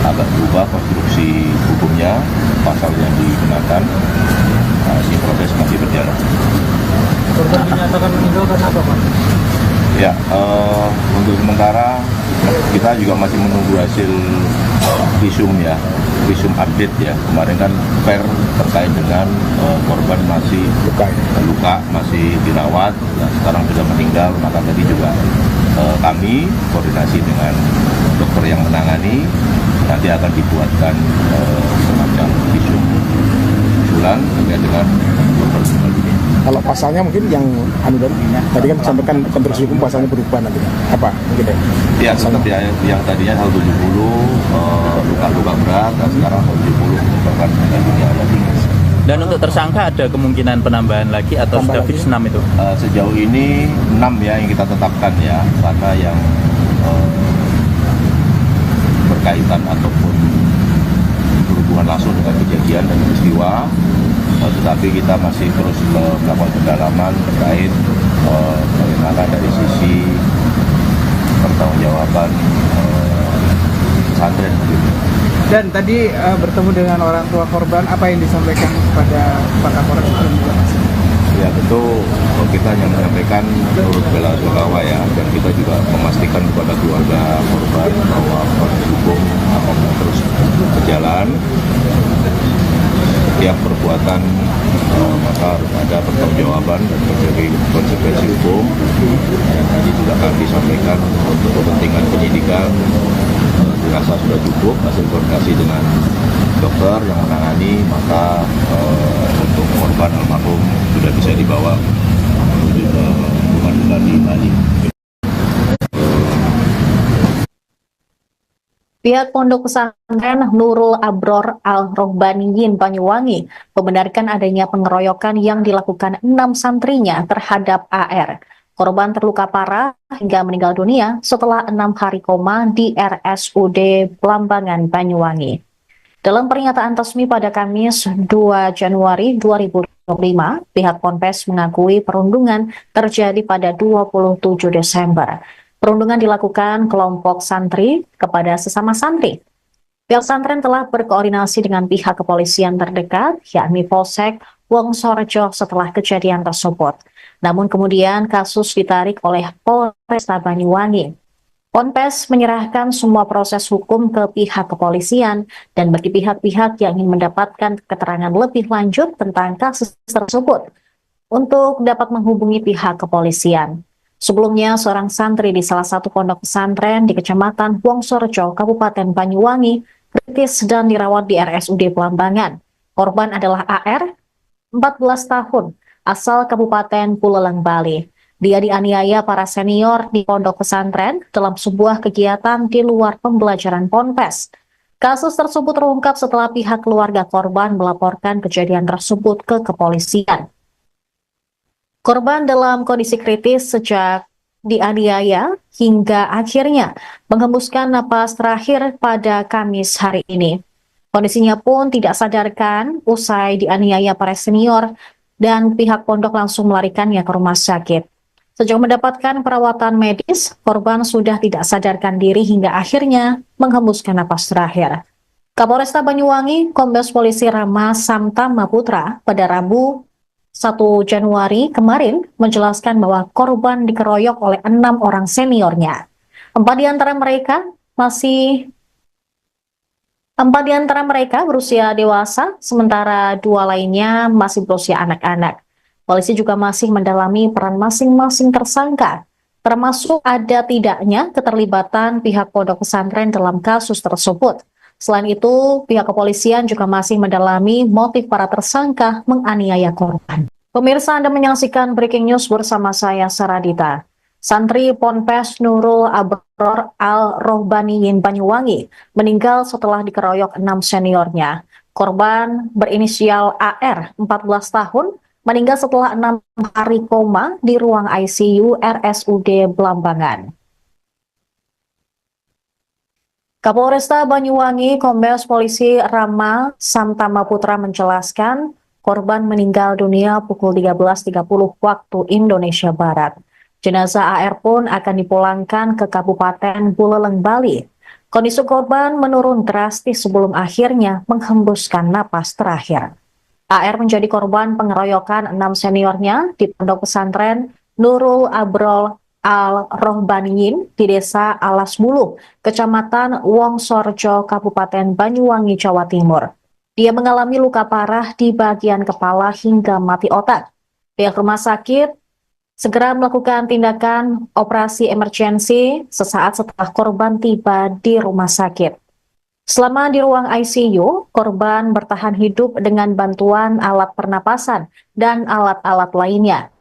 agak berubah konstruksi hukumnya, pasal yang digunakan. Ini proses masih berjalan. Korban dinyatakan meninggal karena apa, Pak? Ya, untuk sementara kita juga masih menunggu hasil visum ya, visum update ya. Kemarin kan per terkait dengan korban masih luka, masih dirawat, dan sekarang sudah meninggal. Maka tadi juga kami koordinasi dengan dokter yang menangani, nanti akan dibuatkan semacam visum usulan terkait dengan korban meninggal ini. Kalau pasalnya mungkin yang tadi kan disampaikan konstruksi hukum pasalnya berubah nanti apa mungkin ya? Seperti yang tadinya 170 luka-luka berat, dan sekarang 170 korban meninggal dunia ada 3. Dan untuk tersangka ada kemungkinan penambahan lagi atau sudah fix 6 itu? Sejauh ini 6 ya yang kita tetapkan ya, karena yang berkaitan ataupun berhubungan langsung dengan kejadian dan peristiwa. Tetapi kita masih terus melakukan pendalaman terkait bagaimana dari sisi pertanggungjawaban pesantren. Dan tadi bertemu dengan orang tua korban, apa yang disampaikan kepada Pak Kapolres? Ya tentu kita hanya menyampaikan turut bela sungkawa ya, dan kita juga memastikan kepada keluarga korban bahwa proses hukum akan terus berjalan. Setiap perbuatan maka harus ada pertanggungjawaban dan berbagai konsekuensi hukum. Dan tadi juga kami sampaikan untuk kepentingan penyidikan dirasa sudah cukup hasil koordinasi dengan dokter yang menangani, maka untuk korban almarhum sudah bisa dibawa menuju ke pengadilan di Bali. Pihak Pondok Pesantren Nurul Abror Al-Rohbaniyin Banyuwangi membenarkan adanya pengeroyokan yang dilakukan 6 santrinya terhadap AR. Korban terluka parah hingga meninggal dunia setelah 6 hari koma di RSUD Blambangan, Banyuwangi. Dalam pernyataan resmi pada Kamis 2 Januari 2025, pihak Ponpes mengakui perundungan terjadi pada 27 Desember. Perundungan dilakukan kelompok santri kepada sesama santri. Pihak pesantren telah berkoordinasi dengan pihak kepolisian terdekat, yakni Polsek Wongsorejo setelah kejadian tersebut. Namun kemudian kasus ditarik oleh Polresta Banyuwangi. Ponpes menyerahkan semua proses hukum ke pihak kepolisian dan bagi pihak-pihak yang ingin mendapatkan keterangan lebih lanjut tentang kasus tersebut untuk dapat menghubungi pihak kepolisian. Sebelumnya, seorang santri di salah satu pondok pesantren di Kecamatan Wongsorejo, Kabupaten Banyuwangi, kritis dan dirawat di RSUD Blambangan. Korban adalah AR, 14 tahun, asal Kabupaten Buleleng, Bali. Dia dianiaya para senior di pondok pesantren dalam sebuah kegiatan di luar pembelajaran Ponpes. Kasus tersebut terungkap setelah pihak keluarga korban melaporkan kejadian tersebut ke kepolisian. Korban dalam kondisi kritis sejak dianiaya hingga akhirnya menghembuskan napas terakhir pada Kamis hari ini. Kondisinya pun tidak sadarkan usai dianiaya para senior dan pihak pondok langsung melarikannya ke rumah sakit. Sejak mendapatkan perawatan medis, korban sudah tidak sadarkan diri hingga akhirnya menghembuskan napas terakhir. Kapolresta Banyuwangi, Kombes Polisi Rama Samtama Putra pada Rabu 1 Januari kemarin menjelaskan bahwa korban dikeroyok oleh 6 orang seniornya. 4 di antara mereka berusia dewasa, sementara 2 lainnya masih berusia anak-anak. Polisi juga masih mendalami peran masing-masing tersangka, termasuk ada tidaknya keterlibatan pihak pondok pesantren dalam kasus tersebut. Selain itu, pihak kepolisian juga masih mendalami motif para tersangka menganiaya korban. Pemirsa, Anda menyaksikan Breaking News bersama saya, Saradita. Santri Ponpes Nurul Abror Al-Rohbaniyin Banyuwangi meninggal setelah dikeroyok 6 seniornya. Korban berinisial AR, 14 tahun, meninggal setelah 6 hari koma di ruang ICU RSUD Blambangan. Kapolresta Banyuwangi, Kombes Polisi Rama Samtama Putra menjelaskan, korban meninggal dunia pukul 13.30 waktu Indonesia Barat. Jenazah AR pun akan dipulangkan ke Kabupaten Buleleng, Bali. Kondisi korban menurun drastis sebelum akhirnya menghembuskan napas terakhir. AR menjadi korban pengeroyokan 6 seniornya di Pondok Pesantren Nurul Abrol Al-Rohbaniyin di Desa Alas Bulu, Kecamatan Wongsorjo, Kabupaten Banyuwangi, Jawa Timur. Dia mengalami luka parah di bagian kepala hingga mati otak. Pihak rumah sakit segera melakukan tindakan operasi emergensi sesaat setelah korban tiba di rumah sakit. Selama di ruang ICU, korban bertahan hidup dengan bantuan alat pernapasan dan alat-alat lainnya.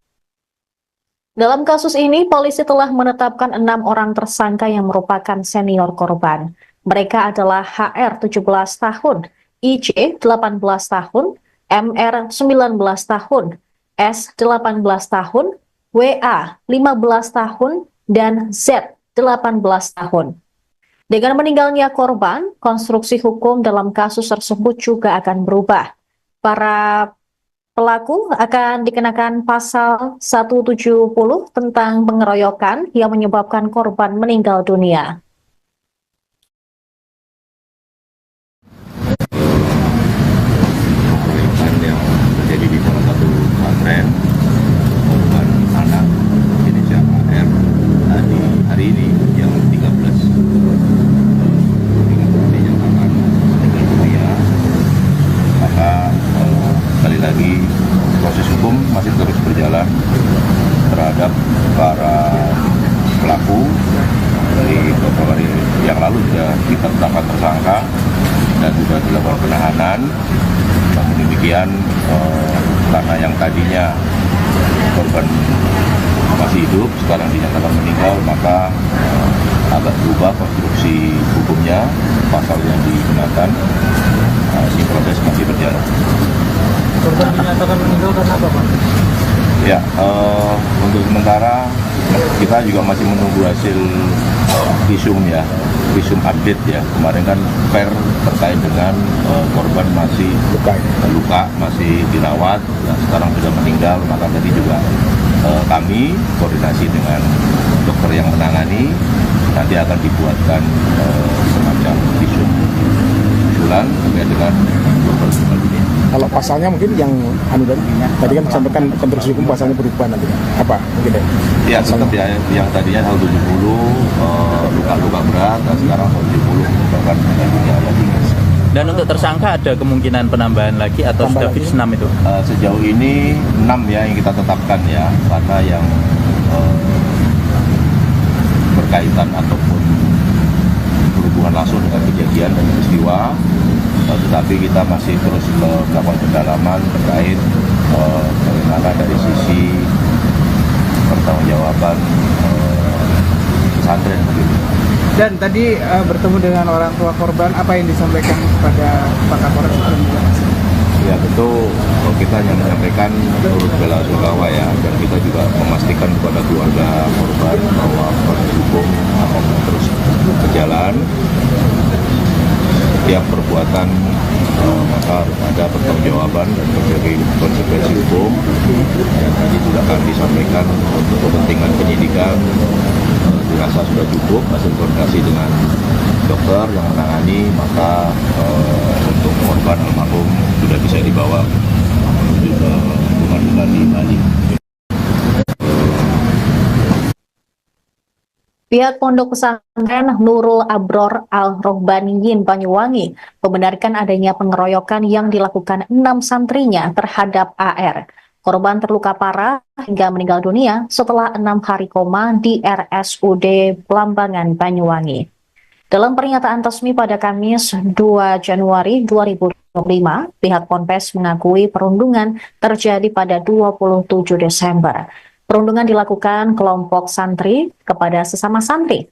Dalam kasus ini, polisi telah menetapkan 6 orang tersangka yang merupakan senior korban. Mereka adalah HR 17 tahun, IC 18 tahun, MR 19 tahun, S 18 tahun, WA 15 tahun, dan Z 18 tahun. Dengan meninggalnya korban, konstruksi hukum dalam kasus tersebut juga akan berubah. Para pelaku akan dikenakan pasal 170 tentang pengeroyokan yang menyebabkan korban meninggal dunia. Pengeroyokan yang terjadi di salah satu pesantren, korban anak inisial AR tadi hari ini yang 13 dinyatakan meninggal dunia. Maka sekali lagi proses hukum masih terus berjalan terhadap para pelaku. Dari beberapa hari yang lalu sudah kita tetapkan tersangka dan sudah dilakukan penahanan. Namun demikian karena yang tadinya korban masih hidup sekarang dinyatakan meninggal, maka agak berubah konstruksi hukumnya, pasal yang digunakan. Ini proses masih berjalan. Korban dinyatakan meninggal karena apa, Pak? Ya, untuk sementara kita juga masih menunggu hasil visum ya, visum update ya. Kemarin kan per terkait dengan korban masih luka, masih dirawat, dan sekarang sudah meninggal. Maka tadi juga kami koordinasi dengan dokter yang menangani, nanti akan dibuatkan semacam visum usulan terkait dengan korban meninggal dunia. Kalau pasalnya mungkin yang tadi kan disampaikan konstruksi hukum pasalnya berubah nanti. Apa mungkin ya? Tetap ya, yang tadinya 170 luka-luka berat, dan sekarang 170 merupakan meninggal dunia lagi. Dan untuk tersangka ada kemungkinan penambahan lagi atau sudah fix 6 itu? Sejauh ini 6 ya yang kita tetapkan ya, karena yang berkaitan ataupun berhubungan langsung dengan kejadian dan peristiwa. Tetapi kita masih terus melakukan pendalaman terkait bagaimana dari sisi pertanggungjawaban pesantren begitu. Dan tadi bertemu dengan orang tua korban, apa yang disampaikan kepada Pak Kapolres? Ya tentu kita hanya menyampaikan turut bela sungkawa ya, dan kita juga memastikan kepada keluarga korban bahwa proses hukum akan terus berjalan. Setiap perbuatan maka harus ada pertanggungjawaban dan berbagai konsekuensi hukum. Dan tadi juga akan disampaikan untuk kepentingan penyidikan dirasa sudah cukup hasil koordinasi dengan dokter yang menangani, maka untuk korban almarhum sudah bisa dibawa menuju ke rumah duka di Bali. Pihak Pondok Pesantren Nurul Abror Al-Rohbaniyin Banyuwangi membenarkan adanya pengeroyokan yang dilakukan 6 santrinya terhadap AR. Korban terluka parah hingga meninggal dunia setelah 6 hari koma di RSUD Blambangan, Banyuwangi. Dalam pernyataan resmi pada Kamis 2 Januari 2025, pihak Ponpes mengakui perundungan terjadi pada 27 Desember. Perundungan dilakukan kelompok santri kepada sesama santri.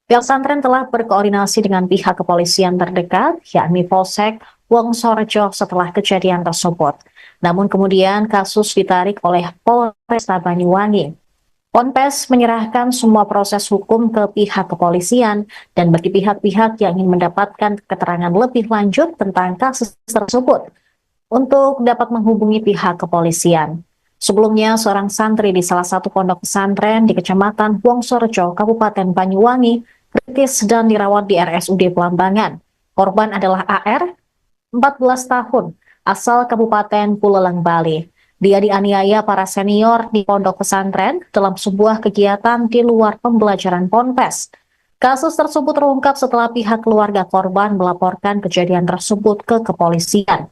Pihak pesantren telah berkoordinasi dengan pihak kepolisian terdekat, yakni Polsek Wongsorjo setelah kejadian tersebut. Namun kemudian kasus ditarik oleh Polresta Banyuwangi. Ponpes menyerahkan semua proses hukum ke pihak kepolisian dan bagi pihak-pihak yang ingin mendapatkan keterangan lebih lanjut tentang kasus tersebut, untuk dapat menghubungi pihak kepolisian. Sebelumnya, seorang santri di salah satu pondok pesantren di Kecamatan Wongsorejo, Kabupaten Banyuwangi, kritis dan dirawat di RSUD Belambangan. Korban adalah AR, 14 tahun, asal Kabupaten Buleleng, Bali. Dia dianiaya para senior di pondok pesantren dalam sebuah kegiatan di luar pembelajaran ponpes. Kasus tersebut terungkap setelah pihak keluarga korban melaporkan kejadian tersebut ke kepolisian.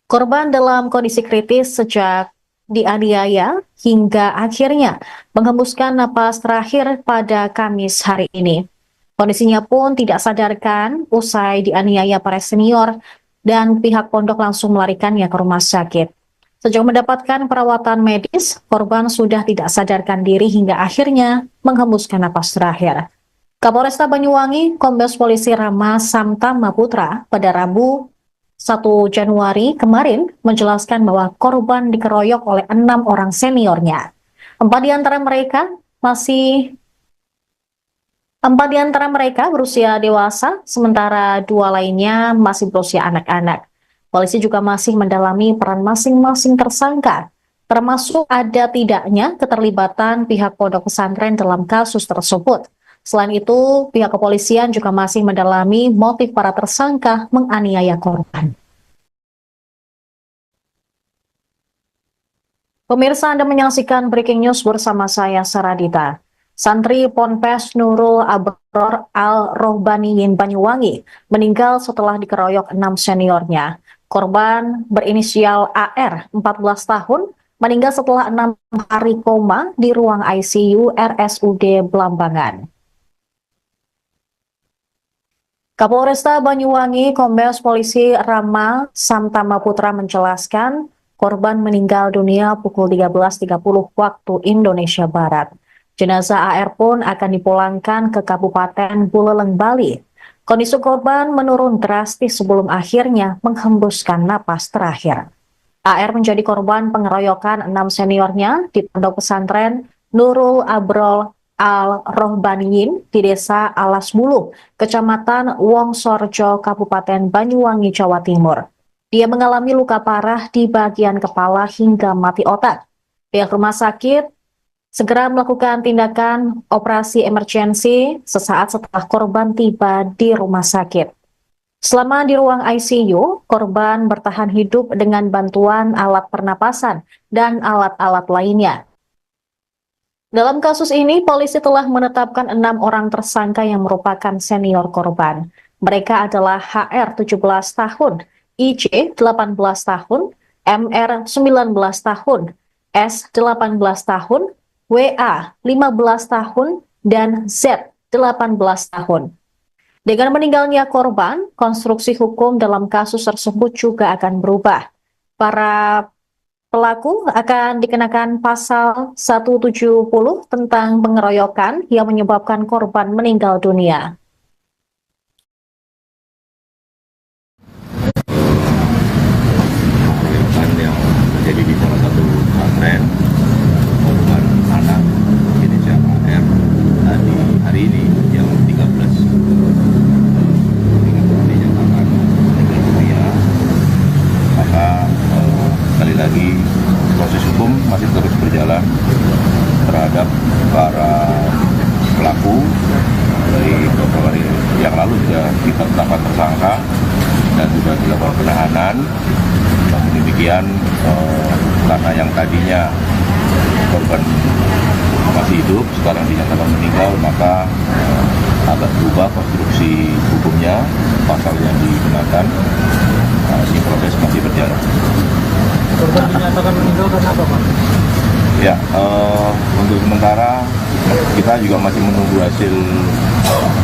Korban dalam kondisi kritis sejak dianiaya hingga akhirnya menghembuskan napas terakhir pada Kamis hari ini. Kondisinya pun tidak sadarkan usai dianiaya para senior dan pihak pondok langsung melarikannya ke rumah sakit. Sejak mendapatkan perawatan medis, korban sudah tidak sadarkan diri hingga akhirnya menghembuskan napas terakhir. Kapolresta Banyuwangi, Kombes Polisi Rama Samtama Putra pada Rabu 1 Januari kemarin menjelaskan bahwa korban dikeroyok oleh 6 orang seniornya. 4 di antara mereka berusia dewasa, sementara 2 lainnya masih berusia anak-anak. Polisi juga masih mendalami peran masing-masing tersangka, termasuk ada tidaknya keterlibatan pihak pondok pesantren dalam kasus tersebut. Selain itu, pihak kepolisian juga masih mendalami motif para tersangka menganiaya korban. Pemirsa, Anda menyaksikan Breaking News bersama saya, Saradita. Santri Ponpes Nurul Abror Al-Rohbaniyin Banyuwangi meninggal setelah dikeroyok 6 seniornya. Korban berinisial AR, 14 tahun, meninggal setelah 6 hari koma di ruang ICU RSUD Belambangan. Kapolresta Banyuwangi, Kombes Polisi Rama Samtama Putra menjelaskan korban meninggal dunia pukul 13.30 waktu Indonesia Barat. Jenazah AR pun akan dipulangkan ke Kabupaten Buleleng, Bali. Kondisi korban menurun drastis sebelum akhirnya menghembuskan napas terakhir. AR menjadi korban pengeroyokan 6 seniornya di pondok pesantren Nurul Abrol Al-Rohbaniyin di Desa Alas Bulu, Kecamatan Wongsorejo, Kabupaten Banyuwangi, Jawa Timur. Dia mengalami luka parah di bagian kepala hingga mati otak. Pihak rumah sakit segera melakukan tindakan operasi emergensi sesaat setelah korban tiba di rumah sakit. Selama di ruang ICU, korban bertahan hidup dengan bantuan alat pernapasan dan alat-alat lainnya. Dalam kasus ini, polisi telah menetapkan 6 orang tersangka yang merupakan senior korban. Mereka adalah HR 17 tahun, IC 18 tahun, MR 19 tahun, S 18 tahun, WA 15 tahun, dan Z 18 tahun. Dengan meninggalnya korban, konstruksi hukum dalam kasus tersebut juga akan berubah. Para pelaku akan dikenakan pasal 170 tentang pengeroyokan yang menyebabkan korban meninggal dunia. Pengeroyokan yang terjadi di salah satu pesantren, korban anak inisial AR, tadi hari ini yang 13 dinyatakan meninggal dunia. Maka sekali lagi proses hukum masih terus berjalan terhadap para pelaku. Dari beberapa hari yang lalu sudah kita tetapkan tersangka dan sudah dilakukan penahanan. Namun demikian, karena yang tadinya korban masih hidup, sekarang dinyatakan meninggal, maka agak berubah konstruksi hukumnya, pasal yang digunakan. Ini proses masih berjalan. Korban dinyatakan meninggal karena apa, Pak? Ya, untuk sementara kita juga masih menunggu hasil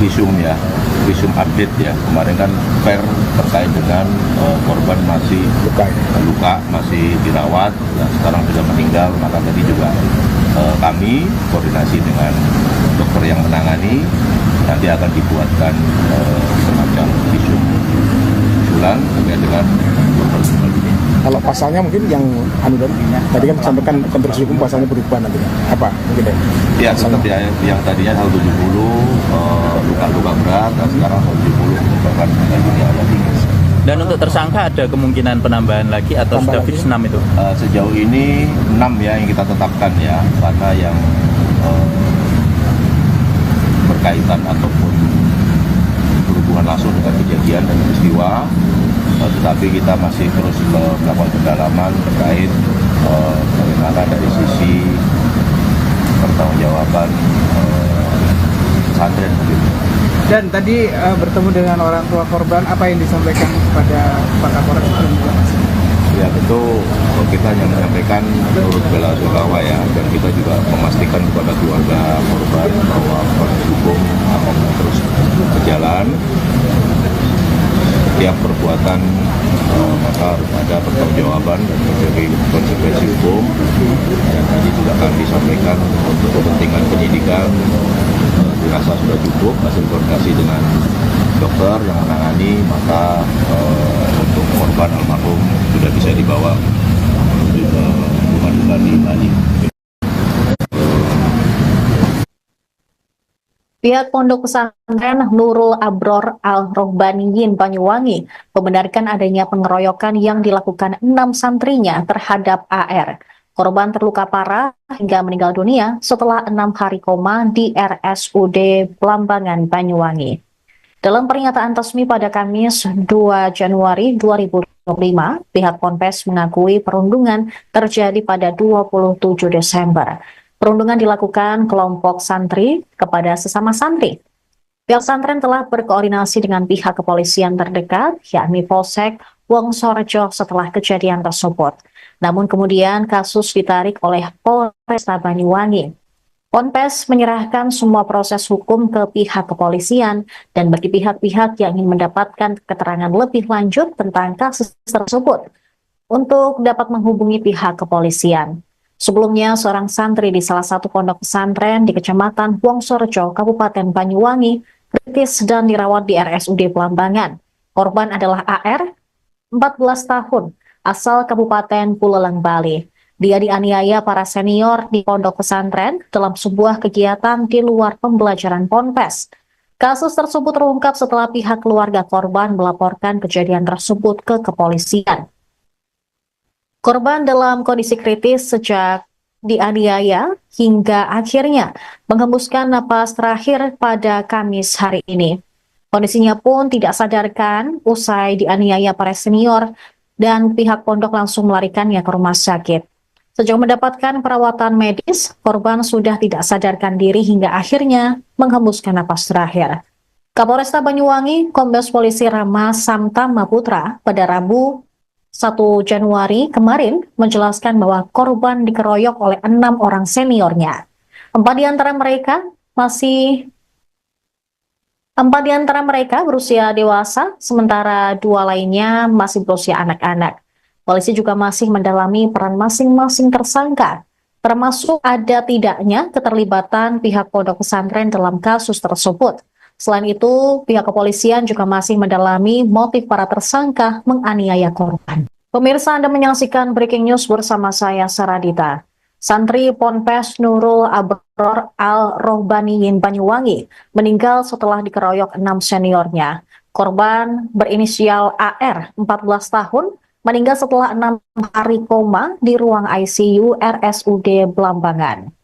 visum ya, visum update ya. Kemarin kan terkait dengan korban masih luka, masih dirawat, dan sekarang sudah meninggal. Maka tadi juga kami koordinasi dengan dokter yang menangani, nanti akan dibuatkan semacam visum usulan terkait dengan korban ini. Kalau pasalnya mungkin yang tadi kan disampaikan konstruksi hukum pasalnya berubah nanti. Apa mungkin ya? Seperti yang tadinya 170 luka-luka berat, dan sekarang 170 merupakan meninggal dunia. Dan untuk tersangka ada kemungkinan penambahan lagi atau Tambah sudah lagi. fix 6 itu? Sejauh ini 6 ya yang kita tetapkan ya, karena yang berkaitan ataupun berhubungan langsung dengan kejadian dan peristiwa, tetapi kita masih terus melakukan pendalaman terkait bagaimana dari sisi pertanggungjawaban pesantren begitu. Dan tadi bertemu dengan orang tua korban, apa yang disampaikan kepada Pak Kapolres sebelumnya? Ya tentu kita hanya menyampaikan turut bela sungkawa ya, dan kita juga memastikan kepada keluarga korban bahwa proses hukum akan terus berjalan. Setiap perbuatan maka harus ada pertanggungjawaban dan menjadi konsekuensi hukum. Dan tadi juga kami sampaikan untuk kepentingan penyidikan dirasa sudah cukup hasil koordinasi dengan dokter yang menangani, maka untuk korban almarhum sudah bisa dibawa menuju ke rumah duka di Bali. Pihak Pondok Pesantren Nurul Abror Al-Rohbaniyin Banyuwangi membenarkan adanya pengeroyokan yang dilakukan 6 santrinya terhadap AR. Korban terluka parah hingga meninggal dunia setelah 6 hari koma di RSUD Blambangan, Banyuwangi. Dalam pernyataan resmi pada Kamis 2 Januari 2025, pihak Ponpes mengakui perundungan terjadi pada 27 Desember. Perundungan dilakukan kelompok santri kepada sesama santri. Pihak pesantren telah berkoordinasi dengan pihak kepolisian terdekat, yakni Polsek Wongsorejo setelah kejadian tersebut. Namun kemudian kasus ditarik oleh Polresta Banyuwangi. Ponpes menyerahkan semua proses hukum ke pihak kepolisian dan bagi pihak-pihak yang ingin mendapatkan keterangan lebih lanjut tentang kasus tersebut untuk dapat menghubungi pihak kepolisian. Sebelumnya, seorang santri di salah satu pondok pesantren di Kecamatan Wongsorejo, Kabupaten Banyuwangi, kritis dan dirawat di RSUD Blambangan. Korban adalah AR, 14 tahun, asal Kabupaten Buleleng, Bali. Dia dianiaya para senior di pondok pesantren dalam sebuah kegiatan di luar pembelajaran Ponpes. Kasus tersebut terungkap setelah pihak keluarga korban melaporkan kejadian tersebut ke kepolisian. Korban dalam kondisi kritis sejak dianiaya hingga akhirnya menghembuskan napas terakhir pada Kamis hari ini. Kondisinya pun tidak sadarkan usai dianiaya para senior dan pihak pondok langsung melarikannya ke rumah sakit. Sejak mendapatkan perawatan medis, korban sudah tidak sadarkan diri hingga akhirnya menghembuskan napas terakhir. Kapolresta Banyuwangi, Kombes Polisi Rama Samtama Putra pada Rabu 1 Januari kemarin menjelaskan bahwa korban dikeroyok oleh 6 orang seniornya. 4 di antara mereka berusia dewasa, sementara 2 lainnya masih berusia anak-anak. Polisi juga masih mendalami peran masing-masing tersangka, termasuk ada tidaknya keterlibatan pihak pondok pesantren dalam kasus tersebut. Selain itu, pihak kepolisian juga masih mendalami motif para tersangka menganiaya korban. Pemirsa, Anda menyaksikan Breaking News bersama saya, Saradita. Santri Ponpes Nurul Abror Al-Rohbaniyin Banyuwangi meninggal setelah dikeroyok 6 seniornya. Korban berinisial AR, 14 tahun, meninggal setelah 6 hari koma di ruang ICU RSUD Blambangan.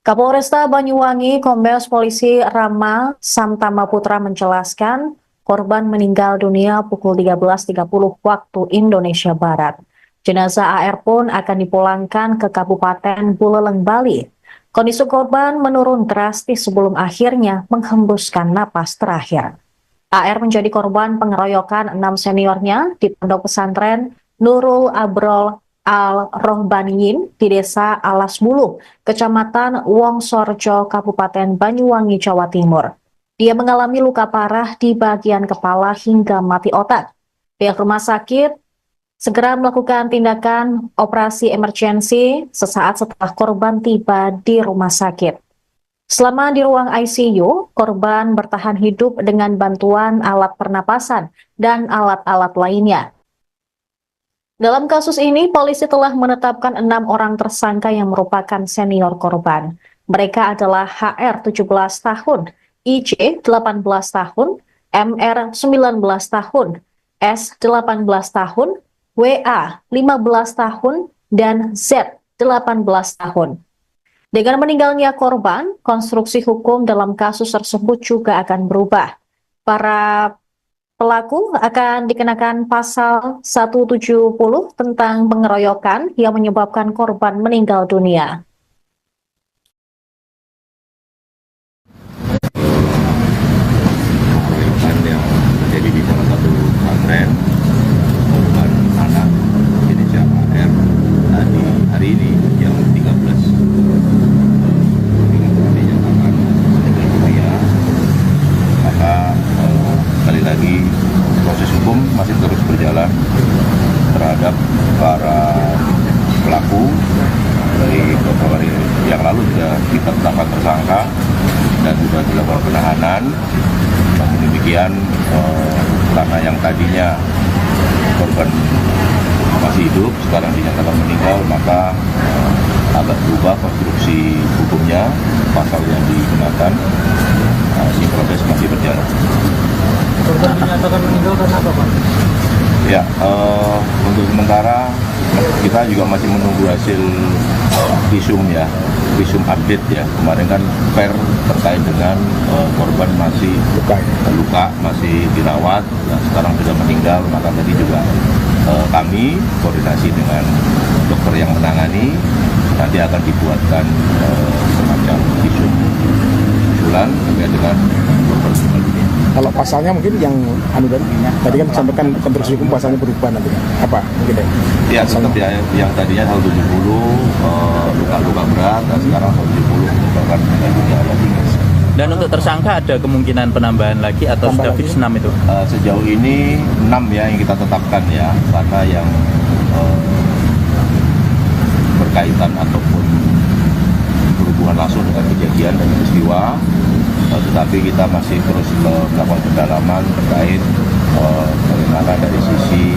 Kapolresta Banyuwangi, Kombes Polisi Rama Samtama Putra menjelaskan korban meninggal dunia pukul 13.30 waktu Indonesia Barat. Jenazah AR pun akan dipulangkan ke Kabupaten Buleleng, Bali. Kondisi korban menurun drastis sebelum akhirnya menghembuskan napas terakhir. AR menjadi korban pengeroyokan 6 seniornya di pondok pesantren Nurul Abrol Al-Rohbaniyin di Desa Alas Bulu, Kecamatan Wongsorejo, Kabupaten Banyuwangi, Jawa Timur. Dia mengalami luka parah di bagian kepala hingga mati otak. Pihak rumah sakit segera melakukan tindakan operasi emergensi sesaat setelah korban tiba di rumah sakit. Selama di ruang ICU, korban bertahan hidup dengan bantuan alat pernapasan dan alat-alat lainnya. Dalam kasus ini, polisi telah menetapkan 6 orang tersangka yang merupakan senior korban. Mereka adalah HR 17 tahun, IJ 18 tahun, MR 19 tahun, S 18 tahun, WA 15 tahun, dan Z 18 tahun. Dengan meninggalnya korban, konstruksi hukum dalam kasus tersebut juga akan berubah. Para pelaku akan dikenakan pasal 170 tentang pengeroyokan yang menyebabkan korban meninggal dunia. Pengeroyokan yang terjadi di salah satu pesantren, korban anak inisial AR tadi hari ini jam 13 dinyatakan meninggal dunia. Maka sekali lagi proses hukum masih terus berjalan terhadap para pelaku. Dari beberapa hari yang lalu sudah kita tetapkan tersangka dan sudah dilakukan penahanan. Namun demikian karena yang tadinya korban masih hidup sekarang dinyatakan meninggal, maka agak berubah konstruksi hukumnya, pasal yang digunakan. Ini proses masih berjalan. Korban dinyatakan meninggal karena apa, Pak? Ya, untuk sementara kita juga masih menunggu hasil visum ya, visum update ya. Kemarin kan per terkait dengan korban masih luka, masih dirawat, dan sekarang sudah meninggal. Maka tadi juga kami koordinasi dengan dokter yang menangani, nanti akan dibuatkan semacam visum usulan terkait dengan korban meninggal dunia. Kalau pasalnya mungkin yang tadi kan disampaikan konstruksi hukum pasalnya berubah nanti apa mungkin ya? Tetap ya, yang tadinya 170 luka-luka berat, dan sekarang 170 menyebabkan meninggal dunia lagi. Dan untuk tersangka ada kemungkinan penambahan lagi atau sudah fix 6 itu? Sejauh ini 6 ya yang kita tetapkan ya, karena yang berkaitan ataupun berhubungan langsung dengan kejadian dan peristiwa. Tetapi kita masih terus melakukan pendalaman terkait bagaimana dari sisi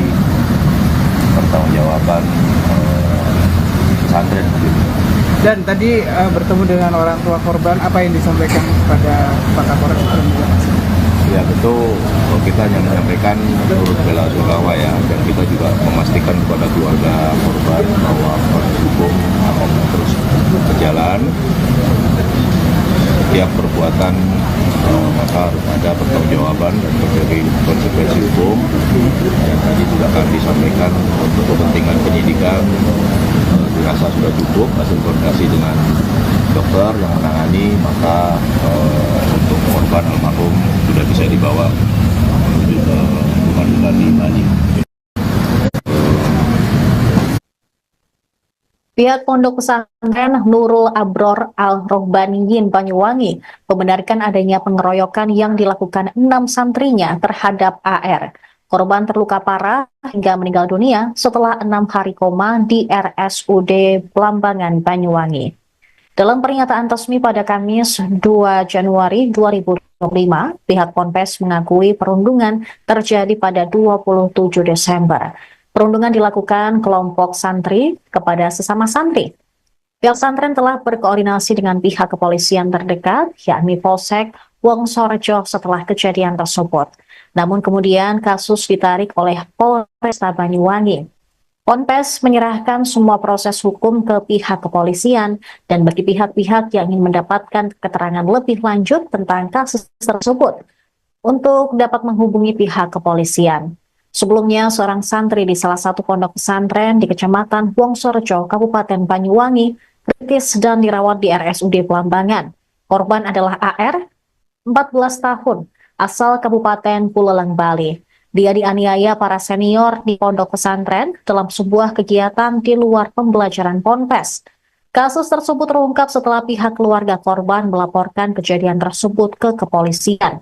pertanggungjawaban pesantren. Dan tadi bertemu dengan orang tua korban, apa yang disampaikan kepada Pak Kapolres? Ya tentu kita hanya menyampaikan turut bela sungkawa ya, dan kita juga memastikan kepada keluarga korban bahwa proses hukum akan terus berjalan. Setiap perbuatan maka harus ada pertanggungjawaban dan berbagai konsekuensi hukum. Dan tadi juga kami sampaikan untuk kepentingan penyidikan dirasa sudah cukup hasil koordinasi dengan dokter yang menangani, maka untuk korban almarhum sudah bisa dibawa menuju ke pengadilan di Bali. Pihak Pondok Pesantren Nurul Abror Al-Rohbaniyin Banyuwangi membenarkan adanya pengeroyokan yang dilakukan 6 santrinya terhadap AR. Korban terluka parah hingga meninggal dunia setelah 6 hari koma di RSUD Blambangan, Banyuwangi. Dalam pernyataan resmi pada Kamis 2 Januari 2025, pihak Ponpes mengakui perundungan terjadi pada 27 Desember. Perundungan dilakukan kelompok santri kepada sesama santri. Pihak pesantren telah berkoordinasi dengan pihak kepolisian terdekat, yakni Polsek Wongsorejo setelah kejadian tersebut. Namun kemudian kasus ditarik oleh Polresta Banyuwangi. Ponpes menyerahkan semua proses hukum ke pihak kepolisian dan bagi pihak-pihak yang ingin mendapatkan keterangan lebih lanjut tentang kasus tersebut untuk dapat menghubungi pihak kepolisian. Sebelumnya, seorang santri di salah satu pondok pesantren di Kecamatan Wongsorejo, Kabupaten Banyuwangi, kritis dan dirawat di RSUD Blambangan. Korban adalah AR, 14 tahun, asal Kabupaten Buleleng, Bali. Dia dianiaya para senior di pondok pesantren dalam sebuah kegiatan di luar pembelajaran Ponpes. Kasus tersebut terungkap setelah pihak keluarga korban melaporkan kejadian tersebut ke kepolisian.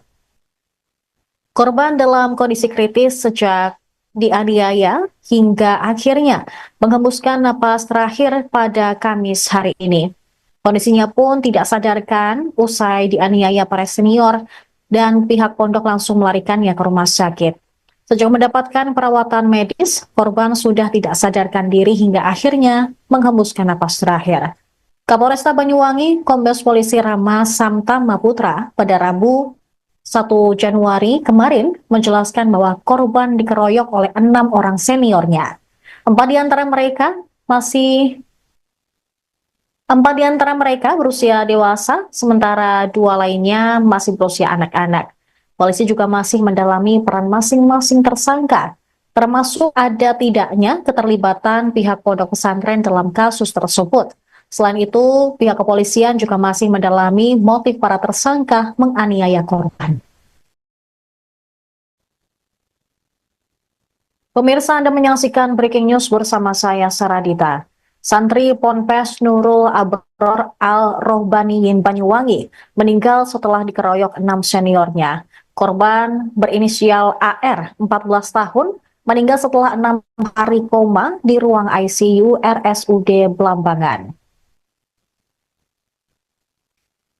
Korban dalam kondisi kritis sejak dianiaya hingga akhirnya menghembuskan napas terakhir pada Kamis hari ini. Kondisinya pun tidak sadarkan usai dianiaya para senior dan pihak pondok langsung melarikannya ke rumah sakit. Sejak mendapatkan perawatan medis, korban sudah tidak sadarkan diri hingga akhirnya menghembuskan napas terakhir. Kapolresta Banyuwangi, Kombes Polisi Rama Samtama Putra pada Rabu 1 Januari kemarin menjelaskan bahwa korban dikeroyok oleh 6 orang seniornya. 4 di antara mereka berusia dewasa, sementara 2 lainnya masih berusia anak-anak. Polisi juga masih mendalami peran masing-masing tersangka, termasuk ada tidaknya keterlibatan pihak pondok pesantren dalam kasus tersebut. Selain itu, pihak kepolisian juga masih mendalami motif para tersangka menganiaya korban. Pemirsa, Anda menyaksikan Breaking News bersama saya, Saradita. Santri Ponpes Nurul Abror Al-Rohbaniyin Banyuwangi meninggal setelah dikeroyok 6 seniornya. Korban berinisial AR, 14 tahun, meninggal setelah 6 hari koma di ruang ICU RSUD Blambangan.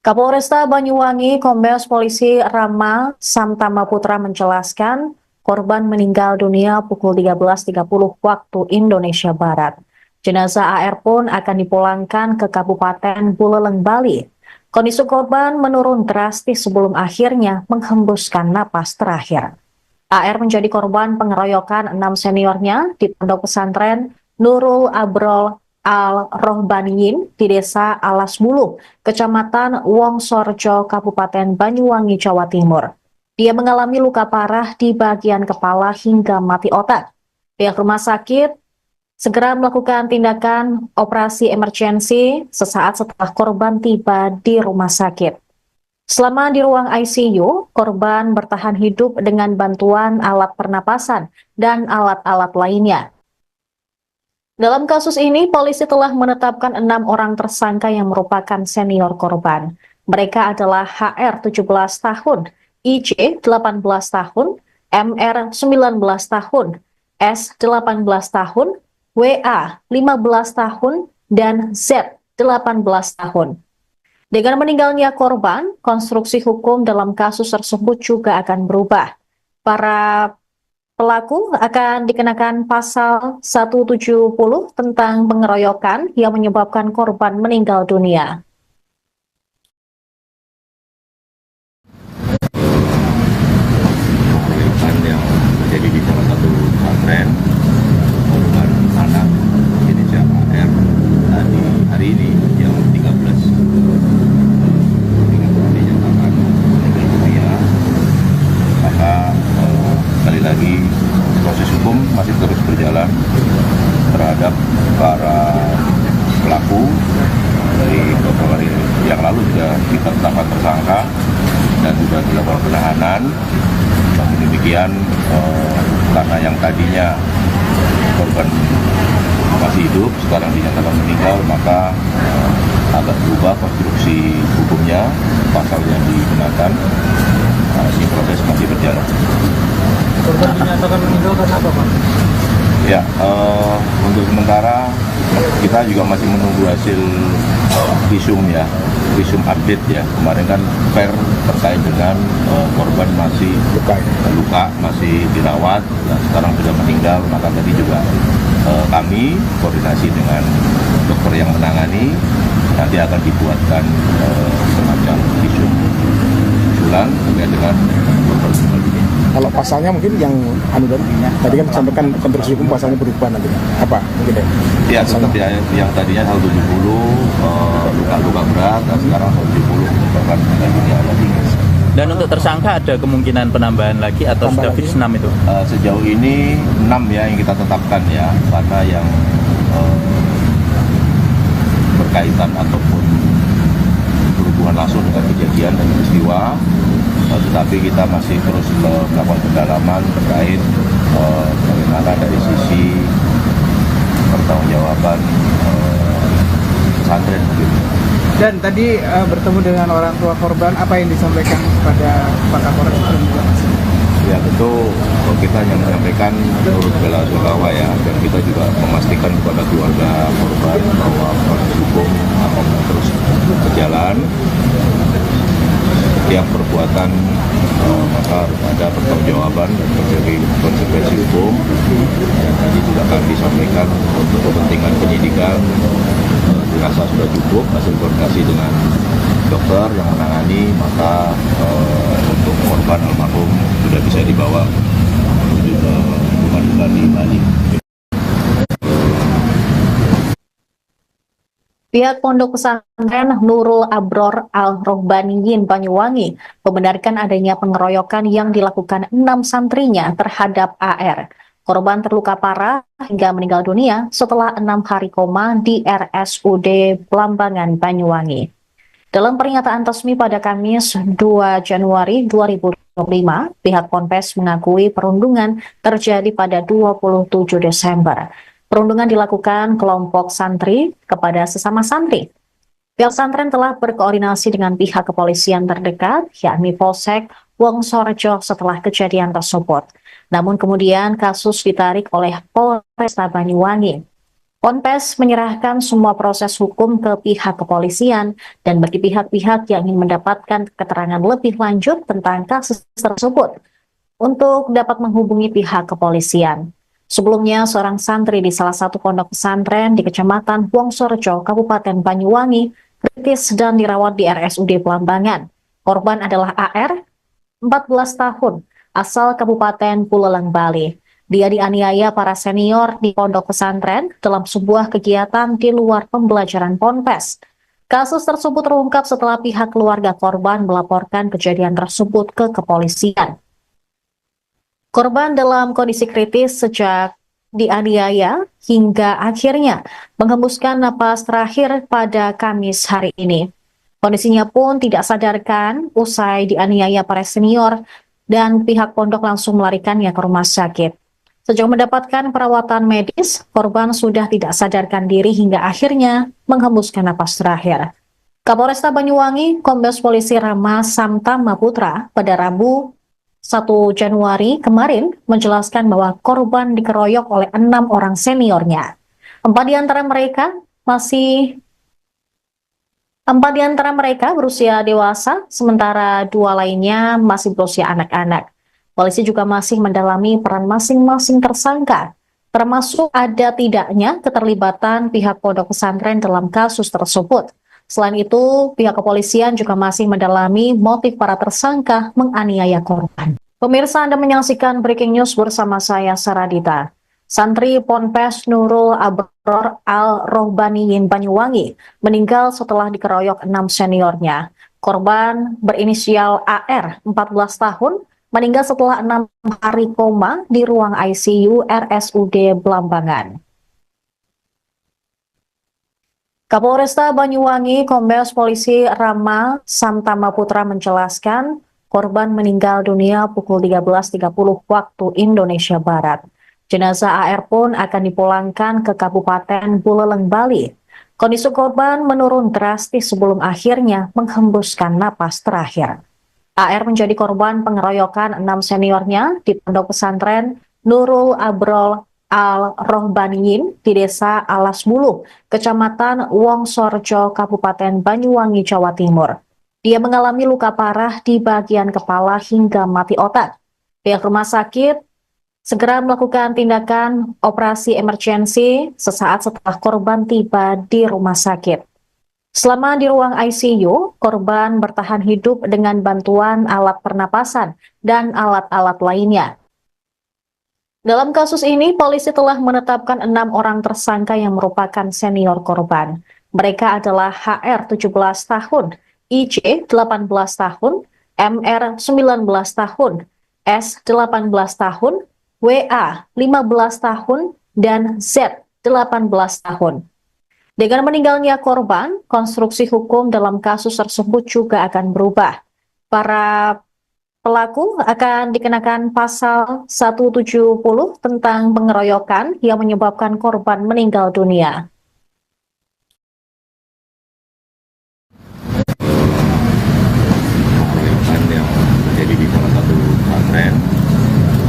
Kapolresta Banyuwangi Kombes Polisi Rama Samtama Putra menjelaskan korban meninggal dunia pukul 13.30 waktu Indonesia Barat. Jenazah AR pun akan dipulangkan ke Kabupaten Buleleng, Bali. Kondisi korban menurun drastis sebelum akhirnya menghembuskan napas terakhir. AR menjadi korban pengeroyokan 6 seniornya di pondok pesantren Nurul Abrol Al-Rohbaniyin di Desa Alas Bulu, Kecamatan Wongsorjo, Kabupaten Banyuwangi, Jawa Timur. Dia mengalami luka parah di bagian kepala hingga mati otak. Pihak rumah sakit segera melakukan tindakan operasi emergensi sesaat setelah korban tiba di rumah sakit. Selama di ruang ICU, korban bertahan hidup dengan bantuan alat pernapasan dan alat-alat lainnya. Dalam kasus ini, polisi telah menetapkan 6 orang tersangka yang merupakan senior korban. Mereka adalah HR 17 tahun, IJ 18 tahun, MR 19 tahun, S 18 tahun, WA 15 tahun, dan Z 18 tahun. Dengan meninggalnya korban, konstruksi hukum dalam kasus tersebut juga akan berubah. Para pelaku akan dikenakan pasal 170 tentang pengeroyokan yang menyebabkan korban meninggal dunia. Pengeroyokan yang terjadi di salah satu pesantren, korban anak inisial AR hari ini yang 13 dinyatakan meninggal dunia. Maka sekali lagi proses hukum masih terus berjalan terhadap para pelaku. Dari beberapa hari yang lalu sudah kita tetapkan tersangka dan sudah dilakukan penahanan. Namun demikian karena yang tadinya korban masih hidup sekarang dinyatakan meninggal, maka agak berubah konstruksi hukumnya, pasal yang digunakan. Ini proses masih berjalan. Korban dinyatakan meninggal karena apa, Pak? Ya, untuk sementara kita juga masih menunggu hasil visum ya, visum update ya. Kemarin kan per terkait dengan korban masih luka, masih dirawat, dan sekarang sudah meninggal. Maka tadi juga kami koordinasi dengan dokter yang menangani, nanti akan dibuatkan semacam visum usulan terkait dengan korban meninggal dunia. Kalau pasalnya mungkin yang tadi kan disampaikan konstruksi hukum pasalnya berubah nanti. Apa mungkin ya? Ya, tetap ya, yang tadinya 170 luka-luka berat, dan sekarang 170 menyebabkan meninggal dunia. Dan untuk tersangka ada kemungkinan penambahan lagi atau sudah fix 6 itu? Sejauh ini 6 ya yang kita tetapkan ya, karena yang berkaitan ataupun berhubungan langsung dengan kejadian dan peristiwa. Tetapi kita masih terus melakukan pendalaman terkait bagaimana dari sisi pertanggungjawaban pesantren begitu. Dan tadi bertemu dengan orang tua korban, apa yang disampaikan kepada Pak Kapolres? Ya tentu kita hanya menyampaikan turut bela sungkawa ya, dan kita juga memastikan kepada keluarga korban bahwa proses hukum akan terus berjalan. Setiap perbuatan maka harus ada pertanggungjawaban dan terjadi konsekuensi hukum. Dan tadi juga kami sampaikan untuk kepentingan penyidikan dirasa sudah cukup hasil koordinasi dengan dokter yang menangani, maka untuk korban almarhum sudah bisa dibawa menuju ke rumah duka di Bali. Pihak Pondok Pesantren Nurul Abror Al-Rohbaniyin Banyuwangi membenarkan adanya pengeroyokan yang dilakukan 6 santrinya terhadap AR. Korban terluka parah hingga meninggal dunia setelah 6 hari koma di RSUD Blambangan, Banyuwangi. Dalam pernyataan resmi pada Kamis 2 Januari 2025, pihak Ponpes mengakui perundungan terjadi pada 27 Desember. Perundungan dilakukan kelompok santri kepada sesama santri. Pihak pesantren telah berkoordinasi dengan pihak kepolisian terdekat, yakni Polsek Wongsorejo setelah kejadian tersebut. Namun kemudian kasus ditarik oleh Polresta Banyuwangi. Ponpes menyerahkan semua proses hukum ke pihak kepolisian dan bagi pihak-pihak yang ingin mendapatkan keterangan lebih lanjut tentang kasus tersebut untuk dapat menghubungi pihak kepolisian. Sebelumnya, seorang santri di salah satu pondok pesantren di Kecamatan Wongsorejo, Kabupaten Banyuwangi, kritis dan dirawat di RSUD Blambangan. Korban adalah AR, 14 tahun, asal Kabupaten Buleleng, Bali. Dia dianiaya para senior di pondok pesantren dalam sebuah kegiatan di luar pembelajaran Ponpes. Kasus tersebut terungkap setelah pihak keluarga korban melaporkan kejadian tersebut ke kepolisian. Korban dalam kondisi kritis sejak dianiaya hingga akhirnya menghembuskan napas terakhir pada Kamis hari ini. Kondisinya pun tidak sadarkan usai dianiaya para senior dan pihak pondok langsung melarikannya ke rumah sakit. Sejak mendapatkan perawatan medis, korban sudah tidak sadarkan diri hingga akhirnya menghembuskan napas terakhir. Kapolresta Banyuwangi, Kombes Polisi Rama Samtama Putra pada Rabu 1 Januari kemarin menjelaskan bahwa korban dikeroyok oleh 6 orang seniornya. 4 di antara mereka berusia dewasa, sementara 2 lainnya masih berusia anak-anak. Polisi juga masih mendalami peran masing-masing tersangka, termasuk ada tidaknya keterlibatan pihak pondok pesantren dalam kasus tersebut. Selain itu, pihak kepolisian juga masih mendalami motif para tersangka menganiaya korban. Pemirsa, Anda menyaksikan Breaking News bersama saya, Saradita. Santri Ponpes Nurul Abror Al-Rohbaniyin Banyuwangi meninggal setelah dikeroyok 6 seniornya. Korban berinisial AR, 14 tahun, meninggal setelah 6 hari koma di ruang ICU RSUD Blambangan. Kapolresta Banyuwangi, Kombes Polisi Rama Samtama Putra menjelaskan korban meninggal dunia pukul 13.30 waktu Indonesia Barat. Jenazah AR pun akan dipulangkan ke Kabupaten Buleleng, Bali. Kondisi korban menurun drastis sebelum akhirnya menghembuskan napas terakhir. AR menjadi korban pengeroyokan 6 seniornya di pondok pesantren Nurul Abrol Al-Rohbaniyin di Desa Alas Bulu, Kecamatan Wongsorejo, Kabupaten Banyuwangi, Jawa Timur. Dia mengalami luka parah di bagian kepala hingga mati otak. Pihak rumah sakit segera melakukan tindakan operasi emergensi sesaat setelah korban tiba di rumah sakit. Selama di ruang ICU, korban bertahan hidup dengan bantuan alat pernapasan dan alat-alat lainnya. Dalam kasus ini, polisi telah menetapkan 6 orang tersangka yang merupakan senior korban. Mereka adalah HR 17 tahun, IC 18 tahun, MR 19 tahun, S 18 tahun, WA 15 tahun, dan Z 18 tahun. Dengan meninggalnya korban, konstruksi hukum dalam kasus tersebut juga akan berubah. Para pelaku akan dikenakan pasal 170 tentang pengeroyokan yang menyebabkan korban meninggal dunia. Pengeroyokan yang terjadi di salah satu pesantren,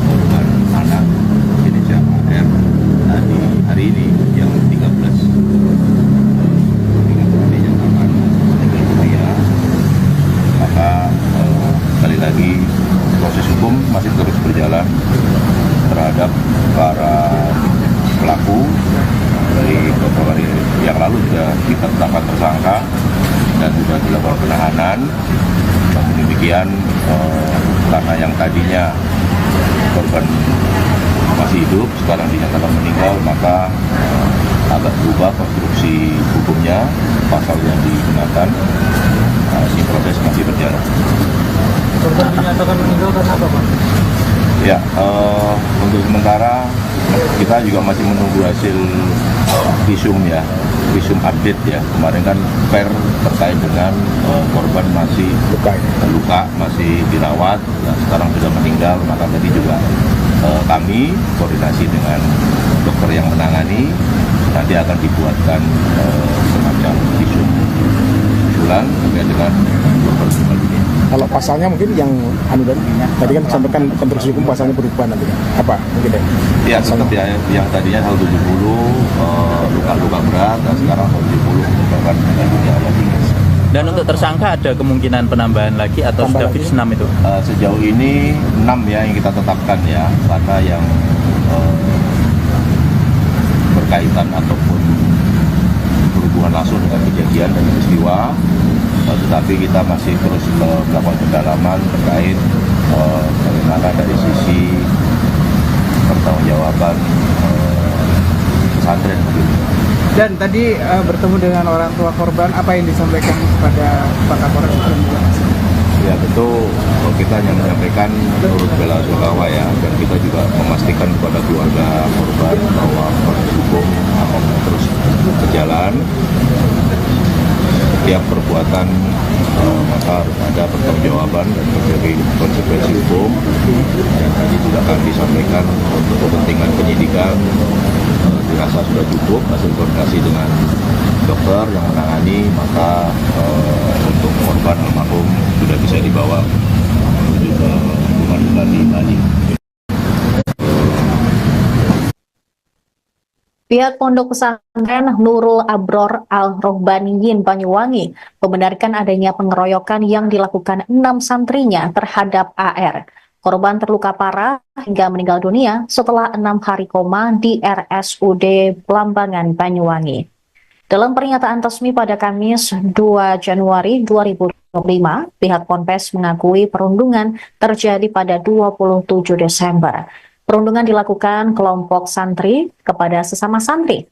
korban anak inisial AR, tadi hari ini yang 13 dinyatakan meninggal dunia. Maka sekali lagi proses hukum masih terus berjalan terhadap para pelaku. Dari beberapa hari yang lalu sudah kita tetapkan tersangka dan sudah dilakukan penahanan. Namun demikian, karena yang tadinya korban masih hidup, sekarang dinyatakan meninggal, maka agak berubah konstruksi hukumnya, pasal yang digunakan. Ini proses masih berjalan. Korban dinyatakan meninggal karena apa, Pak? Ya, untuk sementara kita juga masih menunggu hasil visum ya, visum update ya. Kemarin kan terkait dengan korban masih luka, masih dirawat, dan sekarang sudah meninggal. Maka tadi juga kami koordinasi dengan dokter yang menangani, nanti akan dibuatkan semacam visum usulan terkait dengan korban meninggal ini. Kalau pasalnya mungkin yang tadi kan disampaikan konstruksi hukum pasalnya berubah nanti apa mungkin ya tetap ya, yang tadinya 170 luka-luka berat, dan sekarang 170 merupakan meninggal dunia lagi. Dan untuk tersangka ada kemungkinan penambahan lagi atau sudah fix 6 itu? Sejauh ini 6 ya yang kita tetapkan ya, karena yang berkaitan ataupun berhubungan langsung dengan kejadian dan peristiwa. Tetapi kita masih terus melakukan pendalaman terkait bagaimana dari sisi pertanggungjawaban pesantren begitu. Dan tadi bertemu dengan orang tua korban, apa yang disampaikan kepada Pak Kapolres? Ya tentu kita hanya menyampaikan turut bela sungkawa ya, dan kita juga memastikan kepada keluarga korban bahwa proses hukum akan terus berjalan. Setiap perbuatan maka harus ada pertanggungjawaban dan berbagai konsekuensi hukum. Dan tadi juga kami sampaikan untuk kepentingan penyidikan dirasa sudah cukup hasil koordinasi dengan dokter yang menangani, maka untuk korban almarhum sudah bisa dibawa menuju ke pengadilan di Bali. Pihak Pondok Pesantren Nurul Abror Al-Rohbaniyin Banyuwangi membenarkan adanya pengeroyokan yang dilakukan 6 santrinya terhadap AR. Korban terluka parah hingga meninggal dunia setelah 6 hari koma di RSUD Blambangan, Banyuwangi. Dalam pernyataan resmi pada Kamis 2 Januari 2025, pihak Ponpes mengakui perundungan terjadi pada 27 Desember. Perundungan dilakukan kelompok santri kepada sesama santri.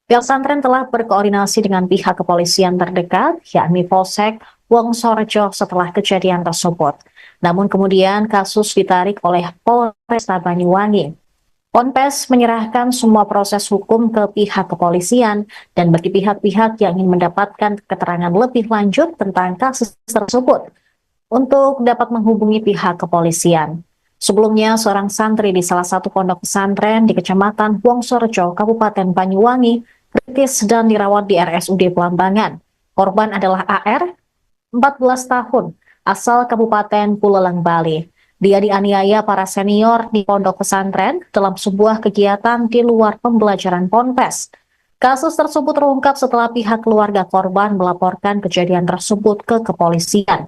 Pihak pesantren telah berkoordinasi dengan pihak kepolisian terdekat, yakni Polsek Wongsorejo setelah kejadian tersebut. Namun kemudian kasus ditarik oleh Polresta Banyuwangi. Ponpes menyerahkan semua proses hukum ke pihak kepolisian dan bagi pihak-pihak yang ingin mendapatkan keterangan lebih lanjut tentang kasus tersebut untuk dapat menghubungi pihak kepolisian. Sebelumnya, seorang santri di salah satu pondok pesantren di Kecamatan Wongsorejo, Kabupaten Banyuwangi, kritis dan dirawat di RSUD Blambangan. Korban adalah AR, 14 tahun, asal Kabupaten Buleleng, Bali. Dia dianiaya para senior di pondok pesantren dalam sebuah kegiatan di luar pembelajaran Ponpes. Kasus tersebut terungkap setelah pihak keluarga korban melaporkan kejadian tersebut ke kepolisian.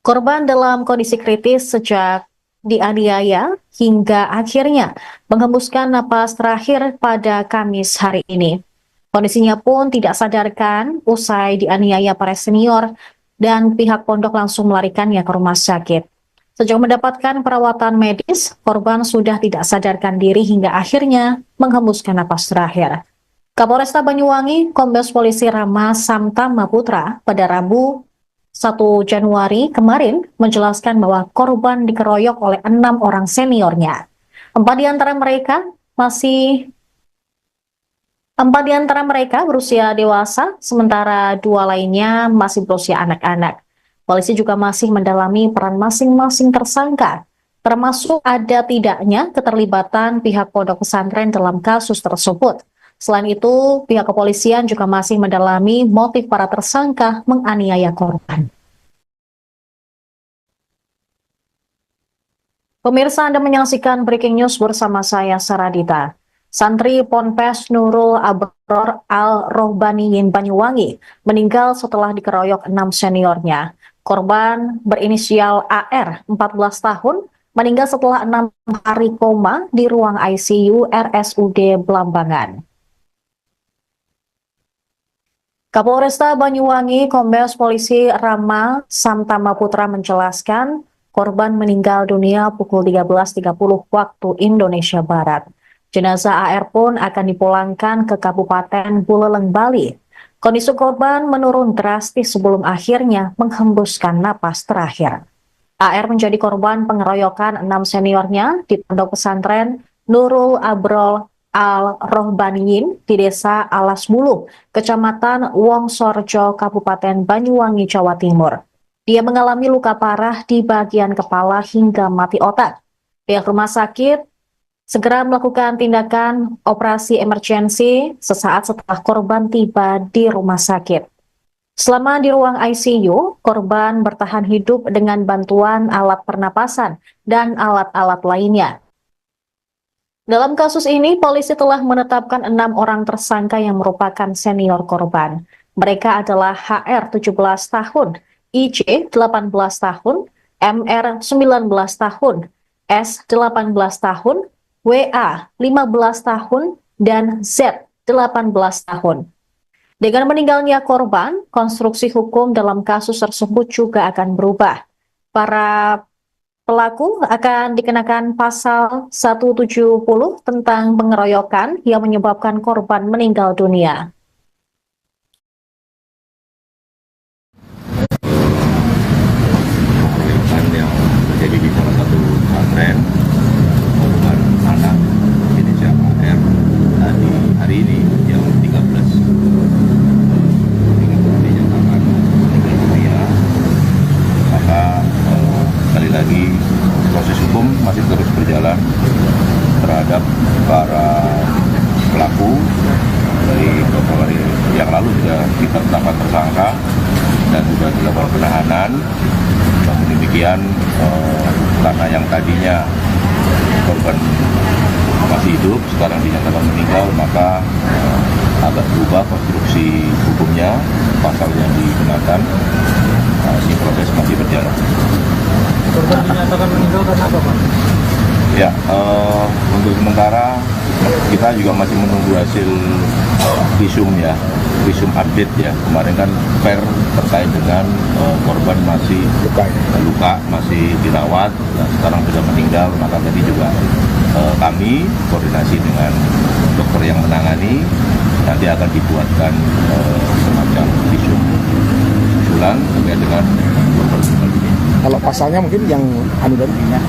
Korban dalam kondisi kritis sejak dianiaya hingga akhirnya menghembuskan napas terakhir pada Kamis hari ini. Kondisinya pun tidak sadarkan usai dianiaya para senior dan pihak pondok langsung melarikannya ke rumah sakit. Sejauh mendapatkan perawatan medis, korban sudah tidak sadarkan diri hingga akhirnya menghembuskan napas terakhir. Kapolresta Banyuwangi, Kombes Polisi Rama Samtama Putra pada Rabu 1 Januari kemarin menjelaskan bahwa korban dikeroyok oleh 6 orang seniornya. 4 di antara mereka berusia dewasa, sementara 2 lainnya masih berusia anak-anak. Polisi juga masih mendalami peran masing-masing tersangka, termasuk ada tidaknya keterlibatan pihak pondok pesantren dalam kasus tersebut. Selain itu, pihak kepolisian juga masih mendalami motif para tersangka menganiaya korban. Pemirsa, Anda menyaksikan Breaking News bersama saya, Saradita. Santri Ponpes Nurul Abror Al-Rohbaniyin Banyuwangi meninggal setelah dikeroyok 6 seniornya. Korban berinisial AR, 14 tahun, meninggal setelah 6 hari koma di ruang ICU RSUD Blambangan. Kapolresta Banyuwangi Kombes Polisi Rama Samtama Putra menjelaskan korban meninggal dunia pukul 13.30 waktu Indonesia Barat. Jenazah AR pun akan dipulangkan ke Kabupaten Buleleng, Bali. Kondisi korban menurun drastis sebelum akhirnya menghembuskan napas terakhir. AR menjadi korban pengeroyokan 6 seniornya di pondok pesantren Nurul Abrol Al-Rohbaniyin di Desa Alas Bulu, Kecamatan Wongsorjo, Kabupaten Banyuwangi, Jawa Timur. Dia mengalami luka parah di bagian kepala hingga mati otak. Pihak rumah sakit segera melakukan tindakan operasi emergensi sesaat setelah korban tiba di rumah sakit. Selama di ruang ICU, korban bertahan hidup dengan bantuan alat pernapasan dan alat-alat lainnya. Dalam kasus ini, polisi telah menetapkan 6 orang tersangka yang merupakan senior korban. Mereka adalah HR 17 tahun, IJ 18 tahun, MR 19 tahun, S 18 tahun, WA 15 tahun, dan Z 18 tahun. Dengan meninggalnya korban, konstruksi hukum dalam kasus tersebut juga akan berubah. Para pelaku akan dikenakan pasal 170 tentang pengeroyokan yang menyebabkan korban meninggal dunia. Pengeroyokan yang terjadi di salah satu pesantren korban anak inisial AR tadi hari ini jam 13 dinyatakan meninggal dunia. Maka sekali lagi proses hukum masih terus berjalan terhadap para pelaku. Dari beberapa hari yang lalu sudah kita tetapkan tersangka dan sudah dilakukan penahanan. Namun demikian karena yang tadinya korban masih hidup sekarang dinyatakan meninggal, maka agak berubah konstruksi hukumnya, pasal yang digunakan. Ini proses masih berjalan. Korban dinyatakan meninggal karena apa, Pak? Ya, untuk sementara kita juga masih menunggu hasil visum ya, visum update ya. Kemarin kan terkait dengan korban masih luka, masih dirawat, dan sekarang sudah meninggal. Maka tadi juga kami koordinasi dengan dokter yang menangani, nanti akan dibuatkan semacam visum usulan terkait dengan korban meninggal ini. Kalau pasalnya mungkin yang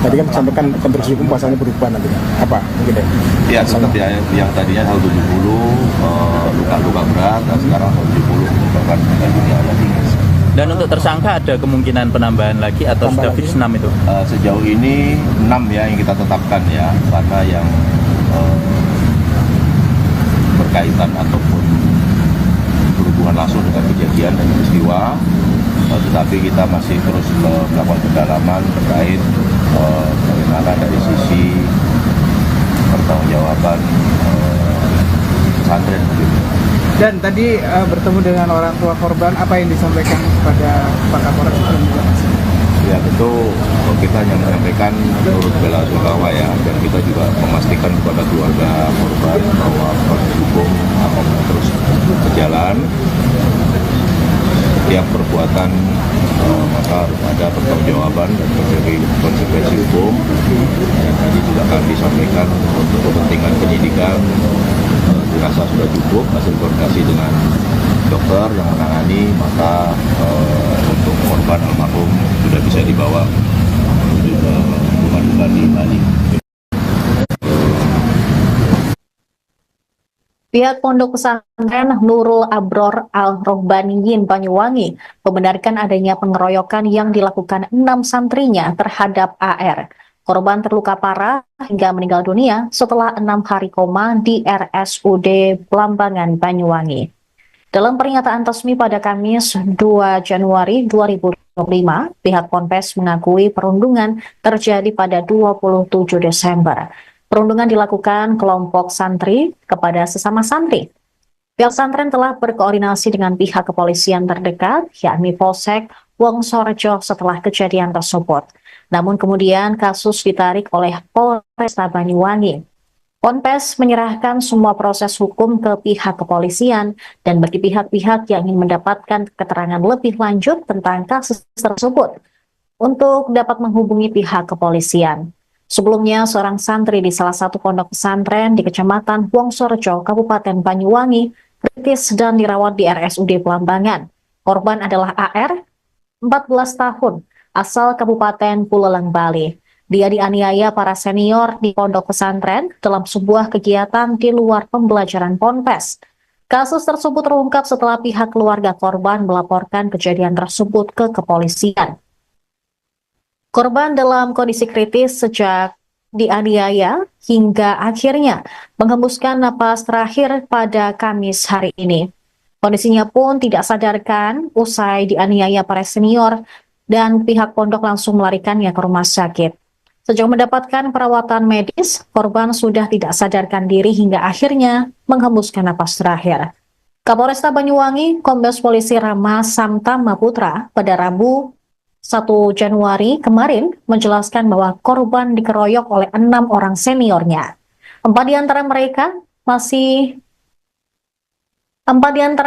tadi kan disampaikan konstruksi hukum pasalnya berubah nanti apa mungkin ya? Seperti yang tadinya 170 luka-luka berat, dan sekarang 170 merupakan meninggal dunia lagi. Dan untuk tersangka ada kemungkinan penambahan lagi atau sudah fix 6 itu? Sejauh ini 6 ya yang kita tetapkan ya, karena yang berkaitan ataupun berhubungan langsung dengan kejadian dan peristiwa. Tetapi kita masih terus melakukan pendalaman terkait bagaimana dari sisi pertanggungjawaban pesantren begitu. Dan tadi bertemu dengan orang tua korban, apa yang disampaikan kepada Pak Kapolres? Ya tentu kita hanya menyampaikan turut bela sungkawa ya, dan kita juga memastikan kepada keluarga korban bahwa proses hukum akan terus berjalan. Setiap perbuatan maka harus ada pertanggungjawaban dan konsekuensi hukum. Dan tadi juga akan disampaikan untuk kepentingan penyidikan dirasa sudah cukup hasil koordinasi dengan dokter yang menangani, maka untuk korban almarhum sudah bisa dibawa menuju ke rumah duka di Bali. Pihak Pondok Pesantren Nurul Abror Al-Rohbaniyin Banyuwangi membenarkan adanya pengeroyokan yang dilakukan 6 santrinya terhadap AR. Korban terluka parah hingga meninggal dunia setelah 6 hari koma di RSUD Blambangan, Banyuwangi. Dalam pernyataan resmi pada Kamis 2 Januari 2025, pihak Ponpes mengakui perundungan terjadi pada 27 Desember. Perundungan dilakukan kelompok santri kepada sesama santri. Pihak pesantren telah berkoordinasi dengan pihak kepolisian terdekat, yakni Polsek Wongsorjo setelah kejadian tersebut. Namun kemudian kasus ditarik oleh Polresta Banyuwangi. Ponpes menyerahkan semua proses hukum ke pihak kepolisian dan bagi pihak-pihak yang ingin mendapatkan keterangan lebih lanjut tentang kasus tersebut untuk dapat menghubungi pihak kepolisian. Sebelumnya, seorang santri di salah satu pondok pesantren di Kecamatan Wongsorejo, Kabupaten Banyuwangi, kritis dan dirawat di RSUD Belambangan. Korban adalah AR, 14 tahun, asal Kabupaten Buleleng, Bali. Dia dianiaya para senior di pondok pesantren dalam sebuah kegiatan di luar pembelajaran Ponpes. Kasus tersebut terungkap setelah pihak keluarga korban melaporkan kejadian tersebut ke kepolisian. Korban dalam kondisi kritis sejak dianiaya hingga akhirnya menghembuskan napas terakhir pada Kamis hari ini. Kondisinya pun tidak sadarkan usai dianiaya para senior dan pihak pondok langsung melarikannya ke rumah sakit. Sejak mendapatkan perawatan medis, korban sudah tidak sadarkan diri hingga akhirnya menghembuskan napas terakhir. Kapolresta Banyuwangi, Kombes Polisi Rama Samtama Putra pada Rabu 1 Januari kemarin menjelaskan bahwa korban dikeroyok oleh 6 orang seniornya. 4 di antara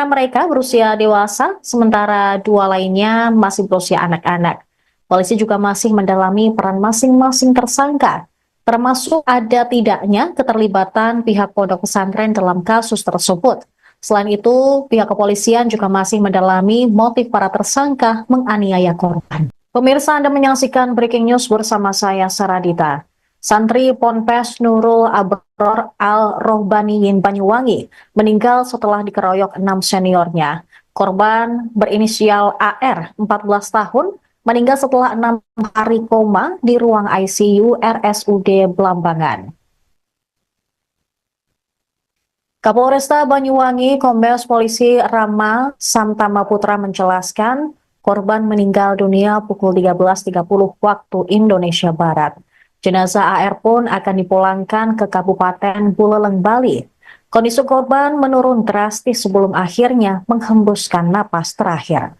mereka berusia dewasa, sementara 2 lainnya masih berusia anak-anak. Polisi juga masih mendalami peran masing-masing tersangka, termasuk ada tidaknya keterlibatan pihak pondok pesantren dalam kasus tersebut. Selain itu, pihak kepolisian juga masih mendalami motif para tersangka menganiaya korban. Pemirsa, Anda menyaksikan Breaking News bersama saya, Saradita. Santri Ponpes Nurul Abror Al-Rohbaniyin Banyuwangi meninggal setelah dikeroyok 6 seniornya. Korban berinisial AR, 14 tahun, meninggal setelah 6 hari koma di ruang ICU RSUD Belambangan. Kapolresta Banyuwangi, Kombes Polisi Rama Samtama Putra menjelaskan korban meninggal dunia pukul 13.30 waktu Indonesia Barat. Jenazah AR pun akan dipulangkan ke Kabupaten Buleleng, Bali. Kondisi korban menurun drastis sebelum akhirnya menghembuskan napas terakhir.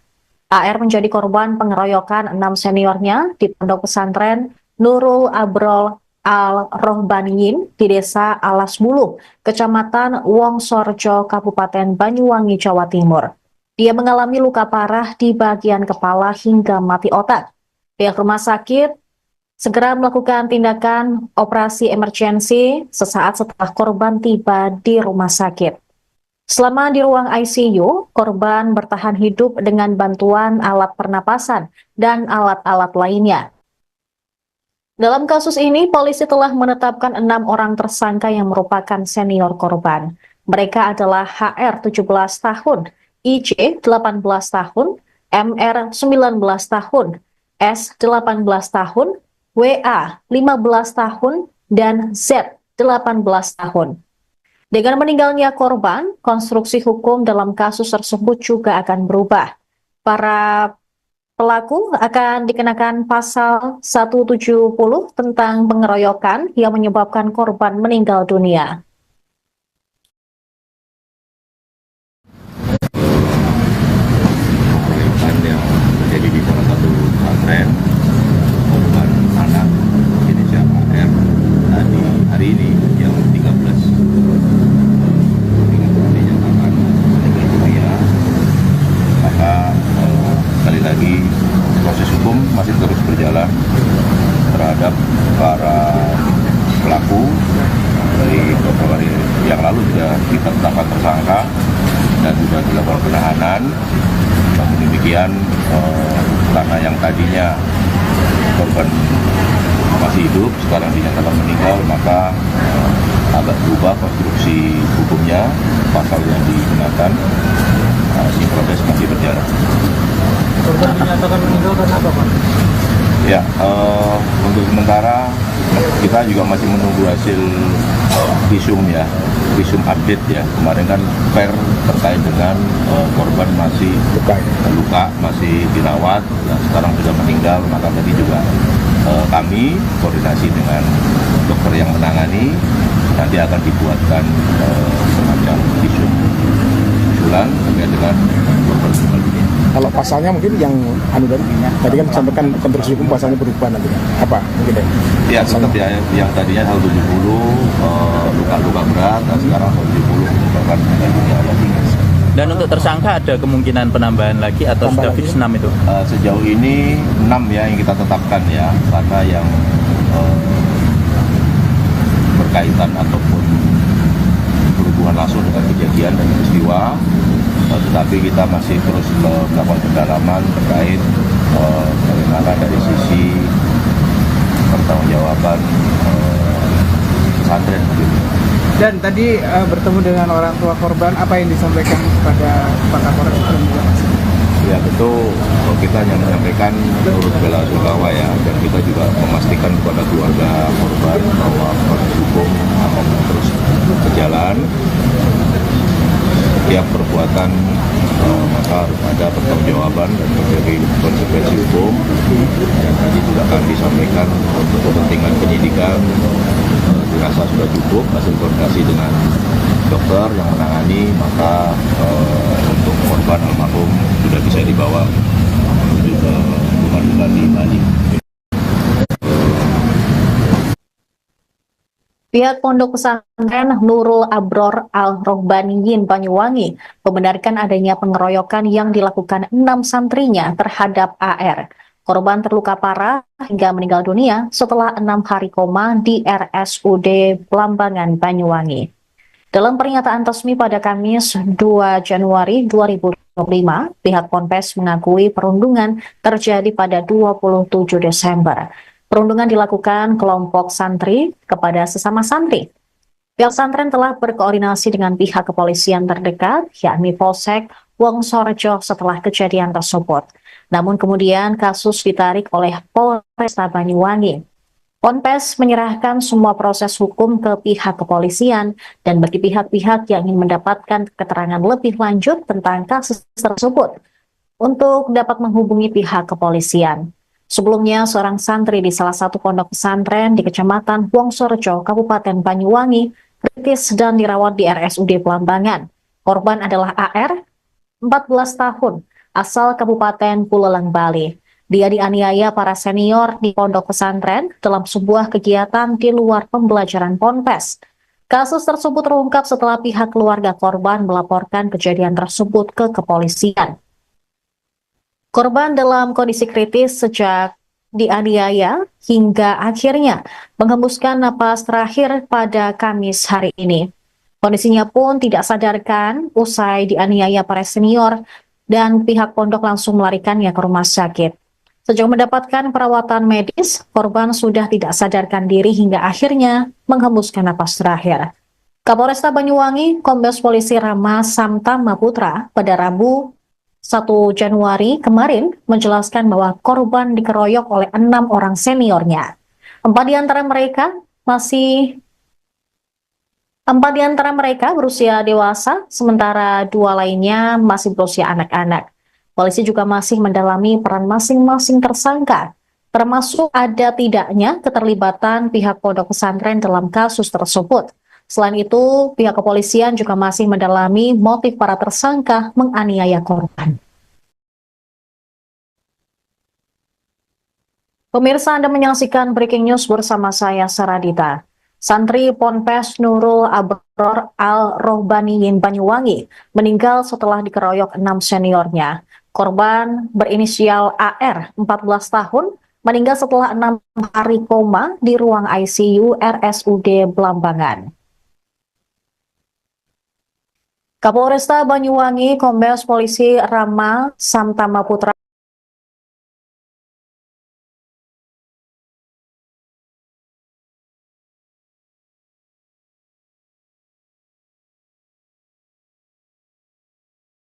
AR menjadi korban pengeroyokan 6 seniornya di pondok pesantren Nurul Abrol Al-Rohbaniyin di Desa Alas Bulu, Kecamatan Wongsorejo, Kabupaten Banyuwangi, Jawa Timur. Dia mengalami luka parah di bagian kepala hingga mati otak. Pihak rumah sakit segera melakukan tindakan operasi emergensi sesaat setelah korban tiba di rumah sakit. Selama di ruang ICU, korban bertahan hidup dengan bantuan alat pernapasan dan alat-alat lainnya. Dalam kasus ini, polisi telah menetapkan 6 orang tersangka yang merupakan senior korban. Mereka adalah HR 17 tahun, IJ 18 tahun, MR 19 tahun, S 18 tahun, WA 15 tahun, dan Z 18 tahun. Dengan meninggalnya korban, konstruksi hukum dalam kasus tersebut juga akan berubah. Para pelaku akan dikenakan pasal 170 tentang pengeroyokan yang menyebabkan korban meninggal dunia. Pengeroyokan yang terjadi di salah satu pesantren, korban anak inisial AR tadi hari ini yang 13 dinyatakan meninggal dunia. Maka sekali lagi proses hukum masih terus berjalan terhadap para pelaku. Dari beberapa hari yang lalu sudah kita tetapkan tersangka dan sudah dilakukan penahanan. Namun demikian karena yang tadinya korban masih hidup sekarang dinyatakan meninggal, maka agak berubah konstruksi hukumnya, pasal yang digunakan. Ini proses masih berjalan. Korban dinyatakan meninggal karena apa, Pak? Ya, untuk sementara kita juga masih menunggu hasil visum ya, visum update ya. Kemarin kan per terkait dengan korban masih luka, masih dirawat, dan sekarang sudah meninggal. Maka tadi juga kami koordinasi dengan dokter yang menangani, nanti akan dibuatkan semacam visum usulan terkait dengan korban meninggal dunia. Kalau pasalnya mungkin yang tadi kan disampaikan konstruksi hukum pasalnya berubah nanti. Apa mungkin ya? Tetap ya, yang tadinya 170 luka Dan untuk tersangka ada kemungkinan penambahan lagi atau Tambah sudah lagi? fix 6 itu? Sejauh ini 6 ya yang kita tetapkan ya, karena yang berkaitan ataupun berhubungan langsung dengan kejadian dan peristiwa, tetapi kita masih terus melakukan pendalaman terkait bagaimana dari sisi pertanggungjawaban pesantren. Dan tadi bertemu dengan orang tua korban, apa yang disampaikan kepada Pak Kapolres dan juga Mas? Ya tentu kita hanya menyampaikan turut bela sungkawa ya, dan kita juga memastikan kepada keluarga korban bahwa proses hukum akan terus berjalan. Setiap perbuatan maka harus ada pertanggungjawaban dan terjadi konsekuensi hukum. Dan tadi juga kami sampaikan untuk kepentingan penyidikan dirasa sudah cukup hasil koordinasi dengan dokter yang menangani, maka untuk korban almarhum sudah bisa dibawa menuju ke rumah duka di Bali. Pihak Pondok Pesantren Nurul Abror Al-Rohbaniyin Banyuwangi membenarkan adanya pengeroyokan yang dilakukan 6 santrinya terhadap AR. Korban terluka parah hingga meninggal dunia setelah 6 hari koma di RSUD Blambangan, Banyuwangi. Dalam pernyataan resmi pada Kamis 2 Januari 2025, pihak Ponpes mengakui perundungan terjadi pada 27 Desember. Perundungan dilakukan kelompok santri kepada sesama santri. Pihak pesantren telah berkoordinasi dengan pihak kepolisian terdekat, yakni Polsek Wongsorejo setelah kejadian tersebut. Namun kemudian kasus ditarik oleh Polresta Banyuwangi. Ponpes menyerahkan semua proses hukum ke pihak kepolisian dan bagi pihak-pihak yang ingin mendapatkan keterangan lebih lanjut tentang kasus tersebut untuk dapat menghubungi pihak kepolisian. Sebelumnya, seorang santri di salah satu pondok pesantren di Kecamatan Wongsorejo, Kabupaten Banyuwangi, kritis dan dirawat di RSUD Blambangan. Korban adalah AR, 14 tahun, asal Kabupaten Buleleng, Bali. Dia dianiaya para senior di pondok pesantren dalam sebuah kegiatan di luar pembelajaran Ponpes. Kasus tersebut terungkap setelah pihak keluarga korban melaporkan kejadian tersebut ke kepolisian. Korban dalam kondisi kritis sejak dianiaya hingga akhirnya menghembuskan napas terakhir pada Kamis hari ini. Kondisinya pun tidak sadarkan usai dianiaya para senior dan pihak pondok langsung melarikannya ke rumah sakit. Sejak mendapatkan perawatan medis, korban sudah tidak sadarkan diri hingga akhirnya menghembuskan napas terakhir. Kapolresta Banyuwangi, Kombes Polisi Rama Samtama Putra pada Rabu 1 Januari kemarin menjelaskan bahwa korban dikeroyok oleh 6 orang seniornya. 4 di antara mereka berusia dewasa, sementara 2 lainnya masih berusia anak-anak. Polisi juga masih mendalami peran masing-masing tersangka, termasuk ada tidaknya keterlibatan pihak pondok pesantren dalam kasus tersebut. Selain itu, pihak kepolisian juga masih mendalami motif para tersangka menganiaya korban. Pemirsa, Anda menyaksikan Breaking News bersama saya, Saradita. Santri Ponpes Nurul Abror Al-Rohbaniyin Banyuwangi meninggal setelah dikeroyok 6 seniornya. Korban berinisial AR, 14 tahun, meninggal setelah 6 hari koma di ruang ICU RSUD Blambangan. Kapolresta Banyuwangi, Kombes Polisi Rama Samtama Putra